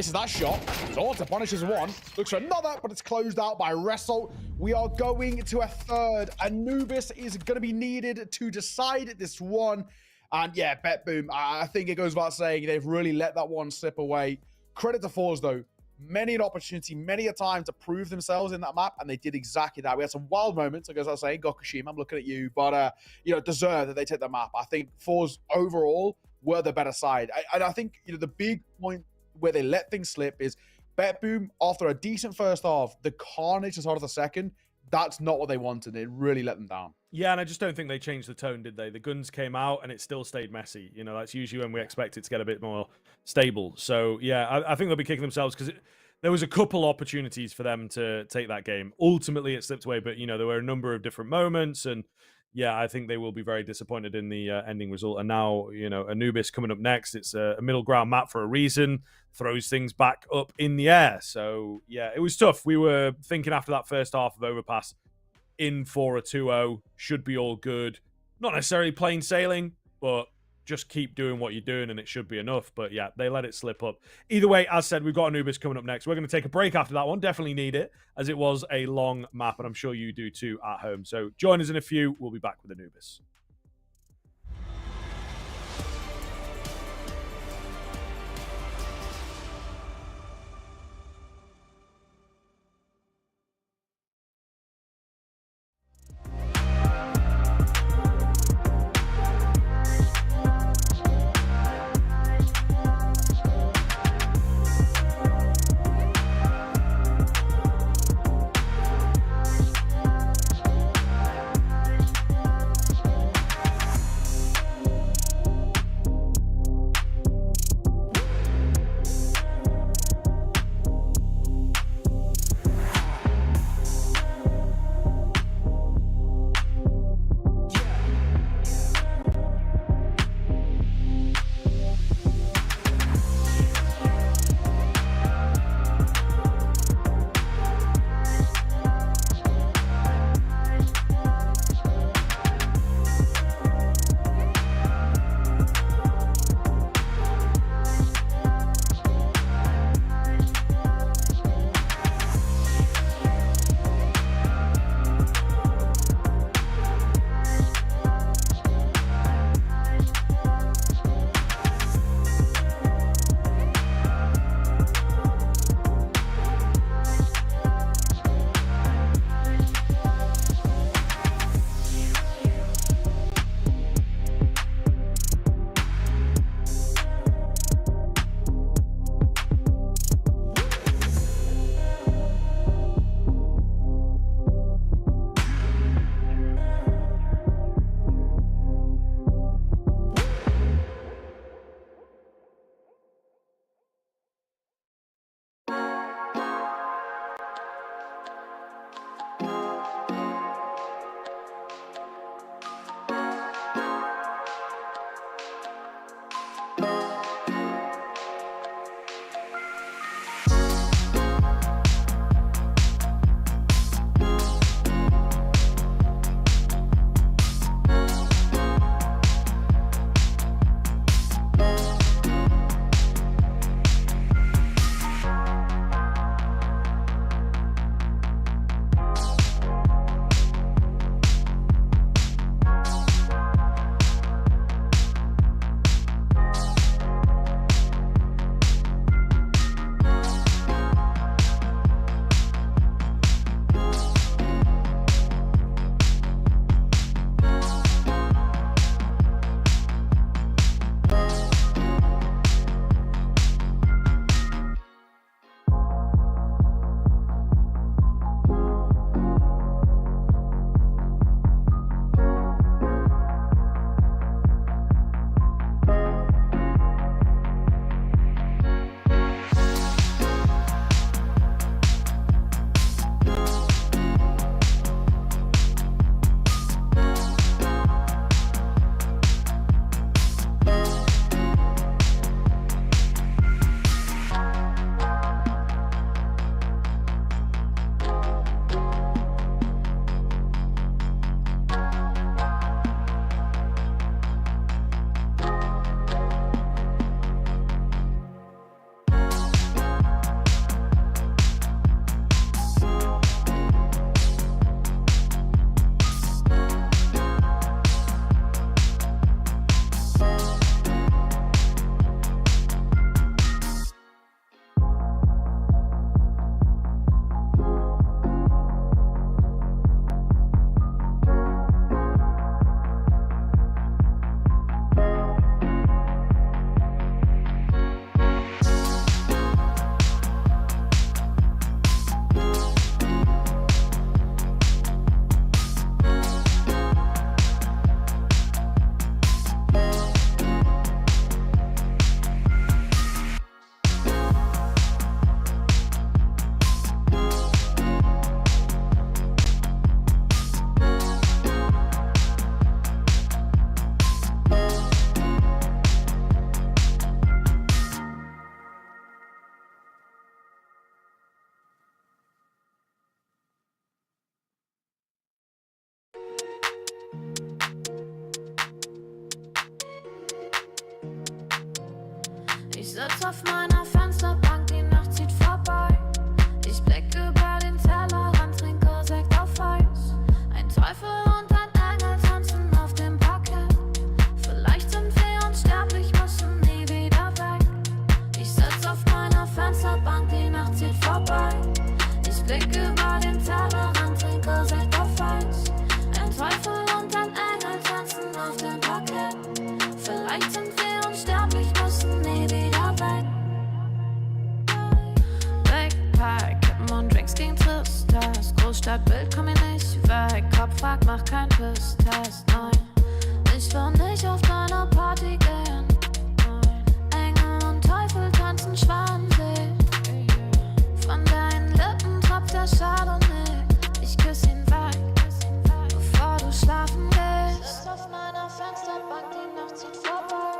Misses that shot. Zorta punishes one. Looks for another, but it's closed out by Wrestle. We are going to a third. Anubis is going to be needed to decide this one. And yeah, Bet Boom, I think it goes without saying they've really let that one slip away. Credit to Force, though. Many an opportunity, many a time to prove themselves in that map, and they did exactly that. We had some wild moments, I guess I was saying, Gokushima, I'm looking at you, but, you know, deserve that they take the map. I think Force overall were the better side. And I think, you know, the big point where they let things slip is Bet Boom, after a decent first half, the carnage as hard as the second, that's not what they wanted. It really let them down. Yeah, and I just don't think they changed the tone, did they? The guns came out and it still stayed messy. You know, that's usually when we expect it to get a bit more stable. So, yeah, I think they'll be kicking themselves because there was a couple opportunities for them to take that game. Ultimately, it slipped away, but, you know, there were a number of different moments. And, yeah, I think they will be very disappointed in the ending result. And now, you know, Anubis coming up next. It's a middle ground map for a reason. Throws things back up in the air. So, yeah, it was tough. We were thinking after that first half of Overpass, in for a 2-0, should be all good. Not necessarily plain sailing, but just keep doing what you're doing and it should be enough. But yeah, they let it slip up. Either way, as said, we've got Anubis coming up next. We're going to take a break after that one. Definitely need it, as it was a long map, and I'm sure you do too at home. So join us in a few. We'll be back with Anubis. sitz auf meiner Fensterbank, die Nacht zieht vorbei. Ich blick über den Tellerrand, trinke Sekt auf Eis. Ein Teufel und ein Engel tanzen auf dem Parkett. Vielleicht sind wir unsterblich, müssen nie wieder weg. Ich sitz auf meiner Fensterbank, die Nacht zieht vorbei. Ich blick über den Tellerrand, trinke Sekt auf Eis. Ein Teufel und ein Engel tanzen auf dem Parkett. Vielleicht sind wir unsterblich, müssen nie wieder weg. Big Pie, Kippen und Drinks gegen Tristesse. Großstadtbild, komm ich nicht weg. Kopf fragt, mach kein Pisstest, nein. Ich will nicht auf deine Party gehen, nein. Engel und Teufel tanzen schwansee. Von deinen Lippen tropft der Chardonnay. Ich küss ihn weg, bevor du schlafen gehst. Sitz auf meiner Fensterbank, die Nacht zieht vorbei.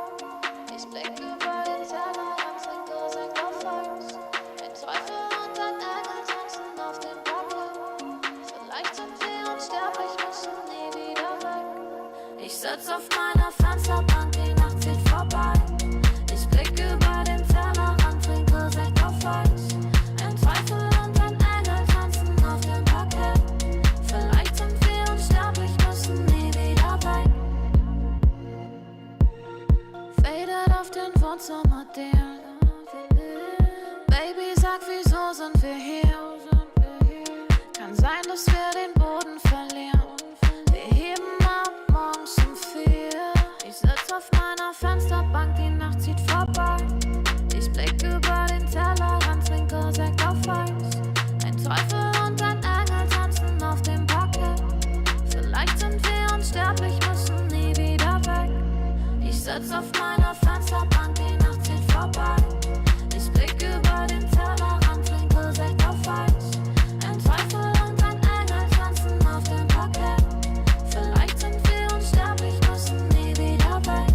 Ich blick über den Tellerrand, trinke Sekt auf Eis. Ein Teufel und ein Engel tanzen auf dem Parkett. Vielleicht sind wir unsterblich, müssen nie wieder weg. Ich sitz auf meiner Fensterbank, die Nacht zieht vorbei. Ich blick über den Tellerrand, trinke Sekt auf Eis. Ein Teufel und ein Engel tanzen auf dem Parkett. Vielleicht sind wir unsterblich, müssen nie wieder weg. Faded auf den Wohnzimmerdielen. Baby, sag, wieso sind wir hier? Kann sein, dass wir den Boden verlieren. Wir heben ab morgens um 4. Ich sitz auf meiner Fensterbank, die Nacht zieht vorbei. Ich blick über den Tellerrand, trinke Sekt auf Eis. Ein Teufel und ein Engel tanzen auf dem Parkett. Vielleicht sind wir unsterblich, müssen nie wieder weg. Ich sitz auf meiner Fensterbank, die Nacht zieht vorbei. Ich blick über den Tellerrand, trinke Sekt auf Eis. Ein Teufel und ein Engel tanzen auf dem Parkett. Vielleicht sind wir unsterblich, müssen nie wieder weg.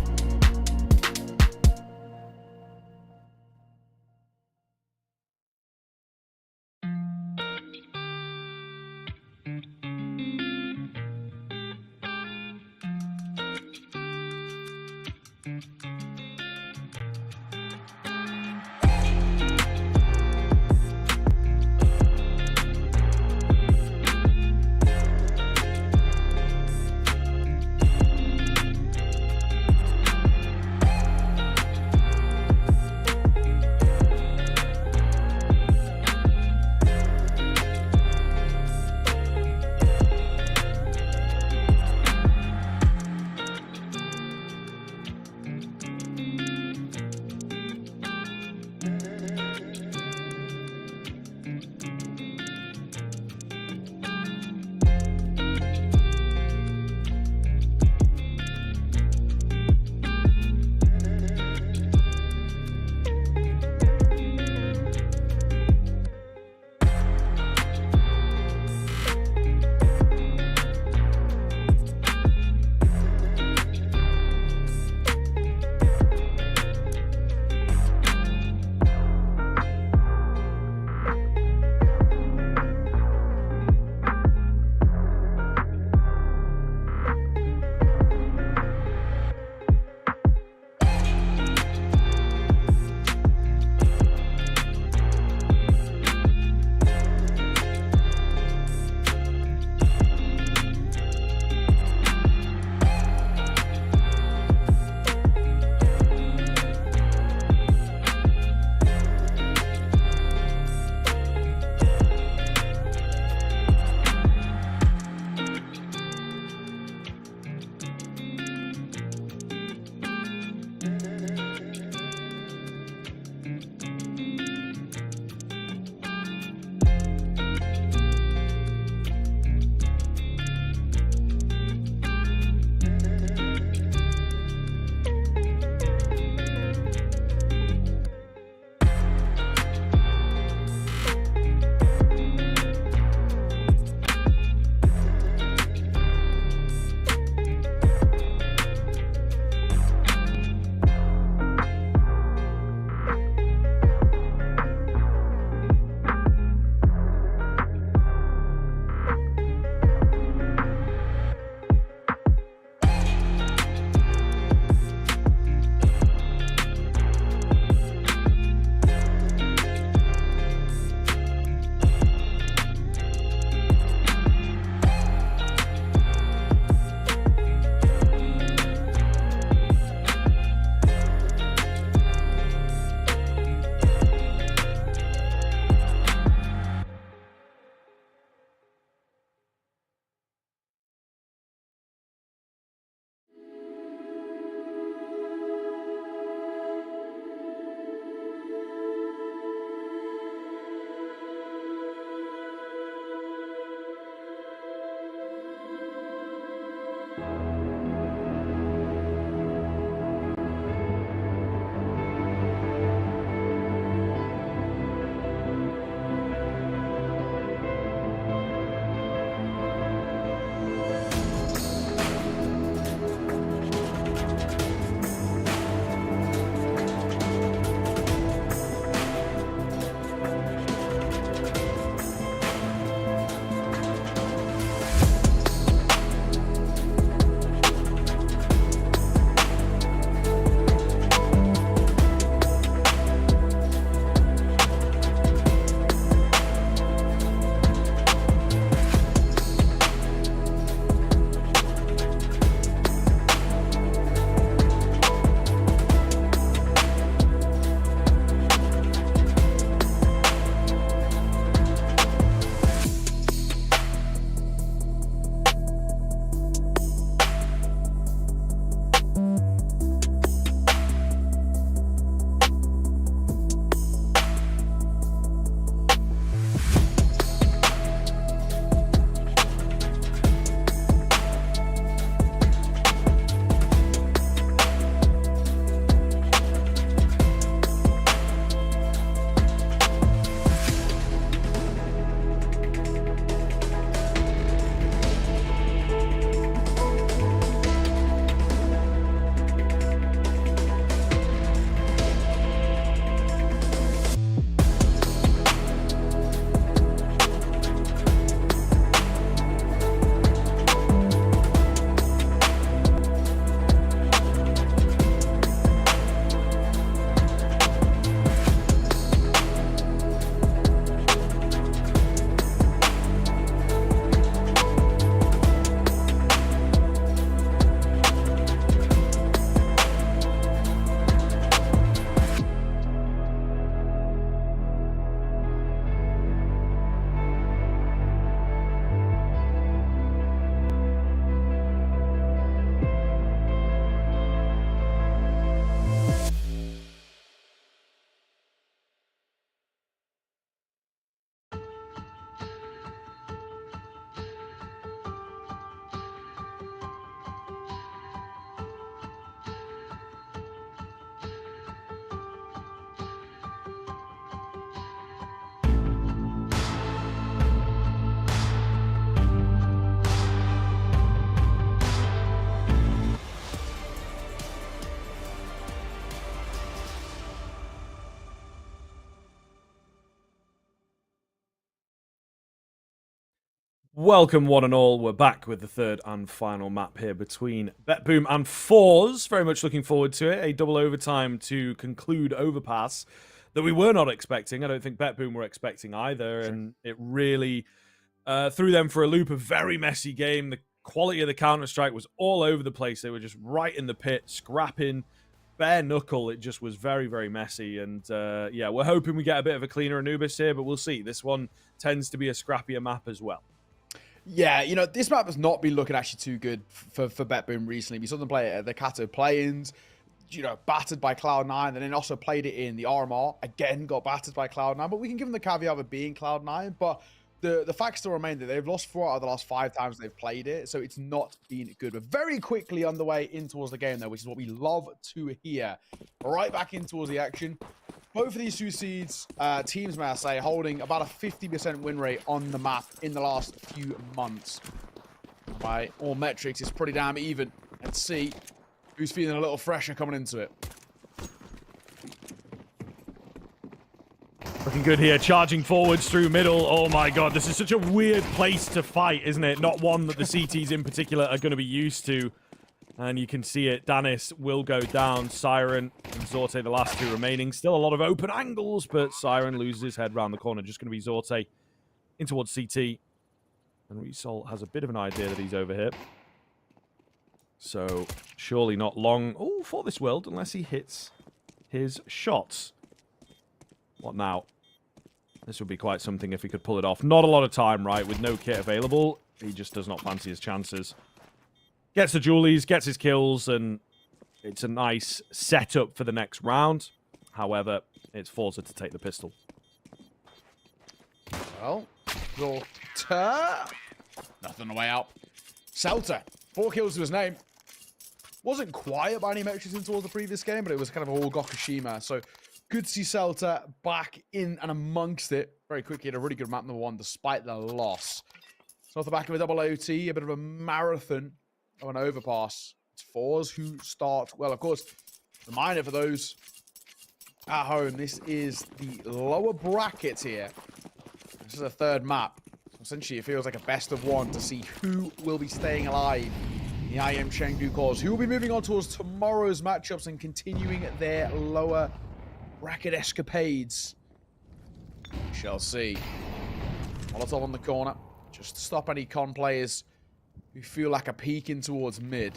Welcome, one and all. We're back with the third and final map here between BetBoom and Fours. Very much looking forward to it. A double overtime to conclude Overpass that we were not expecting. I don't think BetBoom were expecting either. And it really threw them for a loop. A very messy game. The quality of the Counter-Strike was all over the place. They were just right in the pit, scrapping, bare knuckle. It just was very, very messy. And yeah, we're hoping we get a bit of a cleaner Anubis here, but we'll see. This one tends to be a scrappier map as well. Yeah, you know, this map has not been looking actually too good for BetBoom recently. We saw them play it at the Kato play-ins, you know, battered by Cloud9, and then also played it in the RMR. Again, got battered by Cloud9, but we can give them the caveat of being Cloud9. But the fact still remains that they've lost 4 out of the last 5 times they've played it, so it's not been good. We're very quickly on the way in towards the game, though, which is what we love to hear. Right back in towards the action. Both of these 2 seeds, teams, may I say, holding about a 50% win rate on the map in the last few months. By all metrics, it's pretty damn even. Let's see who's feeling a little fresher coming into it. Looking good here, charging forwards through middle. Oh my god, this is such a weird place to fight, isn't it? Not one that the CTs in particular are going to be used to. And you can see it. Danis will go down. Siren and Zorte, the last 2 remaining. Still a lot of open angles, but Siren loses his head round the corner. Just going to be Zorte in towards CT. And Resol has a bit of an idea that he's over here. So, surely not long. Oh, for this world, unless he hits his shots. What now? This would be quite something if he could pull it off. Not a lot of time, right? With no kit available, he just does not fancy his chances. Gets the Julies, gets his kills, and it's a nice setup for the next round. However, it's Forza to take the pistol. Well, Zorta. Nothing on the way out. Celta, 4 kills to his name. Wasn't quiet by any metrics in towards the previous game, but it was kind of all Gokushima. So good to see Celta back in and amongst it. Very quickly, had a really good map number 1 despite the loss. So off the back of a double OT, a bit of a marathon. Oh, an overpass. It's Fours who start. Well, of course, reminder for those at home, this is the lower bracket here. This is a 3rd map. So essentially, it feels like a best of 1 to see who will be staying alive in the IEM Chengdu cause. Who will be moving on towards tomorrow's matchups and continuing their lower bracket escapades. We shall see. Molotov on the corner. Just to stop any con players who feel like a peeking towards mid.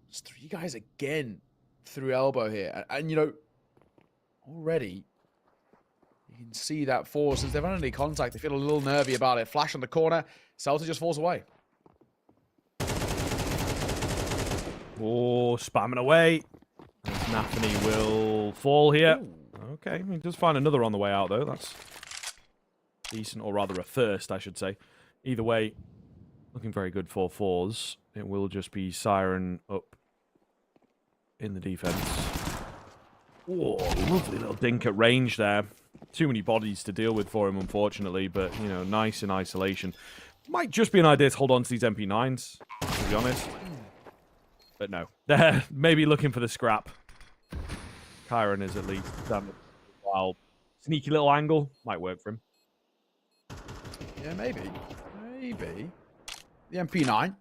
It's 3 guys again through elbow here. And you know, already, you can see that Force, since they've had any contact, they feel a little nervy about it. Flash on the corner. Celta just falls away. Oh, spamming away. Nafany will fall here. Ooh. Okay, he does find another on the way out, though. That's decent, or rather a first, I should say. Either way, looking very good for Fours. It will just be Siren up in the defense. Oh, lovely little dink at range there. Too many bodies to deal with for him, unfortunately, but, you know, nice in isolation. Might just be an idea to hold on to these MP9s, to be honest. But no. They're maybe looking for the scrap. Kyron is at least. Wow. Sneaky little angle. Might work for him. Yeah, maybe. Maybe. The MP9.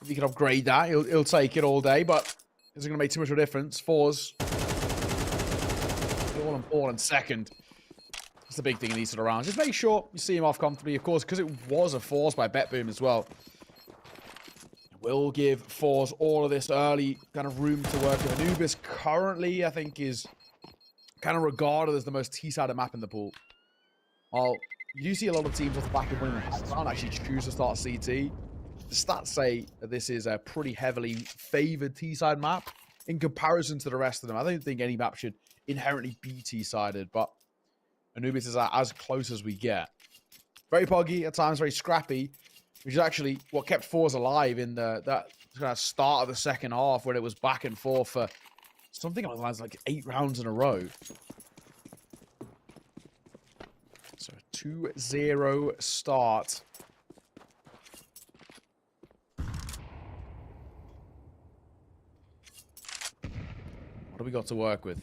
If you can upgrade that, he'll take it all day, but isn't going to make too much of a difference. Fours. All important. Second. That's the big thing in these sort of rounds. Just make sure you see him off comfortably, of course, because it was a force by BetBoom as well. Will give Fours all of this early kind of room to work with. Anubis currently, I think, is kind of regarded as the most T-sided map in the pool. Well, you do see a lot of teams off the back of winning the high ground actually choose to start CT. The stats say that this is a pretty heavily favored T-side map in comparison to the rest of them. I don't think any map should inherently be T-sided, but Anubis is as close as we get. Very puggy, at times very scrappy, which is actually what kept Fours alive in that kind of start of the second half, where it was back and forth for something along the lines like 8 rounds in a row. So 2-0 start. What do we got to work with?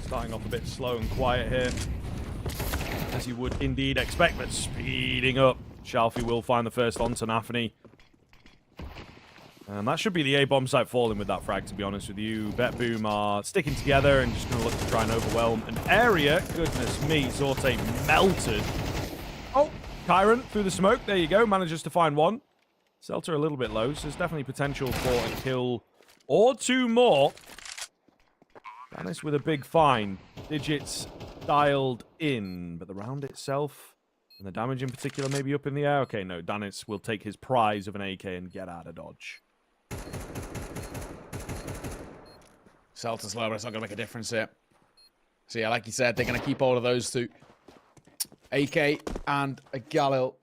Starting off a bit slow and quiet here, as you would indeed expect, but speeding up. Shalfie will find the first on Tanafany. And that should be the A-bomb site falling with that frag, to be honest with you. BetBoom are sticking together and just going to look to try and overwhelm an area. Goodness me, Zorte melted. Oh, Kyron through the smoke. There you go. Manages to find one. Celta a little bit low, so there's definitely potential for a kill or two more. Danis with a big find. Digits dialed in, but the round itself and the damage in particular maybe up in the air. Okay, no, Danis will take his prize of an AK and get out of dodge. Celta's low, but it's not going to make a difference here. So yeah, like you said, they're going to keep all of those two. AK and a Galil.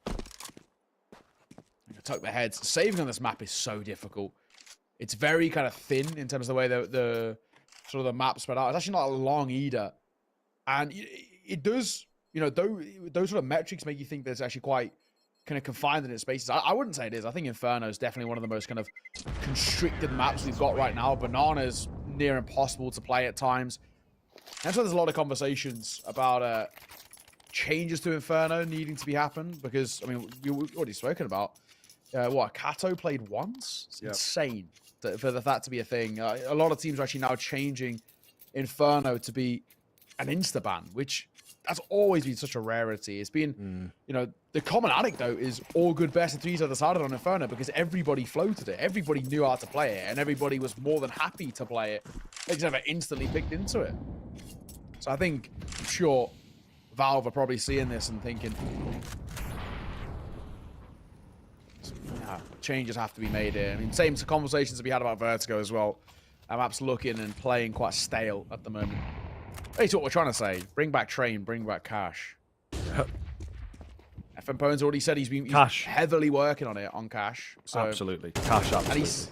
Tuck their heads. Saving on this map is so difficult. It's very kind of thin in terms of the way the sort of the map spread out. It's actually not long either. And it does, you know, those sort of metrics make you think that it's actually quite kind of confined in its spaces. I wouldn't say it is. I think Inferno is definitely one of the most kind of constricted maps we've got right now. Banana's near impossible to play at times. And so there's a lot of conversations about changes to Inferno needing to be happened because, I mean, we've already spoken about Kato played once? It's insane for that to be a thing. A lot of teams are actually now changing Inferno to be an insta-ban, which that's always been such a rarity. It's been, you know, the common anecdote is all good best of threes are decided on Inferno because everybody floated it. Everybody knew how to play it, and everybody was more than happy to play it. They just never instantly picked into it. So I think, I'm sure, Valve are probably seeing this and thinking, yeah, changes have to be made here. I mean, same conversations that we had about Vertigo as well. Maps looking and playing quite stale at the moment. That's what we're trying to say. Bring back Train, bring back Cash. Yep. FM Pone's already said he's heavily working on it, on Cash. So, absolutely. Cash, absolutely. And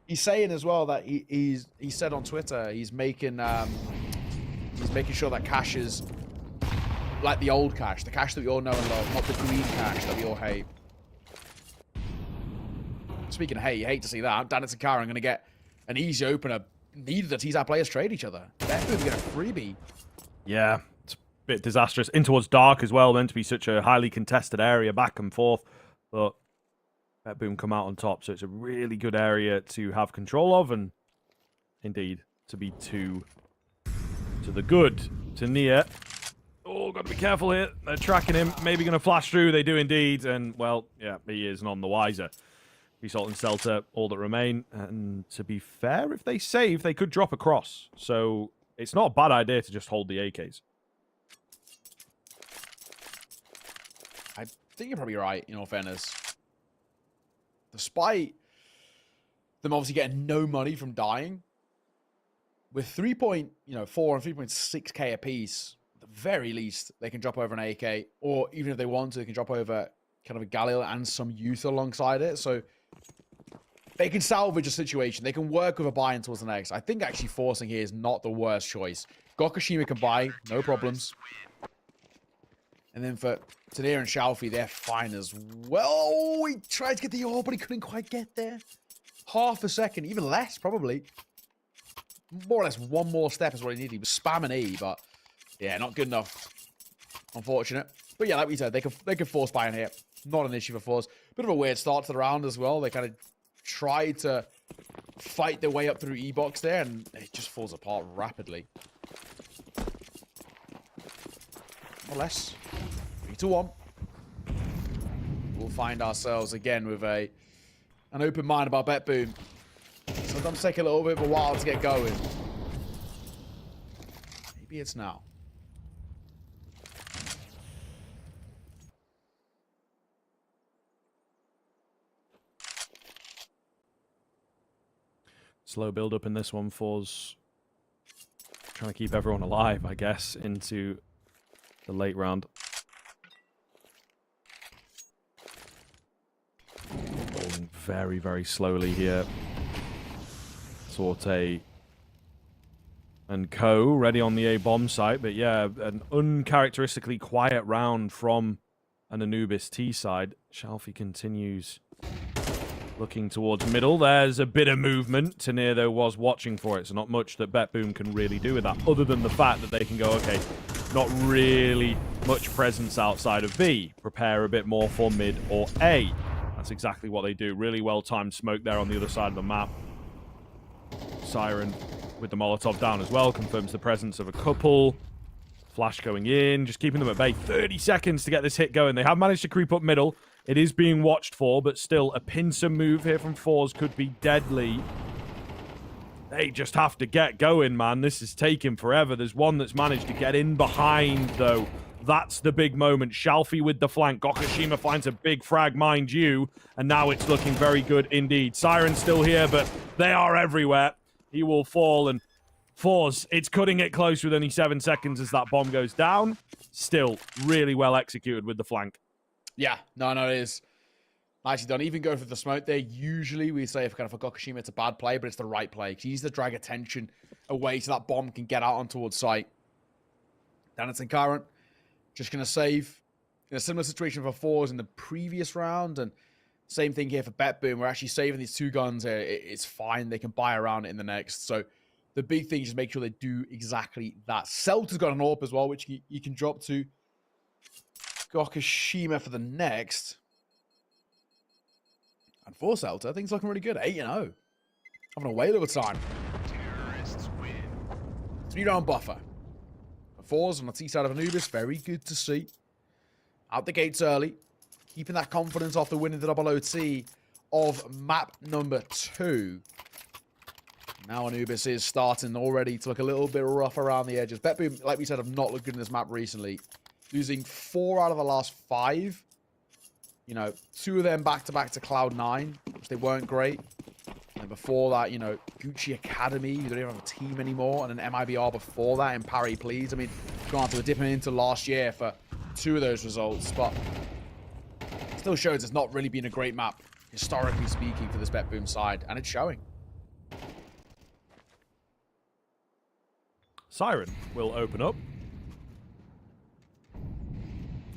he's saying as well that he said on Twitter he's making sure that Cash is like the old Cash, the Cash that we all know and love, not the green Cash that we all hate. Speaking of hate, you hate to see that. Danis and Kara are going to get an easy opener. Neither the TSAT players trade each other. They're going to get a freebie. Yeah, it's a bit disastrous. In towards Dark as well, meant to be such a highly contested area, back and forth. But BetBoom come out on top, so it's a really good area to have control of, and indeed, to be to the good, to Nia. Oh, got to be careful here. They're tracking him. Maybe going to flash through. They do indeed, and, well, yeah, he is none the wiser. Result and Celta, all that remain. And to be fair, if they save, they could drop across. So it's not a bad idea to just hold the AKs. I think you're probably right, in all fairness. Despite them obviously getting no money from dying, with 3.4 and 3.6k apiece, at the very least, they can drop over an AK. Or even if they want to, they can drop over kind of a Galil and some youth alongside it. So they can salvage a situation. They can work with a buy-in towards the next. I think actually forcing here is not the worst choice. Gokashima can buy, no problems. And then for Tadir and Shalfie, they're fine as well. He tried to get the ore, but he couldn't quite get there. Half a second, even less, probably. More or less one more step is what he needed. He was spamming E, but yeah, not good enough. Unfortunate. But yeah, like we said, they can force buy-in here. Not an issue for Force. Bit of a weird start to the round as well. They kind of tried to fight their way up through E-Box there, and it just falls apart rapidly. More or less. 3-1. We'll find ourselves again with an open mind about BetBoom. Sometimes take a little bit of a while to get going. Maybe it's now. Slow build up in this one For's trying to keep everyone alive, I guess, into the late round. Rolling very, very slowly here. Sorte and Co. ready on the A-bomb site, but yeah, an uncharacteristically quiet round from an Anubis T side. Shalfie continues Looking towards middle, there's a bit of movement. Tanir, though, was watching for it, so not much that BetBoom can really do with that, other than the fact that they can go, okay, not really much presence outside of B. Prepare a bit more for mid or A. That's exactly what they do. Really well-timed smoke there on the other side of the map. Siren with the Molotov down as well, confirms the presence of a couple. Flash going in, just keeping them at bay. 30 seconds to get this hit going. They have managed to creep up middle. It is being watched for, but still a pincer move here from Fours could be deadly. They just have to get going, man. This is taking forever. There's one that's managed to get in behind, though. That's the big moment. Shalfie with the flank. Gokushima finds a big frag, mind you. And now it's looking very good indeed. Siren's still here, but they are everywhere. He will fall, and Fours, it's cutting it close with only 7 seconds as that bomb goes down. Still really well executed with the flank. Yeah, no, it is. Nicely done. Even go for the smoke there. Usually we say if kind of for Gokushima it's a bad play, but it's the right play. He needs to drag attention away so that bomb can get out on towards site. Then it's in Kyron. Just going to save. In a similar situation for Fours in the previous round, and same thing here for BetBoom. We're actually saving these two guns here. It's fine. They can buy around it in the next. So the big thing is just make sure they do exactly that. Celta's got an AWP as well, which you can drop to Gokushima for the next. And for Celta, things looking really good. 8-0. Having a whale of a time. 3-round buffer. Fours on the T side of Anubis. Very good to see. Out the gates early. Keeping that confidence off the win in the double OT of map number 2. Now Anubis is starting already to look a little bit rough around the edges. BetBoom, like we said, have not looked good in this map recently. Losing 4 out of the last 5. You know, 2 of them back-to-back to Cloud9, which they weren't great. And before that, you know, Gucci Academy, you don't even have a team anymore. And an MIBR before that in Parry Please. I mean, granted, we're dipping into last year for 2 of those results, but still shows it's not really been a great map, historically speaking, for this BetBoom side. And it's showing. Siren will open up.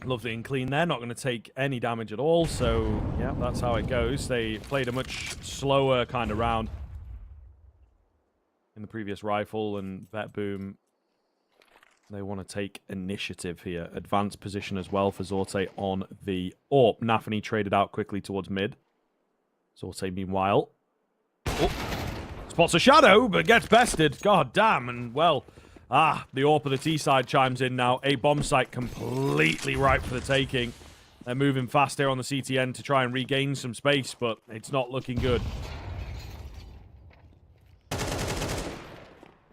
Lovely and clean there, not going to take any damage at all, so yeah, that's how it goes. They played a much slower kind of round in the previous rifle, and BetBoom, they want to take initiative here. Advanced position as well for Zorte on the AWP. Nafany traded out quickly towards mid. Zorte, meanwhile, spots a shadow, but gets bested. God damn, and well... the AWP of the T side chimes in now. A bomb site completely ripe for the taking. They're moving fast here on the CTN to try and regain some space, but it's not looking good.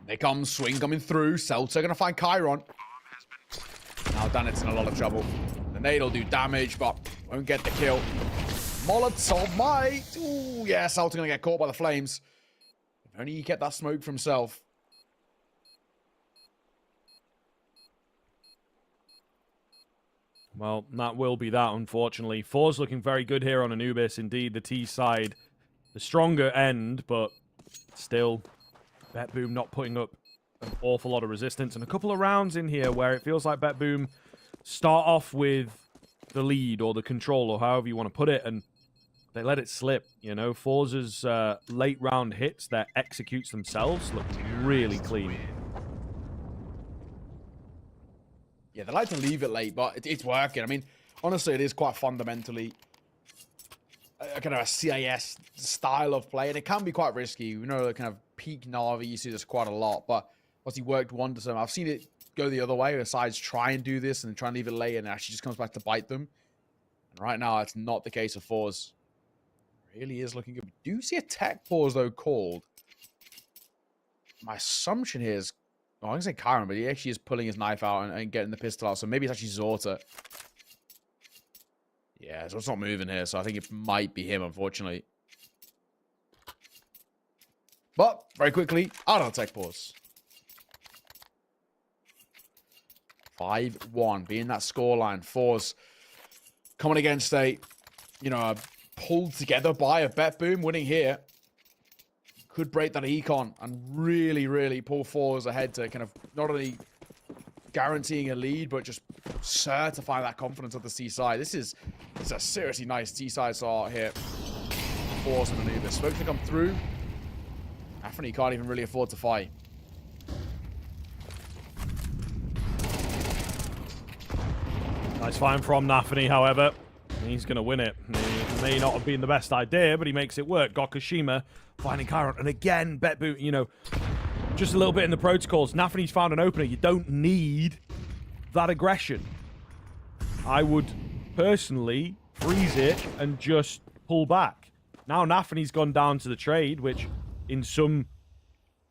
They come, swing coming through. Celta going to find Chiron. Now Danet's in a lot of trouble. The nade will do damage, but won't get the kill. Molotov might. Ooh, yeah, Celta going to get caught by the flames. If only he kept that smoke for himself. Well, that will be that, unfortunately. Four's looking very good here on Anubis. Indeed, the T side, the stronger end, but still, BetBoom not putting up an awful lot of resistance. And a couple of rounds in here where it feels like BetBoom start off with the lead or the control or however you want to put it, and they let it slip. You know, Four's late round hits that executes themselves look really clean. Yeah, they like to leave it late, but it's working. I mean, honestly, it is quite fundamentally a kind of a CIS style of play, and it can be quite risky. You know, kind of peak Na'Vi, you see this quite a lot, but obviously worked wonders. I've seen it go the other way, where sides try and do this and try and leave it late, and it actually just comes back to bite them. And right now, it's not the case of Fours. Really is looking good. We do see a tech pause, though, called. My assumption here is... Oh, I'm going to say Kyron, but he actually is pulling his knife out and getting the pistol out. So maybe it's actually Zorta. Yeah, so it's not moving here. So I think it might be him, unfortunately. But, very quickly, out of tech pause. 5-1, being that scoreline. Fours coming against a, you know, a pulled together by a BetBoom, winning here. Could break that econ and really, really pull Fours ahead to kind of not only guaranteeing a lead, but just certify that confidence of the C side. This is a seriously nice T side start here force and maneuver. Smoke to come through. Anthony can't even really afford to fight. Nice find from Nafani, however. He's going to win it. It may not have been the best idea, but he makes it work. Gokushima finding Chiron. And again, Betboom, you know, just a little bit in the protocols. Nafani's found an opener. You don't need that aggression. I would personally freeze it and just pull back. Now Nafani's gone down to the trade, which in some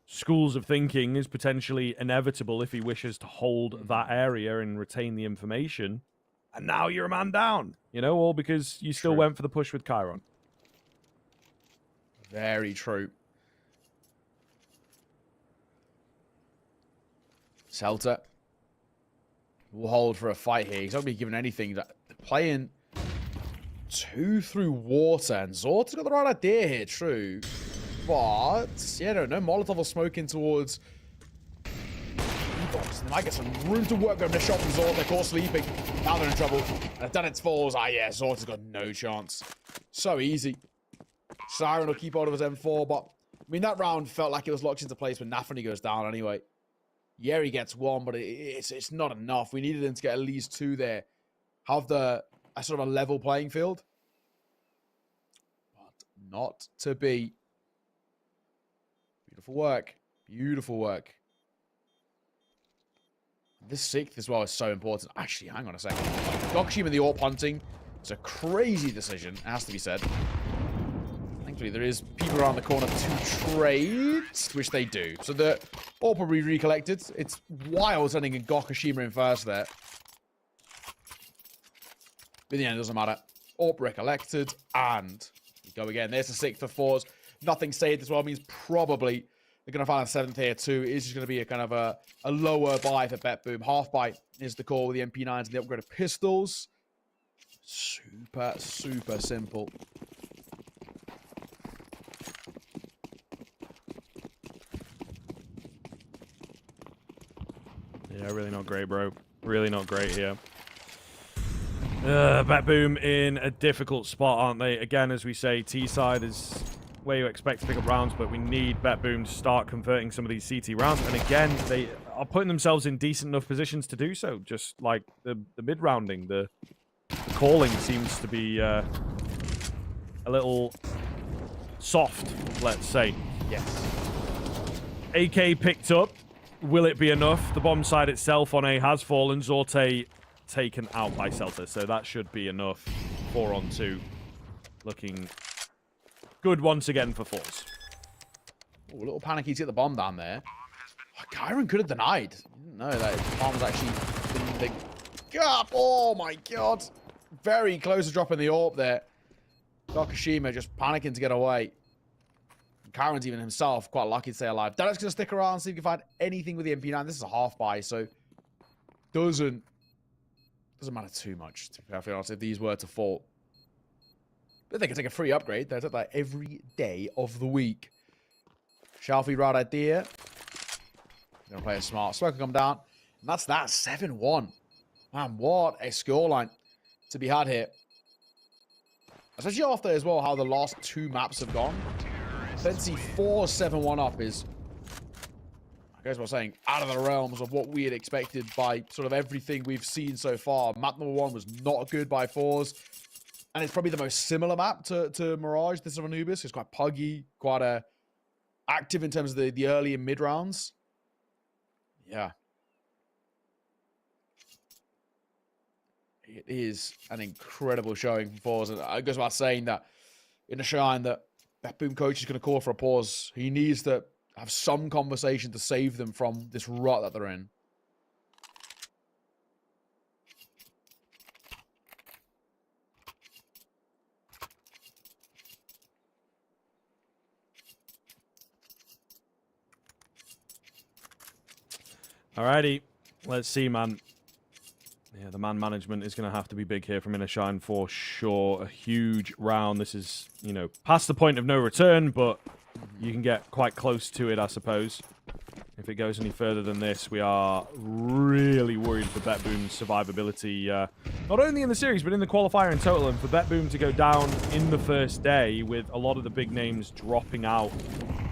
schools of thinking is potentially inevitable if he wishes to hold that area and retain the information. And now you're a man down, you know, all because you still went for the push with Chiron. Very true. Celta will hold for a fight here. He's not going to be given anything. Playing 2 through water, and Zort's got the right idea here, true. But, yeah, no Molotov or smoking towards E-box. They might get some room to work over the shot from Zort. They're caught sleeping. Now they're in trouble. And if Dunnett falls, yeah, Zort has got no chance. So easy. Siren will keep hold of his M4, but, I mean, that round felt like it was locked into place when Nafani goes down anyway. Yeah, he gets 1, but it's not enough. We needed him to get at least 2 there. Have a sort of a level playing field. But not to be. Beautiful work. Beautiful work. This 6th as well is so important. Actually, hang on a second. Gokushima the AWP hunting. It's a crazy decision, it has to be said. Thankfully, there is people around the corner to trade, which they do. So the AWP will be recollected. It's wild sending a Gokushima in first there. But in the end, it doesn't matter. AWP recollected, and we go again. There's the 6th of 4s. Nothing saved as well means probably they're going to find a 7th here too. It's just going to be a kind of a lower buy for Betboom. Half buy is the call with the MP9s and the upgraded pistols. Super, super simple. Yeah, really not great, bro. Really not great here. Betboom in a difficult spot, aren't they? Again, as we say, T-side is where you expect to pick up rounds, but we need Betboom to start converting some of these CT rounds. And again, they are putting themselves in decent enough positions to do so. Just like the mid-rounding, the calling seems to be a little soft, let's say. Yes. AK picked up. Will it be enough? The bomb side itself on A has fallen. Zorte taken out by Celta, so that should be enough. 4 on 2. Looking good once again for 4s. Oh, a little panicky to get the bomb down there. Oh, Chiron could have denied. No, that bomb was actually in the gap. Oh my god. Very close to dropping the AWP there. Gokushima just panicking to get away. Chiron's even himself quite lucky to stay alive. Derek's going to stick around, see if he can find anything with the MP9. This is a half buy, so doesn't matter too much, to be perfectly honest, if these were to fall. But they can take a free upgrade. They'll take that every day of the week. Shalfie, right idea. Gonna play it smart. Smoke will come down. And that's that. 7-1. Man, what a scoreline to be had here. Especially after as well how the last 2 maps have gone. Let's see, 4-7-1 up is, I guess what I'm saying, out of the realms of what we had expected by sort of everything we've seen so far. Map number 1 was not good by 4s. And it's probably the most similar map to Mirage, this of Anubis. It's quite puggy, quite active in terms of the early and mid rounds. Yeah. It is an incredible showing from 4s. And I guess about saying that in a shine that Betboom coach is going to call for a pause. He needs to have some conversation to save them from this rut that they're in. Alrighty, let's see, man. Yeah, the man management is going to have to be big here from Innershine for sure. A huge round. This is, you know, past the point of no return, but you can get quite close to it, I suppose. If it goes any further than this, we are really worried for BetBoom's survivability, not only in the series, but in the qualifier in total. And for BetBoom to go down in the first day with a lot of the big names dropping out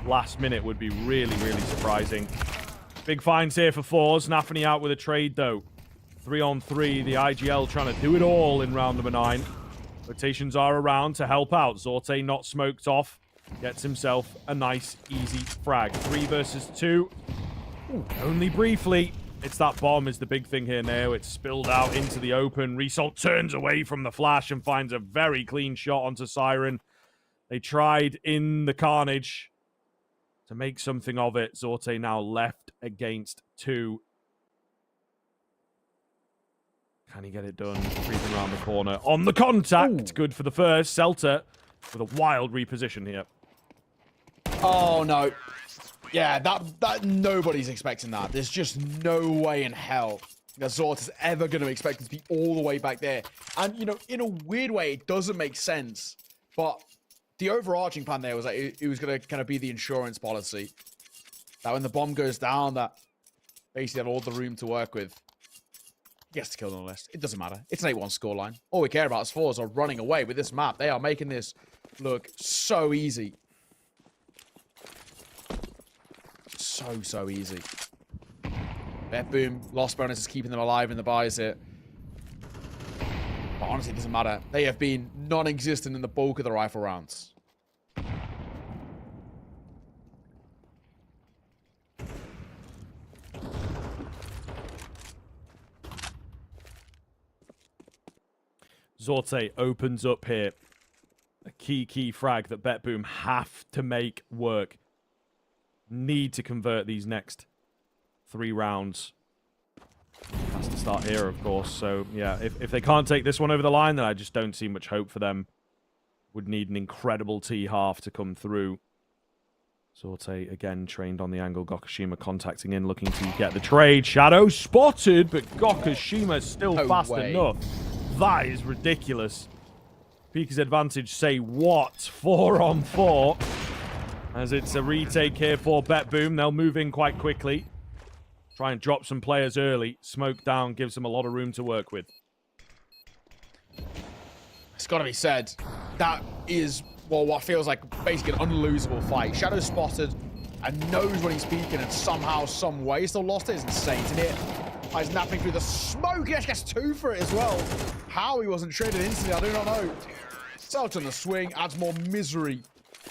last minute would be really, really surprising. Big finds here for Fours. Nafany out with a trade, though. 3-on-3. The IGL trying to do it all in round number 9. Rotations are around to help out. Zorte not smoked off. Gets himself a nice, easy frag. 3 versus 2. Ooh, only briefly. It's that bomb is the big thing here now. It's spilled out into the open. Result turns away from the flash and finds a very clean shot onto Siren. They tried in the carnage to make something of it. Zorte now left against 2. Can he get it done? Creeping around the corner. On the contact. Ooh. Good for the first. Celta with a wild reposition here. Oh, no. Yeah, that nobody's expecting that. There's just no way in hell that Zort is ever going to expect it to be all the way back there. And, you know, in a weird way, it doesn't make sense. But the overarching plan there was that it was going to kind of be the insurance policy. That when the bomb goes down, that basically had all the room to work with. He has to kill on the list. It doesn't matter. It's an 8-1 scoreline. All we care about is Fours are running away with this map. They are making this look so easy. So easy. BetBoom, lost bonus is keeping them alive in the buys here. But honestly, it doesn't matter. They have been non-existent in the bulk of the rifle rounds. Zorte opens up here. A key frag that BetBoom have to make work. Need to convert these next 3 rounds. Has to start here, of course. So, yeah, if they can't take this one over the line, then I just don't see much hope for them. Would need an incredible T-half to come through. Zorte, again, trained on the angle. Gokushima contacting in, looking to get the trade. Shadow spotted, but Gokushima still fast enough. That is ridiculous. Pika's advantage, say what? 4-on-4. As it's a retake here for BetBoom. They'll move in quite quickly. Try and drop some players early. Smoke down gives them a lot of room to work with. It's got to be said. That is, well, what feels like basically an unlosable fight. Shadow spotted and knows when he's peeking, and somehow, some way, still lost it. It's insane, isn't it? He's napping through the smoke. He actually gets 2 for it as well. How he wasn't traded instantly, I do not know. Celta on the swing adds more misery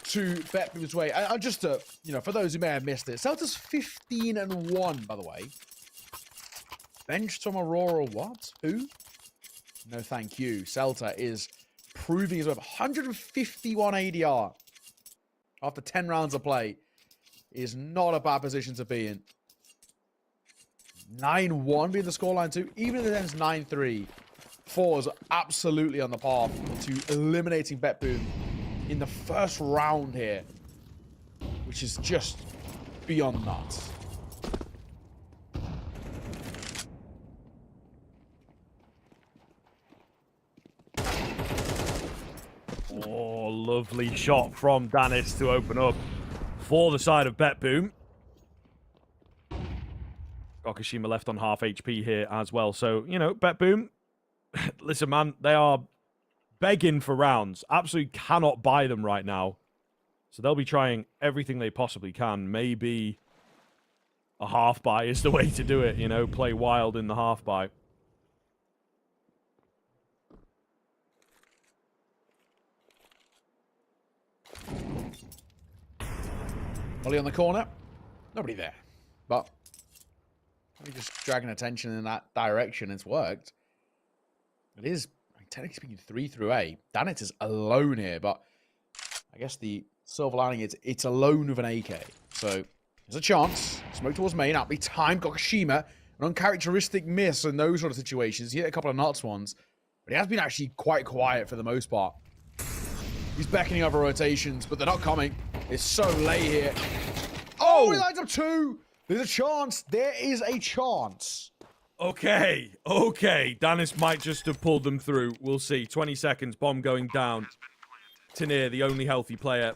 to BetBoom's way. And just to, you know, for those who may have missed it, Celta's 15-1, by the way. Benched from Aurora, what? Who? No, thank you. Celta is proving his worth. 151 ADR after 10 rounds of play is not a bad position to be in. 9-1 being the scoreline too. Even if it ends 9-3, Fours are absolutely on the path to eliminating BetBoom in the first round here, which is just beyond nuts. Oh, lovely shot from Danis to open up for the side of BetBoom. Gokushima left on half HP here as well. So, you know, BetBoom, listen, man, they are begging for rounds. Absolutely cannot buy them right now. So they'll be trying everything they possibly can. Maybe a half buy is the way to do it, you know, play wild in the half buy. Ollie on the corner. Nobody there. But just dragging attention in that direction. It's worked. It is, technically speaking, 3 through A. Danitz is alone here, but I guess the silver lining is it's alone with an AK. So there's a chance. Smoke towards main. That'll be time. Gokushima, an uncharacteristic miss in those sort of situations. He hit a couple of nuts ones, but he has been actually quite quiet for the most part. He's beckoning over rotations, but they're not coming. It's so late here. Oh, he lines up 2. There's a chance. There is a chance. Okay. Danis might just have pulled them through. We'll see. 20 seconds. Bomb going down. Tanir, the only healthy player.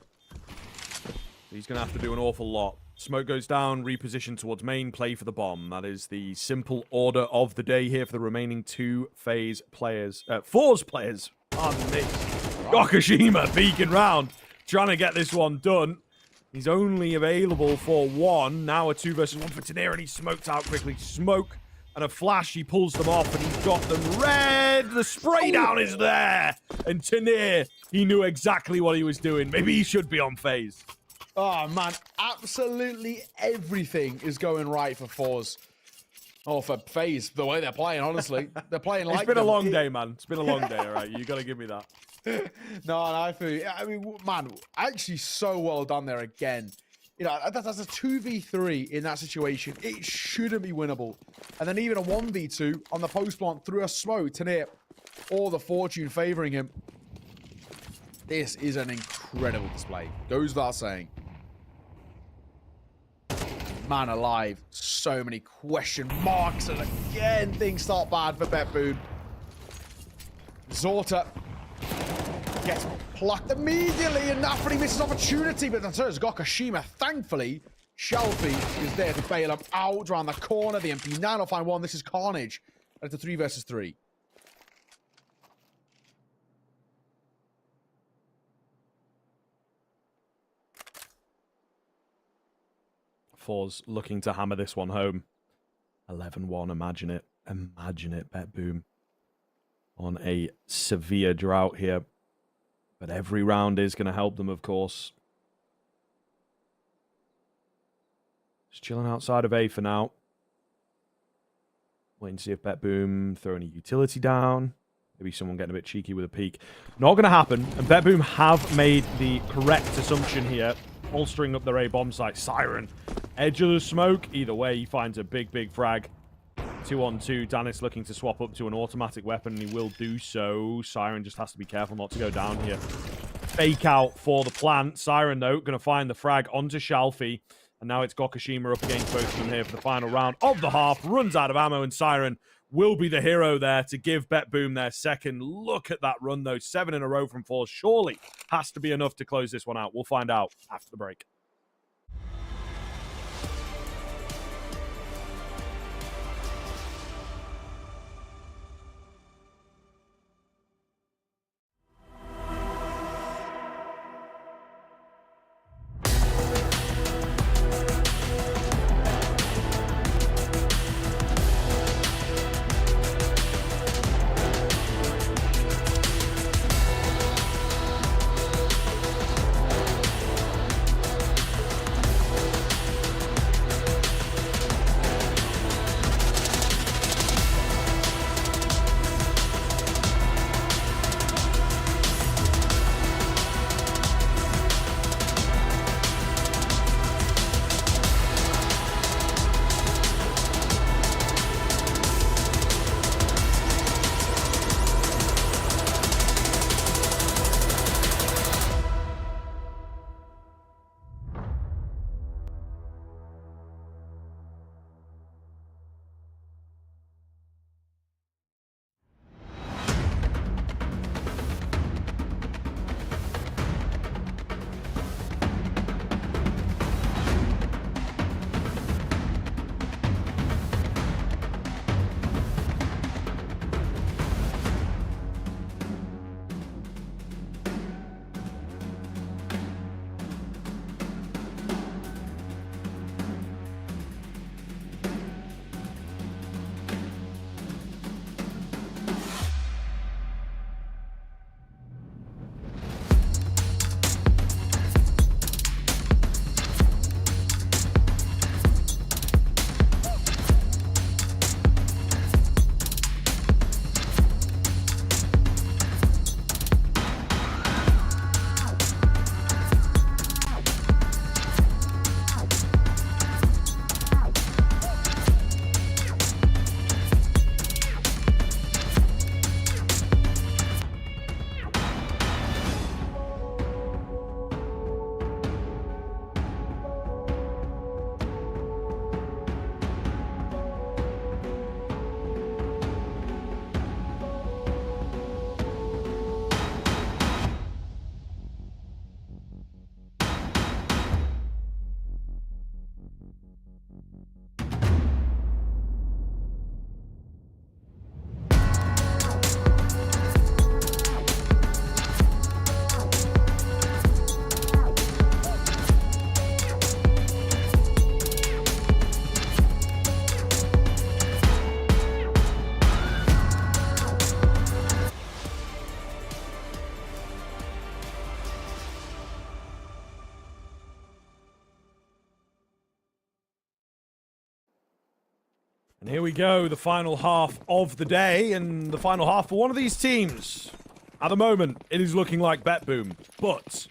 He's going to have to do an awful lot. Smoke goes down, reposition towards main, play for the bomb. That is the simple order of the day here for the remaining two FaZe players. Force players, pardon me. Gokashima peeking round, trying to get this one done. He's only available for one. Now a 2 versus 1 for Tanir, and he's smoked out quickly. Smoke and a flash, he pulls them off, and he's got them red. The spray down is there. And Tanir, he knew exactly what he was doing. Maybe he should be on FaZe. Oh, man. Absolutely everything is going right for Force. Oh, for FaZe, the way they're playing, honestly. They're playing like It's been a long day, man. It's been a long day, all right? You got to give me that. No, I feel you. I mean, man, actually so well done there again. You know, that's a 2v3 in that situation. It shouldn't be winnable. And then even a 1v2 on the post plant through a smoke, Tanir, all the fortune favoring him. This is an incredible display. Goes without saying. Man alive. So many question marks. And again, things start bad for BetBoom. Zorta gets plucked immediately, and Nafri misses opportunity, but that's Gokashima. Thankfully, Shelfie is there to bail him out around the corner. The MP9 will find one. This is Carnage. And it's a 3 versus 3. Fours looking to hammer this one home. 11-1, imagine it. Imagine it, BetBoom. On a severe drought here. But every round is going to help them, of course. Just chilling outside of A for now. Waiting to see if BetBoom throw any utility down. Maybe someone getting a bit cheeky with a peek. Not going to happen. And BetBoom have made the correct assumption here. Bolstering up their A bomb site. Siren. Edge of the smoke. Either way, he finds a big, big frag. 2-on-2. Danis looking to swap up to an automatic weapon, and he will do so. Siren just has to be careful not to go down here. Fake out for the plant. Siren, though, going to find the frag onto Shalfie. And now it's Gokashima up against both of them here for the final round of the half. Runs out of ammo, and Siren will be the hero there to give BetBoom their second. Look at that run, though. 7 in a row from 4. Surely has to be enough to close this one out. We'll find out after the break. And here we go, the final half of the day, and the final half for one of these teams. At the moment, it is looking like BetBoom, but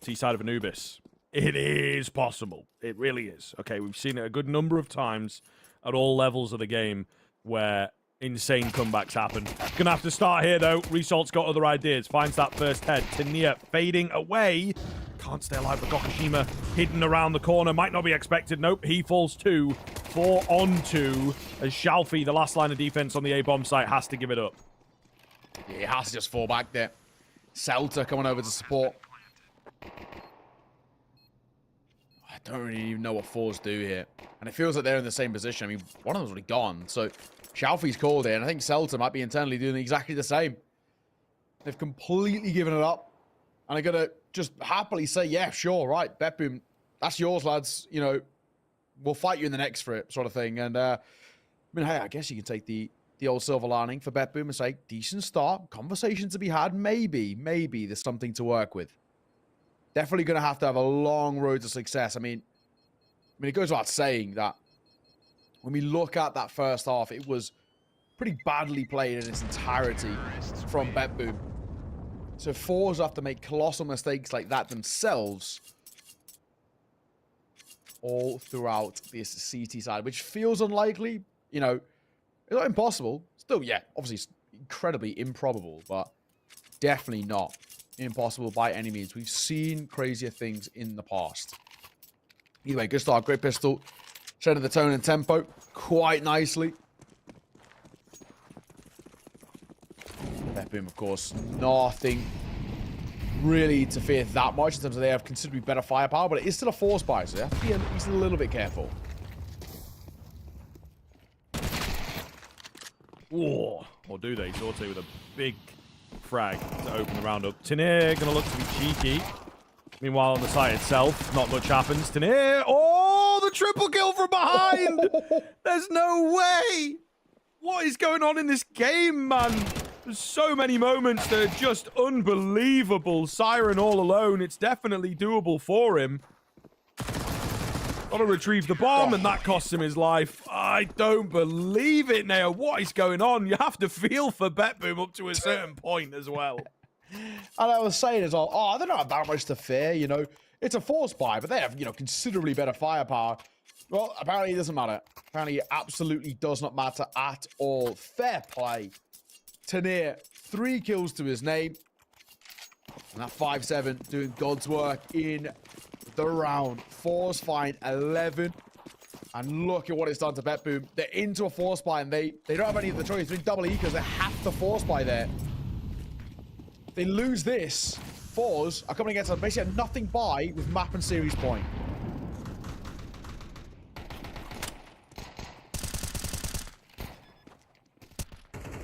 T-side of Anubis, it is possible. It really is. Okay, we've seen it a good number of times at all levels of the game where insane comebacks happen. Gonna have to start here, though. Resalt's got other ideas. Finds that first head. Tania fading away. Can't stay alive, but Gokushima hidden around the corner. Might not be expected. Nope, he falls too. 4 on 2. As Shalfi, the last line of defense on the A-bomb site, has to give it up. Yeah, he has to just fall back there. Celta coming over to support. I don't really even know what fours do here. And it feels like they're in the same position. I mean, one of them's already gone. So Shalfi's called it, and I think Celta might be internally doing exactly the same. They've completely given it up. And they're going to just happily say, yeah, sure, right, BetBoom, that's yours, lads. You know, we'll fight you in the next for it, sort of thing. And, I mean, hey, I guess you can take the old silver lining for BetBoom and say, decent start, conversation to be had, maybe there's something to work with. Definitely going to have a long road to success. I mean, it goes without saying that when we look at that first half, it was pretty badly played in its entirety from BetBoom. So fours have to make colossal mistakes like that themselves all throughout this CT side, which feels unlikely. You know, it's not impossible. Still, yeah, obviously it's incredibly improbable, but definitely not impossible by any means. We've seen crazier things in the past. Either way, good start. Great pistol. Setting the tone and tempo quite nicely. BetBoom, of course, nothing really to fear that much in terms of they have considerably better firepower, but it is still a force buy, so they have to be at least a little bit careful. Whoa. Or do they? Sorte with a big frag to open the round up. Tania going to look to be cheeky. Meanwhile, on the site itself, not much happens. Tania, oh, the triple kill from behind! There's no way! What is going on in this game, man? There's so many moments that are just unbelievable. Siren all alone. It's definitely doable for him. Got to retrieve the bomb, and that costs him his life. I don't believe it, Neo. What is going on? You have to feel for BetBoom up to a certain point as well. And I was saying as well, oh, they don't have that much to fear, you know. It's a force buy, but they have, you know, considerably better firepower. Well, apparently it doesn't matter. Apparently it absolutely does not matter at all. Fair play. Tania, 3 kills to his name. And that 5-7 doing God's work in the round. Fours fine, 11. And look at what it's done to BetBoom. They're into a force buy, and they don't have any of the choice. They're doing double E because they have to force buy there. They lose this. Fours are coming against basically a nothing buy with map and series point.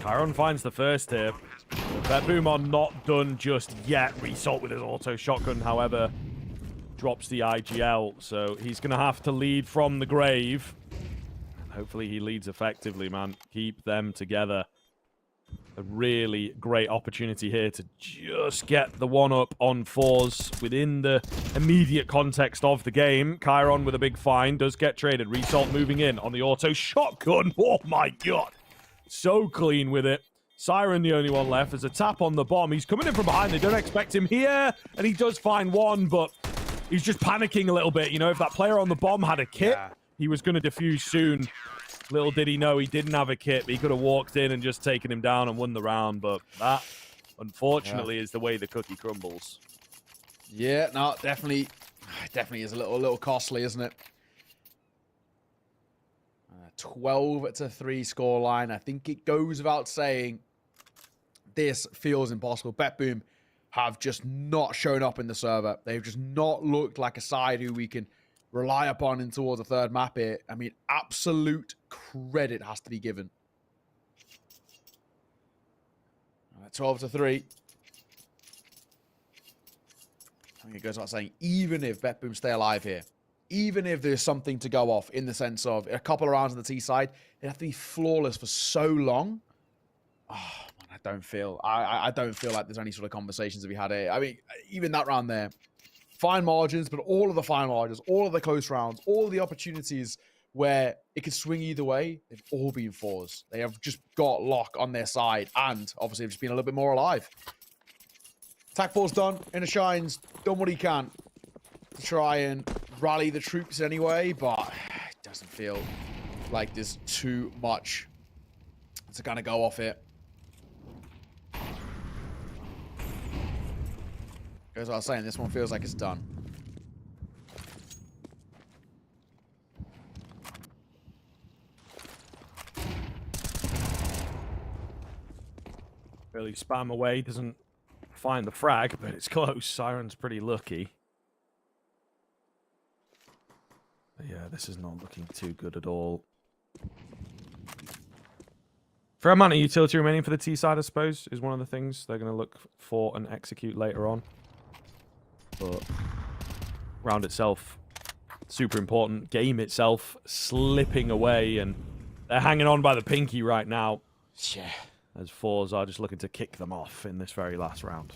Chiron finds the first here. BetBoom are not done just yet. Result with his auto shotgun, however, drops the IGL. So he's going to have to lead from the grave. And hopefully he leads effectively, man. Keep them together. A really great opportunity here to just get the one-up on fours within the immediate context of the game. Chiron with a big find does get traded. Result moving in on the auto shotgun. Oh my god. So clean with it. Siren the only one left. There's a tap on the bomb. He's coming in from behind. They don't expect him here. And he does find one, but he's just panicking a little bit. You know, if that player on the bomb had a kit, he was going to defuse soon. Little did he know he didn't have a kit. He could have walked in and just taken him down and won the round. But that, unfortunately, is the way the cookie crumbles. Yeah, no, definitely is a little costly, isn't it? 12-3 scoreline. I think it goes without saying this feels impossible. BetBoom have just not shown up in the server. They've just not looked like a side who we can rely upon in towards a third map here. I mean, absolute credit has to be given. 12-3. I think it goes without saying, even if BetBoom stay alive here, even if there's something to go off in the sense of a couple of rounds on the T side, they have to be flawless for so long. Oh, man, I don't feel like there's any sort of conversations to be had here. I mean, even that round there, fine margins, but all of the fine margins, all of the close rounds, all of the opportunities where it could swing either way, they've all been 4s. They have just got lock on their side, and obviously they've just been a little bit more alive. Attack ball's done. Inner Shine's done what he can to try and rally the troops anyway, but it doesn't feel like there's too much to kind of go off it. As I was saying, this one feels like it's done. Really spam away, doesn't find the frag, but it's close. Siren's pretty lucky. But yeah, this is not looking too good at all. Fair amount of utility remaining for the T side, I suppose, is one of the things they're going to look for and execute later on. But round itself, super important. Game itself slipping away, and they're hanging on by the pinky right now. Yeah. As 4s are just looking to kick them off in this very last round.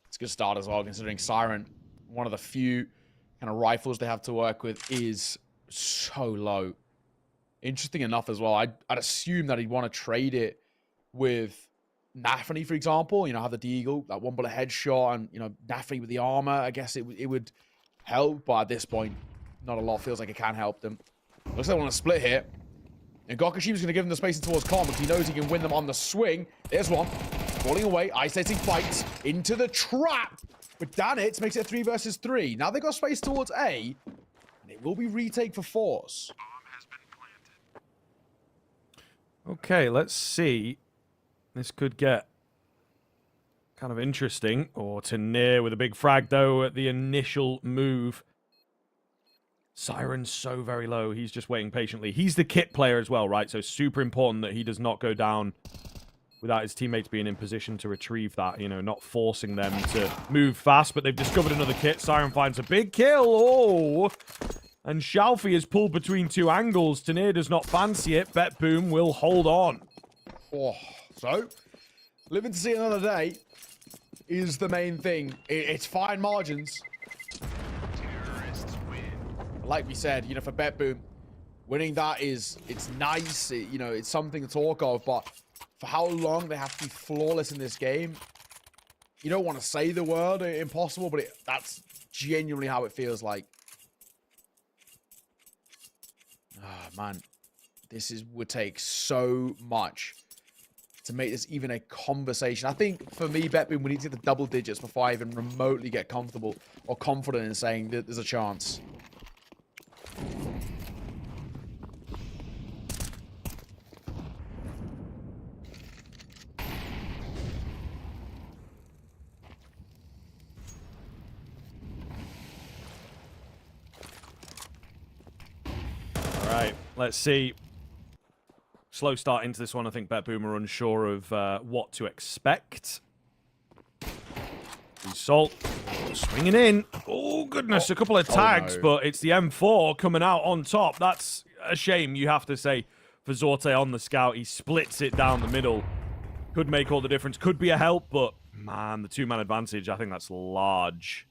It's a good start as well, considering Siren, one of the few kind of rifles they have to work with, is so low. Interesting enough as well, I'd assume that he'd want to trade it with Nafany, for example. You know, have the Deagle, that one bullet headshot, and, you know, Nafany with the armor. I guess it would help, but at this point, not a lot. Feels like it can help them. Looks like they want to split here. And Gokushima's going to give them the space towards Kong because he knows he can win them on the swing. There's one. Falling away. Isolating fights into the trap. But Danitz makes it 3 versus 3. Now they've got space towards A. And it will be retake for 4s. Okay, let's see. This could get kind of interesting. Or Tanir with a big frag, though, at the initial move. Siren's so very low. He's just waiting patiently. He's the kit player as well, right? So super important that he does not go down without his teammates being in position to retrieve that, you know, not forcing them to move fast. But they've discovered another kit. Siren finds a big kill. Oh! And Shalfie is pulled between 2 angles. Tanir does not fancy it. Bet Boom will hold on. Oh, so, living to see another day is the main thing. It's fine margins. Like we said, you know, for Bet Boom, winning that it's nice. You know, it's something to talk of, but for how long they have to be flawless in this game, you don't want to say the word impossible, but that's genuinely how it feels like. Ah, man, would take so much to make this even a conversation. I think for me, Bet Boom, we need to get the double digits before I even remotely get comfortable or confident in saying that there's a chance. Alright, let's see. Slow start into this one. I think Bet Boom are unsure of what to expect. Salt swinging in. Oh, goodness. A couple of tags, no. but it's the M4 coming out on top. That's a shame, you have to say, for Zorte on the scout. He splits it down the middle. Could make all the difference. Could be a help, but, man, the 2-man advantage, I think that's large.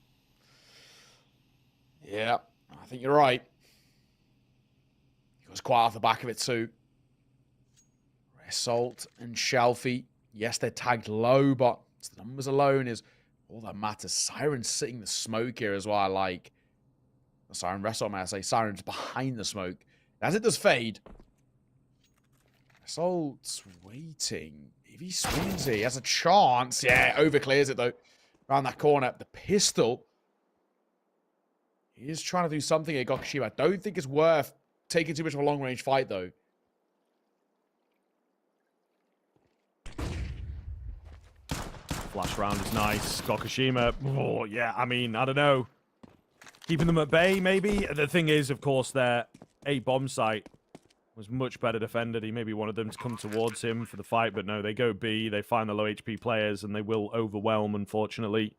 Yeah, I think you're right. He goes quite off the back of it, too. Salt and Shalfie. Yes, they're tagged low, but the numbers alone is all that matters. Siren's sitting the smoke here as well. I like Siren Result, may I say. Siren's behind the smoke. As it does fade, Salt's waiting. If he swings it, he has a chance. Yeah, overclears it though. Around that corner. The pistol. He is trying to do something at Gokushima. I don't think it's worth taking too much of a long-range fight though. Flash round is nice. Gokushima, oh, yeah, I mean, I don't know. Keeping them at bay, maybe? The thing is, of course, their A bomb site was much better defended. He maybe wanted them to come towards him for the fight, but no, they go B, they find the low HP players, and they will overwhelm, unfortunately.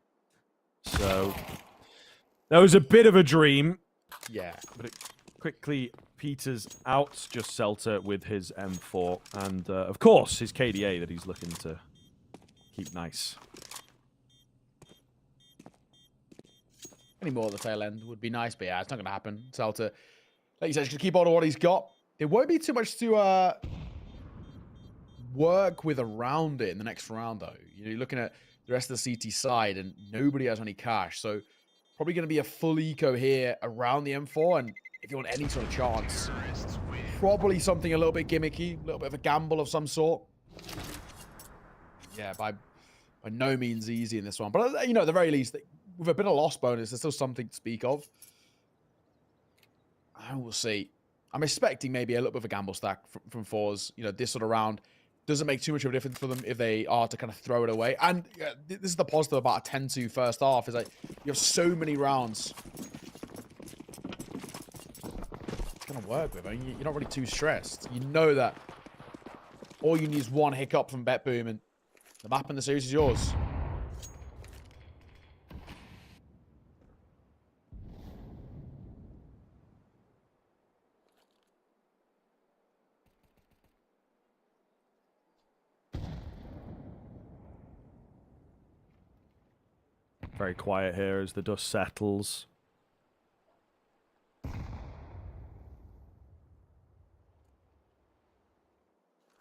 So, that was a bit of a dream. Yeah. But it quickly peters out. Just Celta with his M4. And, of course, his KDA that he's looking to keep nice. Any more at the tail end would be nice, but yeah, it's not going to happen. Celta like you said, just keep on what he's got. There won't be too much to work with around it in the next round, though. You know, you're looking at the rest of the CT side, and nobody has any cash. So probably going to be a full eco here around the M4. And if you want any sort of chance, probably something a little bit gimmicky, a little bit of a gamble of some sort. Yeah, by no means easy in this one. But, you know, at the very least, with a bit of loss bonus, there's still something to speak of. I will see. I'm expecting maybe a little bit of a gamble stack from fours. You know, this sort of round doesn't make too much of a difference for them if they are to kind of throw it away. And this is the positive about a 10-2 first half, is like you have so many rounds. It's going to work with. I mean, you're not really too stressed. You know that all you need is one hiccup from BetBoom, and the map in the series is yours. Very quiet here as the dust settles.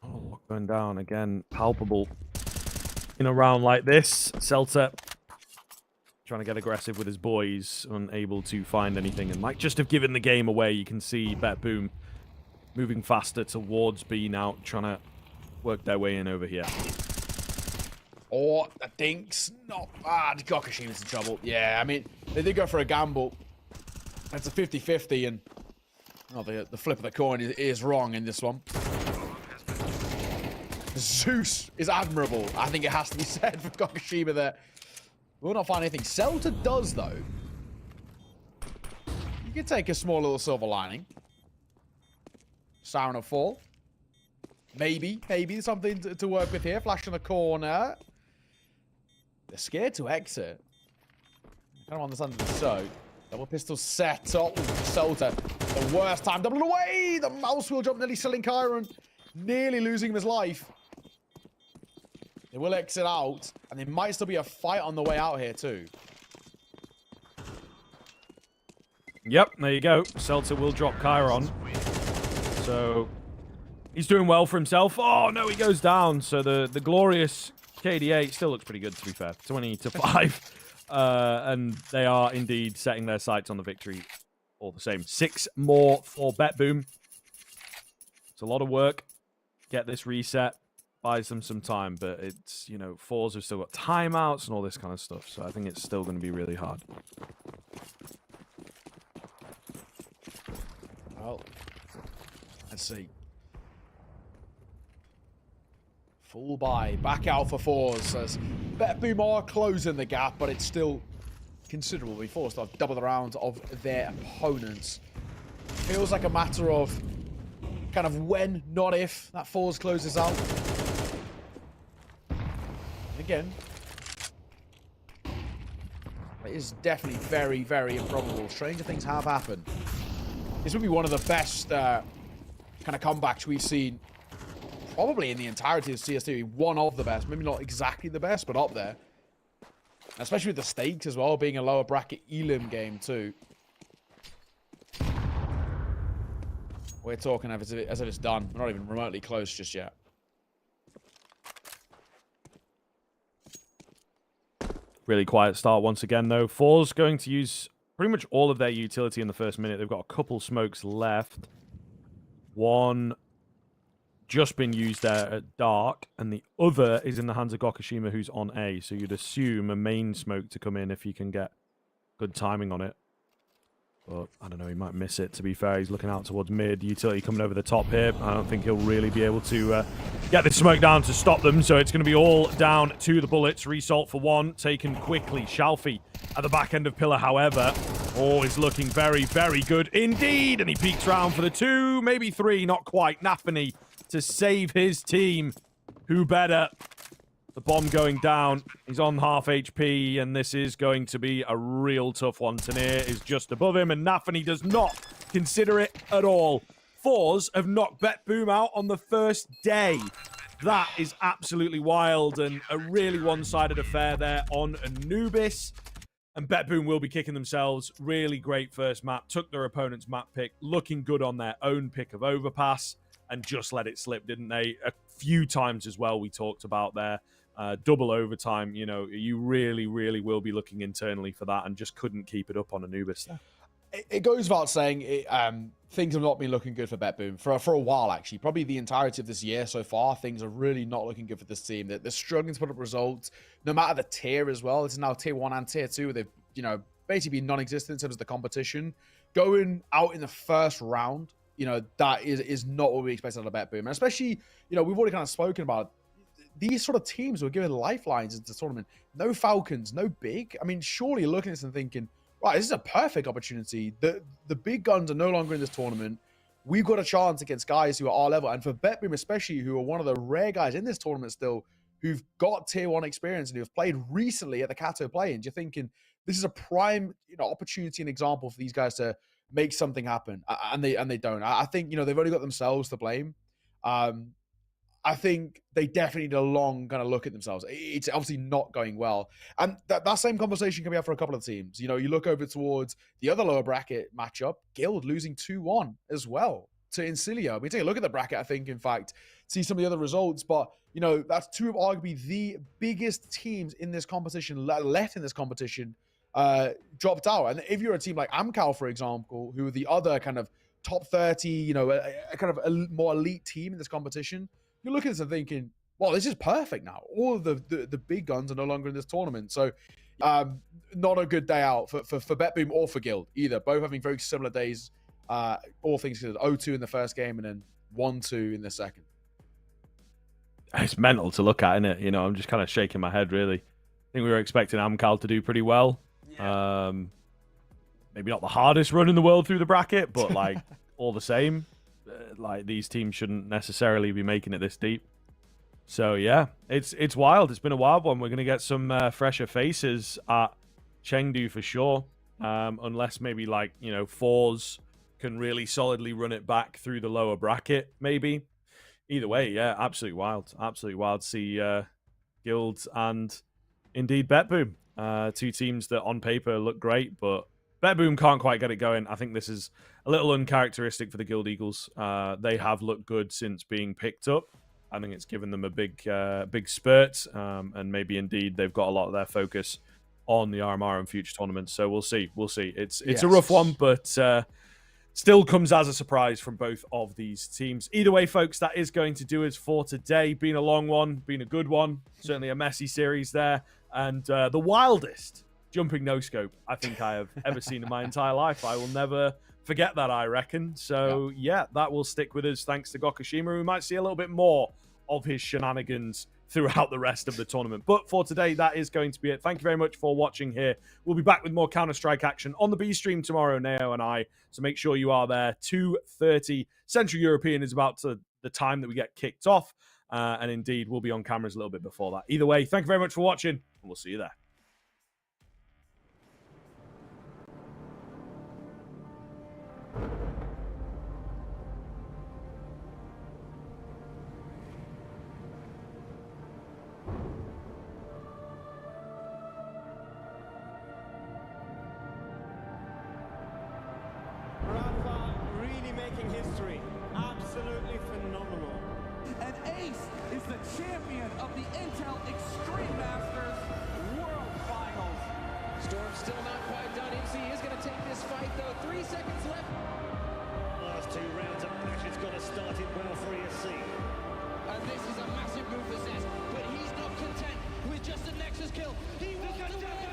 Oh, going down again. Palpable. In a round like this, Celta trying to get aggressive with his boys, unable to find anything, and might just have given the game away. You can see BetBoom moving faster towards B now, trying to work their way in over here. Oh, the dinks. Not bad. Gokashima's in trouble. Yeah, I mean, they did go for a gamble. It's a 50-50, and oh, the flip of the coin is wrong in this one. Zeus is admirable. I think it has to be said for Gokashima there. We'll not find anything. Celta does, though. You can take a small little silver lining. Siren of Fall. Maybe something to work with here. Flash in the corner. They're scared to exit. I don't understand this. So, double pistol set up. Celta, the worst time. Double away. The mouse wheel jump, nearly selling Chiron. Nearly losing his life. They will exit out. And there might still be a fight on the way out here, too. Yep, there you go. Celta will drop Chiron. So, he's doing well for himself. Oh, no, he goes down. So, the glorious KD8 still looks pretty good, to be fair. 20-5. And they are indeed setting their sights on the victory all the same. 6 more for BetBoom. It's a lot of work. Get this reset. Buys them some time. But it's, you know, fours have still got timeouts and all this kind of stuff. So I think it's still going to be really hard. Well, let's see. Full buy. Back out for fours as BetBoom are closing the gap, but it's still considerably forced to have double the rounds of their opponents. Feels like a matter of kind of when, not if, that fours closes out. Again, it is definitely very, very improbable. Stranger things have happened. This would be one of the best kind of comebacks we've seen probably in the entirety of CS2. One of the best. Maybe not exactly the best, but up there. Especially with the stakes as well, being a lower bracket elim game too. We're talking as if it's done. We're not even remotely close just yet. Really quiet start once again, though. Four's going to use pretty much all of their utility in the first minute. They've got a couple smokes left. One just been used there at dark, and the other is in the hands of Gokashima, who's on A. So you'd assume a main smoke to come in if you can get good timing on it. But I don't know, he might miss it, to be fair. He's looking out towards mid. Utility coming over the top here. I don't think he'll really be able to get this smoke down to stop them. So it's going to be all down to the bullets. Result for one, taken quickly. Shalfie at the back end of Pillar, however, is looking very, very good indeed. And he peeks round for the 2, maybe 3, not quite. Nafany to save his team. Who better? The bomb going down. He's on half HP, and this is going to be a real tough one. Tanir is just above him, and Nafany does not consider it at all. Fours have knocked BetBoom out on the first day. That is absolutely wild, and a really one-sided affair there on Anubis. And BetBoom will be kicking themselves. Really great first map. Took their opponent's map pick. Looking good on their own pick of Overpass. And just let it slip, didn't they? A few times as well we talked about there. Double overtime. You know, you really, really will be looking internally for that and just couldn't keep it up on Anubis there. It goes without saying, things have not been looking good for BetBoom for a while, actually. Probably the entirety of this year so far, things are really not looking good for this team. They're struggling to put up results, no matter the tier as well. This is now tier 1 and tier 2. They've, you know, basically been non-existent in terms of the competition. Going out in the first round, you know, that is not what we expected out of BetBoom. And especially, you know, we've already kind of spoken about these sort of teams who are given lifelines into the tournament. No Falcons, no big. I mean, surely you're looking at this and thinking, right, this is a perfect opportunity. The big guns are no longer in this tournament. We've got a chance against guys who are our level. And for BetBoom especially, who are one of the rare guys in this tournament still, who've got tier 1 experience and who've played recently at the Kato play-ins, you're thinking this is a prime, you know, opportunity and example for these guys to make something happen. And they don't. I think, you know, they've only got themselves to blame. I think they definitely need a long kind of look at themselves. It's obviously not going well. And that same conversation can be had for a couple of teams. You know, you look over towards the other lower bracket matchup, Guild losing 2-1 as well to Incilio. We take a look at the bracket, I think, in fact, see some of the other results. But, you know, that's two of arguably the biggest teams in this competition, left in this competition, dropped out. And if you're a team like Amcal, for example, who are the other kind of top 30, you know, a kind of a more elite team in this competition, you're looking at this and thinking, well, this is perfect now. All of the big guns are no longer in this tournament. So not a good day out for BetBoom or for Guild either. Both having very similar days, all things considered. 0-2 in the first game and then 1-2 in the second. It's mental to look at, isn't it? You know, I'm just kind of shaking my head, really. I think we were expecting Amcal to do pretty well. Yeah. Maybe not the hardest run in the world through the bracket, but, like, all the same. Like, these teams shouldn't necessarily be making it this deep. So yeah, it's wild. It's been a wild one. We're going to get some fresher faces at Chengdu for sure, unless maybe, like, you know, fours can really solidly run it back through the lower bracket maybe. Either way, yeah, absolutely wild to see Guilds and indeed BetBoom, two teams that on paper look great, but BetBoom can't quite get it going. I think this is a little uncharacteristic for the Guild Eagles. They have looked good since being picked up. I think it's given them a big spurt, and maybe indeed they've got a lot of their focus on the RMR and future tournaments. So we'll see. It's a rough one, but still comes as a surprise from both of these teams. Either way, folks, that is going to do us for today. Been a long one, been a good one. Certainly a messy series there, and the wildest jumping no-scope I think I have ever seen in my entire life. I will never forget that, I reckon. So, yeah, that will stick with us thanks to Gokushima. We might see a little bit more of his shenanigans throughout the rest of the tournament. But for today, that is going to be it. Thank you very much for watching here. We'll be back with more Counter-Strike action on the B stream tomorrow, Neo and I. So make sure you are there. 2:30 Central European is about the time that we get kicked off. And indeed, we'll be on cameras a little bit before that. Either way, thank you very much for watching, and we'll see you there. History. Absolutely phenomenal. And Ace is the champion of the Intel Extreme Masters World Finals. Storm's still not quite done. MC is going to take this fight, though. 3 seconds left. Last 2 rounds of action's got to start it well for ESC. And this is a massive move for Zez, but he's not content with just a Nexus kill. He wants to win.